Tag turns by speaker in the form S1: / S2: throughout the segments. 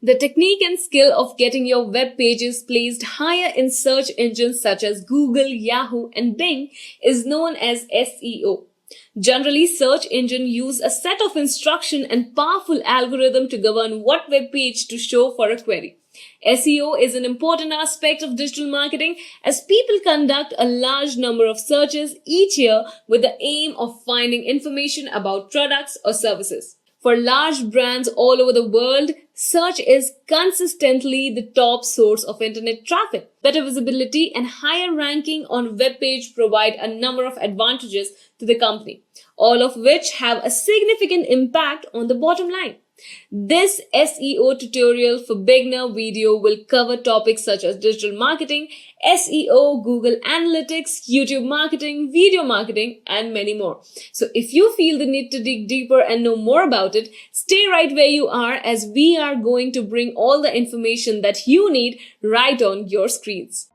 S1: The technique and skill of getting your web pages placed higher in search engines such as Google, Yahoo, and Bing is known as SEO. Generally, search engines use a set of instruction and powerful algorithm to govern what web page to show for a query. SEO is an important aspect of digital marketing as people conduct a large number of searches each year with the aim of finding information about products or services. For large brands all over the world, search is consistently the top source of internet traffic. Better visibility and higher ranking on web page provide a number of advantages to the company, all of which have a significant impact on the bottom line. This SEO tutorial for beginner video will cover topics such as digital marketing, SEO, Google Analytics, YouTube marketing, video marketing, and many more. So if you feel the need to dig deeper and know more about it, stay right where you are as we are going to bring all the information that you need right on your screens.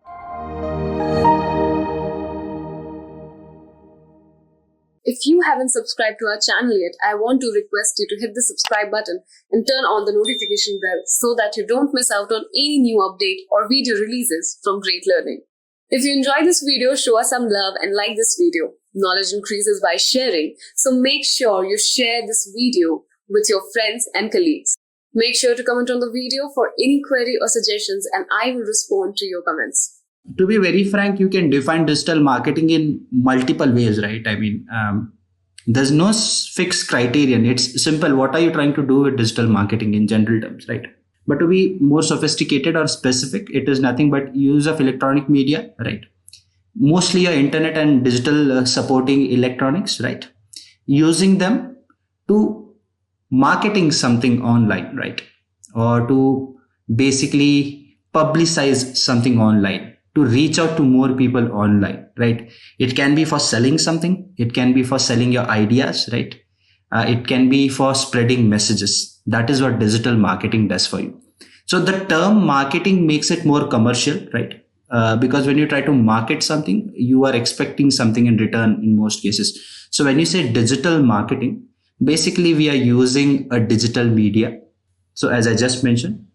S1: If you haven't subscribed to our channel yet, I want to request you to hit the subscribe button and turn on the notification bell so that you don't miss out on any new update or video releases from Great Learning. If you enjoyed this video, show us some love and like this video. Knowledge increases by sharing, so make sure you share this video with your friends and colleagues. Make sure to comment on the video for any query or suggestions and I will respond to your comments.
S2: To be very frank, you can define digital marketing in multiple ways, right? I mean, there's no fixed criterion. It's simple. What are you trying to do with digital marketing in general terms, right? But to be more sophisticated or specific, it is nothing but use of electronic media, right? Mostly internet and digital supporting electronics, right? Using them to marketing something online, right? Or to basically publicize something online, to reach out to more people online, right? It can be for selling something. It can be for selling your ideas, right? It can be for spreading messages. That is what digital marketing does for you. So the term marketing makes it more commercial, right? Because when you try to market something, you are expecting something in return in most cases. So when you say digital marketing, basically we are using a digital media. So as I just mentioned,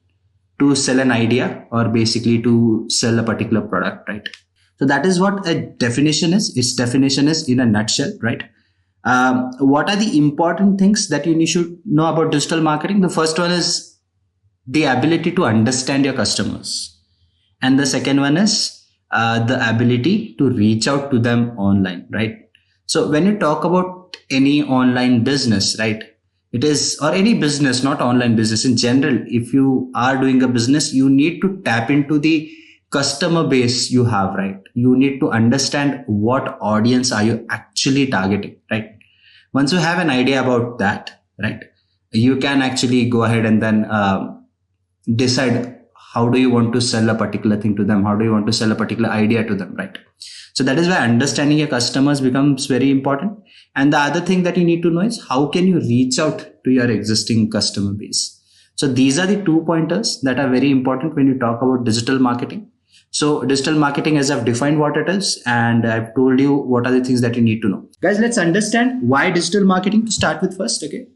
S2: to sell an idea or basically to sell a particular product, right? So that is what a definition is. Its definition is in a nutshell, right? What are the important things that you should know about digital marketing? The first one is the ability to understand your customers. And the second one is the ability to reach out to them online, right? So when you talk about any online business, right? It is, or any business, not online business in general. If you are doing a business, you need to tap into the customer base you have, right? You need to understand what audience are you actually targeting, right? Once you have an idea about that, right, you can actually go ahead and then decide how do you want to sell a particular thing to them? How do you want to sell a particular idea to them, right? So that is why understanding your customers becomes very important. And the other thing that you need to know is how can you reach out to your existing customer base? So these are the 2 pointers that are very important when you talk about digital marketing. So digital marketing, as I've defined what it is, and I've told you what are the things that you need to know. Guys, let's understand why digital marketing to start with first, okay?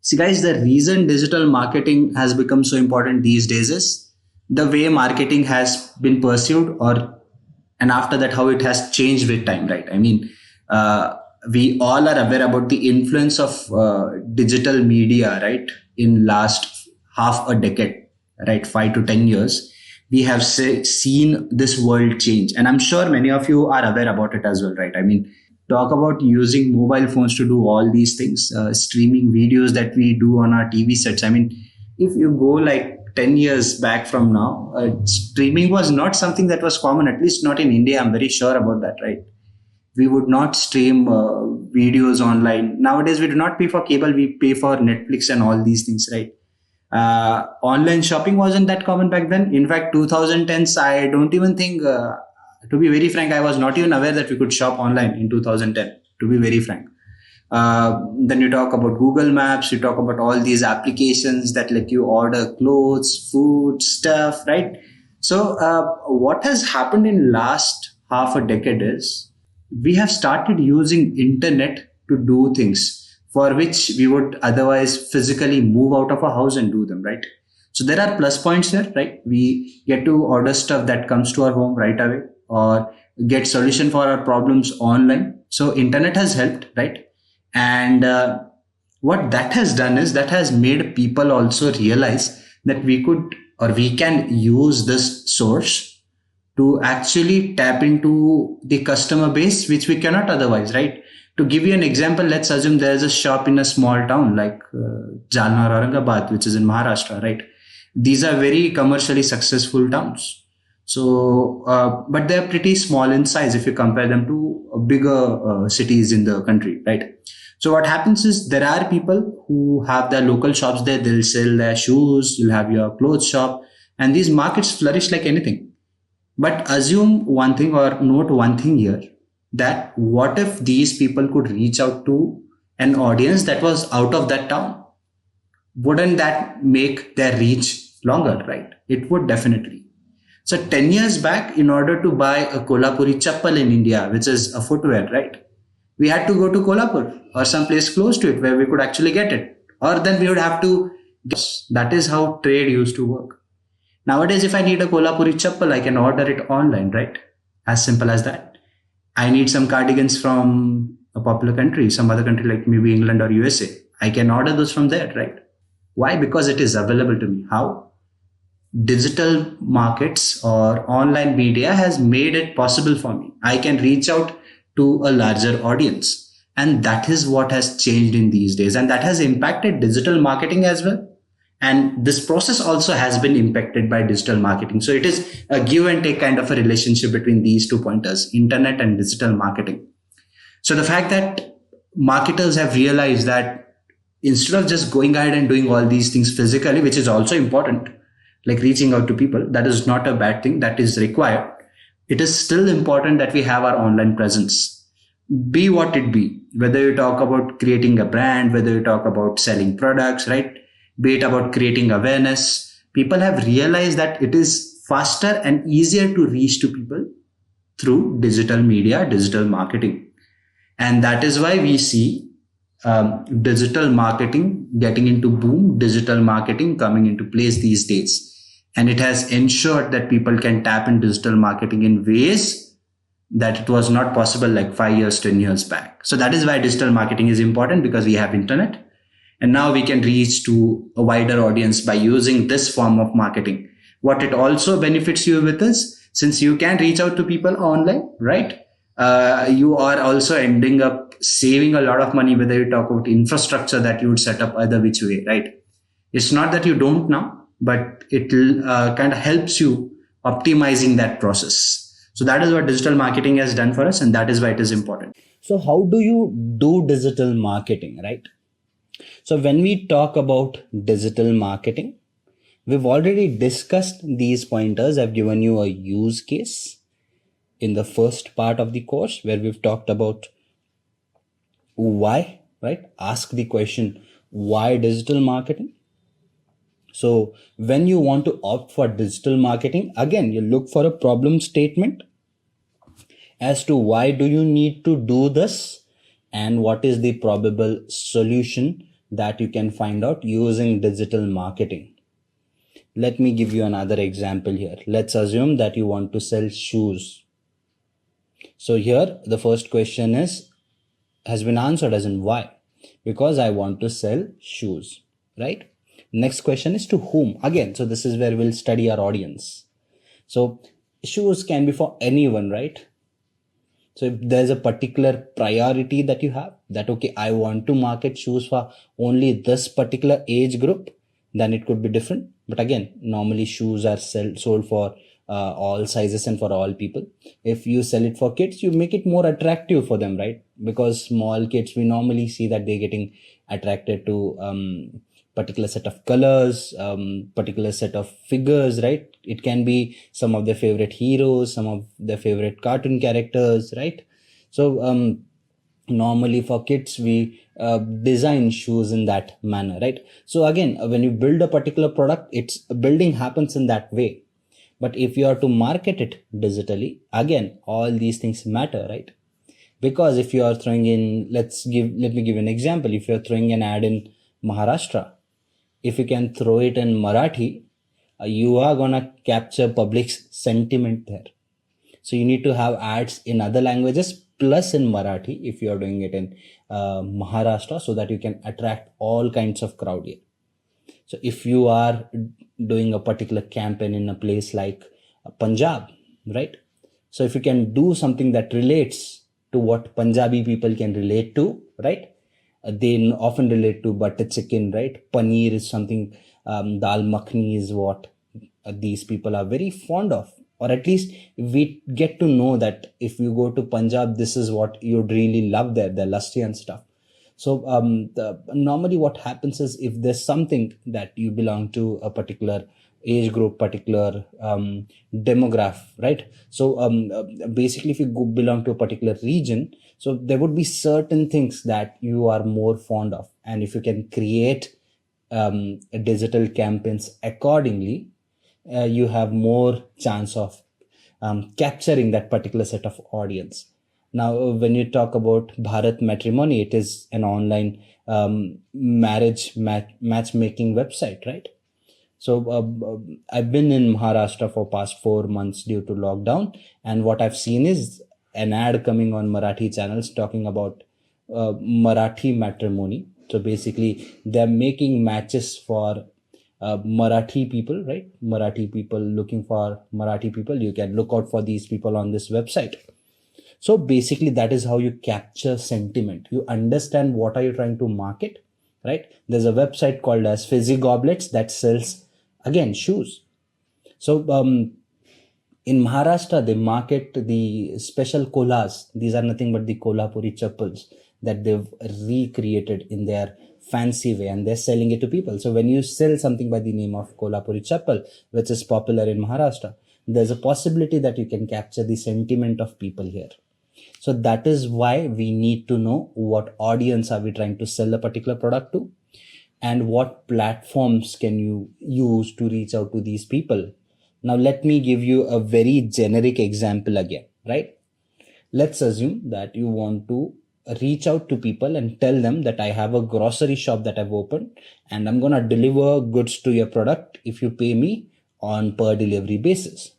S2: See guys, the reason digital marketing has become so important these days is the way marketing has been pursued, and after that, how it has changed with time, right? I mean, we all are aware about the influence of digital media, right? In last half a decade, right? 5 to 10 years, we have seen this world change. And I'm sure many of you are aware about it as well, right? I mean, talk about using mobile phones to do all these things, streaming videos that we do on our TV sets. I mean, if you go like 10 years back from now, streaming was not something that was common, at least not in India. I'm very sure about that, right? We would not stream videos online. Nowadays, we do not pay for cable. We pay for Netflix and all these things, right? Online shopping wasn't that common back then. In fact, 2010s, I don't even think, to be very frank, I was not even aware that we could shop online in 2010, to be very frank. Then you talk about Google Maps, you talk about all these applications that let you order clothes, food, stuff, right? So what has happened in last half a decade is we have started using internet to do things for which we would otherwise physically move out of a house and do them, right? So there are plus points here, right? We get to order stuff that comes to our home right away, or get solution for our problems online. So internet has helped, right? And what that has done is that has made people also realize that we could, or we can use this source to actually tap into the customer base, which we cannot otherwise, right? To give you an example, let's assume there's a shop in a small town like Jalna or Aurangabad, which is in Maharashtra, right? These are very commercially successful towns. So, but they're pretty small in size if you compare them to bigger cities in the country, right? So what happens is there are people who have their local shops there. They'll sell their shoes. You'll have your clothes shop, and these markets flourish like anything. But assume one thing, or note one thing here, that what if these people could reach out to an audience that was out of that town? Wouldn't that make their reach longer, right? It would definitely. So 10 years back, in order to buy a Kolhapuri chappal in India, which is a footwear, right? We had to go to Kolhapur or some place close to it where we could actually get it. Or then we would have to guess. That is how trade used to work. Nowadays, if I need a Kolhapuri chappal, I can order it online, right? As simple as that. I need some cardigans from a popular country, some other country like maybe England or USA. I can order those from there, right? Why? Because it is available to me. How? Digital markets or online media has made it possible for me. I can reach out to a larger audience. And that is what has changed in these days. And that has impacted digital marketing as well. And this process also has been impacted by digital marketing. So it is a give and take kind of a relationship between these two pointers, internet and digital marketing. So the fact that marketers have realized that instead of just going ahead and doing all these things physically, which is also important, like reaching out to people, that is not a bad thing, that is required. It is still important that we have our online presence. Be what it be, whether you talk about creating a brand, whether you talk about selling products, right? Be it about creating awareness. People have realized that it is faster and easier to reach to people through digital media, digital marketing. And that is why we see digital marketing getting into boom, digital marketing coming into place these days. And it has ensured that people can tap in digital marketing in ways that it was not possible like 5 years, 10 years back. So that is why digital marketing is important, because we have internet. And now we can reach to a wider audience by using this form of marketing. What it also benefits you with is, since you can reach out to people online, right? You are also ending up saving a lot of money, whether you talk about infrastructure that you would set up either which way, right? It's not that you don't now, but it kind of helps you optimizing that process. So that is what digital marketing has done for us, and that is why it is important.
S3: So how do you do digital marketing, right? So when we talk about digital marketing, we've already discussed these pointers. I've given you a use case in the first part of the course where we've talked about why, right? Ask the question, why digital marketing? So when you want to opt for digital marketing, again, you look for a problem statement as to why do you need to do this and what is the probable solution that you can find out using digital marketing. Let me give you another example here. Let's assume that you want to sell shoes. So here the first question has been answered as in why? Because I want to sell shoes, right? Next question is to whom? Again, so this is where we'll study our audience. So shoes can be for anyone, right? So if there's a particular priority that you have, that okay, I want to market shoes for only this particular age group, then it could be different. But again, normally shoes are sold for all sizes and for all people. If you sell it for kids, you make it more attractive for them, right? Because small kids, we normally see that they're getting attracted to particular set of colors, particular set of figures, right? It can be some of their favorite heroes, some of their favorite cartoon characters, right? So normally for kids, we design shoes in that manner, right? So again, when you build a particular product, its building happens in that way. But if you are to market it digitally, again, all these things matter, right? Because if you are throwing in, let me give an example. If you're throwing an ad in Maharashtra, if you can throw it in Marathi, you are gonna capture public's sentiment there. So you need to have ads in other languages plus in Marathi if you are doing it in Maharashtra, so that you can attract all kinds of crowd here. So if you are doing a particular campaign in a place like Punjab, right? So if you can do something that relates to what Punjabi people can relate to, right? They often relate to butter chicken, right? Paneer is something, dal makhni is what these people are very fond of. Or at least we get to know that if you go to Punjab, this is what you'd really love there, the lassi and stuff. So normally what happens is, if there's something that you belong to a particular age group, particular demograph, right? So basically if you belong to a particular region, so there would be certain things that you are more fond of. And if you can create digital campaigns accordingly, you have more chance of capturing that particular set of audience. Now, when you talk about Bharat Matrimony, it is an online marriage matchmaking website, right? So I've been in Maharashtra for past 4 months due to lockdown, and what I've seen is an ad coming on Marathi channels talking about Marathi matrimony. So basically, they're making matches for Marathi people, right? Marathi people looking for Marathi people. You can look out for these people on this website. So basically, that is how you capture sentiment. You understand what are you trying to market, right? There's a website called as Fizzy Goblets that sells, again, shoes. So in Maharashtra, they market the special kolas. These are nothing but the Kolhapuri chappals that they've recreated in their fancy way, and they're selling it to people. So when you sell something by the name of Kolhapuri chappal, which is popular in Maharashtra, there's a possibility that you can capture the sentiment of people here. So that is why we need to know what audience are we trying to sell a particular product to, and what platforms can you use to reach out to these people. Now let me give you a very generic example again, right? Let's assume that you want to reach out to people and tell them that I have a grocery shop that I've opened, and I'm going to deliver goods to your product if you pay me on per delivery basis.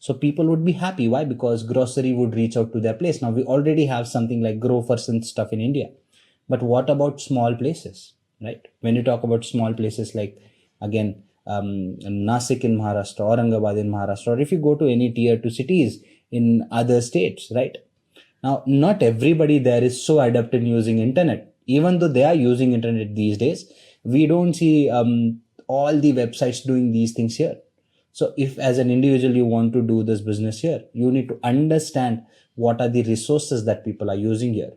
S3: So people would be happy. Why? Because grocery would reach out to their place. Now we already have something like grofers and stuff in India. But what about small places, right? When you talk about small places like, again, Nasik in Maharashtra, Aurangabad in Maharashtra, or if you go to any tier 2 cities in other states, right? Now, not everybody there is so adept in using internet. Even though they are using internet these days, we don't see all the websites doing these things here. So if as an individual you want to do this business here, you need to understand what are the resources that people are using here.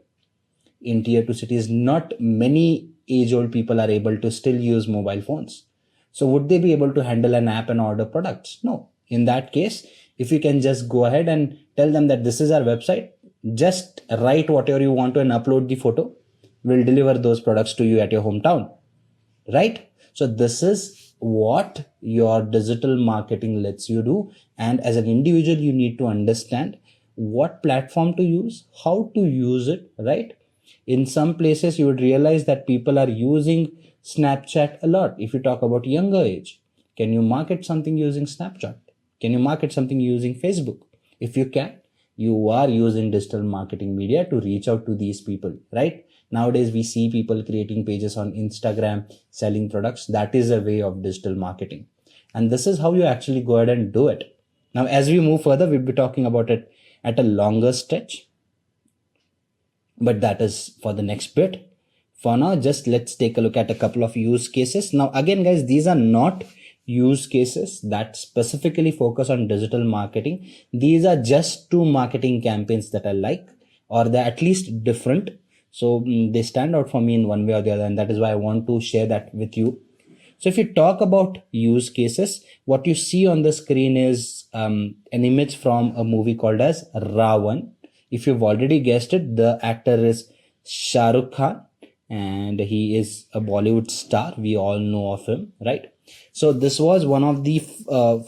S3: In tier 2 cities, not many age-old people are able to still use mobile phones. So would they be able to handle an app and order products? No. In that case, if you can just go ahead and tell them that this is our website, just write whatever you want to and upload the photo, we'll deliver those products to you at your hometown, right? So this is what your digital marketing lets you do. And as an individual, you need to understand what platform to use, how to use it, right? In some places, you would realize that people are using Snapchat a lot. If you talk about younger age, can you market something using Snapchat? Can you market something using Facebook? If you can, you are using digital marketing media to reach out to these people, right? Nowadays, we see people creating pages on Instagram, selling products. That is a way of digital marketing. And this is how you actually go ahead and do it. Now, as we move further, we'll be talking about it at a longer stretch. But that is for the next bit. For now, just let's take a look at a couple of use cases. Now, again, guys, these are not use cases that specifically focus on digital marketing. These are just two marketing campaigns that I like, or they're at least different. So they stand out for me in one way or the other, and that is why I want to share that with you. So if you talk about use cases, what you see on the screen is an image from a movie called as Ravan. If you've already guessed it, the actor is Shah Rukh Khan, and he is a Bollywood star. We all know of him, right? So this was one of the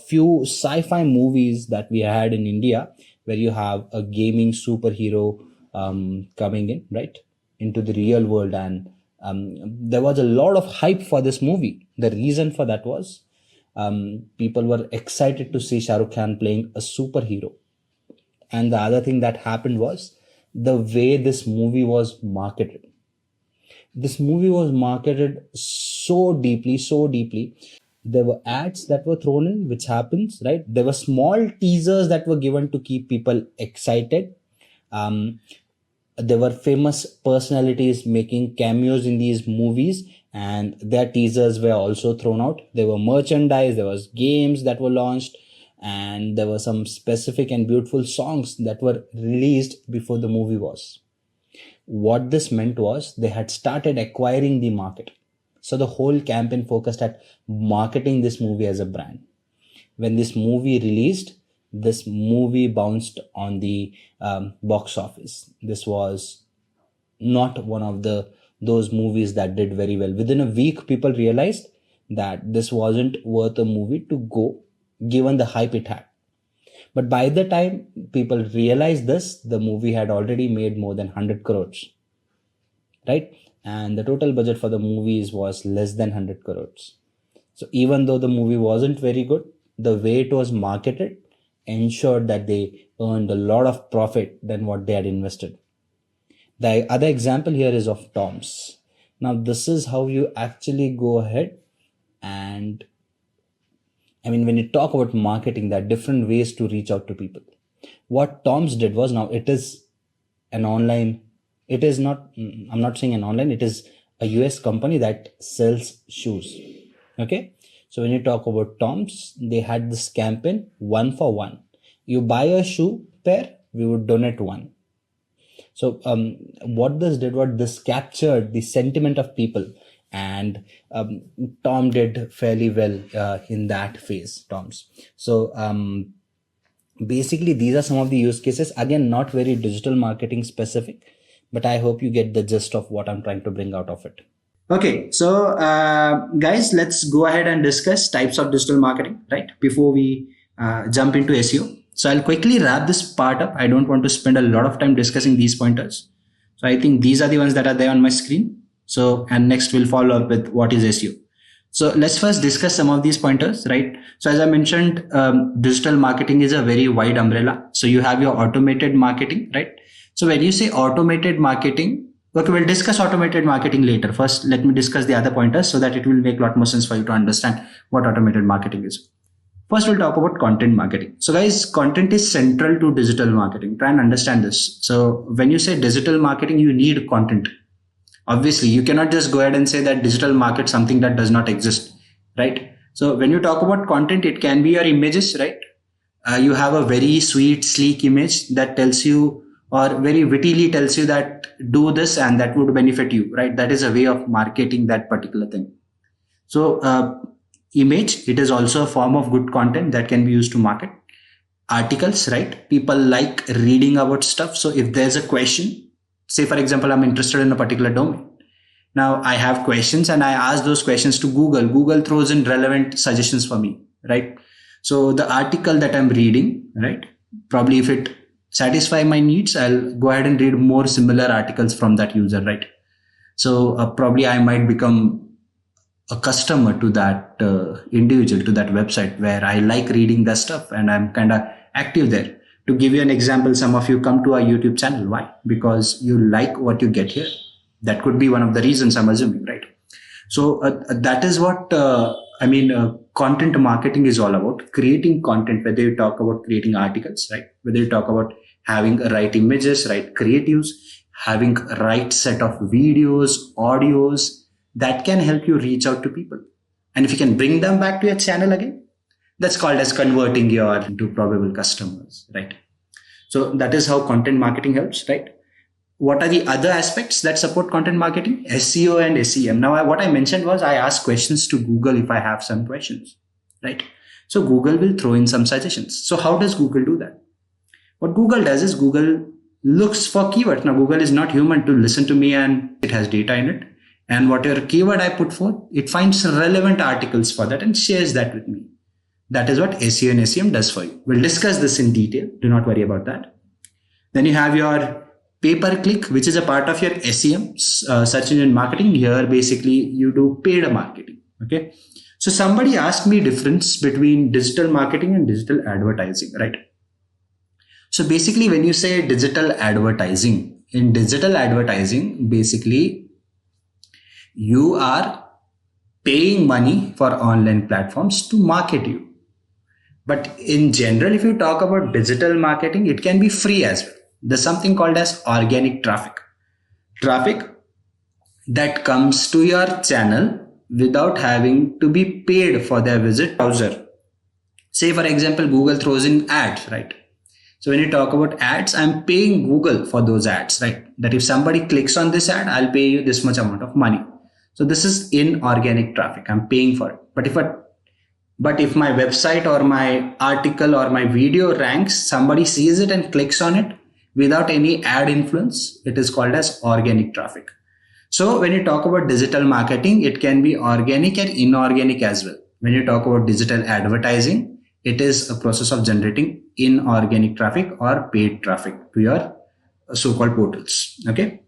S3: few sci-fi movies that we had in India, where you have a gaming superhero coming in, right, into the real world and There was a lot of hype for this movie. The reason for that was people were excited to see Shah Rukh Khan playing a superhero. And the other thing that happened was the way this movie was marketed. This movie was marketed so deeply, so deeply. There were ads that were thrown in, which happens, right? There were small teasers that were given to keep people excited. There were famous personalities making cameos in these movies, and their teasers were also thrown out. There were merchandise, there was games that were launched, and there were some specific and beautiful songs that were released before the movie was. What this meant was they had started acquiring the market. So the whole campaign focused at marketing this movie as a brand. When this movie released, this movie bounced on the box office. This was not one of those movies that did very well. Within a week, people realized that this wasn't worth a movie to go, given the hype it had. But by the time people realized this, the movie had already made more than 100 crores, right? And the total budget for the movies was less than 100 crores. So even though the movie wasn't very good, the way it was marketed ensured that they earned a lot of profit than what they had invested. The other example here is of Tom's. Now, this is how you actually go ahead and, when you talk about marketing, there are different ways to reach out to people. What Tom's did was, now it is an online, it is not, I'm not saying an online, it is a US company that sells shoes. Okay. So when you talk about Tom's, they had this campaign 1 for 1. You buy a shoe pair, we would donate one. So what this did, what this captured the sentiment of people, and Tom did fairly well in that phase, Tom's. So basically, these are some of the use cases. Again, not very digital marketing specific, but I hope you get the gist of what I'm trying to bring out of it.
S2: Okay, so guys, let's go ahead and discuss types of digital marketing, right? Before we jump into SEO. So I'll quickly wrap this part up. I don't want to spend a lot of time discussing these pointers. So I think these are the ones that are there on my screen. So, and next we'll follow up with what is SEO. So let's first discuss some of these pointers, right? So as I mentioned, digital marketing is a very wide umbrella. So you have your automated marketing, right? So when you say automated marketing, okay, we'll discuss automated marketing later. First, let me discuss the other pointers so that it will make a lot more sense for you to understand what automated marketing is. First, we'll talk about content marketing. So guys, content is central to digital marketing. Try and understand this. So when you say digital marketing, you need content. Obviously, you cannot just go ahead and say that digital market is something that does not exist, right? So when you talk about content, it can be your images, right? You have a very sweet, sleek image that tells you, or very wittily tells you that do this and that would benefit you, right? That is a way of marketing that particular thing. So image, it is also a form of good content that can be used to market. Articles, right? People like reading about stuff. So if there's a question, say for example, I'm interested in a particular domain. Now I have questions and I ask those questions to Google. Google throws in relevant suggestions for me, right? So the article that I'm reading, right? Probably if it satisfy my needs, I'll go ahead and read more similar articles from that user, right? So probably I might become a customer to that individual, to that website where I like reading the stuff and I'm kind of active there. To give you an example, some of you come to our YouTube channel. Why? Because you like what you get here. That could be one of the reasons, I'm assuming, right? So that is what content marketing is all about. Creating content, whether you talk about creating articles, right? Whether you talk about having right images, right creatives, having right set of videos, audios, that can help you reach out to people. And if you can bring them back to your channel again, that's called as converting your into probable customers, right? So that is how content marketing helps, right? What are the other aspects that support content marketing? SEO and SEM. Now, what I mentioned was I ask questions to Google if I have some questions, right? So Google will throw in some suggestions. So how does Google do that? What Google does is Google looks for keywords. Now, Google is not human to listen to me and it has data in it. And whatever keyword I put forth, it finds relevant articles for that and shares that with me. That is what SEO and SEM does for you. We'll discuss this in detail. Do not worry about that. Then you have your PayPerClick, which is a part of your SEM, search engine marketing. Here, basically, you do paid marketing. Okay. So somebody asked me difference between digital marketing and digital advertising, right? So basically, when you say digital advertising, in digital advertising, basically, you are paying money for online platforms to market you. But in general, if you talk about digital marketing, it can be free as well. There's something called as organic traffic. Traffic that comes to your channel without having to be paid for their visit browser. Say, for example, Google throws in ads, right? So when you talk about ads, I'm paying Google for those ads, right? That if somebody clicks on this ad, I'll pay you this much amount of money. So this is inorganic traffic. I'm paying for it. But if my website or my article or my video ranks, somebody sees it and clicks on it without any ad influence, it is called as organic traffic. So when you talk about digital marketing, it can be organic and inorganic as well. When you talk about digital advertising, it is a process of generating inorganic traffic or paid traffic to your so-called portals. Okay.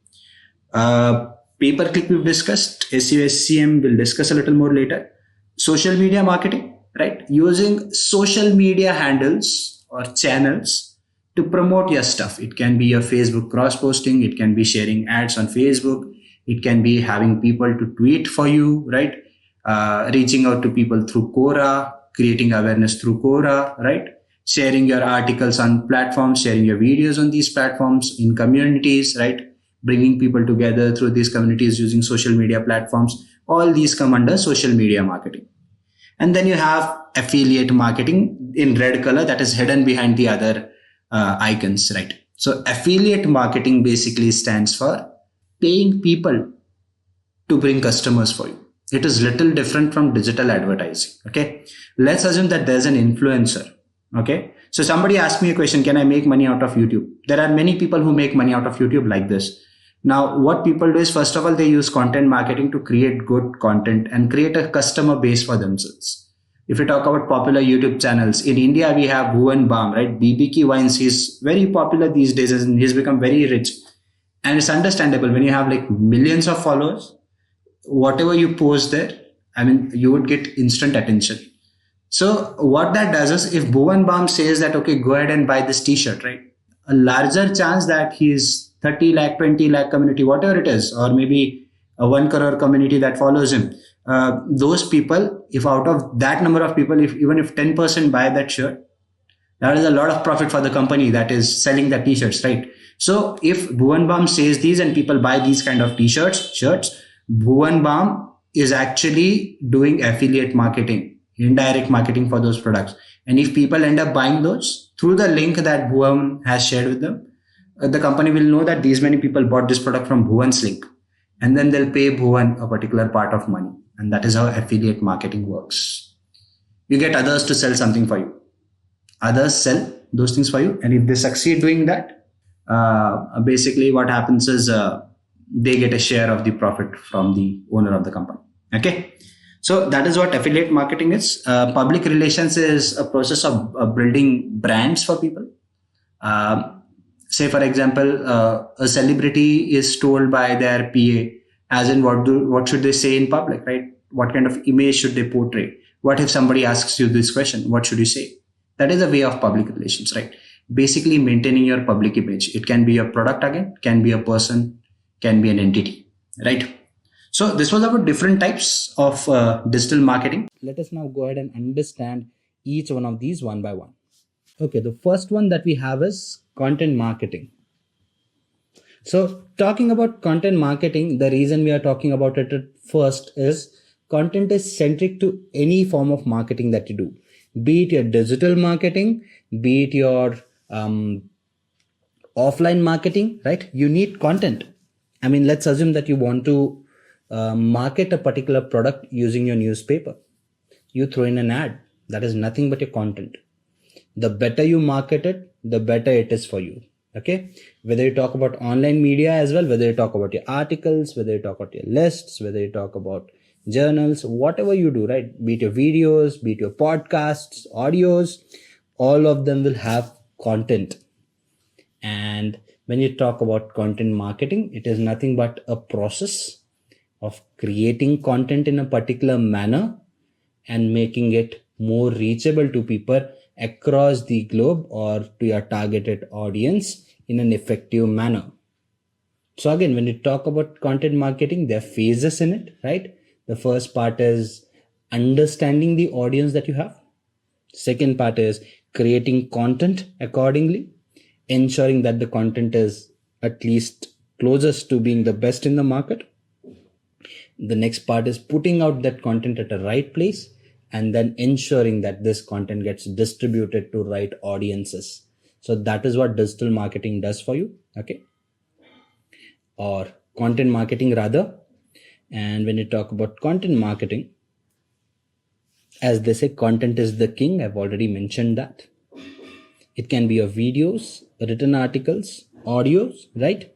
S2: PayPerClick we've discussed. SEO, SEM we'll discuss a little more later. Social media marketing, right? Using social media handles or channels to promote your stuff. It can be your Facebook cross posting. It can be sharing ads on Facebook. It can be having people to tweet for you, right? Reaching out to people through Quora, creating awareness through Quora, right? Sharing your articles on platforms, sharing your videos on these platforms in communities, right? Bringing people together through these communities using social media platforms. All these come under social media marketing. And then you have affiliate marketing in red color that is hidden behind the other icons, right? So affiliate marketing basically stands for paying people to bring customers for you. It is little different from digital advertising. Okay. Let's assume that there's an influencer. Okay. So somebody asked me a question, can I make money out of YouTube? There are many people who make money out of YouTube like this. Now, what people do is, first of all, they use content marketing to create good content and create a customer base for themselves. If you talk about popular YouTube channels, in India, we have Bhuvan Bam, right? BBK Wines, he's very popular these days and he's become very rich. And it's understandable when you have like millions of followers, whatever you post there, I mean, you would get instant attention. So what that does is, if Bhuvan Bam says that, okay, go ahead and buy this t-shirt, right? A larger chance that he's 30 lakh, 20 lakh community, whatever it is, or maybe a 1 crore community that follows him. Those people, if out of that number of people, even if 10% buy that shirt, that is a lot of profit for the company that is selling the t-shirts, right? So if Bhuvan Bam says these and people buy these kind of shirts, Bhuvan Bam is actually doing affiliate marketing, indirect marketing for those products. And if people end up buying those through the link that Bhuvan has shared with them, the company will know that these many people bought this product from Bhuvan's link. And then they'll pay Bhuvan a particular part of money. And that is how affiliate marketing works. You get others to sell something for you. Others sell those things for you. And if they succeed doing that, basically what happens is they get a share of the profit from the owner of the company. Okay. So that is what affiliate marketing is. Public relations is a process of building brands for people. Say, for example, a celebrity is told by their PA, as in what should they say in public, right? What kind of image should they portray? What if somebody asks you this question? What should you say? That is a way of public relations, right? Basically maintaining your public image. It can be a product again, can be a person, can be an entity, right? So this was about different types of digital marketing.
S3: Let us now go ahead and understand each one of these one by one. Okay, the first one that we have is content marketing. So talking about content marketing, the reason we are talking about it at first is content is centric to any form of marketing that you do, be it your digital marketing, be it your offline marketing, right? You need content. I mean, let's assume that you want to market a particular product using your newspaper. You throw in an ad. That is nothing but your content. The better you market it, the better it is for you. Okay. Whether you talk about online media as well, whether you talk about your articles, whether you talk about your lists, whether you talk about journals, whatever you do, right? Be it your videos, be it your podcasts, audios, all of them will have content. And When you talk about content marketing, it is nothing but a process of creating content in a particular manner and making it more reachable to people across the globe or to your targeted audience in an effective manner. So again, when you talk about content marketing, there are phases in it, right? The first part is understanding the audience that you have. Second part is creating content accordingly, ensuring that the content is at least closest to being the best in the market. The next part is putting out that content at a right place and then ensuring that this content gets distributed to right audiences. So that is what digital marketing does for you, okay? Or content marketing rather. And when you talk about content marketing, as they say, content is the king. I've already mentioned that. It can be of videos, written articles, audios, right?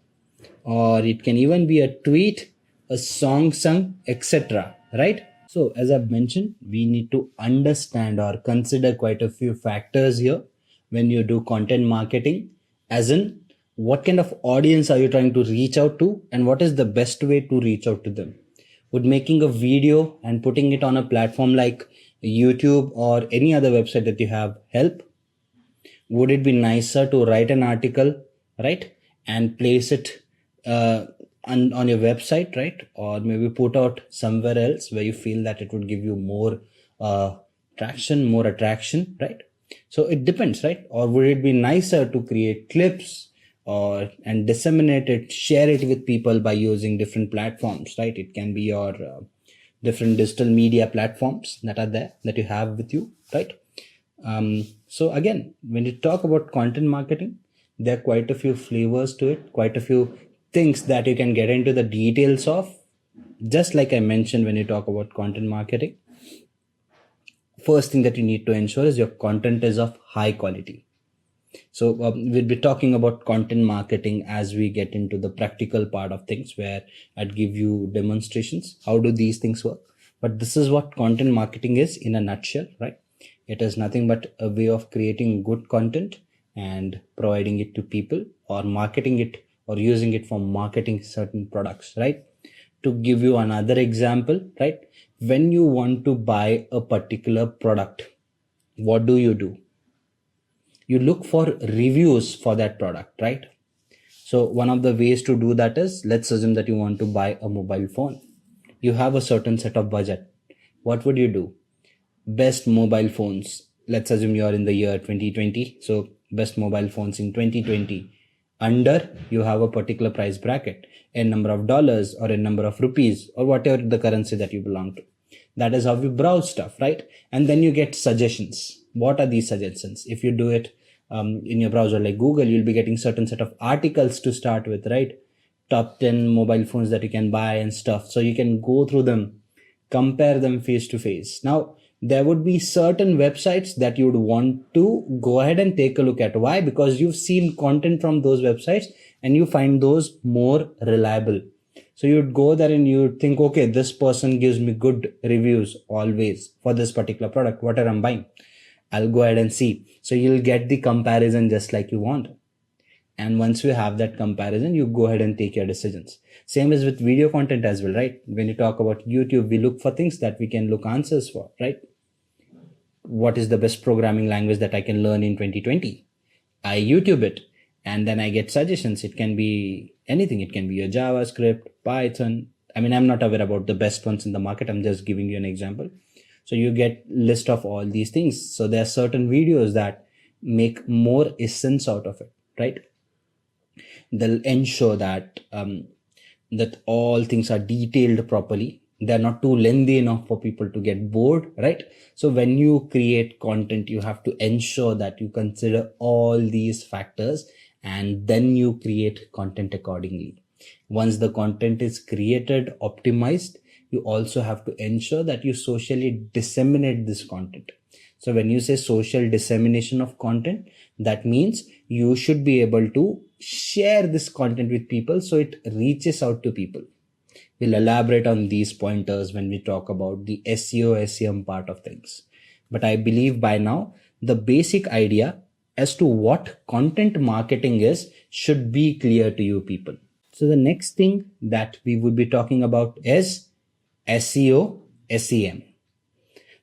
S3: Or it can even be a tweet, a song sung, etc. Right? So, as I've mentioned, we need to understand or consider quite a few factors here when you do content marketing, as in what kind of audience are you trying to reach out to and what is the best way to reach out to them. Would making a video and putting it on a platform like YouTube or any other website that you have help? Would it be nicer to write an article, right, and place it on your website, right, or maybe put out somewhere else where you feel that it would give you more traction, more attraction, right? So it depends, right? Or would it be nicer to create clips or and disseminate it, share it with people by using different platforms, right? It can be your different digital media platforms that are there that you have with you, right? So again, when you talk about content marketing, there are quite a few flavors to it, quite a few things that you can get into the details of. Just like I mentioned, when you talk about content marketing, first thing that you need to ensure is your content is of high quality. So we'll be talking about content marketing as we get into the practical part of things, where I'd give you demonstrations. How do these things work? But this is what content marketing is in a nutshell, right? It is nothing but a way of creating good content and providing it to people, or marketing it, or using it for marketing certain products, right? To give you another example, right? When you want to buy a particular product, what do? You look for reviews for that product, right? So one of the ways to do that is, let's assume that you want to buy a mobile phone. You have a certain set of budget. What would you do? Best mobile phones. Let's assume you're in the year 2020. So best mobile phones in 2020. Under, you have a particular price bracket, a number of dollars or a number of rupees or whatever the currency that you belong to. That is how you browse stuff, right? And then you get suggestions. What are these suggestions? If you do it in your browser like Google, you'll be getting certain set of articles to start with, right? Top 10 mobile phones that you can buy and stuff. So you can go through them, compare them face to face. Now, there would be certain websites that you would want to go ahead and take a look at. Why? Because you've seen content from those websites and you find those more reliable. So you'd go there and you'd think, okay, this person gives me good reviews always for this particular product, whatever I'm buying. I'll go ahead and see. So you'll get the comparison just like you want. And once you have that comparison, you go ahead and take your decisions. Same as with video content as well, right? When you talk about YouTube, we look for things that we can look answers for, right? What is the best programming language that I can learn in 2020? I YouTube it and then I get suggestions. It can be anything. It can be a JavaScript, Python. I mean, I'm not aware about the best ones in the market. I'm just giving you an example. So you get list of all these things. So there are certain videos that make more essence out of it, right? They'll ensure that that all things are detailed properly. They're not too lengthy enough for people to get bored, right? So when you create content, you have to ensure that you consider all these factors and then you create content accordingly. Once the content is created, optimized, you also have to ensure that you socially disseminate this content. So when you say social dissemination of content, that means you should be able to share this content with people so it reaches out to people. We'll elaborate on these pointers when we talk about the SEO, SEM part of things. But I believe by now, the basic idea as to what content marketing is should be clear to you people. So the next thing that we would be talking about is SEO, SEM.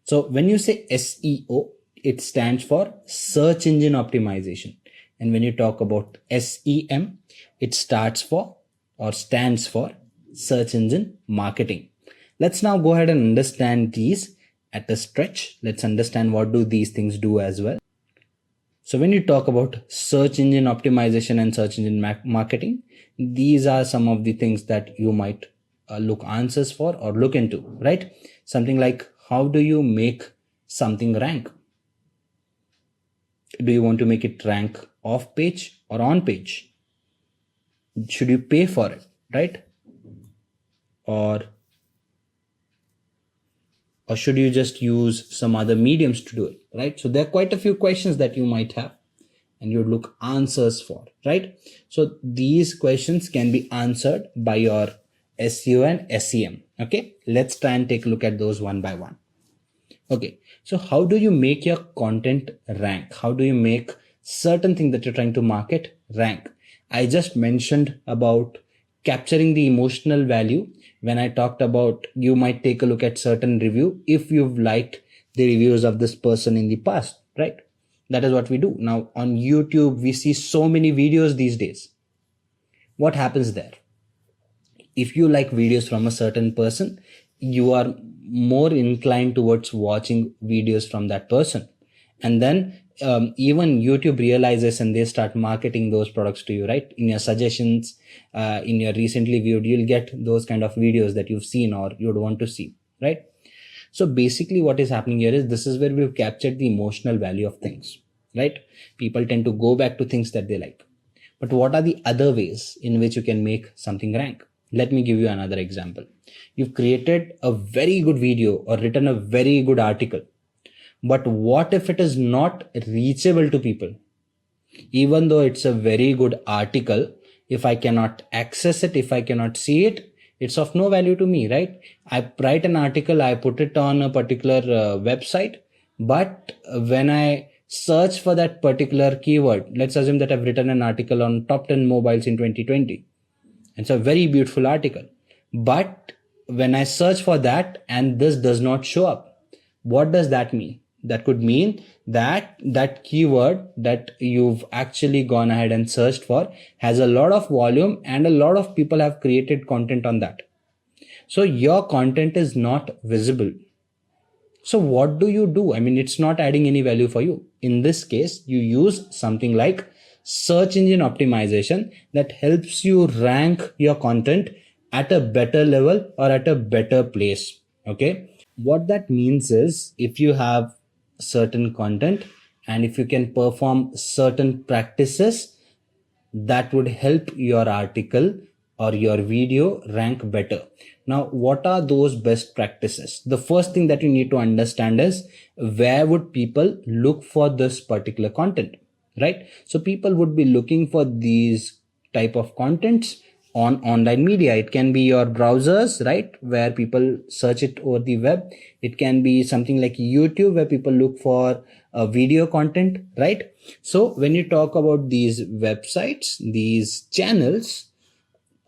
S3: So when you say SEO, it stands for search engine optimization. And when you talk about SEM, it stands for search engine marketing. Let's now go ahead and understand these at a stretch. Let's understand what do these things do as well. So when you talk about search engine optimization and search engine marketing, these are some of the things that you might look answers for or look into, right? Something like, how do you make something rank? Do you want to make it rank off page or on page? Should you pay for it, right? Or should you just use some other mediums to do it, right? So there are quite a few questions that you might have and you'd look answers for, right? So these questions can be answered by your SEO and SEM. Okay, let's try and take a look at those one by one. Okay, so how do you make your content rank? How do you make certain thing that you're trying to market rank? I just mentioned about capturing the emotional value when I talked about you might take a look at certain review if you've liked the reviews of this person in the past, right? That is what we do. Now on YouTube, we see so many videos these days. What happens there? If you like videos from a certain person, you are more inclined towards watching videos from that person. And then even YouTube realizes and they start marketing those products to you, right? In your suggestions, in your recently viewed, you'll get those kind of videos that you've seen or you'd want to see, right? So basically what is happening here is this is where we've captured the emotional value of things, right? People tend to go back to things that they like. But what are the other ways in which you can make something rank? Let me give you another example. You've created a very good video or written a very good article. But what if it is not reachable to people? Even though it's a very good article, if I cannot access it, if I cannot see it, it's of no value to me, right? I write an article, I put it on a particular website, but when I search for that particular keyword, let's assume that I've written an article on top 10 mobiles in 2020. It's a very beautiful article. But when I search for that and this does not show up, what does that mean? That could mean that that keyword that you've actually gone ahead and searched for has a lot of volume and a lot of people have created content on that. So your content is not visible. So what do you do? I mean, it's not adding any value for you. In this case, you use something like search engine optimization that helps you rank your content at a better level or at a better place. Okay. What that means is if you have certain content and if you can perform certain practices, that would help your article or your video rank better. Now, what are those best practices? The first thing that you need to understand is where would people look for this particular content, right? So people would be looking for these type of contents on online media. It can be your browsers, right, where people search it over the web. It can be something like YouTube where people look for video content, right? So when you talk about these websites, these channels,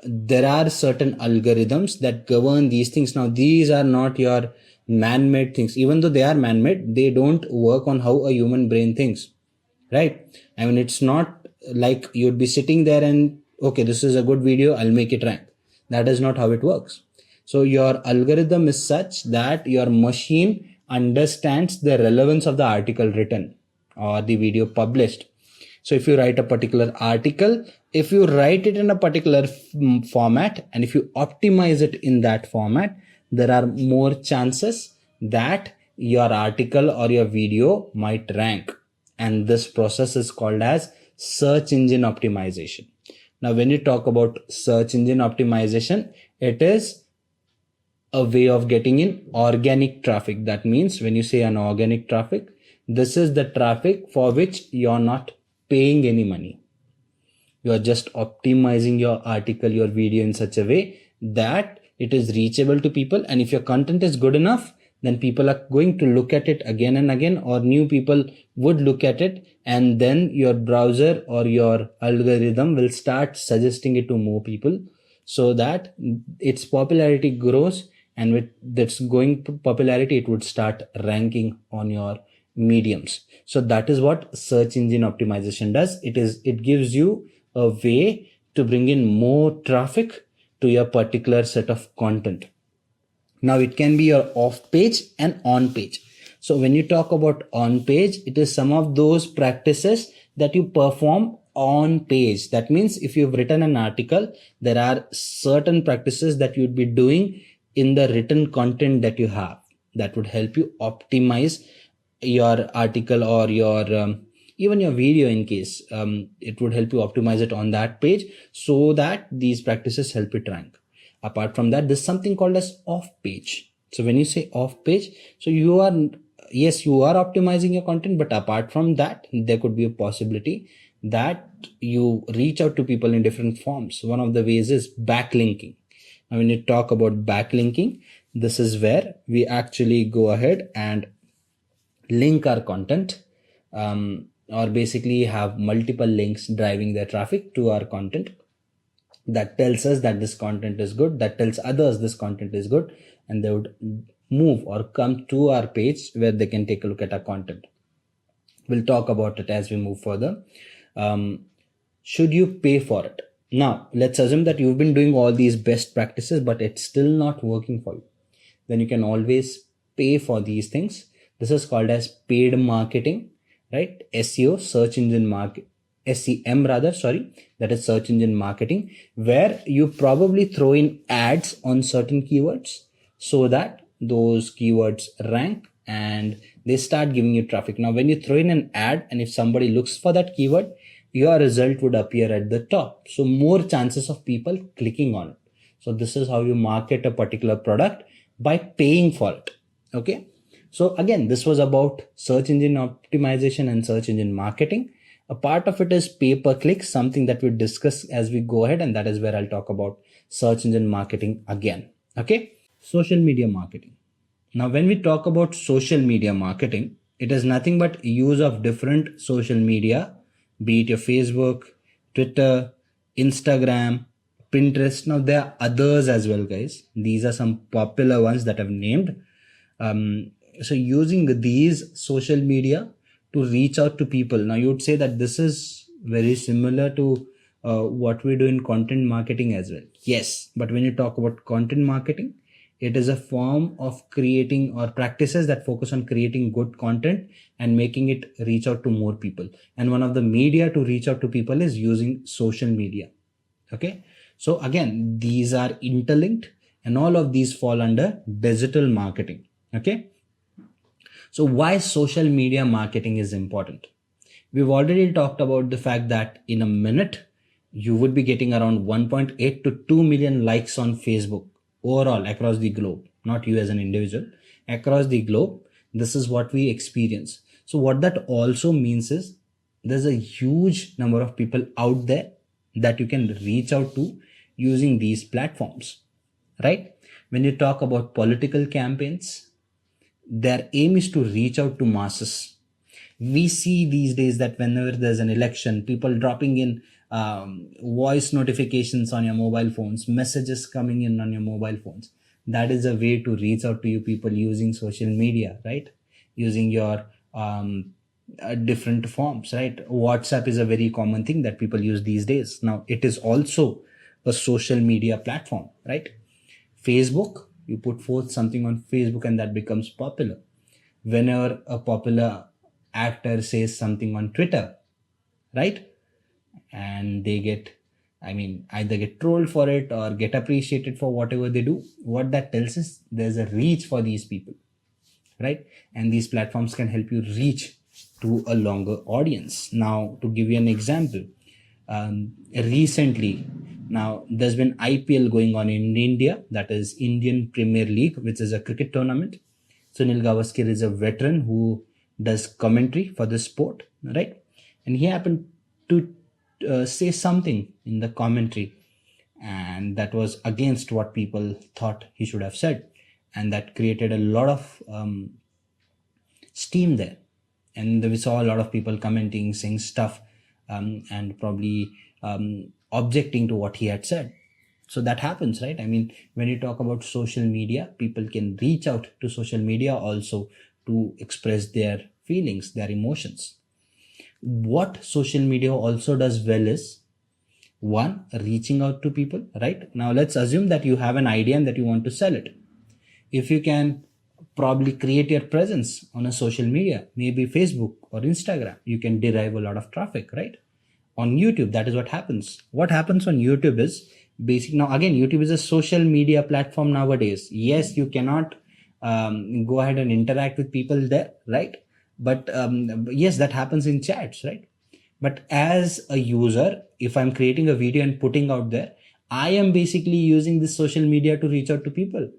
S3: there are certain algorithms that govern these things. Now, these are not your man-made things. Even though they are man-made, they don't work on how a human brain thinks, right? I mean, it's not like you'd be sitting there and, okay, this is a good video, I'll make it rank. That is not how it works. So your algorithm is such that your machine understands the relevance of the article written or the video published. So if you write a particular article, if you write it in a particular format and if you optimize it in that format, there are more chances that your article or your video might rank. And this process is called as search engine optimization. Now, when you talk about search engine optimization, it is a way of getting in organic traffic. That means when you say an organic traffic, this is the traffic for which you're not paying any money. You are just optimizing your article, your video in such a way that it is reachable to people. And if your content is good enough, then people are going to look at it again and again, or new people would look at it, and then your browser or your algorithm will start suggesting it to more people, so that its popularity grows, and with that's going popularity, it would start ranking on your mediums. So that is what search engine optimization does. It gives you a way to bring in more traffic to your particular set of content. Now it can be your off page and on page. So when you talk about on page, it is some of those practices that you perform on page. That means if you've written an article, there are certain practices that you'd be doing in the written content that you have that would help you optimize your article or your even your video. In case it would help you optimize it on that page, so that these practices help it rank. Apart from that, there's something called as off page. So when you say off page, so you are optimizing your content, but apart from that, there could be a possibility that you reach out to people in different forms. One of the ways is backlinking. Now when you talk about backlinking, this is where we actually go ahead and link our content, or basically have multiple links driving their traffic to our content. That tells us that this content is good, that tells others this content is good, and they would move or come to our page where they can take a look at our content. We'll talk about it as we move further. Should you pay for it? Now let's assume that you've been doing all these best practices, but it's still not working for you. Then you can always pay for these things. This is called as paid marketing, right? SEO, search engine market, SEM rather, sorry, that is search engine marketing, where you probably throw in ads on certain keywords so that those keywords rank and they start giving you traffic. Now when you throw in an ad, and if somebody looks for that keyword, your result would appear at the top, so more chances of people clicking on it. So this is how you market a particular product, by paying for it. Okay, so again, this was about search engine optimization and search engine marketing. A part of it is pay-per-click, something that we discuss as we go ahead, and that is where I'll talk about search engine marketing again. Okay, social media marketing. Now when we talk about social media marketing, it is nothing but use of different social media, be it your Facebook, Twitter, Instagram, Pinterest. Now there are others as well, guys. These are some popular ones that I've named. So using these social media to reach out to people. Now you would say that this is very similar to what we do in content marketing as well. Yes, but when you talk about content marketing, it is a form of creating or practices that focus on creating good content and making it reach out to more people. And one of the media to reach out to people is using social media. Okay, so again, these are interlinked, and all of these fall under digital marketing. Okay, so why social media marketing is important? We've already talked about the fact that in a minute, you would be getting around 1.8 to 2 million likes on Facebook overall across the globe, not you as an individual, across the globe. This is what we experience. So what that also means is there's a huge number of people out there that you can reach out to using these platforms, right? When you talk about political campaigns, their aim is to reach out to masses. We see these days that whenever there's an election, people dropping in voice notifications on your mobile phones, messages coming in on your mobile phones. That is a way to reach out to you people using social media, right? Using your different forms, right? WhatsApp is a very common thing that people use these days. Now it is also a social media platform, right? Facebook, you put forth something on Facebook and that becomes popular. Whenever a popular actor says something on Twitter, right? And they get, either get trolled for it or get appreciated for whatever they do. What that tells us, there's a reach for these people, right? And these platforms can help you reach to a longer audience. Now, to give you an example, recently, now there's been IPL going on in India, that is Indian Premier League, which is a cricket tournament. Sunil Gavaskar is a veteran who does commentary for the sport, right? And he happened to say something in the commentary, and that was against what people thought he should have said. and that created a lot of steam there. And we saw a lot of people commenting, saying stuff, and probably objecting to what he had said. So that happens, right? I mean, when you talk about social media, people can reach out to social media also to express their feelings, their emotions. What social media also does well is, one, reaching out to people, right? Now let's assume that you have an idea and that you want to sell it. If you can probably create your presence on a social media, maybe Facebook or Instagram, you can derive a lot of traffic, right? On YouTube, that is what happens. What happens on YouTube is basic. Now again, YouTube is a social media platform nowadays. Yes, you cannot go ahead and interact with people there, right? But yes, that happens in chats, right? But as a user, if I'm creating a video and putting out there, I am basically using this social media to reach out to people.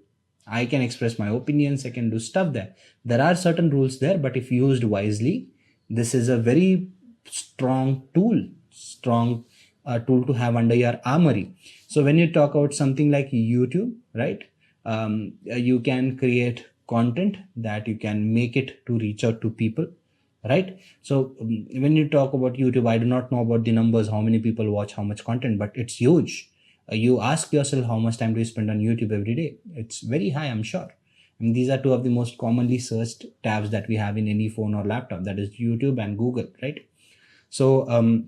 S3: I can express my opinions, I can do stuff there. There are certain rules there, but if used wisely, this is a very strong tool to have under your armory. So when you talk about something like YouTube, right, you can create content that you can make it to reach out to people, right? So when you talk about YouTube, I do not know about the numbers, how many people watch how much content, but it's huge. You ask yourself, how much time do you spend on YouTube every day? It's very high, I'm sure. And these are two of the most commonly searched tabs that we have in any phone or laptop, that is YouTube and Google, right? So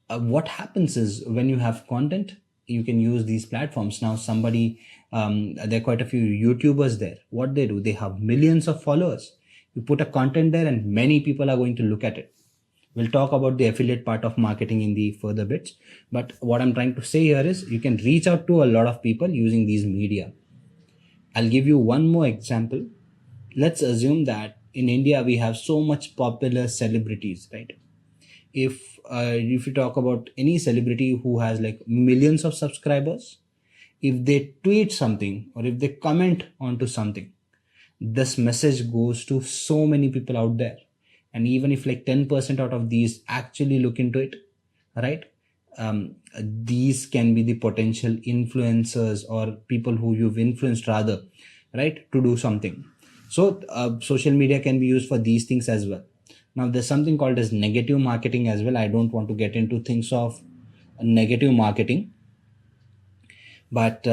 S3: what happens is, when you have content, you can use these platforms. Now somebody, there are quite a few YouTubers there. What they do, they have millions of followers. You put a content there and many people are going to look at it. We'll talk about the affiliate part of marketing in the further bits. But what I'm trying to say here is, you can reach out to a lot of people using these media. I'll give you one more example. Let's assume that in India, we have so much popular celebrities, right? If you talk about any celebrity who has like millions of subscribers, if they tweet something or if they comment onto something, this message goes to so many people out there. And even if like 10% out of these actually look into it, right, these can be the potential influencers or people who you've influenced, rather, right, to do something. So social media can be used for these things as well. Now there's something called as negative marketing as well. I don't want to get into things of negative marketing, but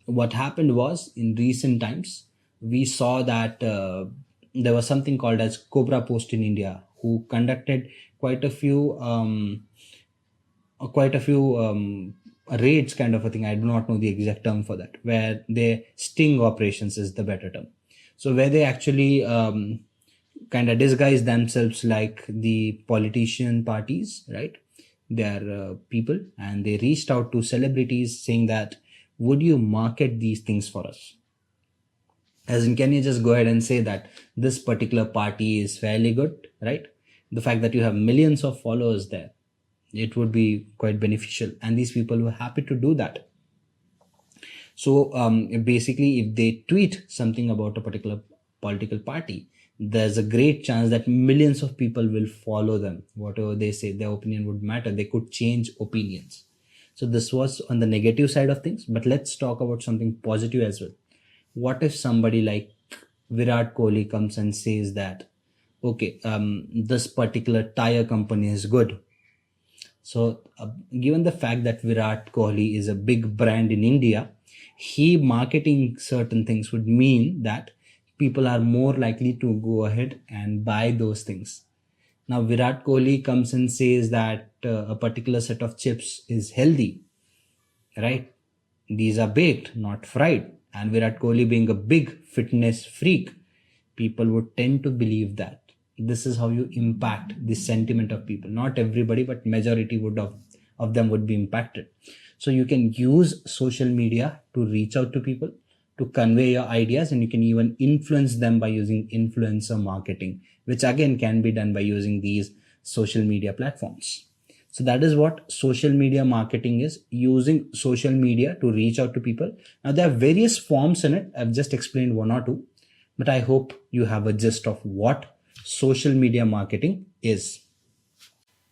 S3: what happened was, in recent times, we saw that there was something called as Cobra Post in India, who conducted quite a few raids, kind of a thing. I do not know the exact term for that, where they sting operations is the better term. So where they actually kind of disguise themselves like the politician parties, right? They are people, and they reached out to celebrities saying that, would you market these things for us? As in, can you just go ahead and say that this particular party is fairly good, right? The fact that you have millions of followers there, it would be quite beneficial. And these people were happy to do that. So basically, if they tweet something about a particular political party, there's a great chance that millions of people will follow them. Whatever they say, their opinion would matter. They could change opinions. So this was on the negative side of things, but let's talk about something positive as well. What if somebody like Virat Kohli comes and says that, okay, this particular tire company is good. So given the fact that Virat Kohli is a big brand in India, he marketing certain things would mean that people are more likely to go ahead and buy those things. Now Virat Kohli comes and says that a particular set of chips is healthy, right? These are baked, not fried. And Virat Kohli being a big fitness freak, people would tend to believe that. This is how you impact the sentiment of people. Not everybody, but majority of them would be impacted. So you can use social media to reach out to people, to convey your ideas, and you can even influence them by using influencer marketing, which again can be done by using these social media platforms. So that is what social media marketing is, using social media to reach out to people. Now there are various forms in it. I've just explained one or two, but I hope you have a gist of what social media marketing is.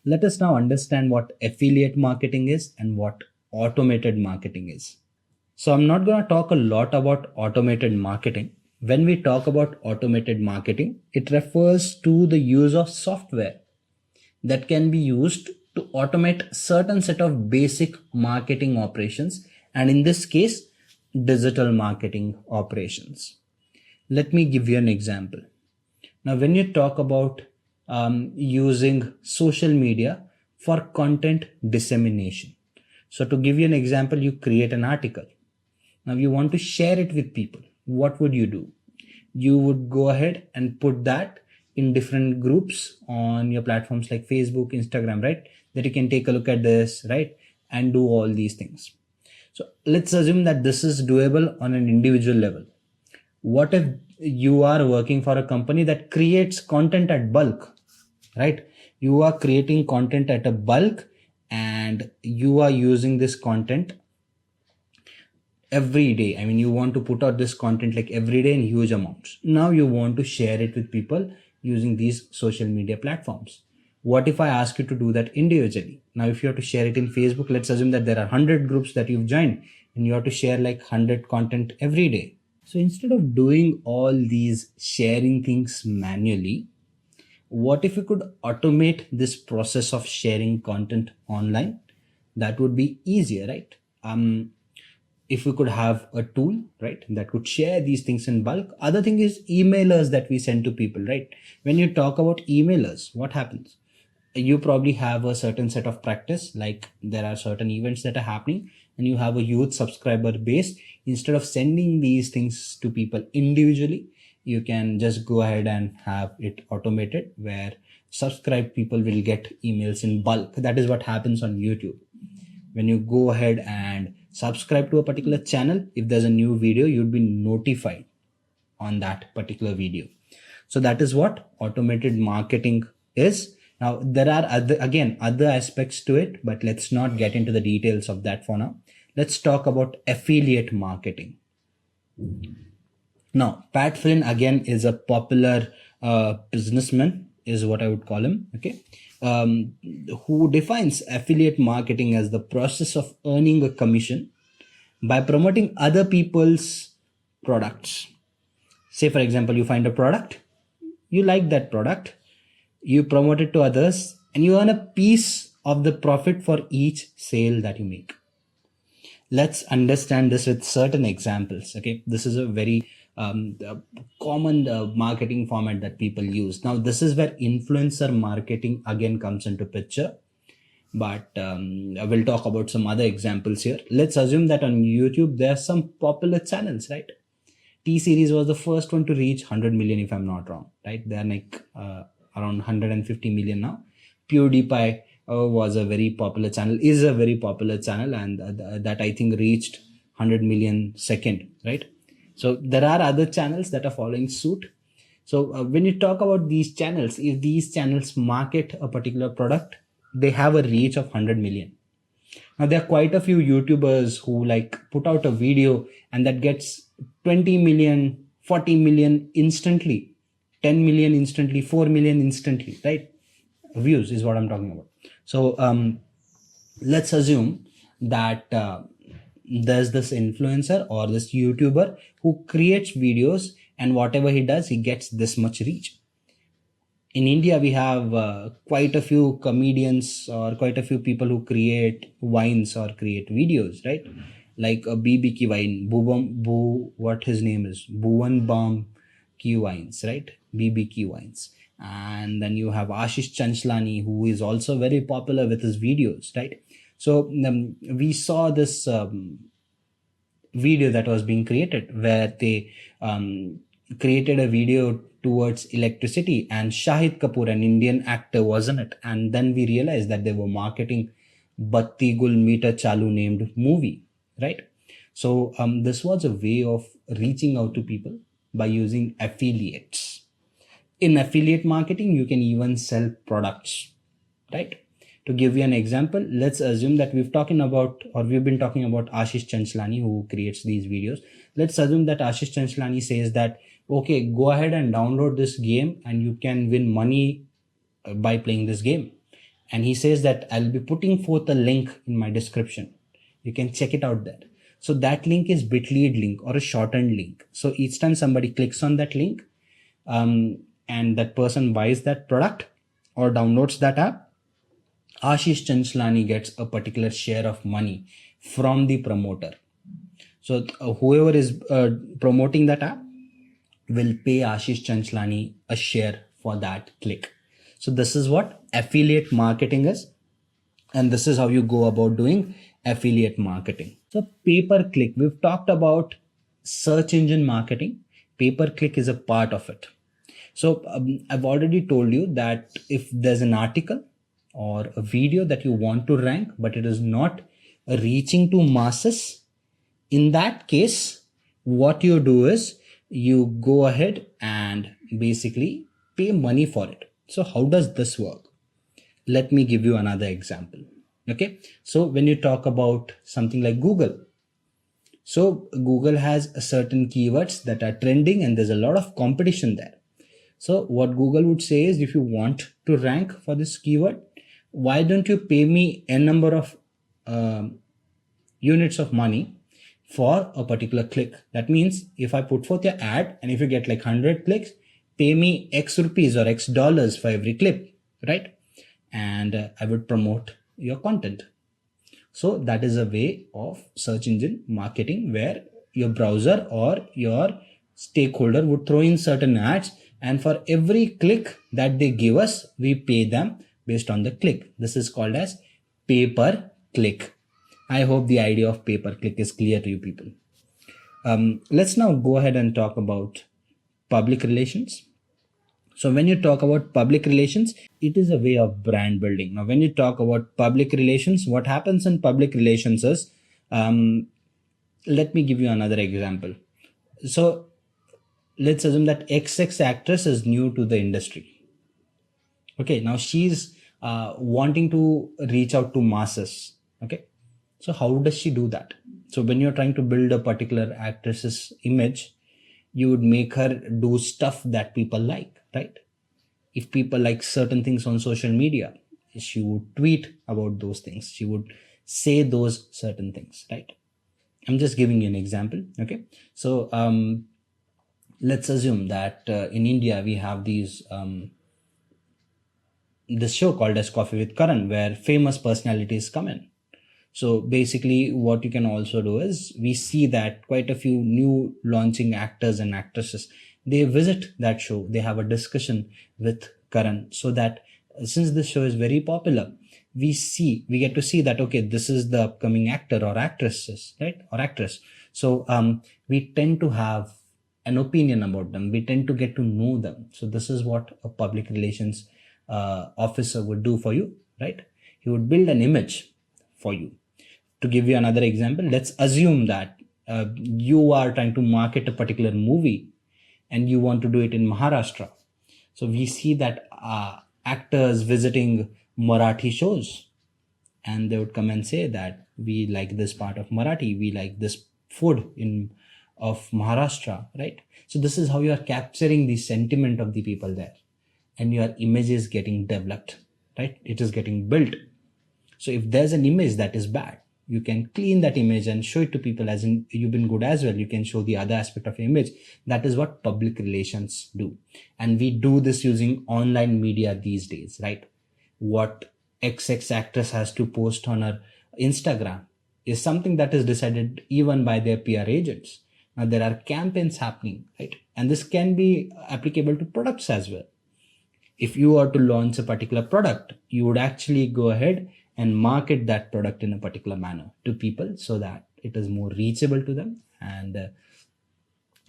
S3: Let us now understand what affiliate marketing is and what automated marketing is. So I'm not going to talk a lot about automated marketing. When we talk about automated marketing, it refers to the use of software that can be used to automate certain set of basic marketing operations, and in this case, digital marketing operations. Let me give you an example. Now, when you talk about using social media for content dissemination, so to give you an example, you create an article. Now you want to share it with people. What would you do? You would go ahead and put that in different groups on your platforms like Facebook, Instagram, right? That you can take a look at this, right? And do all these things. So let's assume that this is doable on an individual level. What if you are working for a company that creates content at bulk, right? You are creating content at a bulk and you are using this content every day. I mean, you want to put out this content like every day in huge amounts. Now you want to share it with people using these social media platforms. What if I ask you to do that individually? Now, if you have to share it in Facebook, let's assume that there are 100 groups that you've joined and you have to share like 100 content every day. So instead of doing all these sharing things manually, what if you could automate this process of sharing content online? That would be easier, right? If we could have a tool, right, that could share these things in bulk. Other thing is emailers that we send to people, right? When you talk about emailers, what happens? You probably have a certain set of practice, like there are certain events that are happening and you have a huge subscriber base. Instead of sending these things to people individually, you can just go ahead and have it automated where subscribed people will get emails in bulk. That is what happens on YouTube. When you go ahead and subscribe to a particular channel, if there's a new video, you'd be notified on that particular video. So that is what automated marketing is. Now there are other aspects to it, but let's not get into the details of that for now. Let's talk about affiliate marketing. Now, Pat Flynn again is a popular businessman, is what I would call him. Okay, who defines affiliate marketing as the process of earning a commission by promoting other people's products. Say, for example, you find a product, you like that product, you promote it to others, and you earn a piece of the profit for each sale that you make. Let's understand this with certain examples. Okay, this is a very common marketing format that people use. Now, this is where influencer marketing again comes into picture. But I will talk about some other examples here. Let's assume that on YouTube, there are some popular channels, right? T-Series was the first one to reach 100 million, if I'm not wrong, right? They're like around 150 million now. PewDiePie was a very popular channel, is a very popular channel, and that I think reached 100 million second, right? So there are other channels that are following suit. So when you talk about these channels, if these channels market a particular product, they have a reach of 100 million. Now there are quite a few YouTubers who like put out a video and that gets 20 million, 40 million instantly, 10 million instantly, 4 million instantly, right? Views is what I'm talking about. So let's assume that there's this influencer or this YouTuber who creates videos, and whatever he does, he gets this much reach. In India, we have quite a few comedians or quite a few people who create wines or create videos, right? Like a BB Ki wine, what his name is, Bhuvan Bam Ki wines, right? BB Ki wines. And then you have Ashish Chanchlani, who is also very popular with his videos, right? So we saw this video that was being created where they created a video towards electricity, and Shahid Kapoor, an Indian actor, was in it. And then we realized that they were marketing Batti Gul Meter Chalu named movie, right? So this was a way of reaching out to people by using affiliates. In affiliate marketing, you can even sell products, right? To give you an example, let's assume that we've been talking about Ashish Chanchlani, who creates these videos. Let's assume that Ashish Chanchlani says that, okay, go ahead and download this game and you can win money by playing this game. And he says that I'll be putting forth a link in my description. You can check it out there. So that link is bit.ly link or a shortened link. So each time somebody clicks on that link, and that person buys that product or downloads that app, Ashish Chanchlani gets a particular share of money from the promoter. So whoever is promoting that app will pay Ashish Chanchlani a share for that click. So this is what affiliate marketing is. And this is how you go about doing affiliate marketing. So pay-per-click, we've talked about search engine marketing. Pay-per-click is a part of it. So I've already told you that if there's an article or a video that you want to rank, but it is not reaching to masses, in that case, what you do is you go ahead and basically pay money for it. So how does this work? Let me give you another example. Okay. So when you talk about something like Google, so Google has a certain keywords that are trending and there's a lot of competition there. So what Google would say is, if you want to rank for this keyword, why don't you pay me a number of units of money for a particular click? That means if I put forth your ad and if you get like 100 clicks, pay me X rupees or X dollars for every clip, right? And I would promote your content. So that is a way of search engine marketing where your browser or your stakeholder would throw in certain ads, and for every click that they give us, we pay them based on the click. This is called as pay-per-click. I hope the idea of pay-per-click is clear to you people. Let's now go ahead and talk about public relations. So when you talk about public relations, it is a way of brand building. Now, when you talk about public relations, what happens in public relations is, let me give you another example. So let's assume that XX actress is new to the industry. Okay, now she's wanting to reach out to masses. Okay, so how does she do that? So when you're trying to build a particular actress's image, you would make her do stuff that people like, right? If people like certain things on social media, she would tweet about those things. She would say those certain things, right? I'm just giving you an example. Okay, so let's assume that in India we have this show called as Coffee with Karan, where famous personalities come in. So basically what you can also do is, we see that quite a few new launching actors and actresses, they visit that show, they have a discussion with Karan, so that since this show is very popular, we get to see that, okay, this is the upcoming actor or actresses, right? Or actress. So we tend to have an opinion about them. We tend to get to know them. So this is what a public relations officer would do for you, right? He would build an image for you. To give you another example, let's assume that you are trying to market a particular movie and you want to do it in Maharashtra. So we see that actors visiting Marathi shows, and they would come and say that we like this part of Marathi, we like this food of Maharashtra, right? So this is how you are capturing the sentiment of the people there, and your image is getting developed, right? It is getting built. So if there's an image that is bad, you can clean that image and show it to people, as in you've been good as well. You can show the other aspect of your image. That is what public relations do. And we do this using online media these days, right? What XX actress has to post on her Instagram is something that is decided even by their PR agents. Now there are campaigns happening, right? And this can be applicable to products as well. If you are to launch a particular product, you would actually go ahead and market that product in a particular manner to people so that it is more reachable to them, and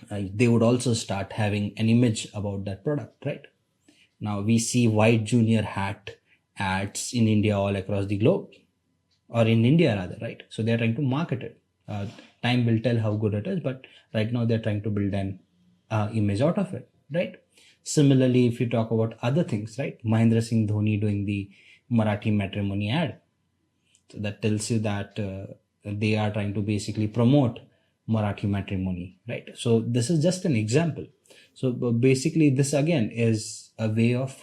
S3: they would also start having an image about that product, right? Now we see white junior hat ads in India all across the globe, or in India rather, right? So they're trying to market it. Time will tell how good it is, but right now they're trying to build an image out of it, right? Similarly, if you talk about other things, right? Mahendra Singh Dhoni doing the Marathi matrimony ad. So that tells you that they are trying to basically promote Marathi matrimony, right? So this is just an example. So basically this again is a way of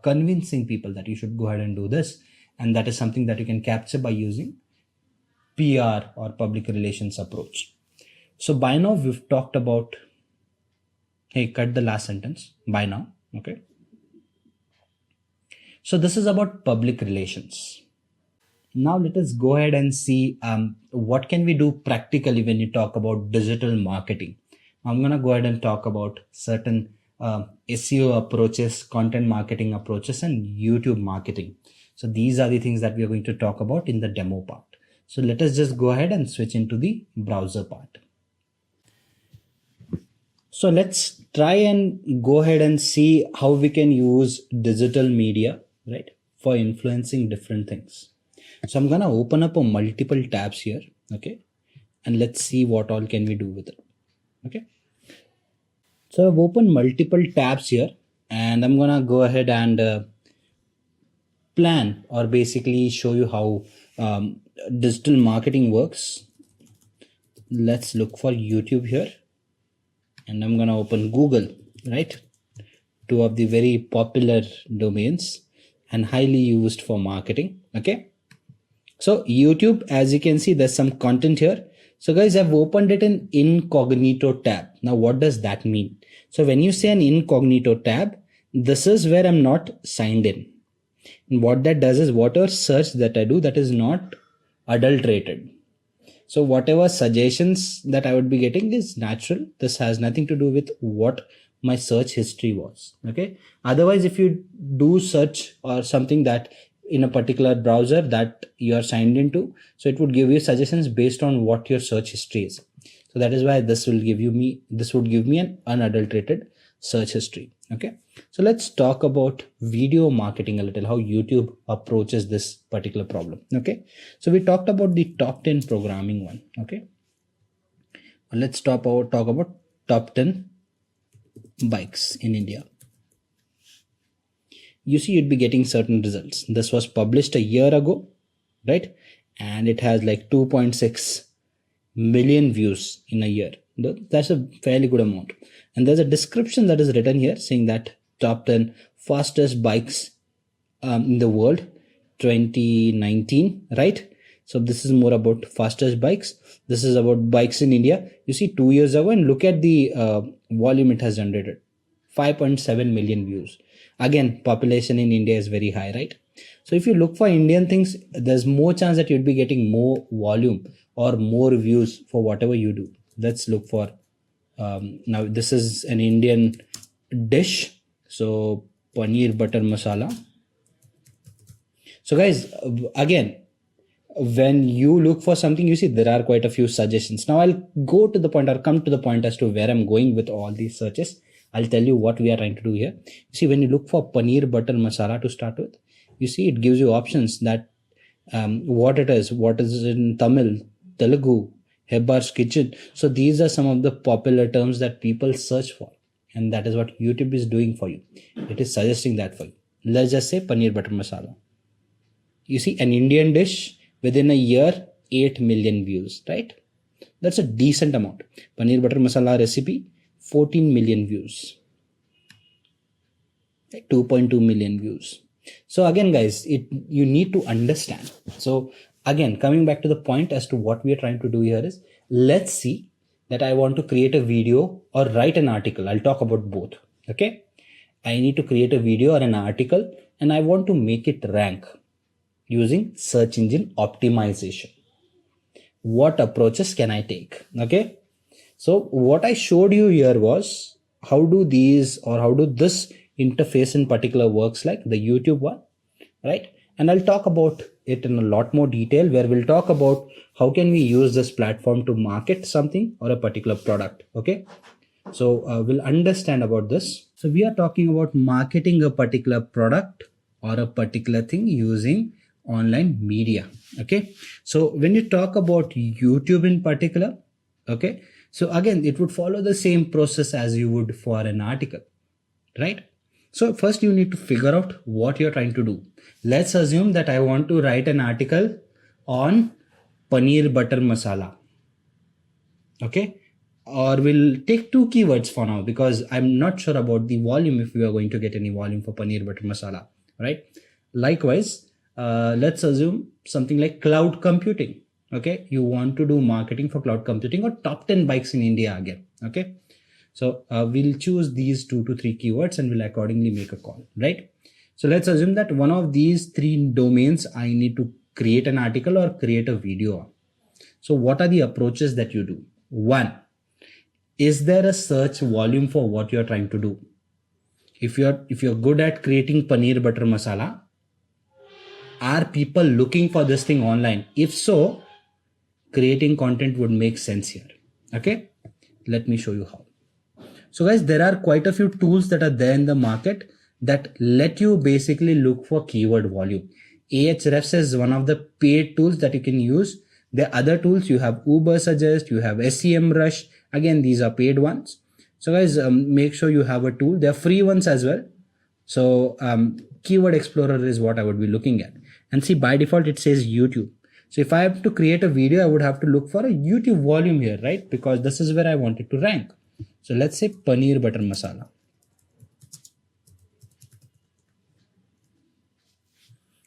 S3: convincing people that you should go ahead and do this. And that is something that you can capture by using PR or public relations approach. So by now we've talked about, hey, cut the last sentence, by now, okay? So this is about public relations. Now let us go ahead and see what can we do practically when you talk about digital marketing. I'm going to go ahead and talk about certain SEO approaches, content marketing approaches, and YouTube marketing. So these are the things that we are going to talk about in the demo part. So let us just go ahead and switch into the browser part. So let's try and go ahead and see how we can use digital media, right, for influencing different things. So I'm going to open up a multiple tabs here, okay, and let's see what all can we do with it, okay. So I've opened multiple tabs here, and I'm going to go ahead and plan or basically show you how digital marketing works. Let's look for YouTube here, and I'm going to open Google, right, two of the very popular domains and highly used for marketing, okay. So YouTube, as you can see, there's some content here. So guys, I've opened it in incognito tab. Now, what does that mean? So when you say an incognito tab, this is where I'm not signed in. And what that does is whatever search that I do, that is not adulterated. So whatever suggestions that I would be getting is natural. This has nothing to do with what my search history was. Okay. Otherwise, if you do search or something that in a particular browser that you are signed into, so it would give you suggestions based on what your search history is. So that is why this would give me an unadulterated search history. Okay. So let's talk about video marketing a little, how YouTube approaches this particular problem. Okay. So we talked about the top 10 programming one. Okay. Let's talk about top 10 bikes in India. You see, you'd be getting certain results. This was published a year ago, right? And it has like 2.6 million views in a year. That's a fairly good amount. And there's a description that is written here saying that top 10 fastest bikes in the world 2019, right? So this is more about fastest bikes. This is about bikes in India. You see 2 years ago, and look at the volume it has generated, 5.7 million views. Again, population in India is very high, right? So if you look for Indian things, there's more chance that you'd be getting more volume or more views for whatever you do. Let's look for, now this is an Indian dish. So paneer butter masala. So guys, again, when you look for something, you see there are quite a few suggestions. Now I'll go to the point or come to the point as to where I'm going with all these searches. I'll tell you what we are trying to do here. You see, when you look for paneer butter masala to start with, you see it gives you options that what is in Tamil, Telugu, Hebbar's Kitchen. So these are some of the popular terms that people search for. And that is what YouTube is doing for you. It is suggesting that for you. Let's just say paneer butter masala. You see an Indian dish within a year, 8 million views, right? That's a decent amount. Paneer butter masala recipe, 14 million views, 2.2 million views. So again, guys, you need to understand. So again, coming back to the point as to what we are trying to do here is, let's see that I want to create a video or write an article. I'll talk about both. Okay. I need to create a video or an article, and I want to make it rank using search engine optimization. What approaches can I take? Okay. So what I showed you here was how do this interface in particular works, like the YouTube one, right? And I'll talk about it in a lot more detail, where we'll talk about how can we use this platform to market something or a particular product. Okay. So we'll understand about this. So we are talking about marketing a particular product or a particular thing using online media. Okay. So when you talk about YouTube in particular, okay, so again, it would follow the same process as you would for an article, right? So first you need to figure out what you're trying to do. Let's assume that I want to write an article on paneer butter masala. Okay. Or we'll take 2 keywords for now, because I'm not sure about the volume, if we are going to get any volume for paneer butter masala, right? Likewise, let's assume something like cloud computing. Okay, you want to do marketing for cloud computing or top 10 bikes in India again. Okay, so we'll choose these 2 to 3 keywords and we'll accordingly make a call, right? So let's assume that one of these 3 domains I need to create an article or create a video on. So what are the approaches that you do? One, is there a search volume for what you're trying to do? If you're good at creating paneer butter masala, are people looking for this thing online? If so, creating content would make sense here. Okay, let me show you how. So guys, there are quite a few tools that are there in the market that let you basically look for keyword volume. Ahrefs is one of the paid tools that you can use. The other tools, you have Uber Suggest, you have SEMrush. Again, these are paid ones. So guys, make sure you have a tool. There are free ones as well. So Keyword Explorer is what I would be looking at. And see, by default, it says YouTube. So if I have to create a video, I would have to look for a YouTube volume here, right? Because this is where I want it to rank. So let's say paneer butter masala.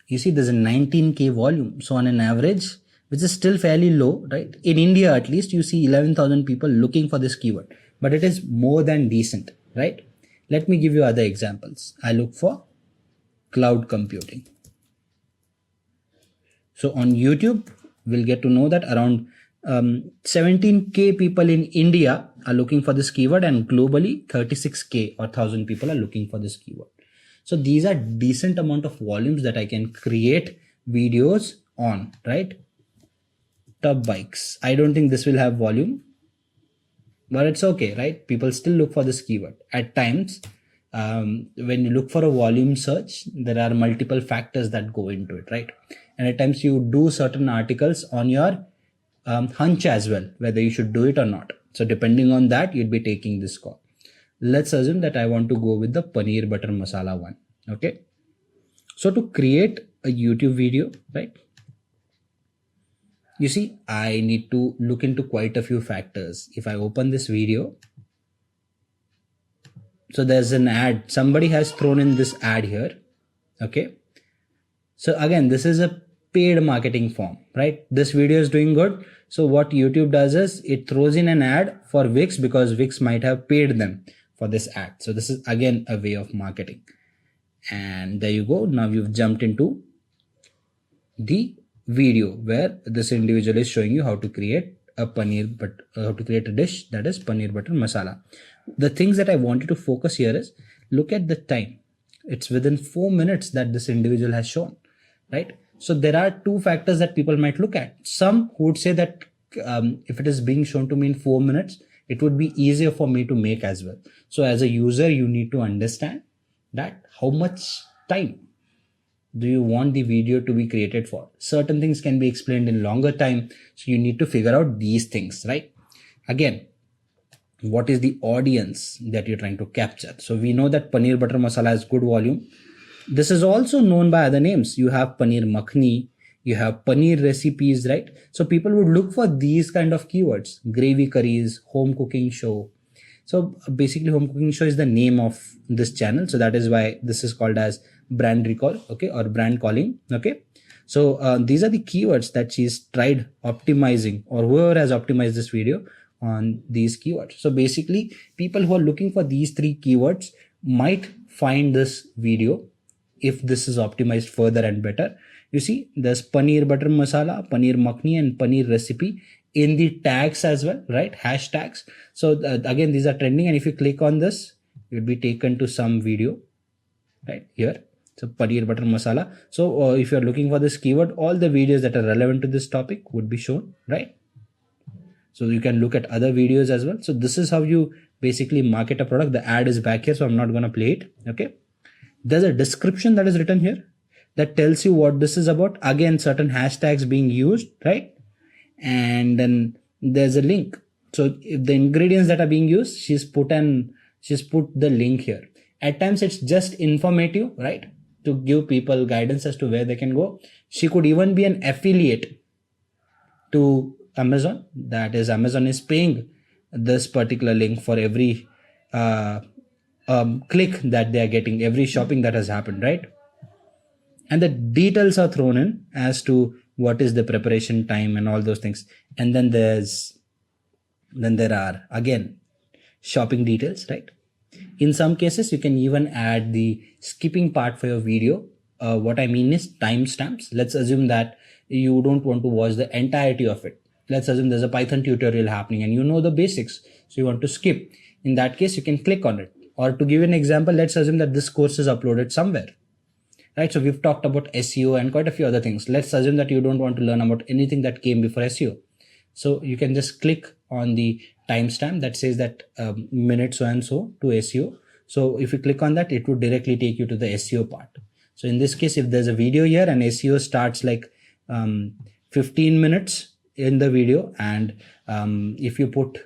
S3: You see, there's a 19K volume. So on an average, which is still fairly low, right? In India, at least, you see 11,000 people looking for this keyword, but it is more than decent, right? Let me give you other examples. I look for cloud computing. So on YouTube, we'll get to know that around 17K people in India are looking for this keyword, and globally 36K or 1,000 people are looking for this keyword. So these are decent amount of volumes that I can create videos on, right? Top bikes. I don't think this will have volume, but it's okay, right? People still look for this keyword. At times, when you look for a volume search, there are multiple factors that go into it, right? And at times you do certain articles on your hunch as well, whether you should do it or not. So depending on that, you'd be taking this call. Let's assume that I want to go with the paneer butter masala one. Okay. So to create a YouTube video, right? You see, I need to look into quite a few factors. If I open this video, so there's an ad. Somebody has thrown in this ad here. Okay. So again, this is a paid marketing form, right? This video is doing good. So what YouTube does is it throws in an ad for Wix because Wix might have paid them for this ad. So this is again a way of marketing. And there you go. Now you've jumped into the video where this individual is showing you how to create a dish that is paneer butter masala. The things that I want you to focus here is look at the time. It's within 4 minutes that this individual has shown, right? So there are 2 factors that people might look at. Some would say that if it is being shown to me in 4 minutes, it would be easier for me to make as well. So as a user, you need to understand that how much time do you want the video to be created for. Certain things can be explained in longer time. So you need to figure out these things, right? Again, what is the audience that you're trying to capture? So we know that paneer butter masala has good volume. This is also known by other names. You have paneer makhni, you have paneer recipes, right? So people would look for these kind of keywords, gravy curries, home cooking show. So basically home cooking show is the name of this channel. So that is why this is called as brand recall, okay, or brand calling, okay. So these are the keywords that she's tried optimizing, or whoever has optimized this video on these keywords. So basically people who are looking for these 3 keywords might find this video if this is optimized further and better. You see, there's paneer butter masala, paneer makhni, and paneer recipe in the tags as well, right? Hashtags. So again, these are trending, and if you click on this, you'll be taken to some video right here. So paneer butter masala. So if you're looking for this keyword, all the videos that are relevant to this topic would be shown, right? So you can look at other videos as well. So this is how you basically market a product. The ad is back here, so I'm not going to play it. Okay. There's a description that is written here that tells you what this is about. Again, certain hashtags being used, right? And then there's a link. So if the ingredients that are being used, she's put the link here. At times it's just informative, right? To give people guidance as to where they can go. She could even be an affiliate to Amazon. That is, Amazon is paying this particular link for every click that they are getting, every shopping that has happened, right? And the details are thrown in as to what is the preparation time and all those things. And then there are again shopping details, right? In some cases, you can even add the skipping part for your video. What I mean is timestamps. Let's assume that you don't want to watch the entirety of it. Let's assume there's a Python tutorial happening and you know the basics, so you want to skip. In that case, you can click on it. Or to give an example, let's assume that this course is uploaded somewhere, right? So we've talked about SEO and quite a few other things. Let's assume that you don't want to learn about anything that came before SEO. So you can just click on the timestamp that says that minute so and so to SEO. So if you click on that, it would directly take you to the SEO part. So in this case, if there's a video here and SEO starts like 15 minutes in the video, and if you put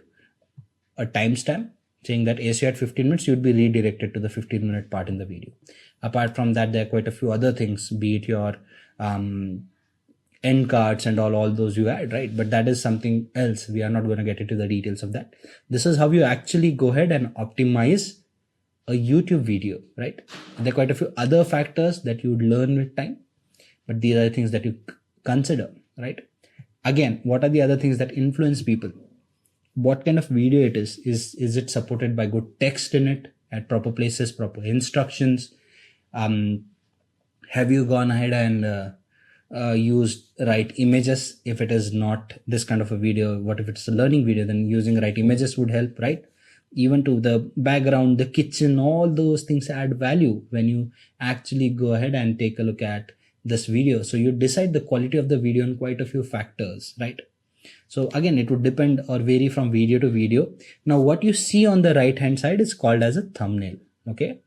S3: a timestamp saying that SEO at 15 minutes, you'd be redirected to the 15-minute part in the video. Apart from that, there are quite a few other things, be it your end cards and all those you add, right? But that is something else. We are not going to get into the details of that. This is how you actually go ahead and optimize a YouTube video, right? There are quite a few other factors that you would learn with time, but these are the things that you consider, right? Again, what are the other things that influence people? What kind of video it is it supported by good text in it at proper places, proper instructions? Have you gone ahead and used right images? If it is not this kind of a video, what if it's a learning video? Then using right images would help, right? Even to the background, the kitchen, all those things add value when you actually go ahead and take a look at this video. So you decide the quality of the video on quite a few factors, right? So again, it would depend or vary from video to video. Now, what you see on the right hand side is called as a thumbnail. Okay.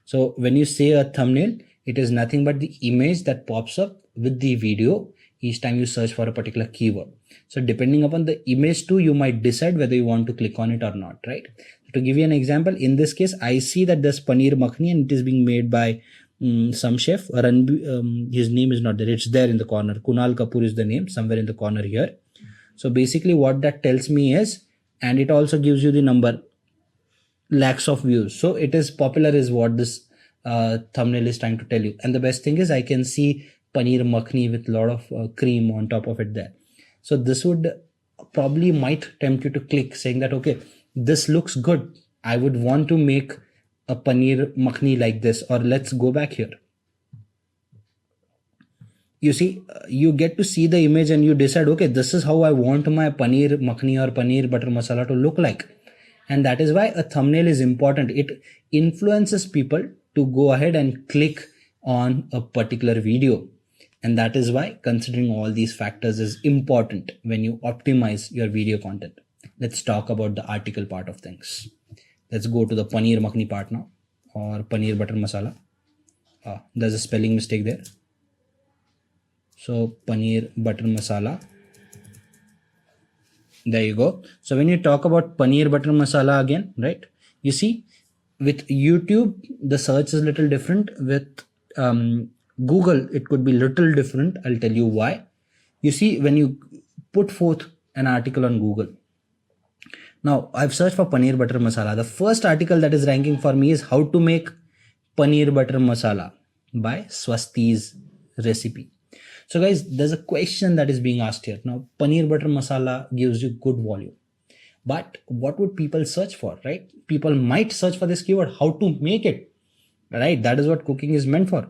S3: So when you say a thumbnail, it is nothing but the image that pops up with the video each time you search for a particular keyword. So depending upon the image too, you might decide whether you want to click on it or not, right? To give you an example, in this case, I see that there's paneer makhani and it is being made by some chef. His name is not there. It's there in the corner. Kunal Kapoor is the name, somewhere in the corner here. So basically what that tells me is, and it also gives you the number, lakhs of views. So it is popular is what this thumbnail is trying to tell you. And the best thing is I can see paneer makhani with a lot of cream on top of it there. So this would probably might tempt you to click, saying that, okay, this looks good. I would want to make a paneer makhani like this, or let's go back here. You see, you get to see the image and you decide, okay, this is how I want my paneer makhani or paneer butter masala to look like. And that is why a thumbnail is important. It influences people to go ahead and click on a particular video. And that is why considering all these factors is important when you optimize your video content. Let's talk about the article part of things. Let's go to the paneer makhani part now, or paneer butter masala. There's a spelling mistake there. So paneer butter masala. There you go. So when you talk about paneer butter masala again, right? You see, with YouTube, the search is a little different. With Google, it could be little different. I'll tell you why. You see, when you put forth an article on Google, now I've searched for paneer butter masala. The first article that is ranking for me is how to make paneer butter masala by Swasti's recipe. So guys, there's a question that is being asked here. Now, paneer butter masala gives you good volume. But what would people search for, right? People might search for this keyword, how to make it, right? That is what cooking is meant for.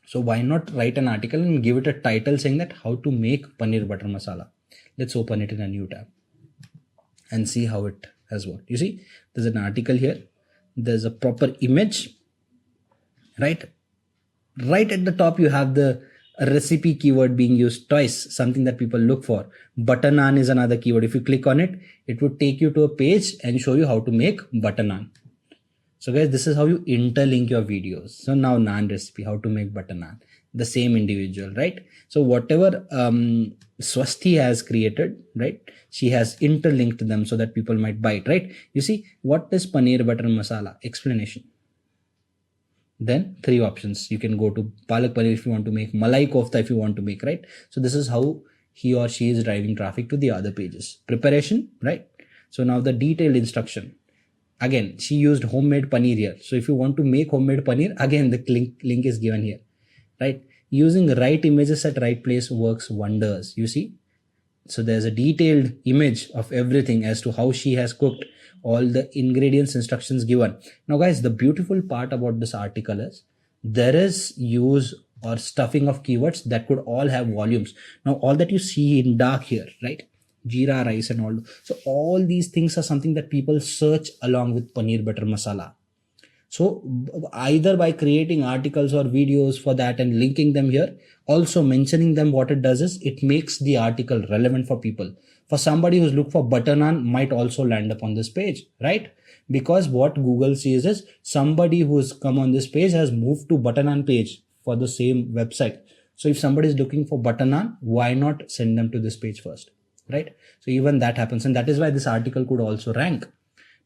S3: So why not write an article and give it a title saying that how to make paneer butter masala? Let's open it in a new tab and see how it has worked. You see, there's an article here. There's a proper image, right? Right at the top, you have the recipe keyword being used twice, something that people look for. Butter naan is another keyword. If you click on it, it would take you to a page and show you how to make butter naan. So guys, this is how you interlink your videos. So now naan recipe, how to make butter naan. The same individual, right? So whatever Swasti has created, right? She has interlinked them so that people might buy it, right? You see, what is paneer butter masala? Explanation. Then 3 options. You can go to palak paneer if you want to make, malai kofta if you want to make, right? So this is how he or she is driving traffic to the other pages. Preparation, right? So now the detailed instruction. Again, she used homemade paneer here. So if you want to make homemade paneer, again, the link is given here, right? using right images at right place works wonders. You see, so there's a detailed image of everything as to how she has cooked, all the ingredients, instructions given. Now guys, the beautiful part about this article is there is use or stuffing of keywords that could all have volumes. Now all that you see in dark here, right, jeera rice and all, so all these things are something that people search along with paneer butter masala. So either by creating articles or videos for that and linking them here, also mentioning them, what it does is it makes the article relevant for people. For somebody who's looked for butter naan might also land up on this page, right? Because what Google sees is somebody who's come on this page has moved to butter naan page for the same website. So if somebody is looking for butter naan, why not send them to this page first, right? So even that happens, and that is why this article could also rank.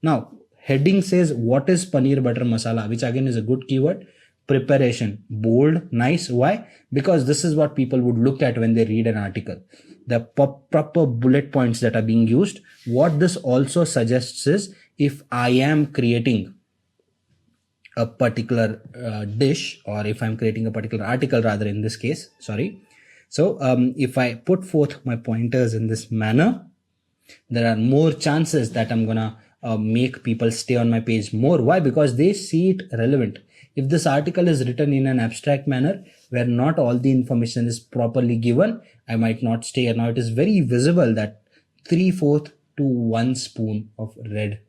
S3: Now, heading says what is paneer butter masala, which again is a good keyword. Preparation, bold, nice. Why? Because this is what people would look at when they read an article. The proper bullet points that are being used. What this also suggests is if I am creating a particular dish, or if I'm creating a particular article rather in this case, sorry. So if I put forth my pointers in this manner, there are more chances that I'm gonna make people stay on my page more. Why? Because they see it relevant. If this article is written in an abstract manner where not all the information is properly given, I might not stay. Now it is very visible that 3/4 to 1 spoon of red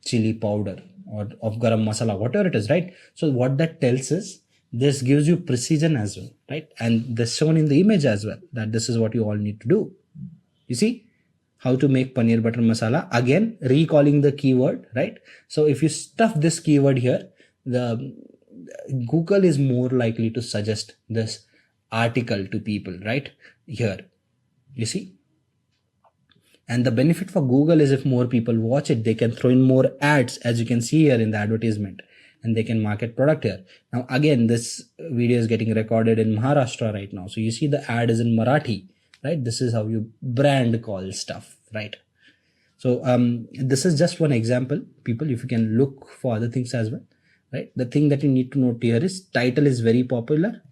S3: chili powder or of garam masala, whatever it is, right? So what that tells is this gives you precision as well, right? And this shown in the image as well, that this is what you all need to do. You see how to make paneer butter masala, again recalling the keyword, right? So if you stuff this keyword here, the Google is more likely to suggest this article to people, right? Here, you see. And the benefit for Google is if more people watch it, they can throw in more ads, as you can see here in the advertisement, and they can market product here. Now again, this video is getting recorded in Maharashtra right now, so you see the ad is in Marathi, right? This is how you brand call stuff, right? So this is just one example, people. If you can look for other things as well, right? The thing that you need to note here is title is very popular.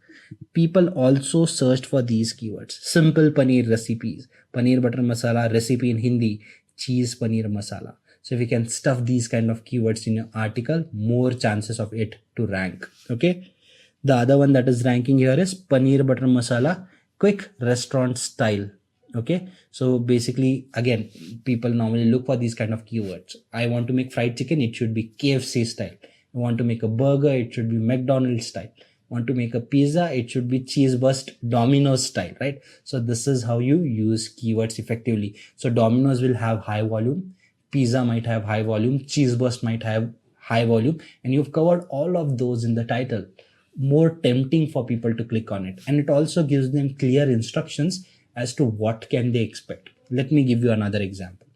S3: People also searched for these keywords. Simple paneer recipes, paneer butter masala recipe in Hindi, cheese paneer masala. So if you can stuff these kind of keywords in your article, more chances of it to rank. Okay. The other one that is ranking here is paneer butter masala quick restaurant style. Okay, so basically again people normally look for these kind of keywords. I want to make fried chicken, it should be KFC style. I want to make a burger, it should be McDonald's style. I want to make a pizza, it should be cheese burst Domino's style, right? So this is how you use keywords effectively. So Domino's will have high volume, pizza might have high volume, cheese burst might have high volume, and you've covered all of those in the title. More tempting for people to click on it, and it also gives them clear instructions as to what can they expect. Let me give you another example.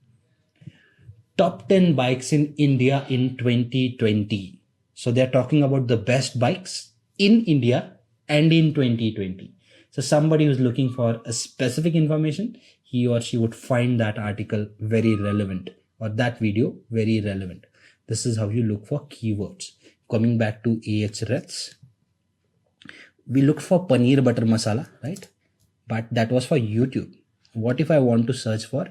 S3: Top 10 bikes in India in 2020. So they're talking about the best bikes in India and in 2020. So somebody who's looking for a specific information, he or she would find that article very relevant, or that video very relevant. This is how you look for keywords. Coming back to Ahrefs, we looked for paneer butter masala, right? But that was for YouTube. What if I want to search for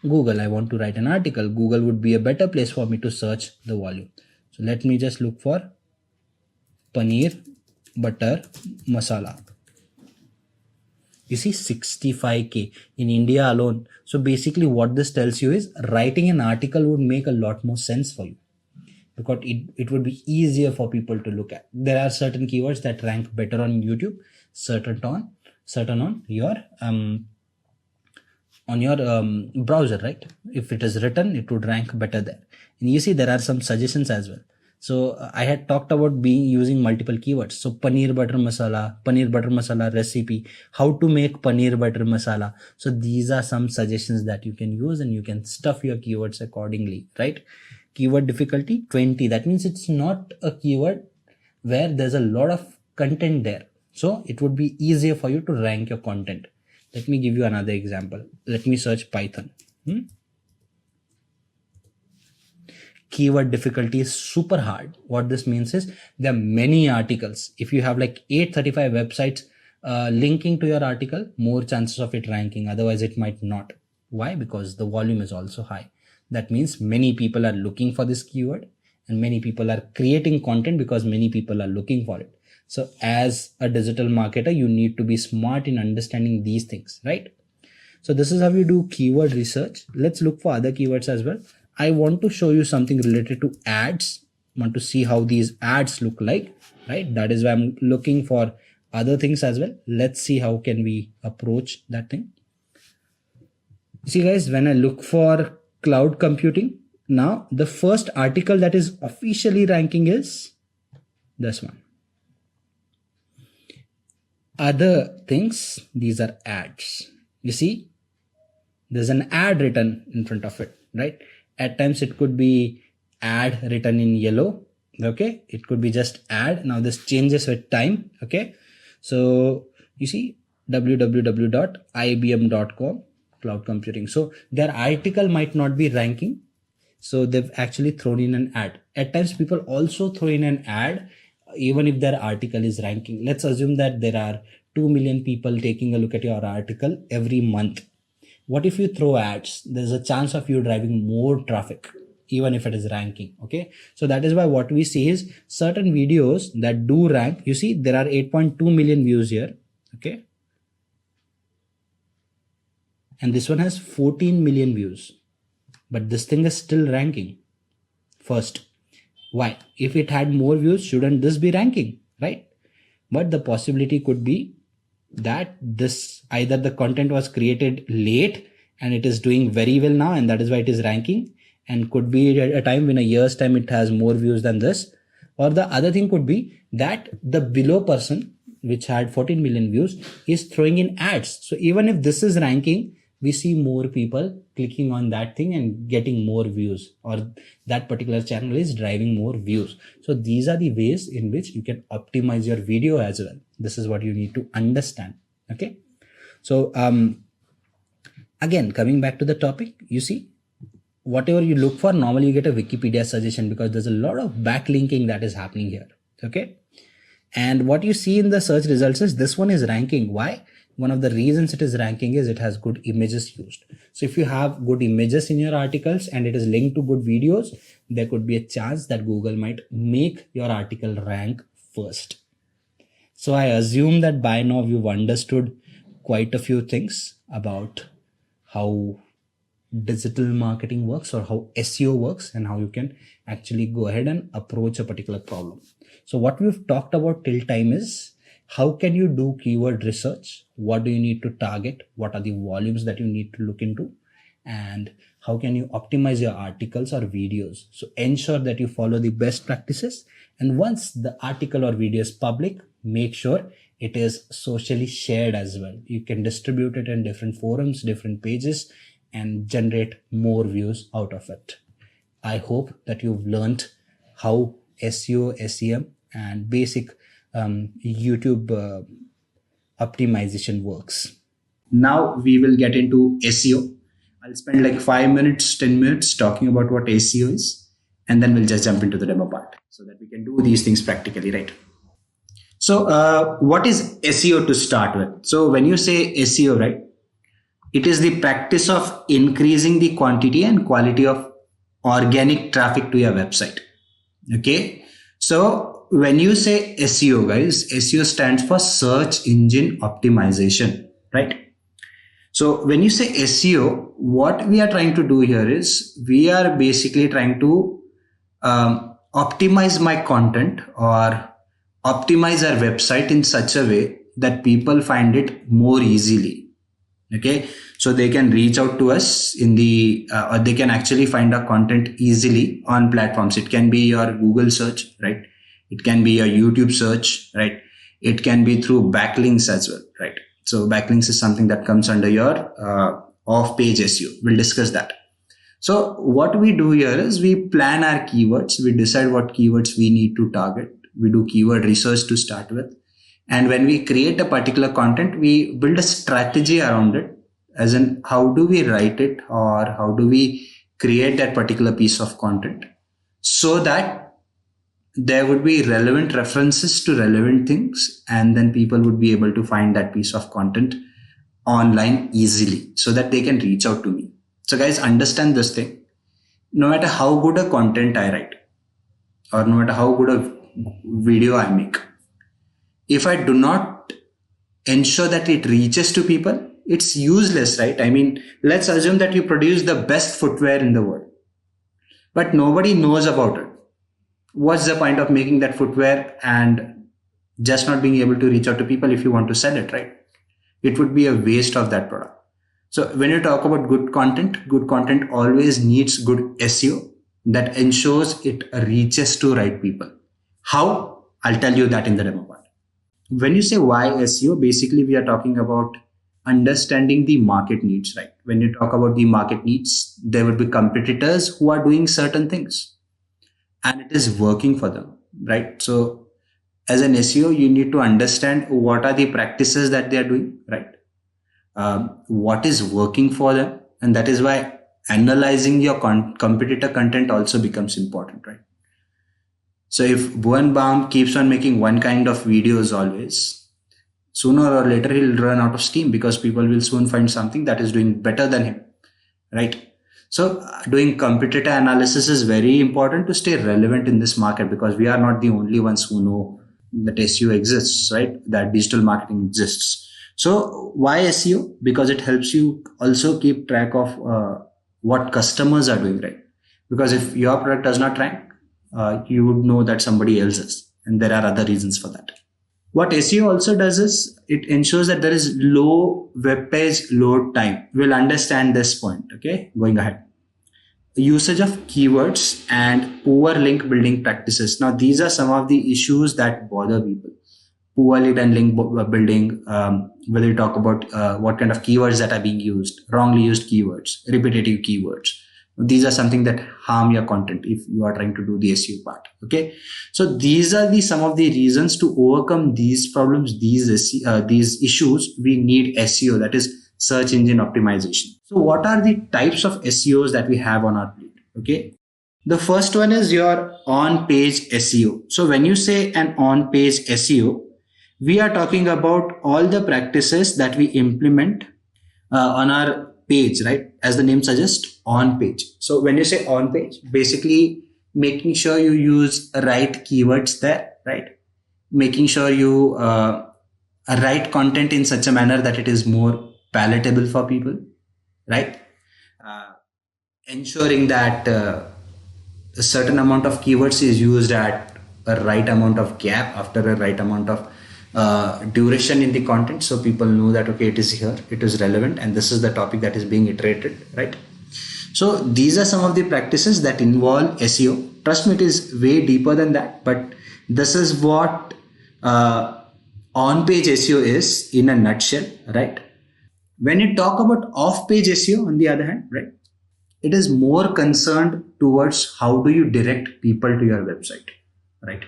S3: Google? I want to write an article. Google would be a better place for me to search the volume. So let me just look for paneer butter masala. You see 65K in India alone. So basically what this tells you is writing an article would make a lot more sense for you, because it would be easier for people to look at. There are certain keywords that rank better on YouTube, certain on your browser, right? If it is written, it would rank better there. And you see there are some suggestions as well. So I had talked about using multiple keywords. So paneer butter masala recipe, how to make paneer butter masala. So these are some suggestions that you can use, and you can stuff your keywords accordingly, right? Keyword difficulty 20. That means it's not a keyword where there's a lot of content there. So it would be easier for you to rank your content. Let me give you another example. Let me search Python. keyword difficulty is super hard. What this means is there are many articles. If you have like 835 websites linking to your article, more chances of it ranking. Otherwise, it might not. Why? Because the volume is also high. That means many people are looking for this keyword and many people are creating content because many people are looking for it. So as a digital marketer, you need to be smart in understanding these things, right? So this is how you do keyword research. Let's look for other keywords as well. I want to show you something related to ads. I want to see how these ads look like, right? That is why I'm looking for other things as well. Let's see how can we approach that thing. See guys, when I look for cloud computing, now the first article that is officially ranking is this one. Other things, these are ads. You see, there's an ad written in front of it, right? At times it could be ad written in yellow. Okay, it could be just ad. Now this changes with time. Okay, so you see www.ibm.com cloud computing. So their article might not be ranking, so they've actually thrown in an ad. At times people also throw in an ad even if their article is ranking. Let's assume that there are 2 million people taking a look at your article every month. What if you throw ads? There's a chance of you driving more traffic even if it is ranking. Okay, so that is why what we see is certain videos that do rank. You see there are 8.2 million views here. Okay, and this one has 14 million views, but this thing is still ranking first. Why? If it had more views, shouldn't this be ranking, right? But the possibility could be that this either the content was created late and it is doing very well now and that is why it is ranking, and could be a time in a year's time it has more views than this. Or the other thing could be that the below person which had 14 million views is throwing in ads. So even if this is ranking, we see more people clicking on that thing and getting more views, or that particular channel is driving more views. So these are the ways in which you can optimize your video as well. This is what you need to understand. Okay. So again, coming back to the topic, you see, whatever you look for, normally you get a Wikipedia suggestion because there's a lot of backlinking that is happening here. Okay. And what you see in the search results is this one is ranking. Why? One of the reasons it is ranking is it has good images used. So if you have good images in your articles and it is linked to good videos, there could be a chance that Google might make your article rank first. So I assume that by now you've understood quite a few things about how digital marketing works or how SEO works and how you can actually go ahead and approach a particular problem. So what we've talked about till time is how can you do keyword research? What do you need to target? What are the volumes that you need to look into? And how can you optimize your articles or videos? So ensure that you follow the best practices. And once the article or video is public, make sure it is socially shared as well. You can distribute it in different forums, different pages, and generate more views out of it. I hope that you've learned how SEO, SEM, and basic YouTube optimization works.
S2: Now we will get into SEO. I'll spend like 5 minutes, 10 minutes talking about what SEO is, and then we'll just jump into the demo part so that we can do these things practically, right? So what is SEO to start with? So when you say SEO, right, it is the practice of increasing the quantity and quality of organic traffic to your website. Okay. So when you say SEO, guys, SEO stands for search engine optimization, right? So when you say SEO, what we are trying to do here is we are basically trying to optimize my content or optimize our website in such a way that people find it more easily. Okay, so they can reach out to us in the or they can actually find our content easily on platforms. It can be your Google search, right? It can be your YouTube search, right? It can be through backlinks as well, right? So backlinks is something that comes under your off-page SEO. We'll discuss that. So what we do here is we plan our keywords. We decide what keywords we need to target. We do keyword research to start with. And when we create a particular content, we build a strategy around it, as in how do we write it or how do we create that particular piece of content so that there would be relevant references to relevant things, and then people would be able to find that piece of content online easily so that they can reach out to me. So guys, understand this thing. No matter how good a content I write, or no matter how good a video I make, if I do not ensure that it reaches to people, it's useless, right? I mean, let's assume that you produce the best footwear in the world, but nobody knows about it. What's the point of making that footwear and just not being able to reach out to people if you want to sell it, right? It would be a waste of that product. So when you talk about good content always needs good SEO that ensures it reaches to right people. How? I'll tell you that in the demo part. When you say why SEO, basically we are talking about understanding the market needs, right? When you talk about the market needs, there would be competitors who are doing certain things and it is working for them, right? So as an SEO, you need to understand what are the practices that they are doing, right? What is working for them. And that is why analyzing your competitor content also becomes important, right? So if Bhuvan Baum keeps on making one kind of videos always, sooner or later he'll run out of steam because people will soon find something that is doing better than him, right? So doing competitor analysis is very important to stay relevant in this market, because we are not the only ones who know that SEO exists, right? That digital marketing exists. So why SEO? Because it helps you also keep track of what customers are doing, right? Because if your product does not rank, you would know that somebody else is, and there are other reasons for that. What SEO also does is it ensures that there is low web page load time. We'll understand this point, okay? Going ahead. Usage of keywords and poor link building practices. Now, these are some of the issues that bother people. Poorly done link building, whether you talk about what kind of keywords that are being used, wrongly used keywords, repetitive keywords. These are something that harm your content if you are trying to do the SEO part. Okay, so these are some of the reasons to overcome these problems, these issues. We need SEO, that is search engine optimization. So what are the types of SEOs that we have on our plate? Okay, the first one is your on-page SEO. So when you say an on-page SEO, we are talking about all the practices that we implement on our page, right? As the name suggests, on page. So when you say on page, basically making sure you use right keywords there, right? Making sure you write content in such a manner that it is more palatable for people, right? Ensuring that a certain amount of keywords is used at a right amount of gap after a right amount of duration in the content, so people know that okay, it is here, it is relevant, and this is the topic that is being iterated, right? So these are some of the practices that involve SEO. Trust me, it is way deeper than that, but this is what on-page SEO is in a nutshell, right? When you talk about off-page SEO, on the other hand, right, it is more concerned towards how do you direct people to your website, right?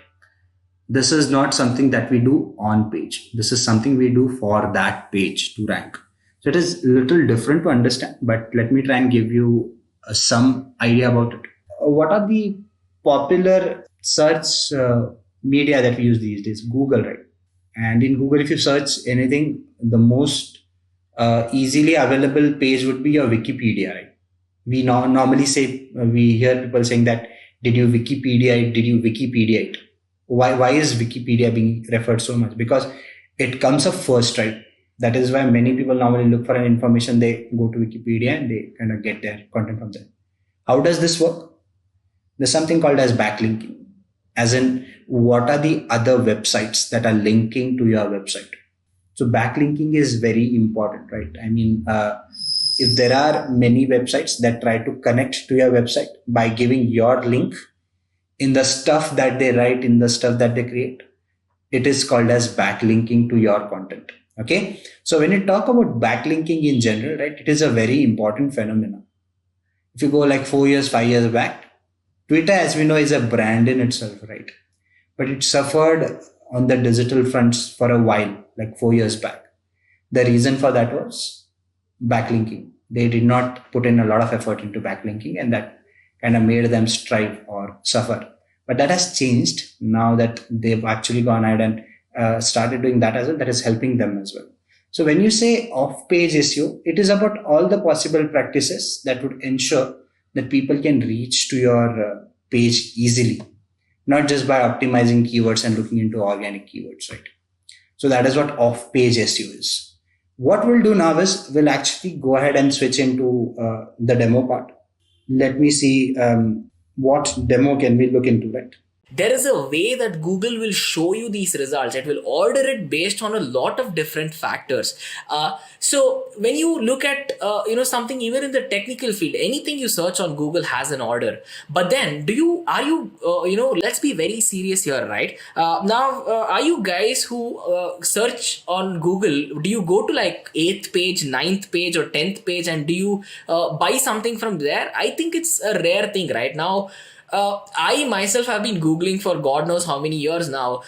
S2: This is not something that we do on page. This is something we do for that page to rank. So it is a little different to understand, but let me try and give you some idea about it. What are the popular search media that we use these days? Google, right? And in Google, if you search anything, the most easily available page would be your Wikipedia, right? We normally say, we hear people saying that, did you Wikipedia it? Did you Wikipedia it? Why is Wikipedia being referred so much? Because it comes up first, right? That is why many people normally look for an information. They go to Wikipedia and they kind of get their content from there. How does this work? There's something called as backlinking, as in what are the other websites that are linking to your website. So backlinking is very important, right? I mean, if there are many websites that try to connect to your website by giving your link in the stuff that they write, in the stuff that they create, it is called as backlinking to your content. Okay, so when you talk about backlinking in general, right, it is a very important phenomenon. If you go like 4 years, 5 years back, Twitter, as we know, is a brand in itself, right? But it suffered on the digital fronts for a while, like 4 years back. The reason for that was backlinking. They did not put in a lot of effort into backlinking, and that kind of made them strive or suffer. But that has changed now that they've actually gone ahead and started doing that as well. That is helping them as well. So when you say off-page SEO, it is about all the possible practices that would ensure that people can reach to your page easily, not just by optimizing keywords and looking into organic keywords, right? So that is what off-page SEO is. What we'll do now is we'll actually go ahead and switch into the demo part. Let me see what demo can we look into, right?
S4: There is a way that Google will show you these results. It will order it based on a lot of different factors. So when you look at something even in the technical field, anything you search on Google has an order. But then let's be very serious here, right? Are you guys who search on Google, do you go to like 8th page, 9th page or 10th page and do you buy something from there? I think it's a rare thing right now. I myself have been Googling for God knows how many years now.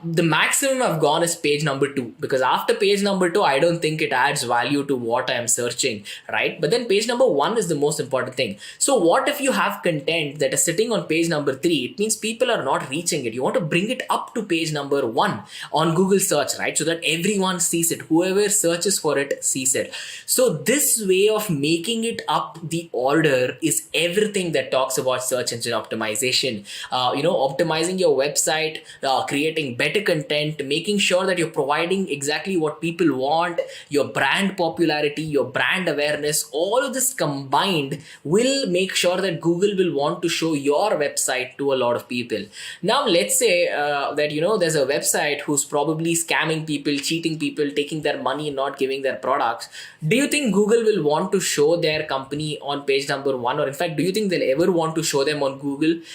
S4: The maximum I've gone is page number 2, because after page number 2, I don't think it adds value to what I'm searching, right? But then page number 1 is the most important thing. So what if you have content that is sitting on page number 3? It means people are not reaching it. You want to bring it up to page number 1 on Google search, right? So that everyone sees it. Whoever searches for it sees it. So this way of making it up the order is everything that talks about search engine optimization. Optimizing your website, creating better content, making sure that you're providing exactly what people want, your brand popularity, your brand awareness, all of this combined will make sure that Google will want to show your website to a lot of people. Now, let's say that, there's a website who's probably scamming people, cheating people, taking their money and not giving their products. Do you think Google will want to show their company on page number 1? Or in fact, do you think they'll ever want to show them on Google?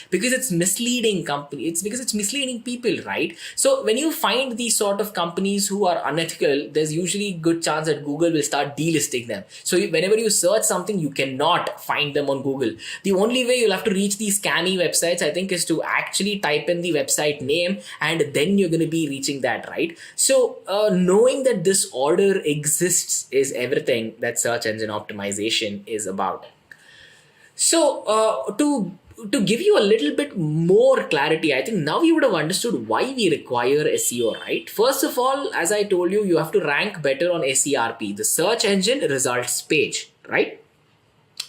S4: Because it's misleading company. It's because it's misleading people, right? So when you find these sort of companies who are unethical, there's usually good chance that Google will start delisting them. So whenever you search something, you cannot find them on Google. The only way you'll have to reach these scammy websites, I think, is to actually type in the website name, and then you're going to be reaching that, right? So knowing that this order exists is everything that search engine optimization is about. So to give you a little bit more clarity, I think now you would have understood why we require SEO, right? First of all, as I told you, you have to rank better on SERP, the search engine results page, right?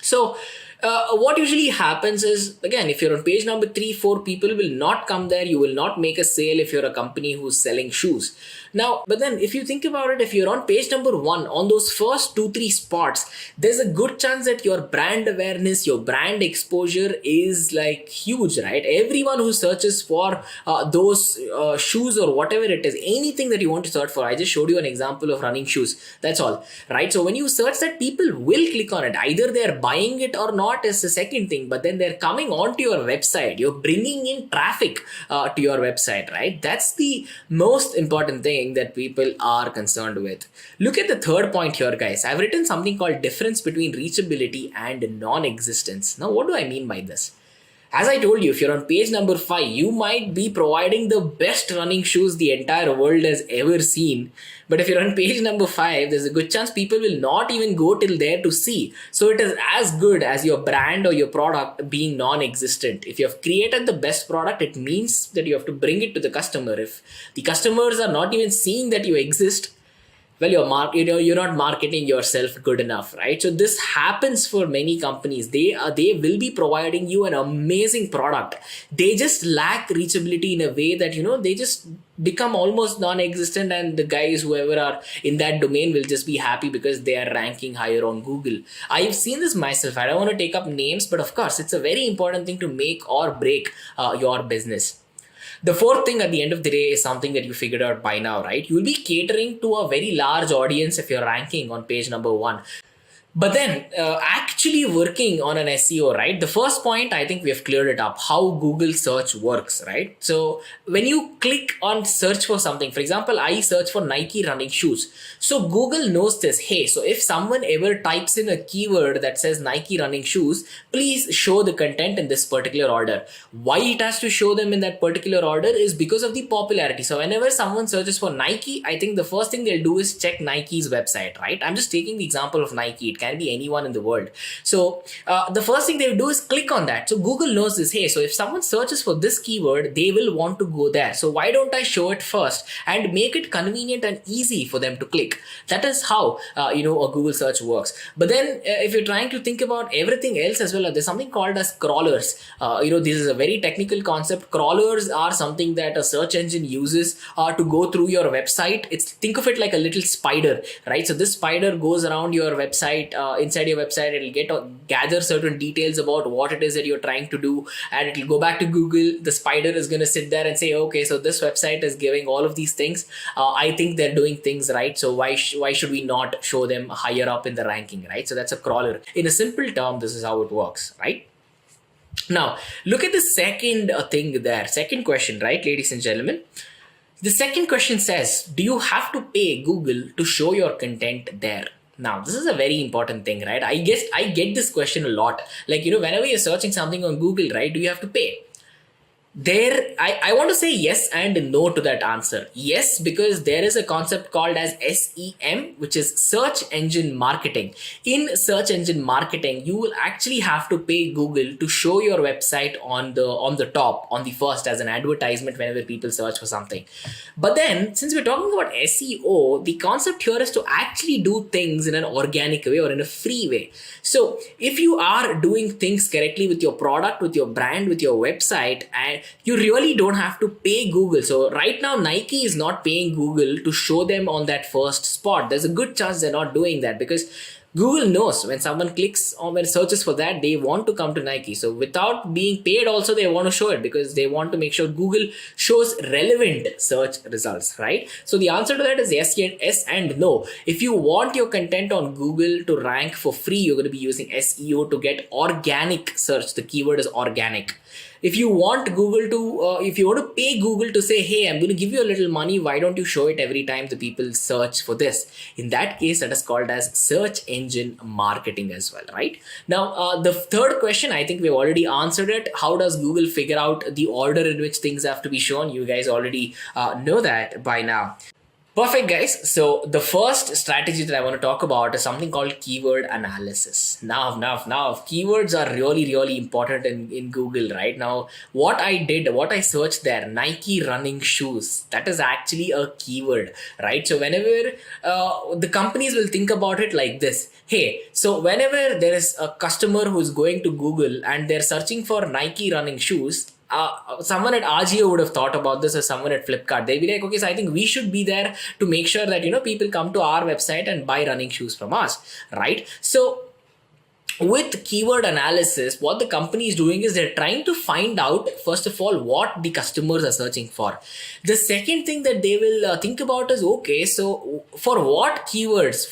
S4: So what usually happens is, again, if you're on page number 3, 4, people will not come there. You will not make a sale if you're a company who's selling shoes. Now, but then if you think about it, if you're on page number 1, on those first 2, 3 spots, there's a good chance that your brand awareness, your brand exposure is like huge, right? Everyone who searches for those shoes or whatever it is, anything that you want to search for, I just showed you an example of running shoes. That's all, right? So when you search that, people will click on it. Either they're buying it or not is the second thing, but then they're coming onto your website. You're bringing in traffic to your website, right? That's the most important thing that people are concerned with. Look at the third point here, guys. I've written something called difference between reachability and non-existence. Now, what do I mean by this? As I told you, if you're on page number 5, you might be providing the best running shoes the entire world has ever seen. But if you're on page number 5, there's a good chance people will not even go till there to see. So it is as good as your brand or your product being non-existent. If you have created the best product, it means that you have to bring it to the customer. If the customers are not even seeing that you exist, well, you're not marketing yourself good enough, right? So this happens for many companies. They will be providing you an amazing product. They just lack reachability in a way that, they just become almost non-existent, and the guys, whoever are in that domain, will just be happy because they are ranking higher on Google. I've seen this myself. I don't want to take up names, but of course, it's a very important thing to make or break your business. The fourth thing at the end of the day is something that you figured out by now, right? You'll be catering to a very large audience if you're ranking on page number 1. But then actually working on an SEO, right? The first point, I think we have cleared it up, how Google search works, right? So when you click on search for something, for example, I search for Nike running shoes. So Google knows this. Hey, so if someone ever types in a keyword that says Nike running shoes, please show the content in this particular order. Why it has to show them in that particular order is because of the popularity. So whenever someone searches for Nike, I think the first thing they'll do is check Nike's website, right? I'm just taking the example of Nike. It can be anyone in the world. So the first thing they will do is click on that. So Google knows this. Hey, so if someone searches for this keyword, they will want to go there. So why don't I show it first and make it convenient and easy for them to click? That is how a Google search works. But then if you're trying to think about everything else as well, there's something called as crawlers. This is a very technical concept. Crawlers are something that a search engine uses to go through your website. Think of it like a little spider, right? So this spider goes around your website. Inside your website, it'll gather certain details about what it is that you're trying to do, and it'll go back to Google. The spider is going to sit there and say, okay, so this website is giving all of these things. I think they're doing things right. So why should we not show them higher up in the ranking, right? So that's a crawler. In a simple term, this is how it works, right? Now, look at the second thing there. Second question, right, ladies and gentlemen? The second question says, do you have to pay Google to show your content there? Now, this is a very important thing, right? I guess I get this question a lot. Like, whenever you're searching something on Google, right, do you have to pay? I want to say yes and no to that answer. Yes, because there is a concept called as SEM, which is search engine marketing. In search engine marketing, you will actually have to pay Google to show your website on the top, on the first, as an advertisement whenever people search for something. But then, since we're talking about SEO, the concept here is to actually do things in an organic way or in a free way. So if you are doing things correctly with your product, with your brand, with your website, and you really don't have to pay Google. So right now, Nike is not paying Google to show them on that first spot. There's a good chance they're not doing that because Google knows when someone clicks or when searches for that, they want to come to Nike. So without being paid also, they want to show it because they want to make sure Google shows relevant search results, right? So the answer to that is yes and no. If you want your content on Google to rank for free, you're going to be using SEO to get organic search. The keyword is organic. If you want Google to, if you want to pay Google to say, hey, I'm going to give you a little money, why don't you show it every time the people search for this? In that case, that is called as search engine marketing as well, right? Now, the third question, I think we've already answered it. How does Google figure out the order in which things have to be shown? You guys already know that by now. Perfect, guys. So the first strategy that I want to talk about is something called keyword analysis. Now, keywords are really, really important in Google right now. What I searched there, Nike running shoes, that is actually a keyword, right? So whenever the companies will think about it like this, hey, so whenever there is a customer who's going to Google and they're searching for Nike running shoes, someone at Agio would have thought about this, or someone at Flipkart. They'll be like, okay, so I think we should be there to make sure that, people come to our website and buy running shoes from us, right? So with keyword analysis, what the company is doing is they're trying to find out, first of all, what the customers are searching for. The second thing that they will think about is, okay, so for what keywords,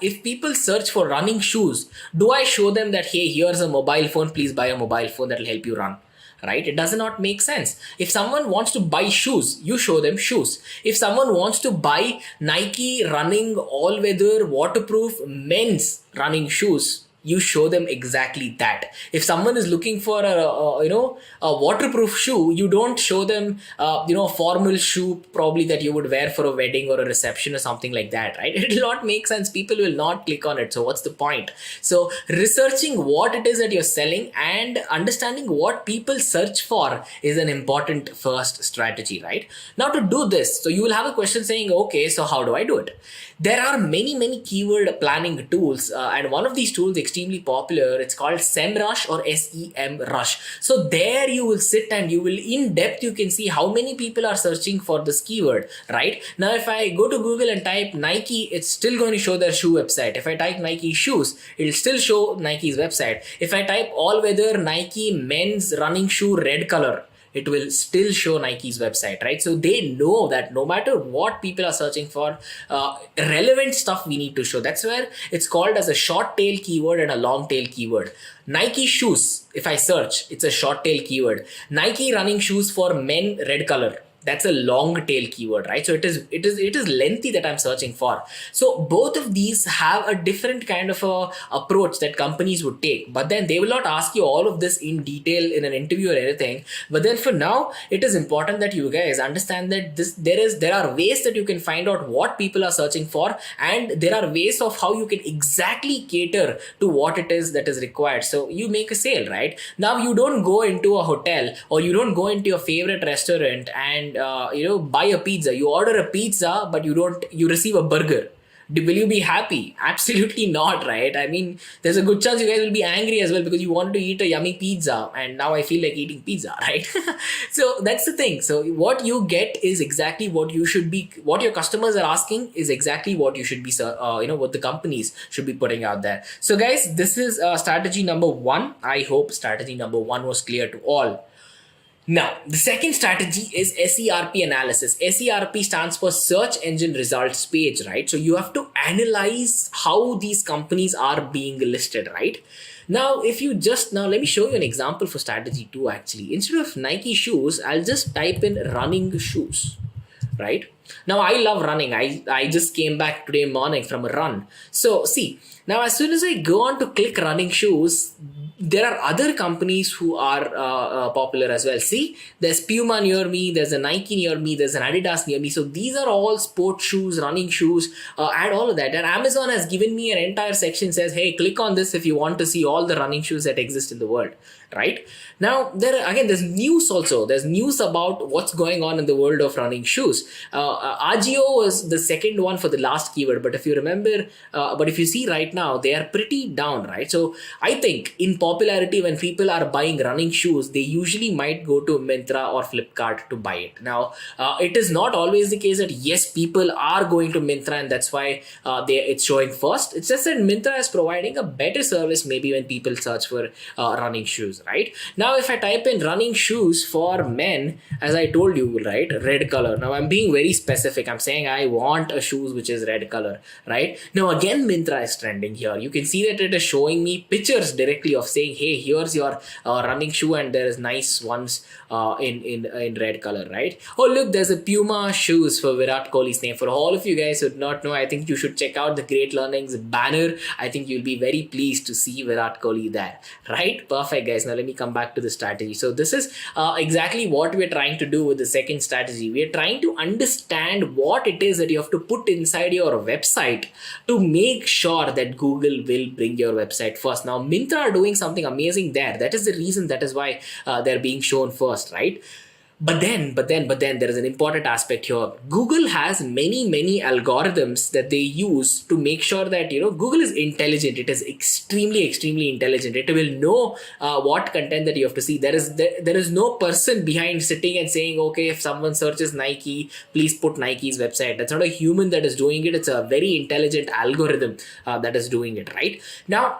S4: if people search for running shoes, do I show them that, hey, here's a mobile phone, please buy a mobile phone that will help you run? Right? It does not make sense. If someone wants to buy shoes, you show them shoes. If someone wants to buy Nike running all-weather waterproof men's running shoes, you show them exactly that. If someone is looking for a waterproof shoe, you don't show them a formal shoe probably that you would wear for a wedding or a reception or something like that, right? It will not make sense. People will not click on it. So what's the point? So researching what it is that you're selling and understanding what people search for is an important first strategy, right? Now to do this, so you will have a question saying, okay, so how do I do it? There are many keyword planning tools, and one of these tools extremely popular. It's called SEMrush or SEMrush. So there you will sit and you will in depth, you can see how many people are searching for this keyword, right? Now, if I go to Google and type Nike, it's still going to show their shoe website. If I type Nike shoes, it'll still show Nike's website. If I type all weather Nike men's running shoe red color, it will still show Nike's website, right? So they know that no matter what people are searching for, relevant stuff we need to show. That's where it's called as a short tail keyword and a long tail keyword. Nike shoes, if I search, it's a short tail keyword. Nike running shoes for men red color. that's a long tail keyword, right? So it is lengthy that I'm searching for. So both of these have a different kind of a approach that companies would take, but then they will not ask you all of this in detail in an interview or anything. But then for now, it is important that you guys understand that there are ways that you can find out what people are searching for, and there are ways of how you can exactly cater to what it is that is required. So you make a sale, right? Now you don't go into a hotel or you don't go into your favorite restaurant and buy a pizza. You order a pizza, but you receive a burger. Will you be happy? Absolutely not, right? I mean, there's a good chance you guys will be angry as well because you wanted to eat a yummy pizza and now I feel like eating pizza, right? So that's the thing. So what you get is exactly what your customers are asking is exactly what you should be, what the companies should be putting out there. So guys, this is strategy number 1. I hope strategy number 1 was clear to all. Now, the second strategy is SERP analysis. SERP stands for Search Engine Results Page, right? So you have to analyze how these companies are being listed, right? Now, let me show you an example for strategy 2 actually. Instead of Nike shoes, I'll just type in running shoes, right? Now, I love running. I just came back today morning from a run. So see, now as soon as I go on to click running shoes, there are other companies who are popular as well. See, there's Puma near me, there's a Nike near me, there's an Adidas near me. So these are all sports shoes, running shoes, and all of that. And Amazon has given me an entire section says, hey, click on this if you want to see all the running shoes that exist in the world, right? Now, there's news also. There's news about what's going on in the world of running shoes. Agio was the second one for the last keyword, but if you remember, but if you see right now, they are pretty down, right? So I think in popularity, when people are buying running shoes, they usually might go to Myntra or Flipkart to buy it. Now, it is not always the case that yes, people are going to Myntra and that's why it's showing first. It's just that Myntra is providing a better service maybe when people search for running shoes, right? Now, if I type in running shoes for men, as I told you, right, red color. Now, I'm being very specific. I'm saying I want a shoes which is red color, right? Now, again, Myntra is trending here. You can see that it is showing me pictures directly of saying, hey, here's your running shoe and there is nice ones in red color, right? Oh, look, there's a Puma shoes for Virat Kohli's name. For all of you guys who do not know, I think you should check out the Great Learnings banner. I think you'll be very pleased to see Virat Kohli there, right? Perfect, guys. Now, let me come back to the strategy. So this is exactly what we're trying to do with the second strategy. We're trying to understand what it is that you have to put inside your website to make sure that Google will bring your website first. Now, Myntra are doing something amazing there. That is the reason, that is why they're being shown first, right? But then there is an important aspect here. Google has many algorithms that they use to make sure that, Google is intelligent. It is extremely intelligent. It will know what content that you have to see. There is no person behind sitting and saying, okay, if someone searches Nike, please put Nike's website. That's not a human that is doing it. It's a very intelligent algorithm that is doing it, right? Now,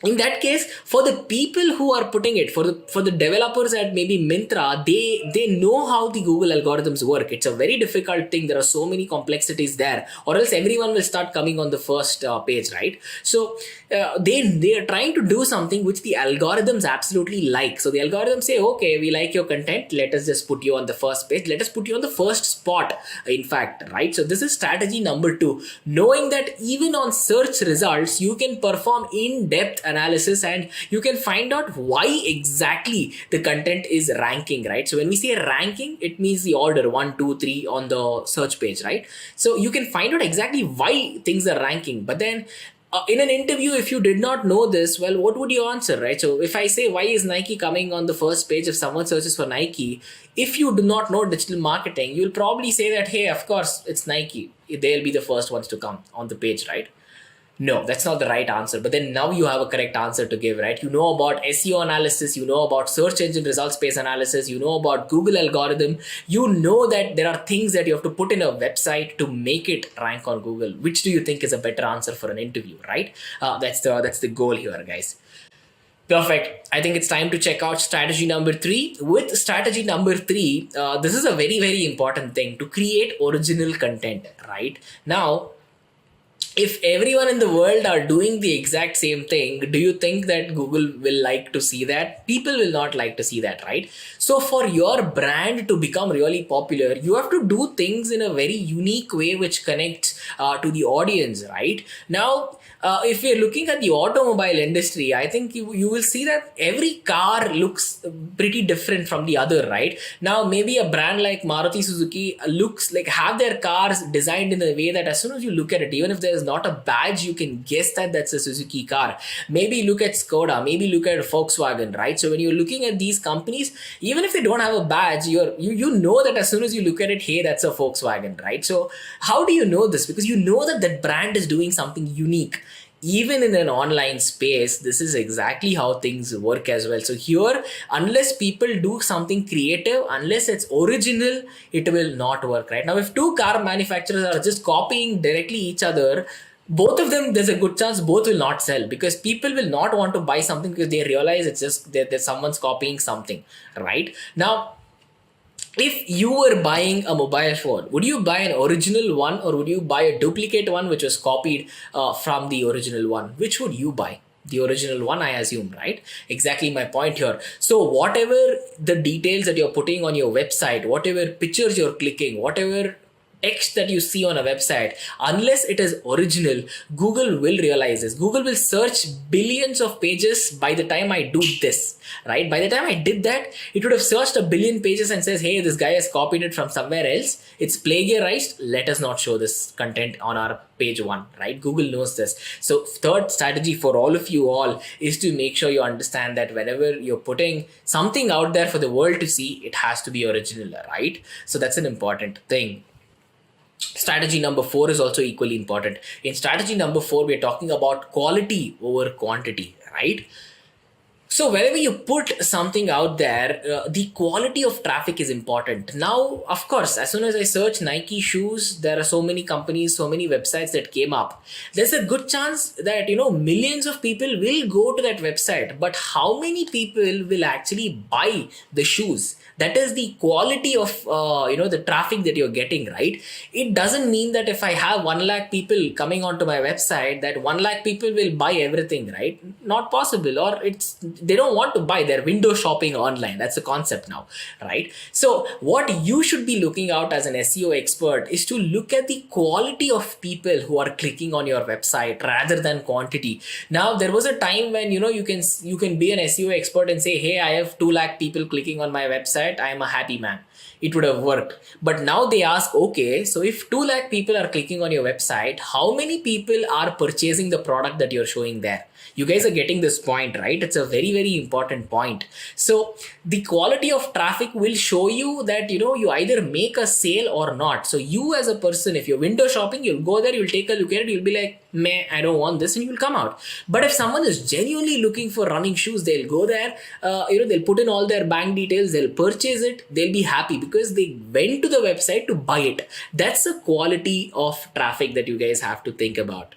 S4: in that case, for the people who are putting it, for the developers at maybe Myntra, they know how the Google algorithms work. It's a very difficult thing. There are so many complexities there, or else everyone will start coming on the first page, right? So they are trying to do something which the algorithms absolutely like. So the algorithms say, okay, we like your content. Let us just put you on the first page. Let us put you on the first spot, in fact, right? So this is strategy number 2. Knowing that even on search results, you can perform in-depth analysis and you can find out why exactly the content is ranking, right? So when we say ranking, it means the order 1, 2, 3 on the search page, right? So you can find out exactly why things are ranking. But then in an interview, if you did not know this, well, what would you answer, right? So if I say, why is Nike coming on the first page if someone searches for Nike? If you do not know digital marketing, you'll probably say that, hey, of course, it's Nike. They'll be the first ones to come on the page, right? No, that's not the right answer. But then now you have a correct answer to give, right? You know about SEO analysis, you know about search engine results based analysis, you know about Google algorithm, you know that there are things that you have to put in a website to make it rank on Google. Which do you think is a better answer for an interview, right? That's the goal here, guys. Perfect. I think it's time to check out strategy number 3. With strategy number 3, this is a very important thing, to create original content, right? Now, if everyone in the world are doing the exact same thing, do you think that Google will like to see that? People will not like to see that, right? So for your brand to become really popular, you have to do things in a very unique way which connects to the audience, right? Now, if we're looking at the automobile industry, I think you will see that every car looks pretty different from the other, right? Now, maybe a brand like Maruti Suzuki looks like have their cars designed in a way that as soon as you look at it, even if there's not a badge, you can guess that that's a Suzuki car. Maybe look at Skoda, maybe look at Volkswagen, right? So when you're looking at these companies, even if they don't have a badge, you know that as soon as you look at it, hey, that's a Volkswagen, right? So how do you know this? Because you know that that brand is doing something unique. Even in an online space, this is exactly how things work as well. So here, unless people do something creative, unless it's original, it will not work, right? Now, if two car manufacturers are just copying directly each other, both of them, there's a good chance both will not sell, because people will not want to buy something because they realize it's just that someone's copying something, right? Now, if you were buying a mobile phone, would you buy an original one or would you buy a duplicate one which was copied from the original one? Which would you buy? The original one, I assume, right? Exactly my point here. So whatever the details that you're putting on your website, whatever pictures you're clicking, whatever text that you see on a website, unless it is original, Google will realize this. Google will search billions of pages by the time I do this, right? By the time I did that, it would have searched a billion pages and says, hey, this guy has copied it from somewhere else. It's plagiarized. Let us not show this content on our page one, right? Google knows this. So third strategy for all of you all is to make sure you understand that whenever you're putting something out there for the world to see, it has to be original, right? So that's an important thing. Strategy number 4 is also equally important. In strategy number 4, we're talking about quality over quantity, right? So whenever you put something out there, the quality of traffic is important. Now, of course, as soon as I search Nike shoes, there are so many companies, so many websites that came up. There's a good chance that, millions of people will go to that website, but how many people will actually buy the shoes? That is the quality of the traffic that you're getting, right? It doesn't mean that if I have 1 lakh people coming onto my website, that 1 lakh people will buy everything, right? Not possible. Or they don't want to buy. They're window shopping online. That's the concept now, right? So what you should be looking out as an SEO expert is to look at the quality of people who are clicking on your website rather than quantity. Now, there was a time when you can be an SEO expert and say, hey, I have 2 lakh people clicking on my website, I am a happy man. It would have worked. But now they ask, okay, so if 2 lakh people are clicking on your website, how many people are purchasing the product that you're showing there? You guys are getting this point, right? It's a very, very important point. So the quality of traffic will show you that, you either make a sale or not. So you as a person, if you're window shopping, you'll go there, you'll take a look at it, you'll be like, meh, I don't want this, and you'll come out. But if someone is genuinely looking for running shoes, they'll go there, they'll put in all their bank details, they'll purchase it, they'll be happy because they went to the website to buy it. That's the quality of traffic that you guys have to think about.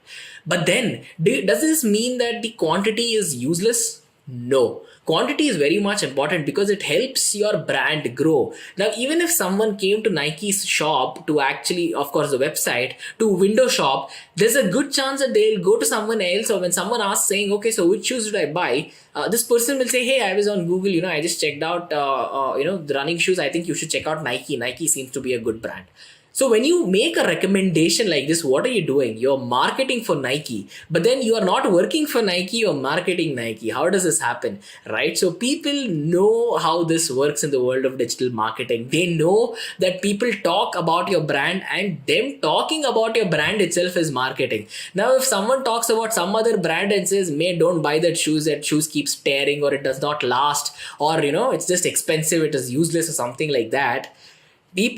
S4: But then, does this mean that the quantity is useless? No. Quantity is very much important because it helps your brand grow. Now, even if someone came to Nike's shop to actually, of course, the website, to window shop, there's a good chance that they'll go to someone else, or when someone asks saying, okay, so which shoes did I buy? This person will say, hey, I was on Google, I just checked out, the running shoes. I think you should check out Nike. Nike seems to be a good brand. So when you make a recommendation like this, what are you doing? You're marketing for Nike, but then you are not working for Nike, you're marketing Nike. How does this happen, right? So people know how this works in the world of digital marketing. They know that people talk about your brand, and them talking about your brand itself is marketing. Now, if someone talks about some other brand and says, don't buy that shoes keeps tearing, or it does not last, or, it's just expensive, it is useless or something like that,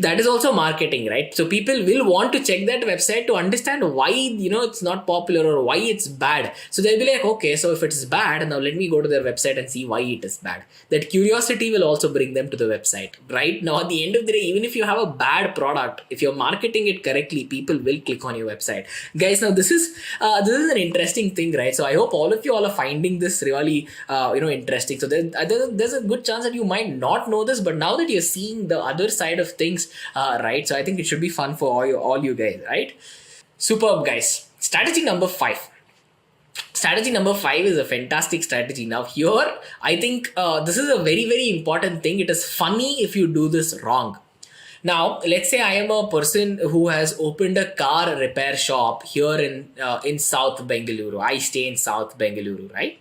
S4: that is also marketing, right? So people will want to check that website to understand why, it's not popular or why it's bad. So they'll be like, okay, so if it's bad, now let me go to their website and see why it is bad. That curiosity will also bring them to the website, right? Now, at the end of the day, even if you have a bad product, if you're marketing it correctly, people will click on your website. Guys, now this is an interesting thing, right? So I hope all of you all are finding this really, interesting. So there's a good chance that you might not know this, but now that you're seeing the other side of things, right? So I think it should be fun for all you guys, right? Superb, guys. Strategy number 5. Strategy number 5 is a fantastic strategy. Now here, I think this is a very, very important thing. It is funny if you do this wrong. Now, let's say I am a person who has opened a car repair shop here in South Bengaluru. I stay in South Bengaluru, right?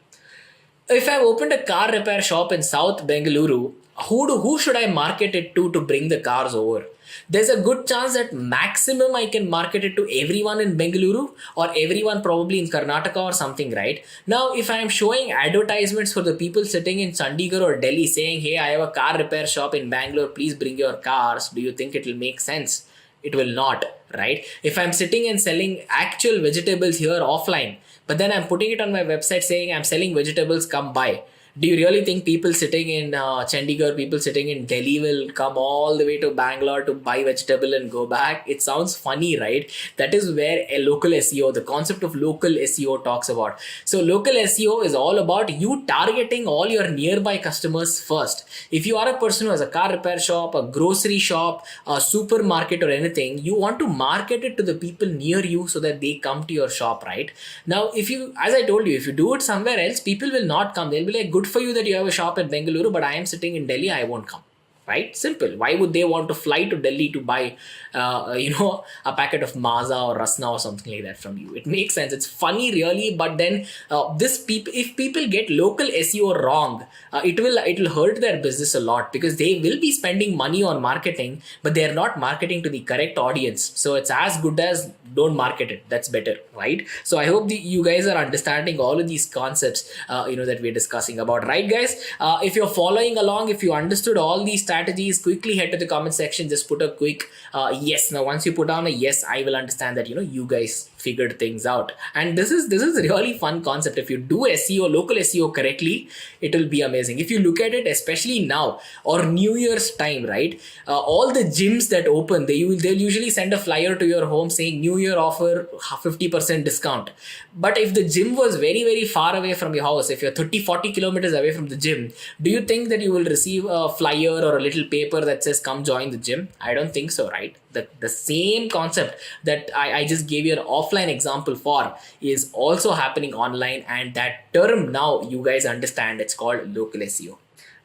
S4: If I've opened a car repair shop in South Bengaluru, who should I market it to bring the cars over? There's a good chance that maximum I can market it to everyone in Bengaluru or everyone probably in Karnataka or something, right? Now, if I am showing advertisements for the people sitting in Chandigarh or Delhi saying, hey, I have a car repair shop in Bangalore, please bring your cars, do you think it will make sense? It will not, right? If I'm sitting and selling actual vegetables here offline, but then I'm putting it on my website saying I'm selling vegetables, come buy. Do you really think people sitting in Chandigarh, people sitting in Delhi will come all the way to Bangalore to buy vegetable and go back? It sounds funny, right? That is where a local SEO, the concept of local SEO talks about. So local SEO is all about you targeting all your nearby customers first. If you are a person who has a car repair shop, a grocery shop, a supermarket or anything, you want to market it to the people near you so that they come to your shop, right? Now, if you, as I told you, if you do it somewhere else, people will not come. They'll be like, good for you that you have a shop in Bengaluru, but I am sitting in Delhi, I won't come. Right? Simple. Why would they want to fly to Delhi to buy, a packet of Maaza or Rasna or something like that from you? It makes sense. It's funny, really. But then, if people get local SEO wrong, it will hurt their business a lot because they will be spending money on marketing, but they are not marketing to the correct audience. So it's as good as don't market it. That's better, right? So I hope you guys are understanding all of these concepts, that we're discussing about, right, guys? If you're following along, if you understood all these strategies, quickly head to the comment section, just put a quick yes. Now once you put down a yes, I will understand that you guys figured things out. And this is a really fun concept. If you do SEO, local SEO correctly, it will be amazing. If you look at it, especially now or New Year's time, right? All the gyms that open, they'll usually send a flyer to your home saying New Year offer 50% discount. But if the gym was very, very far away from your house, if you're 30-40 kilometers away from the gym, do you think that you will receive a flyer or a little paper that says come join the gym? I don't think so, right? The same concept that I just gave you an offline example for is also happening online, and that term now you guys understand, it's called local SEO,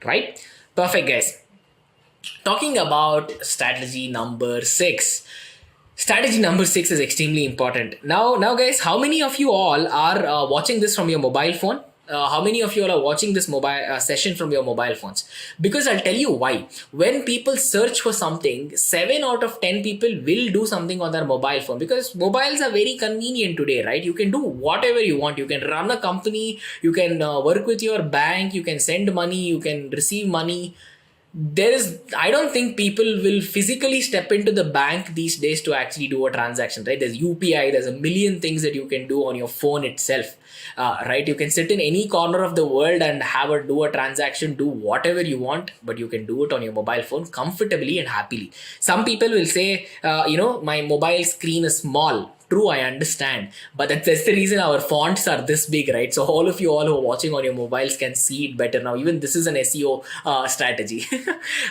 S4: right? Perfect, guys. Talking about strategy number 6. Strategy number 6 is extremely important. Now guys, how many of you all are watching this from your mobile phone? How many of you all are watching this mobile session from your mobile phones? Because I'll tell you why. When people search for something, 7 out of 10 people will do something on their mobile phone, because mobiles are very convenient today, right? You can do whatever you want. You can run a company, you can work with your bank, you can send money, you can receive money. I don't think people will physically step into the bank these days to actually do a transaction, right? There's UPI, there's a million things that you can do on your phone itself, right? You can sit in any corner of the world and do a transaction, do whatever you want, but you can do it on your mobile phone comfortably and happily. Some people will say, my mobile screen is small. True, I understand, but that's the reason our fonts are this big, right? So all of you all who are watching on your mobiles can see it better now. Even this is an SEO strategy.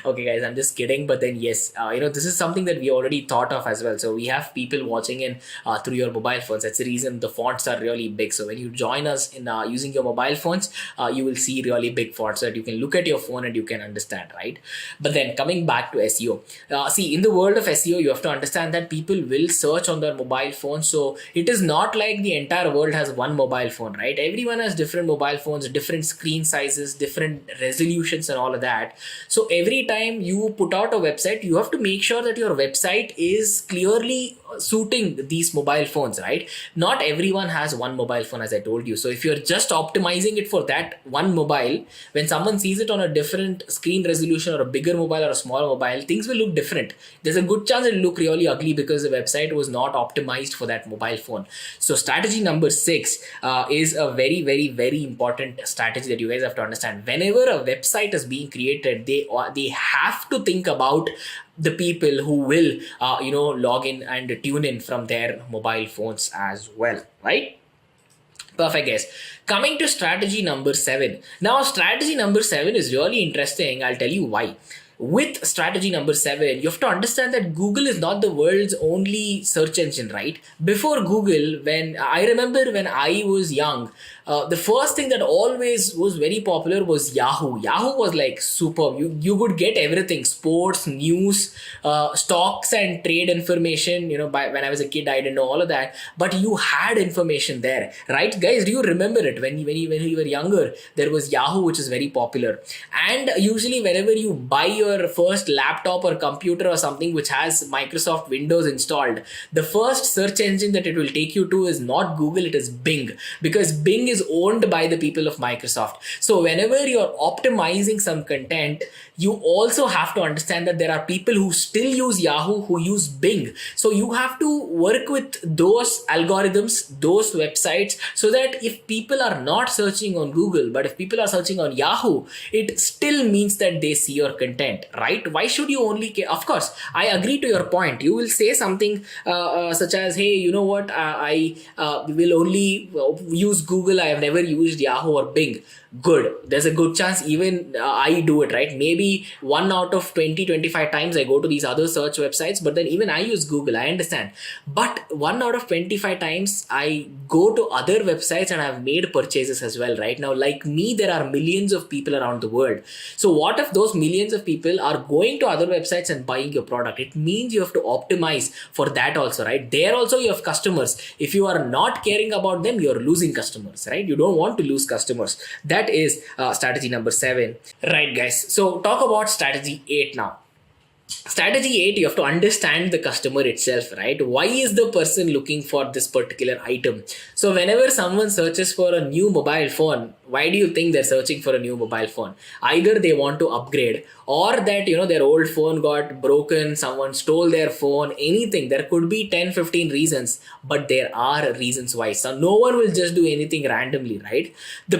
S4: Okay, guys, I'm just kidding. But then yes, this is something that we already thought of as well. So we have people watching in through your mobile phones. That's the reason the fonts are really big. So when you join us in using your mobile phones, you will see really big fonts so that you can look at your phone and you can understand, right? But then coming back to SEO, see, in the world of SEO, you have to understand that people will search on their mobile phone. So it is not like the entire world has one mobile phone, right? Everyone has different mobile phones, different screen sizes, different resolutions and all of that. So every time you put out a website, you have to make sure that your website is clearly suiting these mobile phones, right? Not everyone has one mobile phone, as I told you. So if you're just optimizing it for that one mobile, when someone sees it on a different screen resolution or a bigger mobile or a smaller mobile, things will look different. There's a good chance it'll look really ugly because the website was not optimized for that mobile phone. So strategy number 6 is a very, very, very important strategy that you guys have to understand. Whenever a website is being created, they have to think about the people who will log in and tune in from their mobile phones as well, right? Perfect, guys. Coming to strategy number 7. Now strategy number 7 is really interesting. I'll tell you why. with strategy number 7, you have to understand that Google is not the world's only search engine, right? Before Google, when I remember when I was young, the first thing that always was very popular was Yahoo. Yahoo was like superb. You could get everything: sports, news, stocks and trade information. When I was a kid, I didn't know all of that, but you had information there, right, guys? Do you remember it? When you were younger, there was Yahoo, which is very popular. And usually, whenever you buy your first laptop or computer or something which has Microsoft Windows installed, the first search engine that it will take you to is not Google, it is Bing, because Bing is owned by the people of Microsoft. So whenever you're optimizing some content, you also have to understand that there are people who still use Yahoo, who use Bing. So you have to work with those algorithms, those websites, so that if people are not searching on Google, but if people are searching on Yahoo, it still means that they see your content, right? Why should you only care? Of course, I agree to your point. You will say something such as, hey, you know what, I will only use Google. I have never used Yahoo or Bing. Good. There's a good chance even I do it, right? Maybe 1 out of 20-25 times I go to these other search websites, but then even I use Google, I understand. But 1 out of 25 times I go to other websites and I've made purchases as well, right? Now, like me, there are millions of people around the world. So what if those millions of people are going to other websites and buying your product? It means you have to optimize for that also, right? There also you have customers. If you are not caring about them, you're losing customers, right? You don't want to lose customers. That is strategy number 7. Right, guys. So talk about strategy 8 now. Strategy 8, you have to understand the customer itself, right? Why is the person looking for this particular item? So whenever someone searches for a new mobile phone, why do you think they're searching for a new mobile phone? Either they want to upgrade, or that their old phone got broken, someone stole their phone, anything. There could be 10-15 reasons, but there are reasons why. So no one will just do anything randomly, right?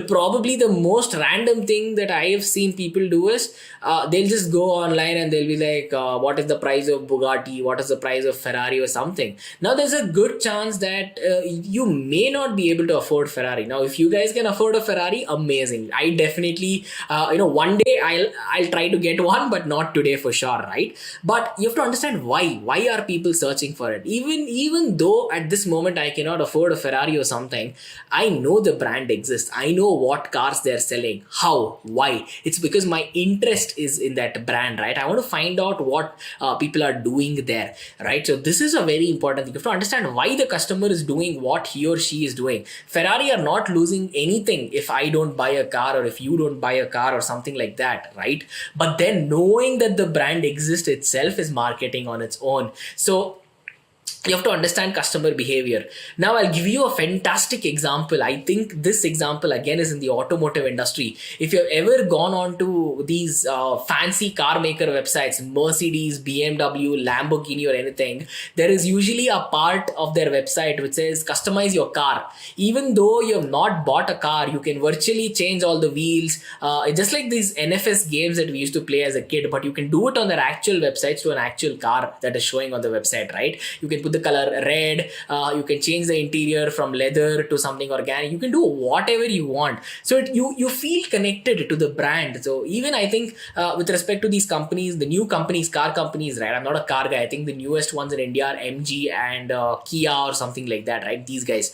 S4: Probably the most random thing that I have seen people do is they'll just go online and they'll be like, what is the price of Bugatti, what is the price of Ferrari or something. Now there's a good chance that you may not be able to afford Ferrari. Now if you guys can afford a Ferrari, amazing. I definitely one day I'll try to get one, but not today for sure, right? But you have to understand why are people searching for it. Even though at this moment I cannot afford a Ferrari or something, I know the brand exists, I know what cars they're selling, how, why. It's because my interest is in that brand, right? I want to find out what people are doing there, right? So this is a very important thing. You have to understand why the customer is doing what he or she is doing. Ferrari are not losing anything if I don't buy a car, or if you don't buy a car or something like that, right? But then knowing that the brand exists itself is marketing on its own. So you have to understand customer behavior. Now I'll give you a fantastic example. I think this example again is in the automotive industry. If you've ever gone on to these fancy car maker websites, Mercedes, BMW, Lamborghini or anything, there is usually a part of their website which says customize your car. Even though you have not bought a car, you can virtually change all the wheels. It's just like these NFS games that we used to play as a kid, but you can do it on their actual websites to an actual car that is showing on the website, right? You can put the color red, you can change the interior from leather to something organic, you can do whatever you want. So you feel connected to the brand. So even I think with respect to these companies, the new companies, car companies, right? I'm not a car guy. I think the newest ones in India are MG and Kia or something like that, right? These guys,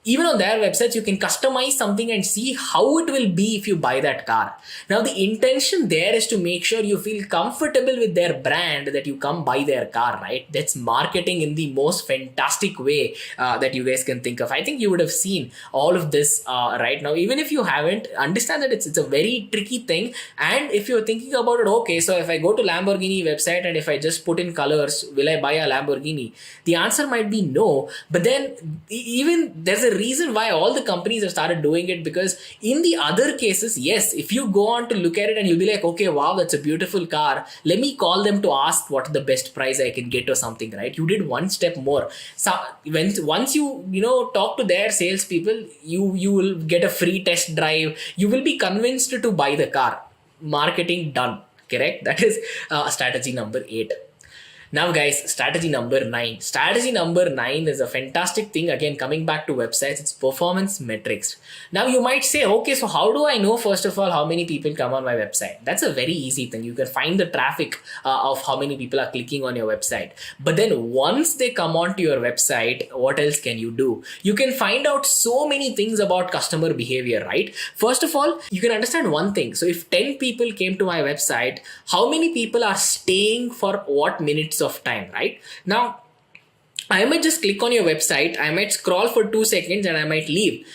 S4: even on their websites, you can customize something and see how it will be if you buy that car. Now, the intention there is to make sure you feel comfortable with their brand, that you come buy their car, right? That's marketing in the most fantastic way that you guys can think of. I think you would have seen all of this right now. Even if you haven't, understand that it's a very tricky thing. And if you're thinking about it, okay, so if I go to Lamborghini website and if I just put in colors, will I buy a Lamborghini? The answer might be no. But then even there's a reason why all the companies have started doing it, because in the other cases, yes, if you go on to look at it and you'll be like, okay, wow, that's a beautiful car, let me call them to ask what the best price I can get or something, right? You did one step more. So once you talk to their salespeople, you will get a free test drive, you will be convinced to buy the car. Marketing done. Correct? That is strategy number 8. Now, guys, strategy number 9. Strategy number 9 is a fantastic thing. Again, coming back to websites, it's performance metrics. Now, you might say, okay, so how do I know, first of all, how many people come on my website? That's a very easy thing. You can find the traffic of how many people are clicking on your website. But then once they come onto your website, what else can you do? You can find out so many things about customer behavior, right? First of all, you can understand one thing. So if 10 people came to my website, how many people are staying for what minutes of time, right? Now, I might just click on your website, I might scroll for 2 seconds and I might leave.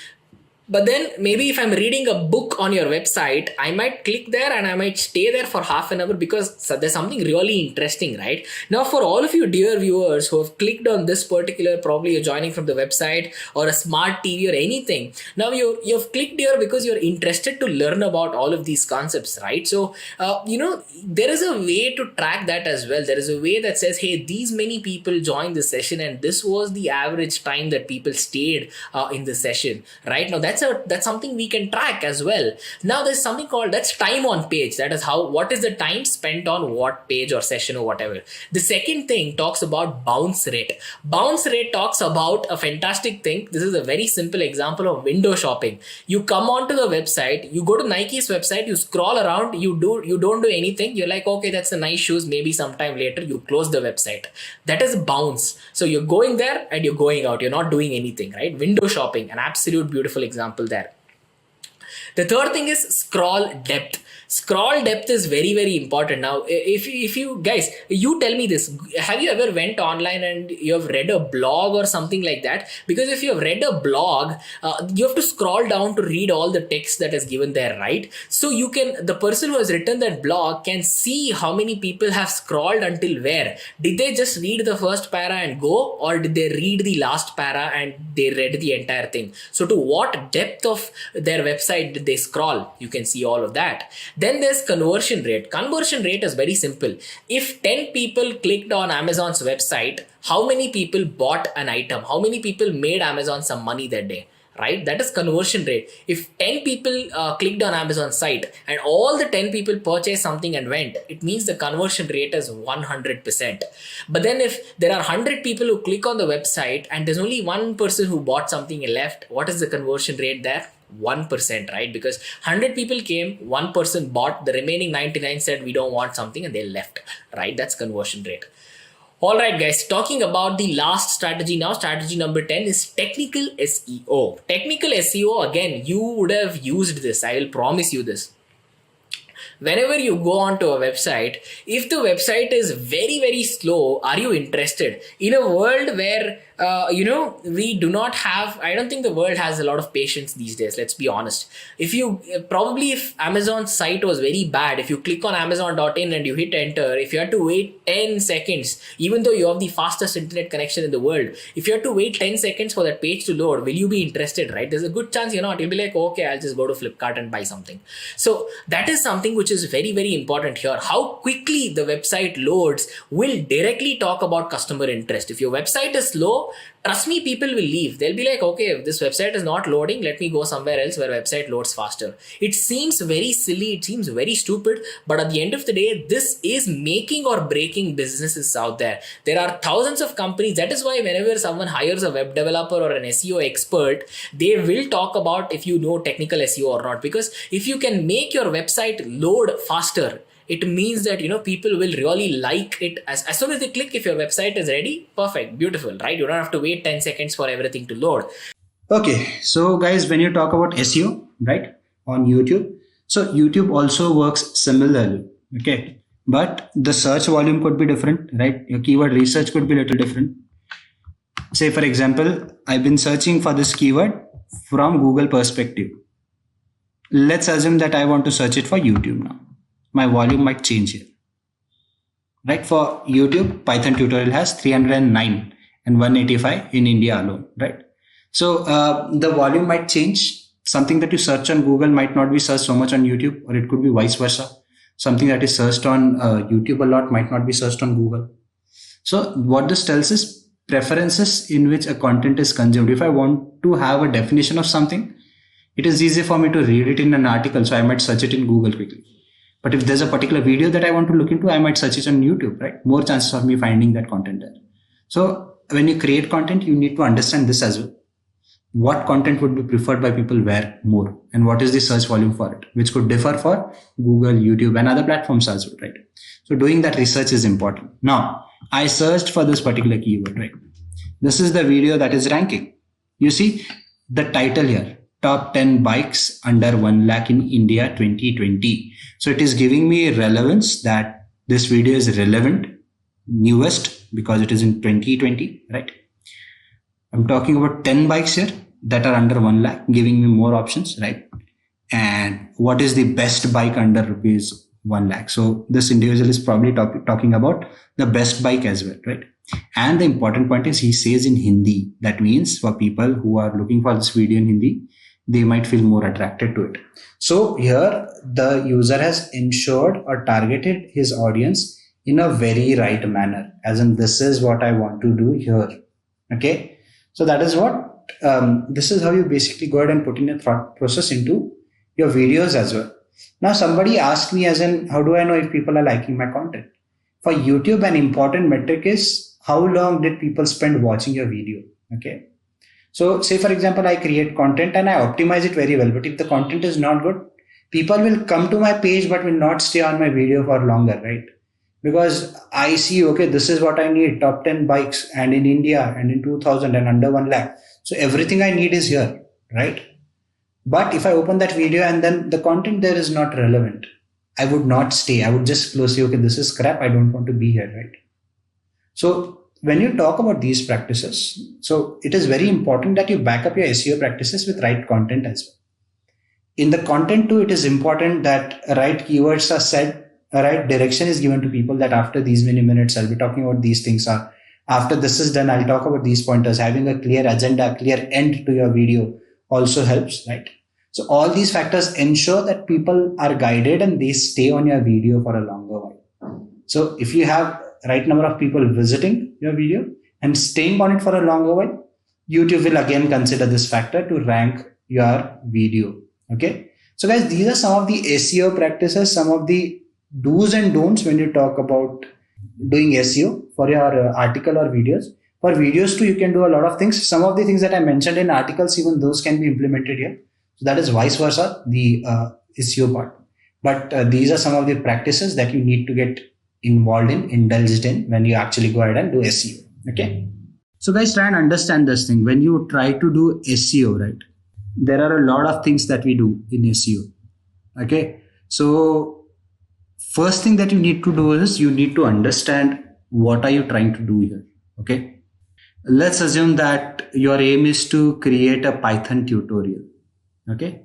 S4: But then maybe if I'm reading a book on your website, I might click there and I might stay there for half an hour because there's something really interesting, right? Now, for all of you dear viewers who have clicked on this particular, probably you're joining from the website or a smart TV or anything. Now you've clicked here because you're interested to learn about all of these concepts, right? So, there is a way to track that as well. There is a way that says, hey, these many people joined this session and this was the average time that people stayed in the session, right? Now, that's something we can track as well. Now there's something called that's time on page. That is what is the time spent on what page or session or whatever. The second thing talks about bounce rate. Bounce rate talks about a fantastic thing. This is a very simple example of window shopping. You come onto the website, you go to Nike's website, you scroll around, you don't do anything. You're like, okay, that's a nice shoes. Maybe sometime later you close the website. That is bounce. So you're going there and you're going out. You're not doing anything, right? Window shopping, an absolute beautiful example there. The third thing is scroll depth. Scroll depth is very, very important. Now, if you guys, you tell me this, have you ever went online and you have read a blog or something like that? Because if you have read a blog, you have to scroll down to read all the text that is given there, right? So the person who has written that blog can see how many people have scrolled until where. Did they just read the first para and go, or did they read the last para and they read the entire thing? So to what depth of their website did they scroll? You can see all of that. Then there's conversion rate. Conversion rate is very simple. If 10 people clicked on Amazon's website, how many people bought an item? How many people made Amazon some money that day? Right? That is conversion rate. If 10 people clicked on Amazon's site and all the 10 people purchased something and went, it means the conversion rate is 100%. But then if there are 100 people who click on the website and there's only one person who bought something and left, what is the conversion rate there? 1%, right? Because 100 people came, one person bought, the remaining 99 said we don't want something and they left, right? That's conversion rate. All right, guys, talking about the last strategy now, strategy number 10 is technical SEO. Technical SEO, again, you would have used this. I will promise you this. Whenever you go onto a website, if the website is very, very slow, are you interested? In a world where we do not have, I don't think the world has a lot of patience these days, let's be honest. If Amazon's site was very bad, if you click on amazon.in and you hit enter, if you had to wait 10 seconds, even though you have the fastest internet connection in the world, if you have to wait 10 seconds for that page to load, will you be interested, right? There's a good chance you're not. You'll be like, okay, I'll just go to Flipkart and buy something. So that is something which is very, very important here. How quickly the website loads will directly talk about customer interest. If your website is slow, trust me, people will leave. They'll be like, okay, if this website is not loading, let me go somewhere else where website loads faster. It seems very silly, it seems very stupid, but at the end of the day, this is making or breaking businesses out there. There are thousands of companies. That is why whenever someone hires a web developer or an SEO expert, they will talk about if you know technical SEO or not. Because if you can make your website load faster, it means that people will really like it. As soon as they click, if your website is ready, perfect, beautiful, right? You don't have to wait 10 seconds for everything to load.
S2: Okay, so guys, when you talk about SEO, right, on YouTube, so YouTube also works similarly, okay, but the search volume could be different, right? Your keyword research could be a little different. Say, for example, I've been searching for this keyword from Google perspective. Let's assume that I want to search it for YouTube now. My volume might change here. Right, for YouTube, Python tutorial has 309 and 185 in India alone, right? So the volume might change. Something that you search on Google might not be searched so much on YouTube, or it could be vice versa. Something that is searched on YouTube a lot might not be searched on Google. So what this tells is preferences in which a content is consumed. If I want to have a definition of something, it is easy for me to read it in an article, so I might search it in Google quickly. But if there's a particular video that I want to look into, I might search it on YouTube, right? More chances of me finding that content there. So when you create content, you need to understand this as well. What content would be preferred by people where more, and what is the search volume for it, which could differ for Google, YouTube, and other platforms as well, right? So doing that research is important. Now, I searched for this particular keyword, right? This is the video that is ranking. You see the title here, top 10 bikes under 1 lakh in India 2020. So it is giving me relevance that this video is relevant, newest, because it is in 2020, right? I'm talking about 10 bikes here that are under 1 lakh, giving me more options, right? And what is the best bike under rupees 1 lakh? So this individual is probably talking about the best bike as well, right? And the important point is he says in Hindi. That means for people who are looking for this video in Hindi, they might feel more attracted to it. So here the user has ensured or targeted his audience in a very right manner, as in this is what I want to do here. Okay. So that is what, this is how you basically go ahead and put in a thought process into your videos as well. Now somebody asked me as in, how do I know if people are liking my content? For YouTube, an important metric is how long did people spend watching your video? Okay. So say for example, I create content and I optimize it very well, but if the content is not good, people will come to my page but will not stay on my video for longer, right? Because I see, okay, this is what I need, top 10 bikes and in India and in 2000 and under 1 lakh. So everything I need is here, right? But if I open that video and then the content there is not relevant, I would not stay. I would just close, say, okay, this is crap. I don't want to be here, right? So when you talk about these practices, so it is very important that you back up your SEO practices with right content as well. In the content too, it is important that right keywords are said, a right direction is given to people that after these many minutes, I'll be talking about these things. After this is done, I'll talk about these pointers. Having a clear agenda, clear end to your video also helps, right? So all these factors ensure that people are guided and they stay on your video for a longer while. So if you have right number of people visiting your video and staying on it for a longer while, YouTube will again consider this factor to rank your video. Okay. So guys, these are some of the SEO practices, some of the do's and don'ts when you talk about doing SEO for your article or videos. For videos too, you can do a lot of things. Some of the things that I mentioned in articles, even those can be implemented here. So that is vice versa, the SEO part. But these are some of the practices that you need to get involved in, indulged in when you actually go ahead and do SEO. Okay. So guys, try and understand this thing. When you try to do SEO, right, there are a lot of things that we do in SEO. Okay. So first thing that you need to do is you need to understand what are you trying to do here. Okay. Let's assume that your aim is to create a Python tutorial. Okay.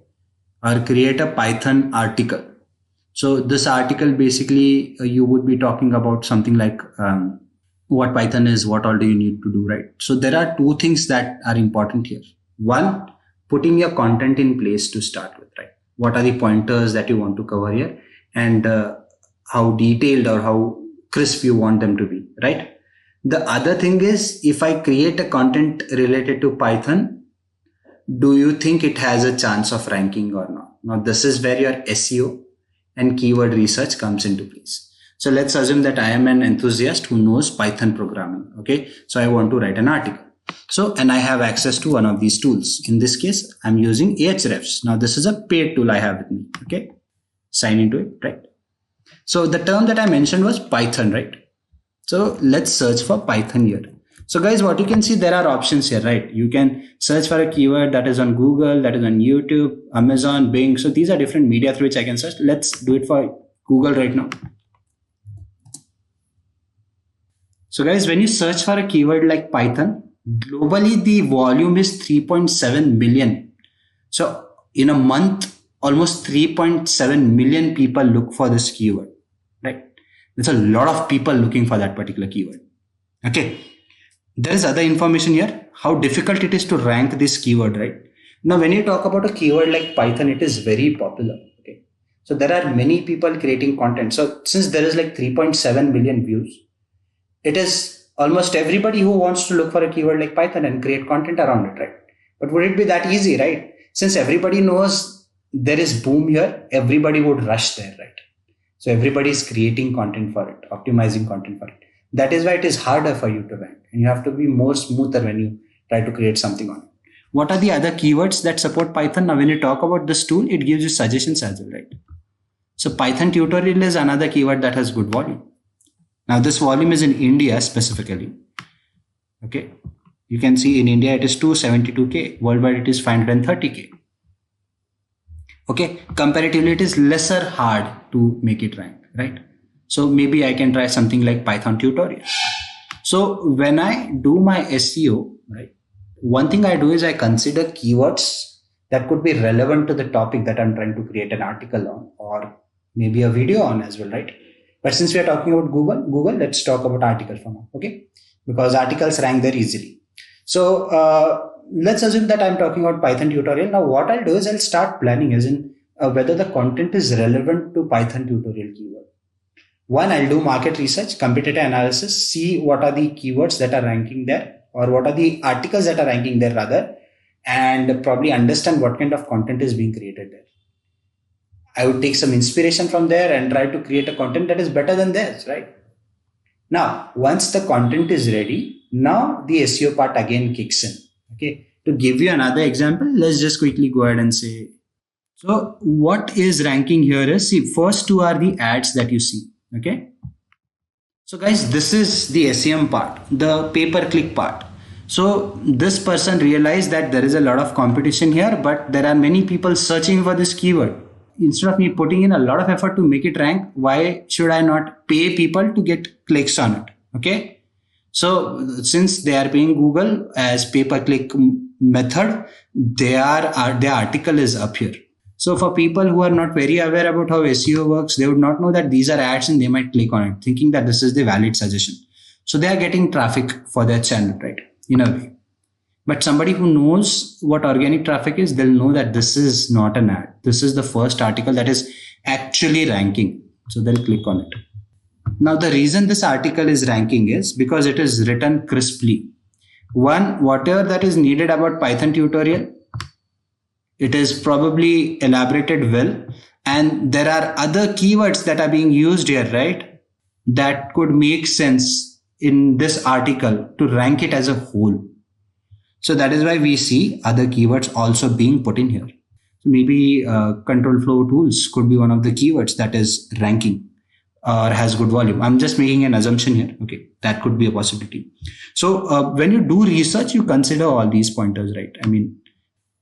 S2: Or create a Python article. So this article basically you would be talking about something like what Python is, what all do you need to do, right? So there are two things that are important here. One, putting your content in place to start with, right? What are the pointers that you want to cover here and how detailed or how crisp you want them to be, right? The other thing is, if I create a content related to Python, do you think it has a chance of ranking or not? Now, this is where your SEO and keyword research comes into place. So let's assume that I am an enthusiast who knows Python programming. Okay. So I want to write an article. So, and I have access to one of these tools. In this case, I'm using Ahrefs. Now this is a paid tool I have with me. Okay. Sign into it, right? So the term that I mentioned was Python, right? So let's search for Python here. So guys, what you can see, there are options here, right? You can search for a keyword that is on Google, that is on YouTube, Amazon, Bing. So these are different media through which I can search. Let's do it for Google right now. So guys, when you search for a keyword like Python, globally the volume is 3.7 million. So in a month, almost 3.7 million people look for this keyword, right? There's a lot of people looking for that particular keyword. Okay. There is other information here, how difficult it is to rank this keyword, right? Now, when you talk about a keyword like Python, it is very popular. Okay. So there are many people creating content. So since there is like 3.7 million views, it is almost everybody who wants to look for a keyword like Python and create content around it, right? But would it be that easy, right? Since everybody knows there is boom here, everybody would rush there, right? So everybody is creating content for it, optimizing content for it. That is why it is harder for you to rank, and you have to be more smoother when you try to create something on it. What are the other keywords that support Python? Now, when you talk about this tool, it gives you suggestions as well, right? So Python tutorial is another keyword that has good volume. Now this volume is in India specifically. Okay. You can see in India it is 272K. Worldwide it is 530K. Okay. Comparatively it is lesser hard to make it rank, right? So maybe I can try something like Python tutorial. So when I do my SEO, right, one thing I do is I consider keywords that could be relevant to the topic that I'm trying to create an article on, or maybe a video on as well, right? But since we are talking about Google, let's talk about articles for now, okay? Because articles rank there easily. So let's assume that I'm talking about Python tutorial. Now what I'll do is I'll start planning as in whether the content is relevant to Python tutorial keyword. One, I'll do market research, competitor analysis, see what are the keywords that are ranking there, or what are the articles that are ranking there rather, and probably understand what kind of content is being created there. I would take some inspiration from there and try to create a content that is better than theirs, right? Now, once the content is ready, now the SEO part again kicks in. Okay. To give you another example, let's just quickly go ahead and say, so what is ranking here is, see, first two are the ads that you see. Okay. So guys, this is the SEM part, the pay-per-click part. So this person realized that there is a lot of competition here, but there are many people searching for this keyword. Instead of me putting in a lot of effort to make it rank, why should I not pay people to get clicks on it? Okay. So since they are paying Google as pay-per-click method, their article is up here. So for people who are not very aware about how SEO works, they would not know that these are ads and they might click on it thinking that this is the valid suggestion. So they are getting traffic for their channel, right? In a way. But somebody who knows what organic traffic is, they'll know that this is not an ad. This is the first article that is actually ranking. So they'll click on it. Now, the reason this article is ranking is because it is written crisply. One, whatever that is needed about Python tutorial, it is probably elaborated well. And there are other keywords that are being used here, right? That could make sense in this article to rank it as a whole. So that is why we see other keywords also being put in here. Maybe control flow tools could be one of the keywords that is ranking or has good volume. I'm just making an assumption here. Okay, that could be a possibility. So when you do research, you consider all these pointers, right? I mean,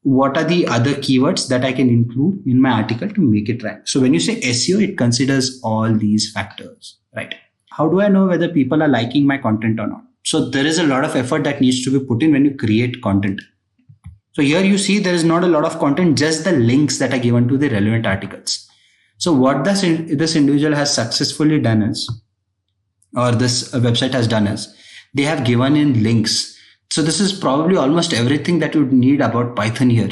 S2: what are the other keywords that I can include in my article to make it rank? So when you say SEO, it considers all these factors, right? How do I know whether people are liking my content or not? So there is a lot of effort that needs to be put in when you create content. So here you see there is not a lot of content, just the links that are given to the relevant articles. So what this individual has successfully done is, or this website has done is, they have given in links. So this is probably almost everything that you would need about Python here.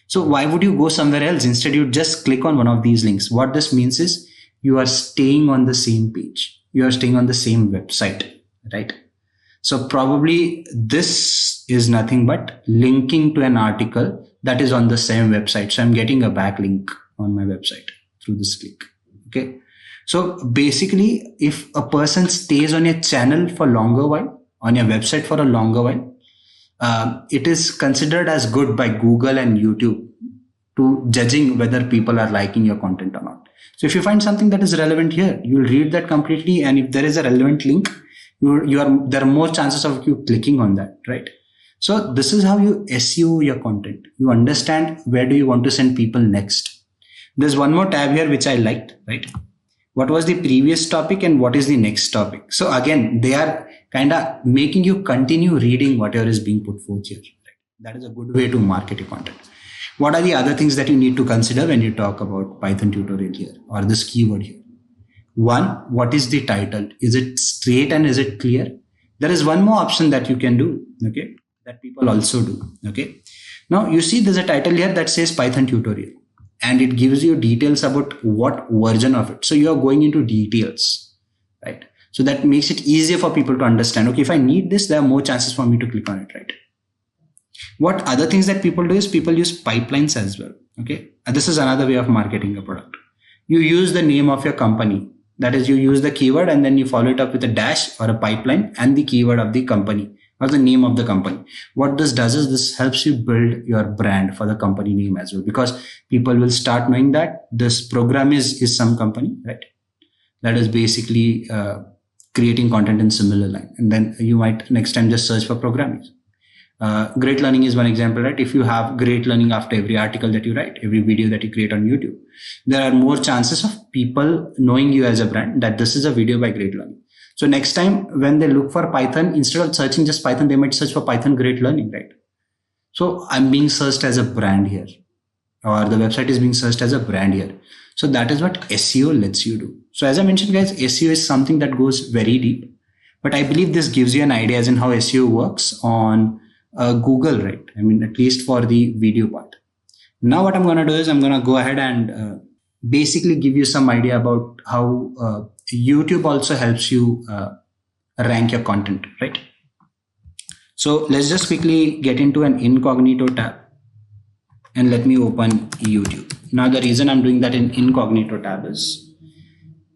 S2: So why would you go somewhere else? Instead, you just click on one of these links. What this means is you are staying on the same page. You are staying on the same website, right? So probably this is nothing but linking to an article that is on the same website. So I'm getting a backlink on my website through this click. Okay. So basically, if a person stays on your channel for a longer while, on your website for a longer while, it is considered as good by Google and YouTube to judging whether people are liking your content or not. So if you find something that is relevant here, you will read that completely. And if there is a relevant link, there are more chances of you clicking on that, right? So this is how you SEO your content. You understand where do you want to send people next. There's one more tab here which I liked, right? What was the previous topic and what is the next topic? So again, they are kind of making you continue reading whatever is being put forth here. Right? That is a good way to market your content. What are the other things that you need to consider when you talk about Python tutorial here or this keyword here? One, what is the title? Is it straight and is it clear? There is one more option that you can do, okay, that people also do, okay. Now you see there's a title here that says Python tutorial and it gives you details about what version of it. So you are going into details, right? So that makes it easier for people to understand, okay, if I need this, there are more chances for me to click on it, right? What other things that people do is people use pipelines as well, okay. And this is another way of marketing a product. you use the name of your company. That is, you use the keyword and then you follow it up with a dash or a pipeline and the keyword of the company or the name of the company. What this does is this helps you build your brand for the company name as well, because people will start knowing that this program is some company, right? That is basically creating content in similar line. And then you might next time just search for programming. Great learning is one example, right? If you have great learning after every article that you write, every video that you create on YouTube, there are more chances of people knowing you as a brand that this is a video by Great Learning. So next time when they look for Python, instead of searching just Python, they might search for Python Great Learning, right? So I'm being searched as a brand here, or the website is being searched as a brand here. So that is what SEO lets you do. So as I mentioned, guys, SEO is something that goes very deep, but I believe this gives you an idea as in how SEO works on Google, right? I mean, at least for the video part. Now what I'm going to do is I'm going to go ahead and basically give you some idea about how YouTube also helps you rank your content, right? So let's just quickly get into an incognito tab and let me open YouTube. Now the reason I'm doing that in incognito tab is,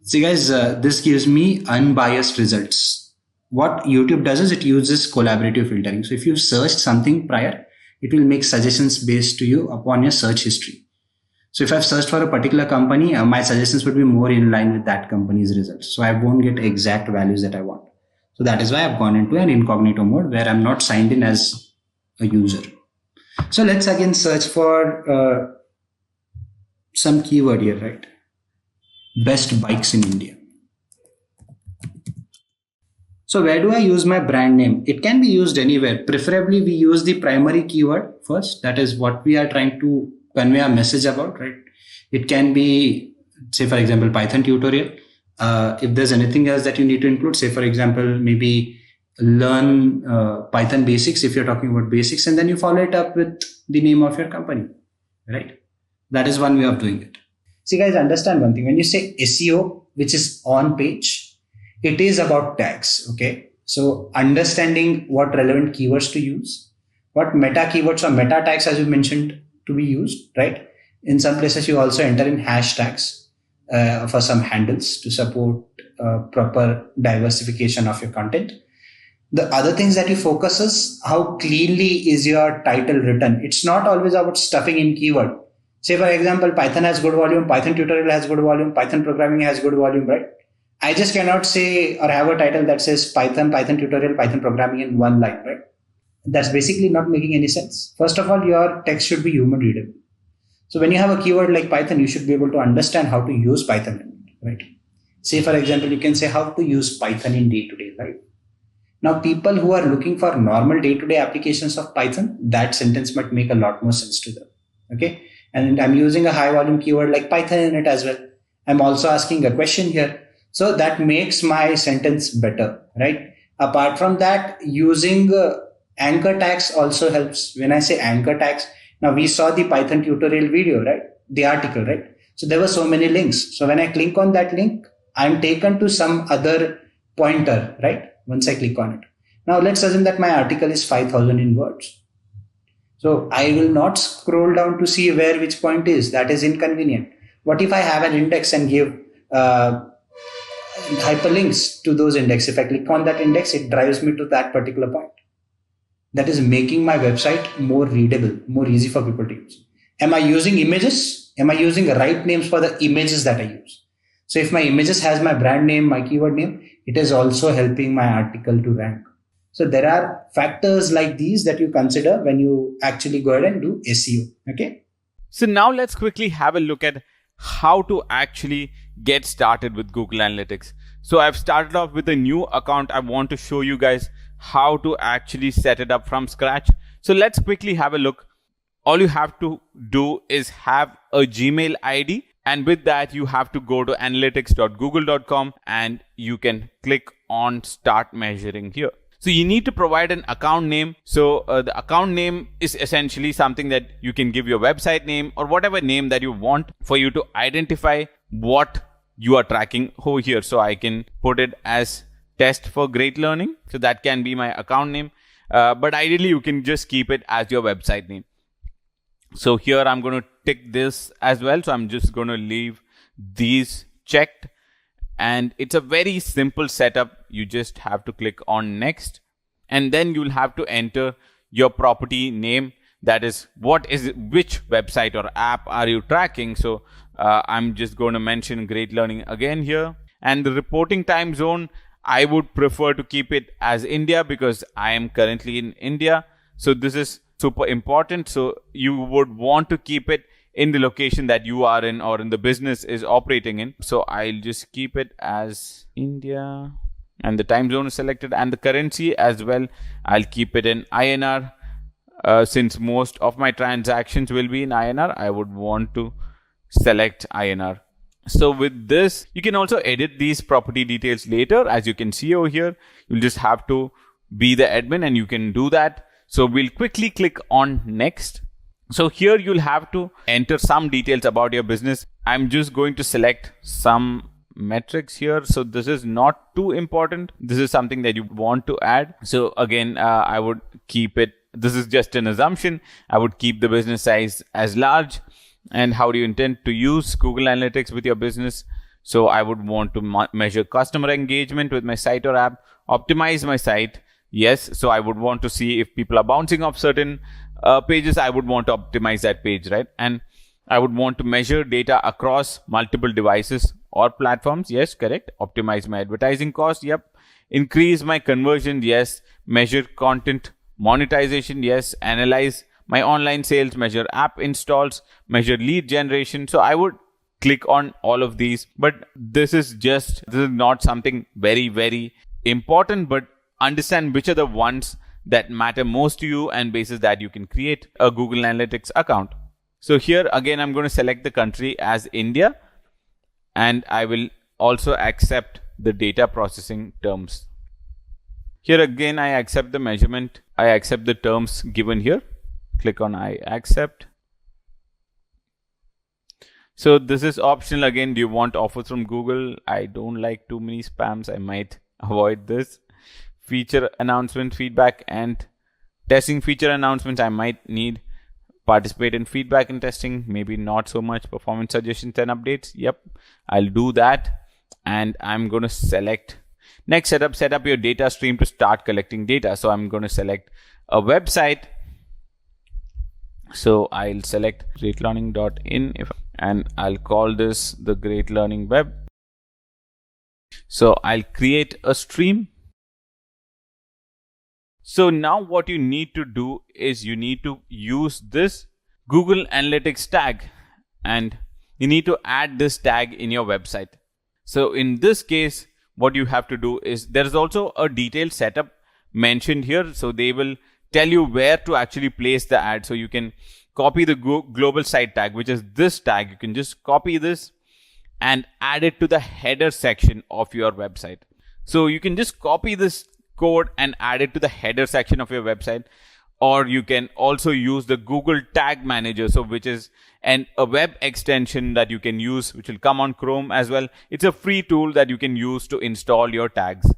S2: see guys, this gives me unbiased results. What YouTube does is it uses collaborative filtering. So if you've searched something prior, it will make suggestions based to you upon your search history. So if I've searched for a particular company, my suggestions would be more in line with that company's results. So I won't get exact values that I want. So that is why I've gone into an incognito mode where I'm not signed in as a user. So let's again search for some keyword here, right? Best bikes in India. So where do I use my brand name? It can be used anywhere. Preferably we use the primary keyword first. That is what we are trying to convey a message about, right? It can be, say for example, Python tutorial. If there's anything else that you need to include, say for example, maybe learn Python basics if you're talking about basics, and then you follow it up with the name of your company, right? That is one way of doing it. See guys, understand one thing. When you say SEO, which is on page, it is about tags, okay? So understanding what relevant keywords to use, what meta keywords or meta tags, as you mentioned, to be used, right? In some places, you also enter in hashtags for some handles to support proper diversification of your content. The other things that you focus is how cleanly is your title written. It's not always about stuffing in keyword. Say for example, Python has good volume, Python tutorial has good volume, Python programming has good volume, right? I just cannot say or have a title that says Python, Python tutorial, Python programming in one line, right? That's basically not making any sense. First of all, your text should be human readable. So when you have a keyword like Python, you should be able to understand how to use Python, right? Say for example, you can say how to use Python in day-to-day life. Now, people who are looking for normal day-to-day applications of Python, that sentence might make a lot more sense to them, okay? And I'm using a high volume keyword like Python in it as well. I'm also asking a question here. So that makes my sentence better, right? Apart from that, using anchor tags also helps. When I say anchor tags, now we saw the Python tutorial video, right? The article, right? So there were so many links. So when I click on that link, I'm taken to some other pointer, right? Once I click on it. Now let's assume that my article is 5,000 in words. So I will not scroll down to see where which point is. That is inconvenient. What if I have an index and give hyperlinks to those index? If I click on that index, it drives me to that particular point. That is making my website more readable, more easy for people to use. Am I using images? Am I using the right names for the images that I use? So if my images has my brand name, my keyword name, it is also helping my article to rank. So there are factors like these that you consider when you actually go ahead and do SEO. Okay.
S5: So now let's quickly have a look at how to actually get started with Google Analytics. So I've started off with a new account. I want to show you guys how to actually set it up from scratch. So let's quickly have a look. All you have to do is have a Gmail ID. And with that, you have to go to analytics.google.com and you can click on start measuring here. So you need to provide an account name. So the account name is essentially something that you can give your website name or whatever name that you want for you to identify what you are tracking over here. So I can put it as test for great learning. So that can be my account name. But ideally, you can just keep it as your website name. So here I'm going to tick this as well. So I'm just going to leave these checked. And it's a very simple setup. You just have to click on next, and then you'll have to enter your property name. That is, which website or app are you tracking? So I'm just going to mention Great Learning again here. And the reporting time zone, I would prefer to keep it as India because I am currently in India. So this is super important. So you would want to keep it in the location that you are in or in the business is operating in. So I'll just keep it as India, and the time zone is selected, and the currency as well, I'll keep it in INR. Since most of my transactions will be in INR, I would want to select INR. So with this, you can also edit these property details later. As you can see over here, you'll just have to be the admin and you can do that. So we'll quickly click on next. So here you'll have to enter some details about your business. I'm just going to select some metrics here. So this is not too important. This is something that you want to add. So again, I would keep it. This is just an assumption. I would keep the business size as large. And how do you intend to use Google Analytics with your business? So I would want to measure customer engagement with my site or app, optimize my site. Yes. So I would want to see if people are bouncing off certain pages. I would want to optimize that page, right? And I would want to measure data across multiple devices or platforms. Yes, correct. Optimize my advertising cost. Yep. Increase my conversion. Yes. Measure content monetization. Yes. Analyze my online sales, measure app installs, measure lead generation. So I would click on all of these, but this is not something very, very important, but understand which are the ones that matter most to you, and basis that you can create a Google Analytics account. So here again, I'm going to select the country as India, and I will also accept the data processing terms. Here again, I accept the measurement. I accept the terms given here. Click on I accept. So this is optional again. Do you want offers from Google? I don't like too many spams. I might avoid this. Feature announcement, feedback and testing. Feature announcements, I might need. Participate in feedback and testing, maybe not so much. Performance suggestions and updates. Yep, I'll do that. And I'm going to select next set up your data stream to start collecting data. So I'm going to select a website. So I'll select greatlearning.in and I'll call this the Great Learning Web. So I'll create a stream. So now what you need to do is you need to use this Google Analytics tag, and you need to add this tag in your website. So in this case, what you have to do is there's also a detailed setup mentioned here. So they will tell you where to actually place the ad. So you can copy the global site tag, which is this tag. You can just copy this and add it to the header section of your website. So you can just copy this code and add it to the header section of your website, or you can also use the Google Tag Manager, so which is a web extension that you can use, which will come on Chrome as well. It's a free tool that you can use to install your tags.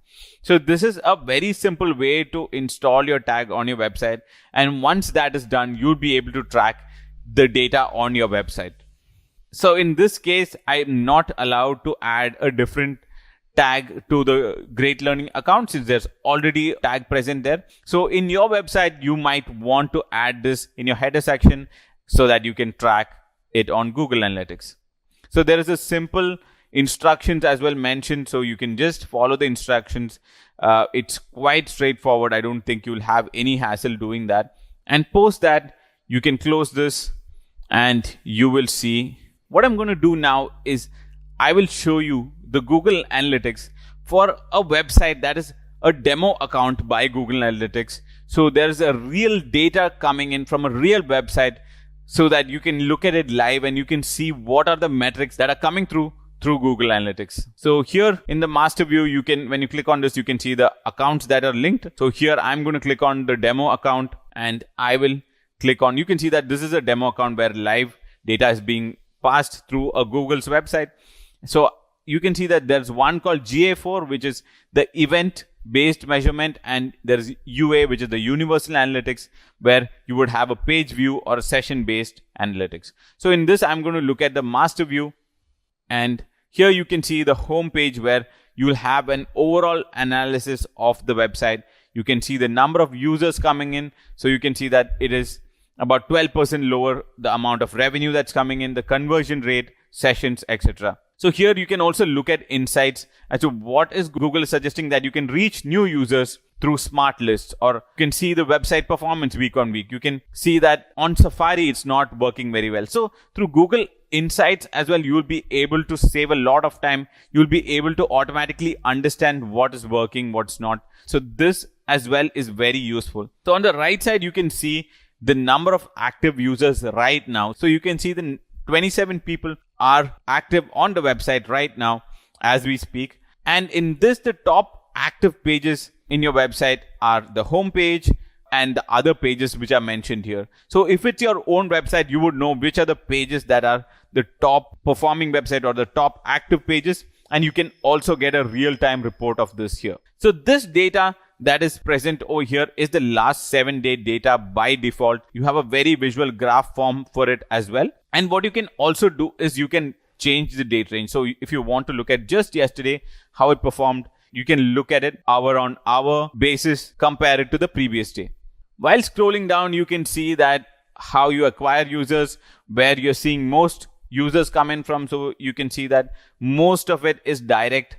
S5: So this is a very simple way to install your tag on your website, and once that is done, you'll be able to track the data on your website. So in this case, I'm not allowed to add a different tag to the Great Learning account since there's already a tag present there. So in your website, you might want to add this in your header section so that you can track it on Google Analytics. So there is a simple instructions as well mentioned, so you can just follow the instructions. It's quite straightforward. I don't think you'll have any hassle doing that. And post that, you can close this and you will see. What I'm going to do now is I will show you the Google Analytics for a website that is a demo account by Google Analytics. So there's a real data coming in from a real website so that you can look at it live and you can see what are the metrics that are coming through Google Analytics. So here in the master view, you can, when you click on this, you can see the accounts that are linked. So here I'm going to click on the demo account and I will click on, you can see that this is a demo account where live data is being passed through a Google's website. So you can see that there's one called GA4, which is the event based measurement, and there's UA, which is the universal analytics, where you would have a page view or a session based analytics. So in this, I'm going to look at the master view. And here you can see the home page where you will have an overall analysis of the website. You can see the number of users coming in. So you can see that it is about 12% lower, the amount of revenue that's coming in, the conversion rate, sessions, etc. So here you can also look at insights as to what is Google suggesting that you can reach new users through smart lists, or you can see the website performance week on week. You can see that on Safari it's not working very well. So through Google Insights as well, you will be able to save a lot of time. You'll be able to automatically understand what is working, what's not. So this as well is very useful. So on the right side, you can see the number of active users right now. So you can see the 27 people are active on the website right now as we speak. And in this, the top active pages in your website are the home page and the other pages which are mentioned here. So if it's your own website, you would know which are the pages that are the top performing website or the top active pages. And you can also get a real-time report of this here. So this data that is present over here is the last 7-day data by default. You have a very visual graph form for it as well. And what you can also do is you can change the date range. So if you want to look at just yesterday, how it performed, you can look at it hour on hour basis, compare it to the previous day. While scrolling down, you can see that how you acquire users, where you're seeing most users come in from. So you can see that most of it is direct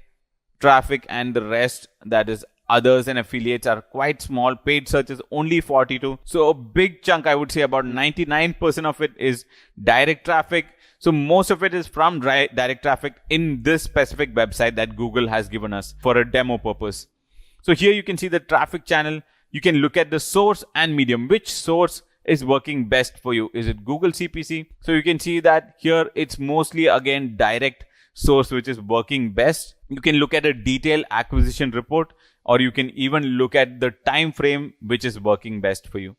S5: traffic and the rest, that is others and affiliates, are quite small. Paid search is only 42. So a big chunk, I would say about 99% of it is direct traffic. So most of it is from direct traffic in this specific website that Google has given us for a demo purpose. So here you can see the traffic channel. You can look at the source and medium. Which source is working best for you? Is it Google CPC? So you can see that here it's mostly again direct source which is working best. You can look at a detailed acquisition report, or you can even look at the time frame which is working best for you.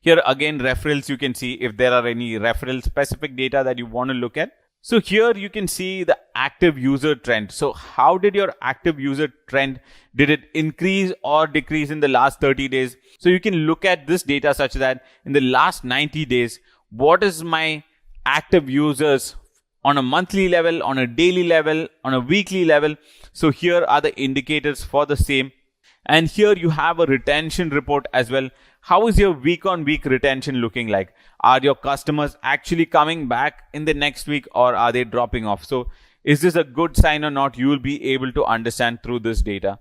S5: Here again, referrals, you can see if there are any referral specific data that you want to look at. So here you can see the active user trend. So how did your active user trend? Did it increase or decrease in the last 30 days? So you can look at this data such that in the last 90 days, what is my active users on a monthly level, on a daily level, on a weekly level? So here are the indicators for the same. And here you have a retention report as well. How is your week on week retention looking like? Are your customers actually coming back in the next week, or are they dropping off? So is this a good sign or not? You will be able to understand through this data.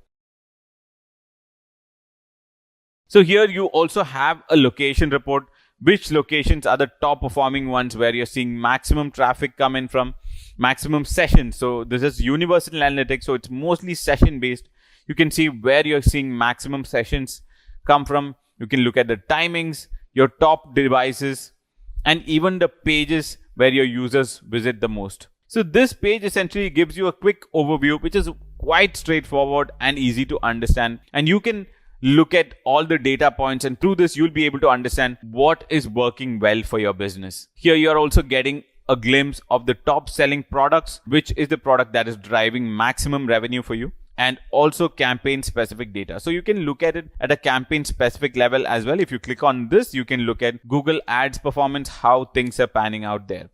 S5: So here you also have a location report. Which locations are the top performing ones where you're seeing maximum traffic come in from, maximum sessions. So this is universal analytics. So it's mostly session based. You can see where you're seeing maximum sessions come from. You can look at the timings, your top devices, and even the pages where your users visit the most. So this page essentially gives you a quick overview, which is quite straightforward and easy to understand. And you can look at all the data points, and through this, you'll be able to understand what is working well for your business. Here, you're also getting a glimpse of the top selling products, which is the product that is driving maximum revenue for you, and also campaign specific data. So you can look at it at a campaign specific level as well. If you click on this, you can look at Google Ads performance, how things are panning out there.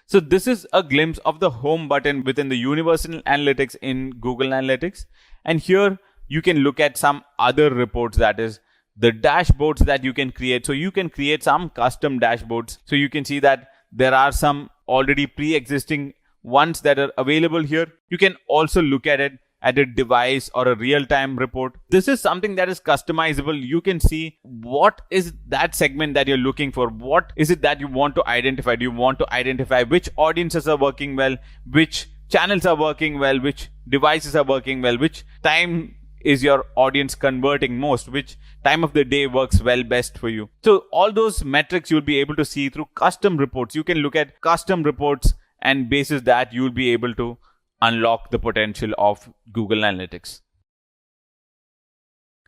S5: So this is a glimpse of the home button within the universal analytics in Google Analytics. And here you can look at some other reports, that is the dashboards that you can create. So you can create some custom dashboards. So you can see that there are some already pre-existing ones that are available here. You can also look at it at a device or a real-time report. This is something that is customizable. You can see what is that segment that you're looking for. What is it that you want to identify? Do you want to identify which audiences are working well, which channels are working well, which devices are working well, which time is your audience converting most, which time of the day works well best for you. So all those metrics you'll be able to see through custom reports. You can look at custom reports, and basis that you'll be able to unlock the potential of Google Analytics.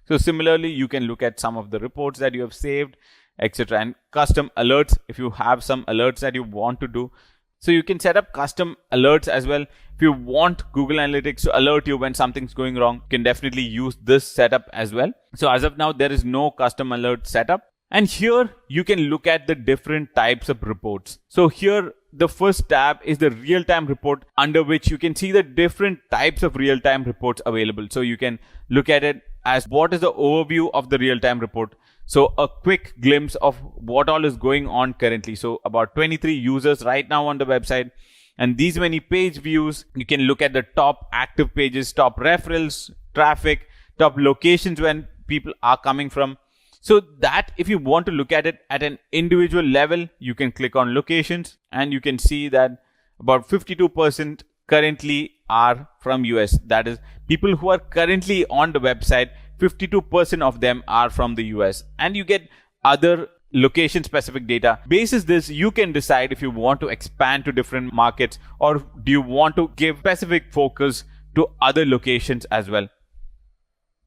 S5: So similarly, you can look at some of the reports that you have saved, etc. and custom alerts if you have some alerts that you want to do. So you can set up custom alerts as well. If you want Google Analytics to alert you when something's going wrong, you can definitely use this setup as well. So as of now, there is no custom alert setup. And here you can look at the different types of reports. So here the first tab is the real-time report, under which you can see the different types of real-time reports available. So you can look at it as what is the overview of the real-time report. So a quick glimpse of what all is going on currently. So about 23 users right now on the website, and these many page views. You can look at the top active pages, top referrals, traffic, top locations when people are coming from. So that if you want to look at it at an individual level, you can click on locations and you can see that about 52% currently are from US. That is, people who are currently on the website, 52% of them are from the US. And you get other location specific data. Basis this, you can decide if you want to expand to different markets or do you want to give specific focus to other locations as well.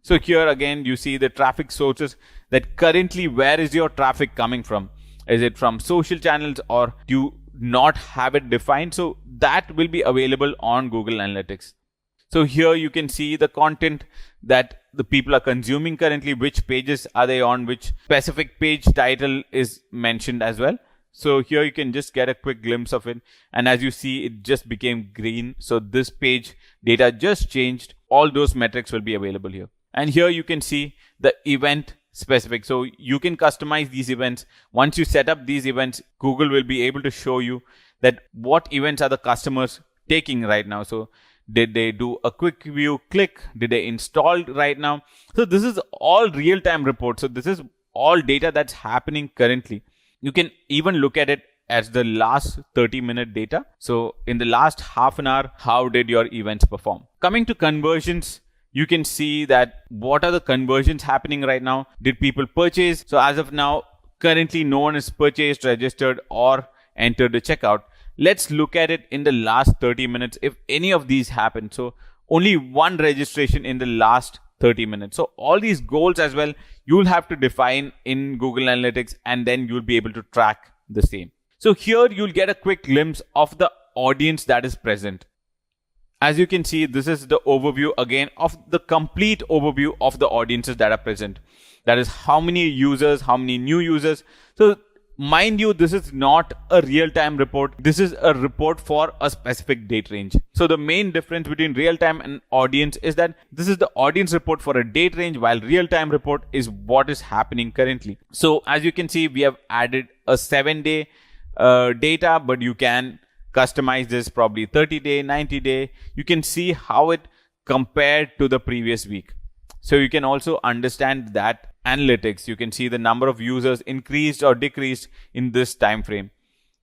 S5: So here again, you see the traffic sources, that currently where is your traffic coming from? Is it from social channels or do you not have it defined? So that will be available on Google Analytics. So here you can see the content that the people are consuming currently, which pages are they on, which specific page title is mentioned as well. So here you can just get a quick glimpse of it. And as you see, it just became green. So this page data just changed. All those metrics will be available here. And here you can see the event specific. So you can customize these events. Once you set up these events, Google will be able to show you that what events are the customers taking right now. So did they do a quick view click? Did they install right now? So this is all real-time reports. So this is all data that's happening currently. You can even look at it as the last 30-minute data. So in the last half an hour, how did your events perform? Coming to conversions, you can see that what are the conversions happening right now? Did people purchase? So as of now, currently no one is purchased, registered or entered the checkout. Let's look at it in the last 30 minutes if any of these happen. So only one registration in the last 30 minutes. So all these goals as well, you'll have to define in Google Analytics and then you'll be able to track the same. So here you'll get a quick glimpse of the audience that is present. As you can see, this is the overview again of the complete overview of the audiences that are present. That is how many users, how many new users. So mind you, this is not a real-time report. This is a report for a specific date range. So the main difference between real-time and audience is that this is the audience report for a date range, while real-time report is what is happening currently. So as you can see, we have added a 7-day data, but you can customize this probably 30-day, 90-day. You can see how it compared to the previous week. So you can also understand that analytics. You can see the number of users increased or decreased in this time frame.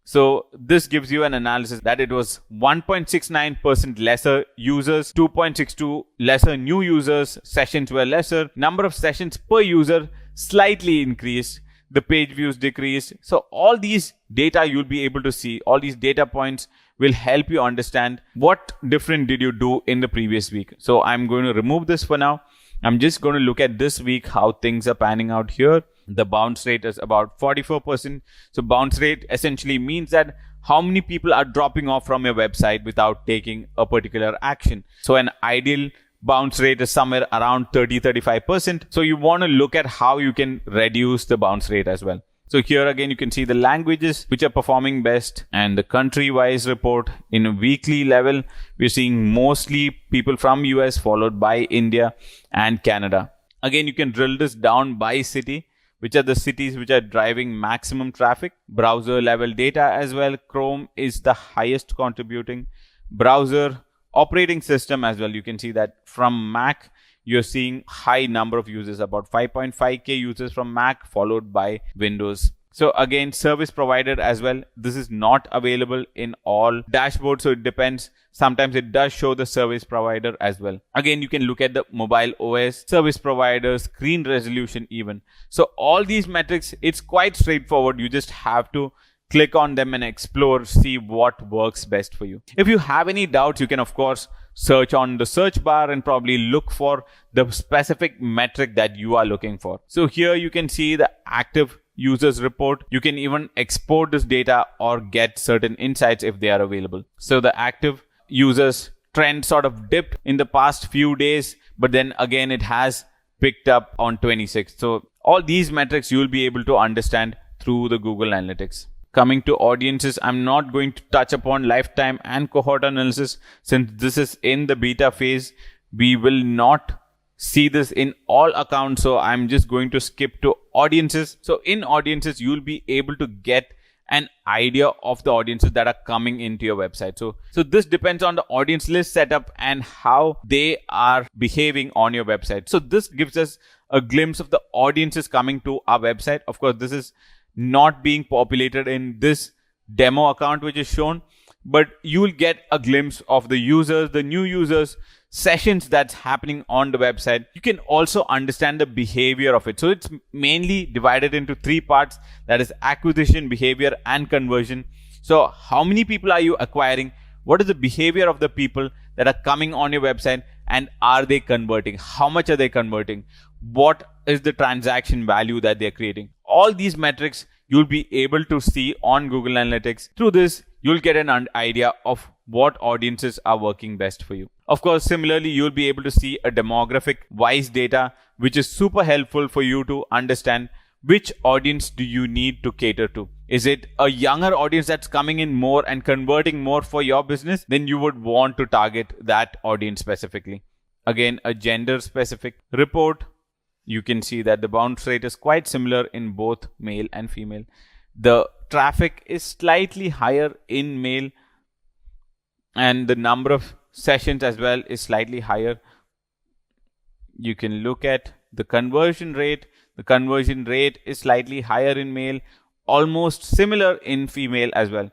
S5: So this gives you an analysis that it was 1.69% lesser users, 2.62 lesser new users, sessions were lesser, number of sessions per user slightly increased, the page views decreased. So all these data you'll be able to see, all these data points will help you understand what different did you do in the previous week. So I'm going to remove this for now. I'm just going to look at this week, how things are panning out here. The bounce rate is about 44%. So bounce rate essentially means that how many people are dropping off from your website without taking a particular action. So an ideal bounce rate is somewhere around 30-35%. So you want to look at how you can reduce the bounce rate as well. So here again, you can see the languages which are performing best and the country-wise report. In a weekly level, we're seeing mostly people from US followed by India and Canada. Again, you can drill this down by city, which are the cities which are driving maximum traffic. Browser level data as well. Chrome is the highest contributing. Browser operating system as well. You can see that from Mac, you're seeing high number of users, about 5.5k users from Mac, followed by Windows. So again, service provider as well. This is not available in all dashboards, so it depends. Sometimes it does show the service provider as well. Again, you can look at the mobile OS, service provider, screen resolution even. So all these metrics, it's quite straightforward. You just have to click on them and explore, see what works best for you. If you have any doubts, you can of course search on the search bar and probably look for the specific metric that you are looking for. So here you can see the active users report. You can even export this data or get certain insights if they are available. So the active users trend sort of dipped in the past few days, but then again it has picked up on 26th. So all these metrics you'll be able to understand through the Google Analytics. Coming to audiences, I'm not going to touch upon lifetime and cohort analysis since this is in the beta phase. We will not see this in all accounts, so I'm just going to skip to audiences. So in audiences, you'll be able to get an idea of the audiences that are coming into your website. So this depends on the audience list setup and how they are behaving on your website. So this gives us a glimpse of the audiences coming to our website. Of course, this is not being populated in this demo account which is shown, but you will get a glimpse of the users, the new users, sessions that's happening on the website. You can also understand the behavior of it. So it's mainly divided into 3 parts, that is acquisition, behavior, and conversion. So how many people are you acquiring? What is the behavior of the people that are coming on your website, and are they converting? How much are they converting? What is the transaction value that they're creating? All these metrics you'll be able to see on Google Analytics. Through this, you'll get an idea of what audiences are working best for you. Of course, similarly, you'll be able to see a demographic wise data, which is super helpful for you to understand which audience do you need to cater to. Is it a younger audience that's coming in more and converting more for your business? Then you would want to target that audience specifically. Again, a gender specific report. You can see that the bounce rate is quite similar in both male and female. The traffic is slightly higher in male, and the number of sessions as well is slightly higher. You can look at the conversion rate. The conversion rate is slightly higher in male, almost similar in female as well.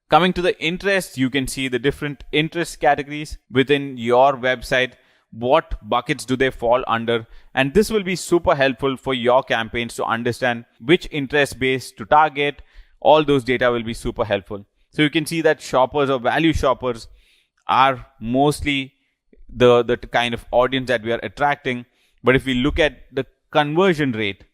S5: Coming to the interests, you can see the different interest categories within your website. What buckets do they fall under? And this will be super helpful for your campaigns to understand which interest base to target. All those data will be super helpful. So you can see that shoppers or value shoppers are mostly the kind of audience that we are attracting. But if we look at the conversion rate,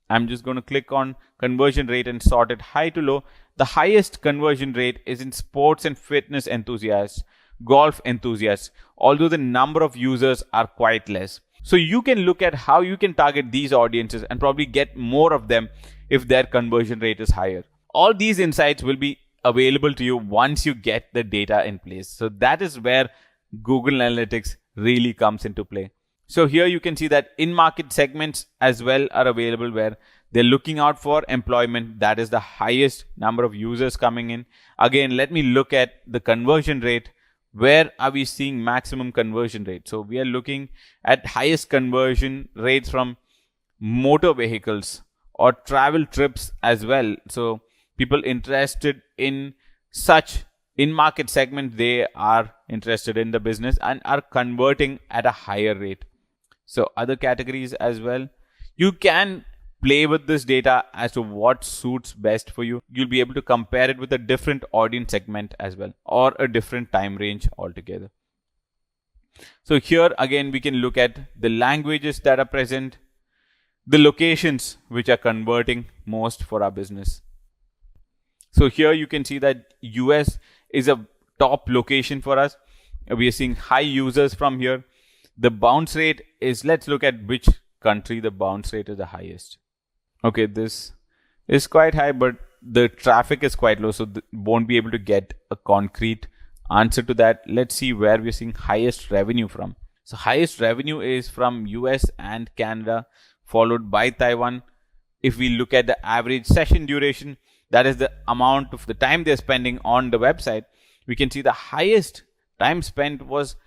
S5: I'm just going to click on conversion rate and sort it high to low. The highest conversion rate is in sports and fitness enthusiasts, golf enthusiasts, although the number of users are quite less. So you can look at how you can target these audiences and probably get more of them if their conversion rate is higher. All these insights will be available to you once you get the data in place. So that is where Google Analytics really comes into play. So here you can see that in-market segments as well are available where they're looking out for employment. That is the highest number of users coming in. Again, let me look at the conversion rate. Where are we seeing maximum conversion rate? So we are looking at highest conversion rates from motor vehicles or travel trips as well. So people interested in such in-market segment, they are interested in the business and are converting at a higher rate. So other categories as well. You can play with this data as to what suits best for you. You'll be able to compare it with a different audience segment as well, or a different time range altogether. So here again, we can look at the languages that are present, the locations which are converting most for our business. So here you can see that US is a top location for us. We are seeing high users from here. The bounce rate is, let's look at which country the bounce rate is the highest. Okay, this is quite high, but the traffic is quite low, so won't be able to get a concrete answer to that. Let's see where we're seeing highest revenue from. So highest revenue is from US and Canada, followed by Taiwan. If we look at the average session duration, that is the amount of the time they're spending on the website, we can see the highest time spent was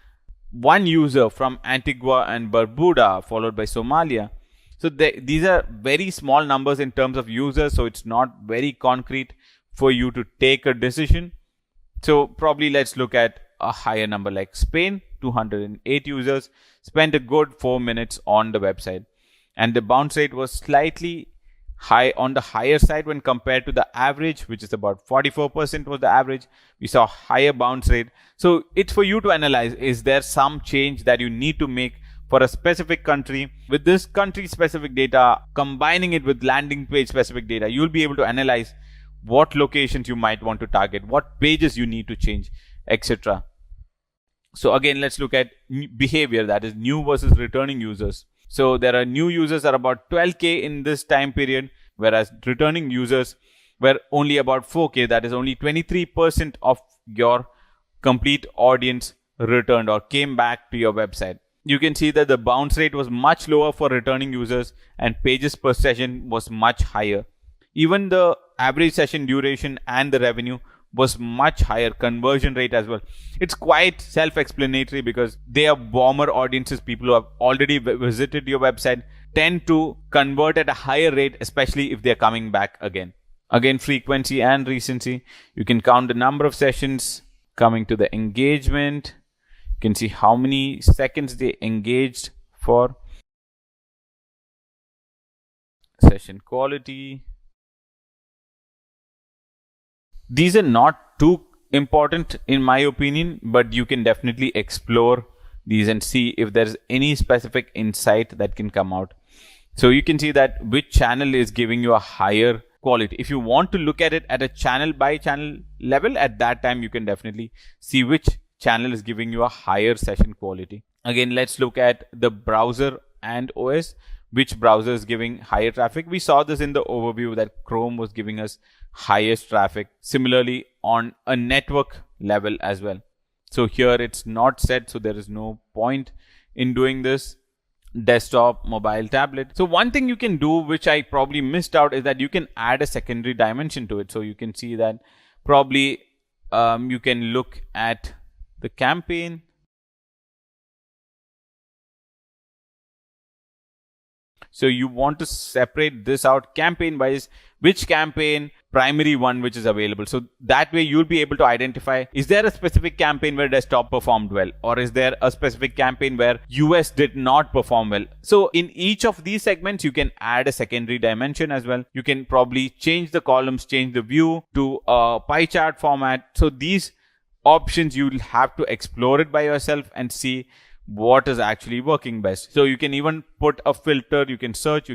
S5: one user from Antigua and Barbuda, followed by Somalia. So these are very small numbers in terms of users, so it's not very concrete for you to take a decision. So probably let's look at a higher number like Spain, 208 users, spent a good 4 minutes on the website. And the bounce rate was slightly high on the higher side when compared to the average, which is about 44% was the average. We saw higher bounce rate. So it's for you to analyze, is there some change that you need to make for a specific country? With this country specific data, combining it with landing page specific data, you'll be able to analyze what locations you might want to target, what pages you need to change, etc. So again, let's look at behavior, that is new versus returning users. So there are new users are about 12K in this time period. whereas returning users were only about 4K. That is only 23% of your complete audience returned or came back to your website. You can see that the bounce rate was much lower for returning users and pages per session was much higher. Even the average session duration and the revenue was much higher, conversion rate as well. It's quite self-explanatory because they are warmer audiences. People who have already visited your website tend to convert at a higher rate, especially if they're coming back again. Again, frequency and recency. You can count the number of sessions. Coming to the engagement, you can see how many seconds they engaged for. Session quality. These are not too important in my opinion, but you can definitely explore these and see if there's any specific insight that can come out. So you can see that which channel is giving you a higher quality. If you want to look at it at a channel by channel level, at that time you can definitely see which channel is giving you a higher session quality. Again, let's look at the browser and OS. Which browser is giving higher traffic? We saw this in the overview that Chrome was giving us highest traffic. Similarly, on a network level as well. So here it's not set, so there is no point in doing this. Desktop, mobile, tablet. So one thing you can do, which I probably missed out, is that you can add a secondary dimension to it. So you can see that probably you can look at the campaign. So you want to separate this out campaign wise, which campaign, primary one which is available. So that way you'll be able to identify, is there a specific campaign where desktop performed well, or is there a specific campaign where US did not perform well. So in each of these segments, you can add a secondary dimension as well. You can probably change the columns, change the view to a pie chart format. So these options, you'll have to explore it by yourself and see what is actually working best. So you can even put a filter, you can search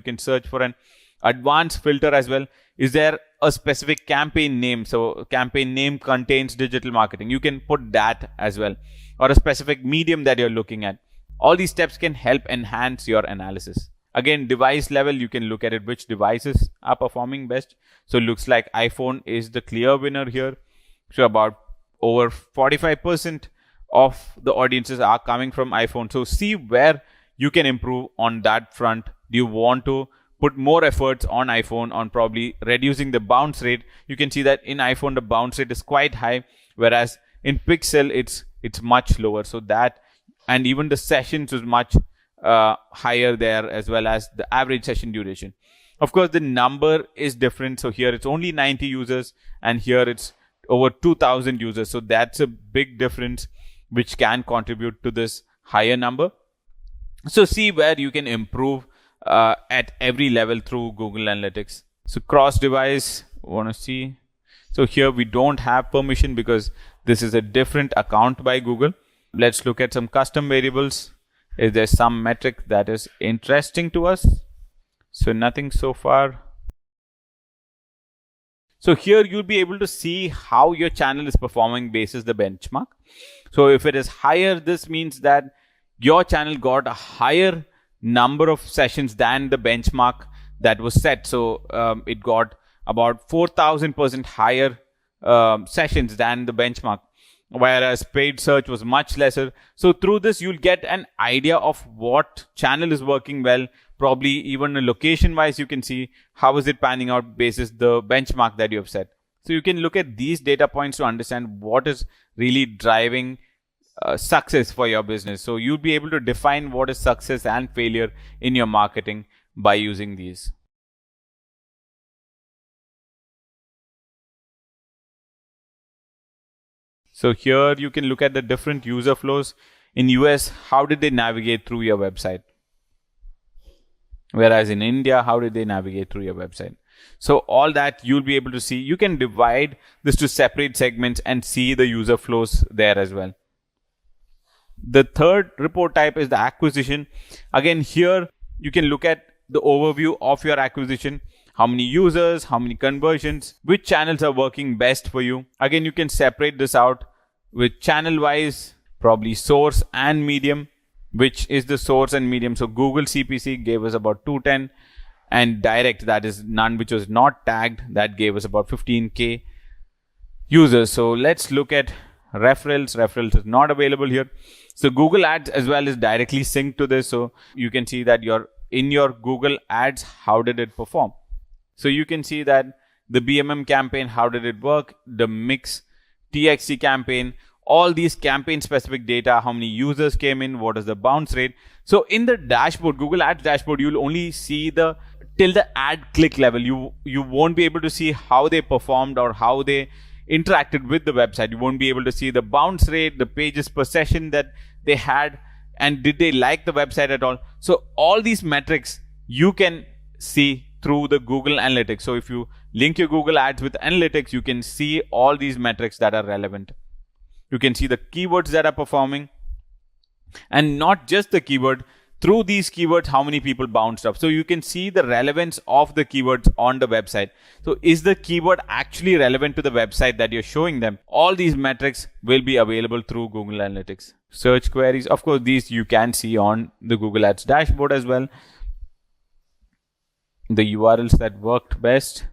S5: for an advanced filter as well. Is there a specific campaign name? So campaign name contains digital marketing. You can put that as well, or a specific medium that you're looking at. All these steps can help enhance your analysis. Again, device level, you can look at it, which devices are performing best. So it looks like iPhone is the clear winner here. So about over 45% of the audiences are coming from iPhone. So see where you can improve on that front. Do you want to put more efforts on iPhone on probably reducing the bounce rate? You can see that in iPhone the bounce rate is quite high, whereas in Pixel it's much lower. So that, and even the sessions is much higher there, as well as the average session duration. Of course, the number is different. So here it's only 90 users and here it's over 2,000 users. So that's a big difference, which can contribute to this higher number. So see where you can improve at every level through Google Analytics. So cross device, want to see. So here we don't have permission because this is a different account by Google. Let's look at some custom variables. Is there some metric that is interesting to us? So nothing so far. So here you'll be able to see how your channel is performing basis the benchmark. So if it is higher, this means that your channel got a higher number of sessions than the benchmark that was set. So it got about 4,000% higher sessions than the benchmark, whereas paid search was much lesser. So through this, you'll get an idea of what channel is working well. Probably even location wise, you can see how is it panning out basis the benchmark that you have set. So you can look at these data points to understand what is really driving success for your business. So you'll be able to define what is success and failure in your marketing by using these. So here you can look at the different user flows. In US, how did they navigate through your website? Whereas in India, how did they navigate through your website? So all that you'll be able to see. You can divide this to separate segments and see the user flows there as well. The third report type is the acquisition. Again, here you can look at the overview of your acquisition. How many users, how many conversions, which channels are working best for you. Again, you can separate this out with channel wise, probably source and medium, which is the source and medium. So Google CPC gave us about 210 and direct, that is none, which was not tagged, that gave us about 15k users. So let's look at referrals. Referrals is not available here. So Google Ads as well is directly synced to this. So you can see that in your Google Ads, how did it perform? So you can see that the BMM campaign, how did it work? The mix TXT campaign, all these campaign specific data, how many users came in, what is the bounce rate. So in the dashboard, Google Ads dashboard, you'll only see till the ad click level. You won't be able to see how they performed or how they interacted with the website. You won't be able to see the bounce rate, the pages per session that they had, and did they like the website at all. So all these metrics you can see through the Google Analytics. So if you link your Google Ads with Analytics, you can see all these metrics that are relevant. You can see the keywords that are performing, and not just the keyword. Through these keywords, how many people bounced up. So you can see the relevance of the keywords on the website. So is the keyword actually relevant to the website that you're showing them? All these metrics will be available through Google Analytics. Search queries, of course, these you can see on the Google Ads dashboard as well. The URLs that worked best.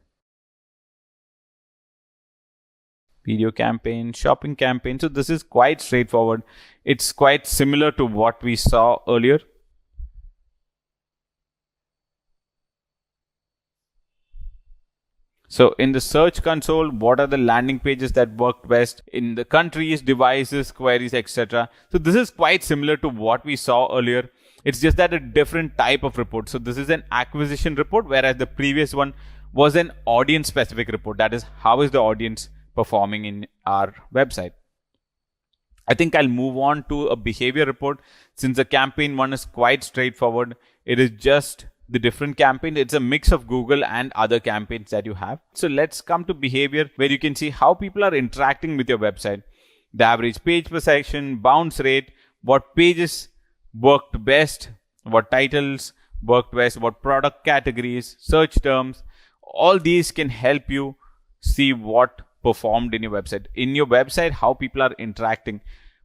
S5: Video campaign, shopping campaign. So this is quite straightforward. It's quite similar to what we saw earlier. So in the search console, what are the landing pages that worked best in the countries, devices, queries, etc. So this is quite similar to what we saw earlier. It's just that a different type of report. So this is an acquisition report, whereas the previous one was an audience specific report. That is, how is the audience performing in our website. I think I'll move on to a behavior report, since the campaign one is quite straightforward. It is just the different campaign. It's a mix of Google and other campaigns that you have. So let's come to behavior, where you can see how people are interacting with your website. The average page per session, bounce rate, what pages worked best, what titles worked best, what product categories, search terms. All these can help you see what performed in your website. In your website, how people are interacting,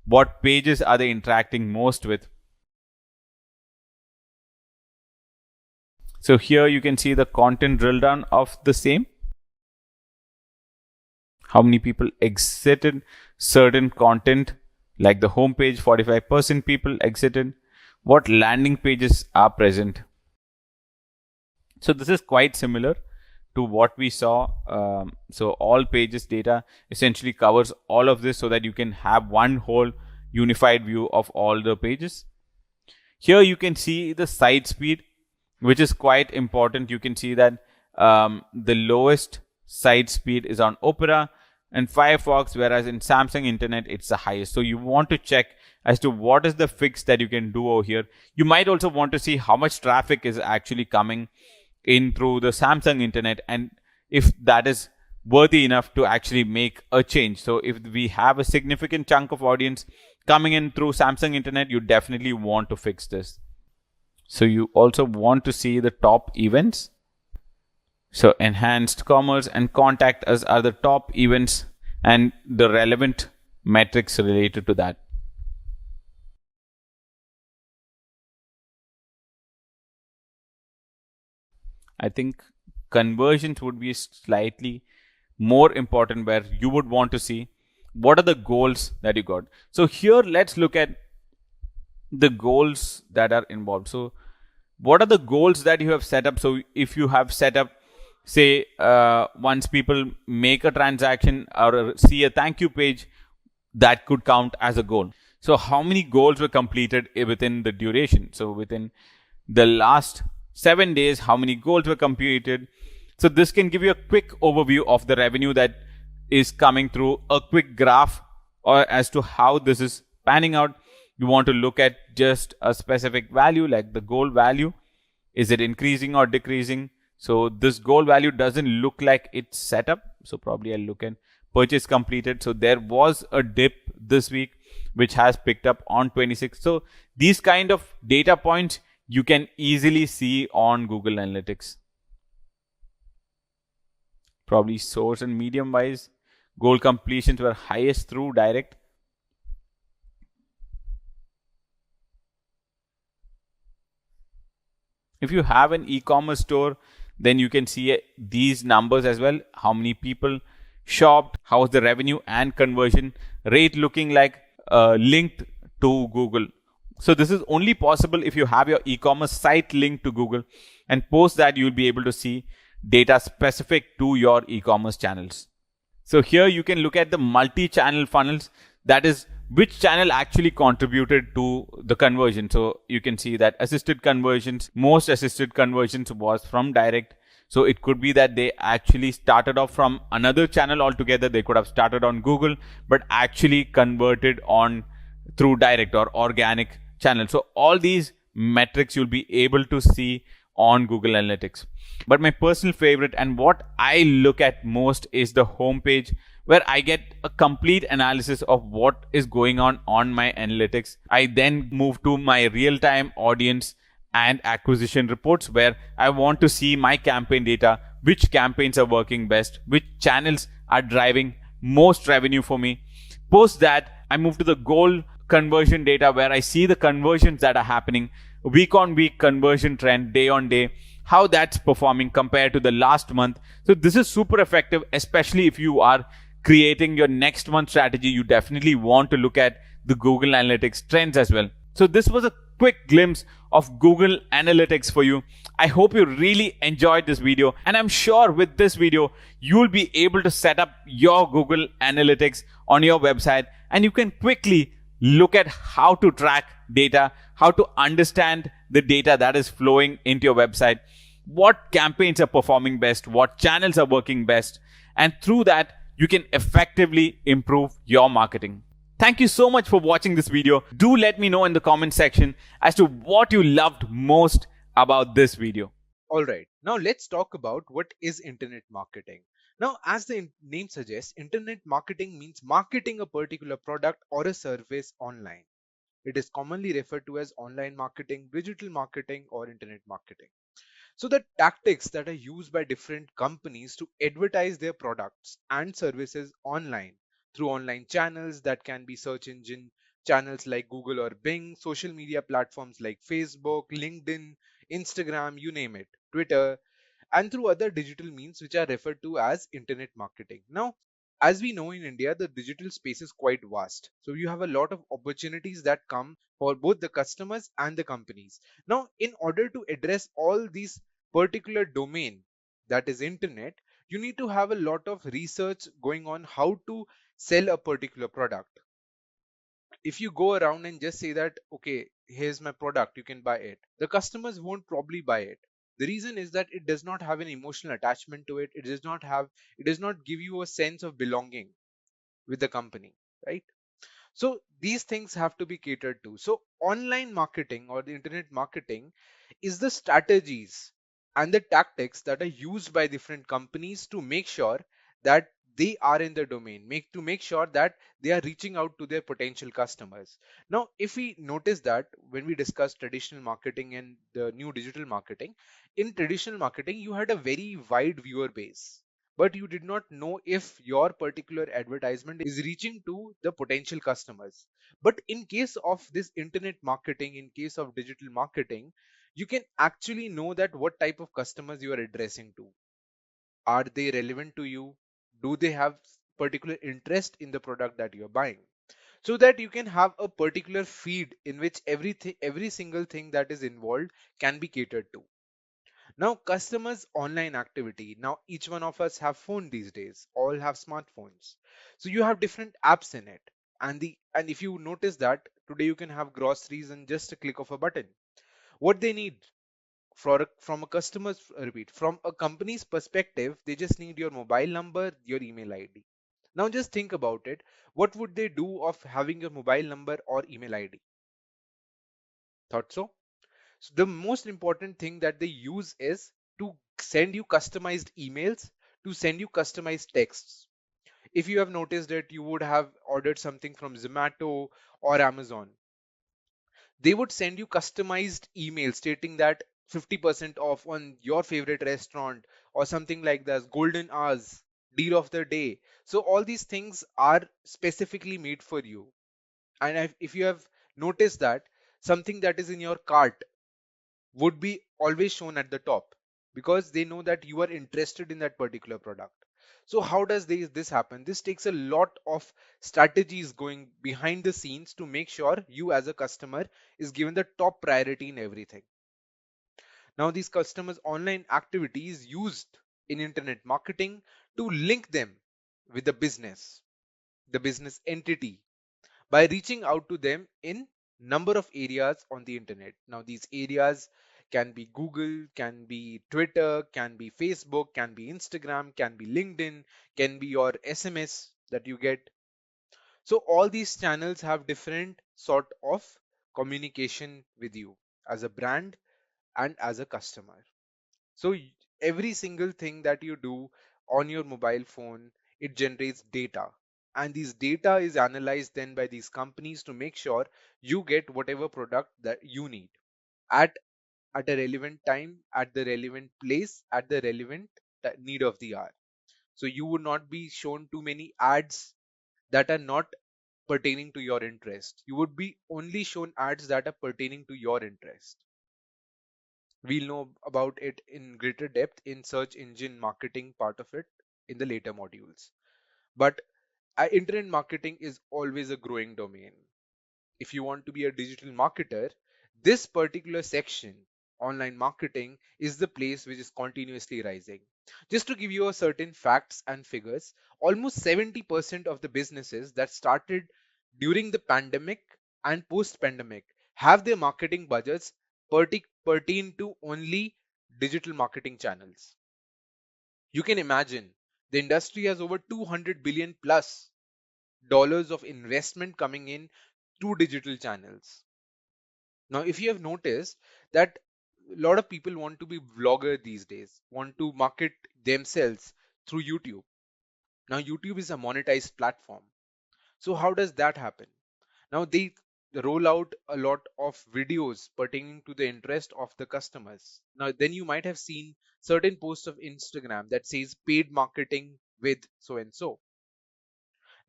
S5: what pages are they interacting most with. So here you can see the content drill down of the same. How many people exited certain content, like the home page, 45% people exited. What landing pages are present. So this is quite similar to what we saw. So all pages data essentially covers all of this, so that you can have one whole unified view of all the pages. Here you can see the site speed, which is quite important. You can see that the lowest site speed is on Opera and Firefox, whereas in Samsung Internet it's the highest. So you want to check as to what is the fix that you can do over here. You might also want to see how much traffic is actually coming in through the Samsung Internet, and if that is worthy enough to actually make a change. So if we have a significant chunk of audience coming in through Samsung Internet, you definitely want to fix this. So you also want to see the top events. So enhanced commerce and contact us are the top events and the relevant metrics related to that. I think conversions would be slightly more important, where you would want to see what are the goals that you got. So here let's look at the goals that are involved. So what are the goals that you have set up? So if you have set up, say, once people make a transaction or see a thank you page, that could count as a goal. So how many goals were completed within the duration? So within the last 7 days, how many goals were completed? So this can give you a quick overview of the revenue that is coming through, a quick graph or as to how this is panning out. You want to look at just a specific value, like the goal value. Is it increasing or decreasing? So this goal value doesn't look like it's set up. So probably I'll look at purchase completed. So there was a dip this week, which has picked up on 26. So these kind of data points you can easily see on Google Analytics. Probably source and medium wise, goal completions were highest through direct. If you have an e-commerce store, then you can see these numbers as well. How many people shopped, how is the revenue and conversion rate looking like, linked to Google. So this is only possible if you have your e-commerce site linked to Google, and post that you'll be able to see data specific to your e-commerce channels. So here you can look at the multi-channel funnels, that is which channel actually contributed to the conversion. So you can see that assisted conversions, most assisted conversions was from direct. So it could be that they actually started off from another channel altogether. They could have started on Google, but actually converted on through direct or organic channel. So all these metrics you'll be able to see on Google Analytics. But my personal favorite and what I look at most is the homepage, where I get a complete analysis of what is going on my analytics. I then move to my real-time audience and acquisition reports, where I want to see my campaign data, which campaigns are working best, which channels are driving most revenue for me. Post that, I move to the goal conversion data, where I see the conversions that are happening, week on week conversion trend, day on day, how that's performing compared to the last month. So this is super effective, especially if you are creating your next month strategy. You definitely want to look at the Google Analytics trends as well. So this was a quick glimpse of Google Analytics for you. I hope you really enjoyed this video, and I'm sure with this video you'll be able to set up your Google Analytics on your website, and you can quickly look at how to track data, how to understand the data that is flowing into your website, what campaigns are performing best, what channels are working best, and through that you can effectively improve your marketing. Thank you so much for watching this video. Do let me know in the comment section as to what you loved most about this video.
S6: Alright, now let's talk about what is internet marketing. Now, as the name suggests, internet marketing means marketing a particular product or a service online. It is commonly referred to as online marketing, digital marketing, or internet marketing. So the tactics that are used by different companies to advertise their products and services online through online channels, that can be search engine channels like Google or Bing, social media platforms like Facebook, LinkedIn, Instagram, you name it, Twitter, and through other digital means which are referred to as internet marketing. Now, as we know, in India, the digital space is quite vast. So you have a lot of opportunities that come for both the customers and the companies. Now, in order to address all these particular domain, that is internet, you need to have a lot of research going on how to sell a particular product. If you go around and just say that, okay, here's my product, you can buy it, the customers won't probably buy it. The reason is that it does not have an emotional attachment to it. It does not give you a sense of belonging with the company, right? So these things have to be catered to. So online marketing or the internet marketing is the strategies and the tactics that are used by different companies to make sure that they are in the domain, make sure that they are reaching out to their potential customers. Now, if we notice that when we discuss traditional marketing and the new digital marketing, in traditional marketing, you had a very wide viewer base, but you did not know if your particular advertisement is reaching to the potential customers. But in case of this internet marketing, in case of digital marketing, you can actually know that what type of customers you are addressing to. Are they relevant to you? Do they have particular interest in the product that you're buying? So that you can have a particular feed in which every single thing that is involved can be catered to. Now, customers' online activity. Now, each one of us have phone these days. All have smartphones. So you have different apps in it. And if you notice that today you can have groceries in just a click of a button. What they need from a customer's repeat from a company's perspective, they just need your mobile number, your email ID. Now just think about it. What would they do of having your mobile number or email ID? Thought so? So the most important thing that they use is to send you customized emails, to send you customized texts. If you have noticed it, you would have ordered something from Zomato or Amazon. They would send you customized emails stating that 50% off on your favorite restaurant or something like that, golden hours, deal of the day. So all these things are specifically made for you. And if you have noticed that something that is in your cart would be always shown at the top because they know that you are interested in that particular product. So how does this happen? This takes a lot of strategies going behind the scenes to make sure you as a customer is given the top priority in everything. Now these customers' online activity is used in internet marketing to link them with the business entity, by reaching out to them in number of areas on the internet. Now these areas can be Google, can be Twitter, can be Facebook, can be Instagram, can be LinkedIn, can be your SMS that you get. So all these channels have different sort of communication with you as a brand and as a customer. So every single thing that you do on your mobile phone, it generates data. And these data is analyzed then by these companies to make sure you get whatever product that you need at at a relevant time, at the relevant place, at the relevant need of the hour. So you would not be shown too many ads that are not pertaining to your interest. You would be only shown ads that are pertaining to your interest. We'll know about it in greater depth in search engine marketing part of it in the later modules. But internet marketing is always a growing domain. If you want to be a digital marketer, this particular section, online marketing, is the place which is continuously rising. Just to give you a certain facts and figures, almost 70% of the businesses that started during the pandemic and post-pandemic have their marketing budgets pertain to only digital marketing channels. You can imagine the industry has over 200 billion plus dollars of investment coming in to digital channels. Now, if you have noticed that a lot of people want to be vlogger these days, want to market themselves through YouTube. Now, YouTube is a monetized platform. So how does that happen? Now they roll out a lot of videos pertaining to the interest of the customers. Now then you might have seen certain posts of Instagram that says paid marketing with so and so.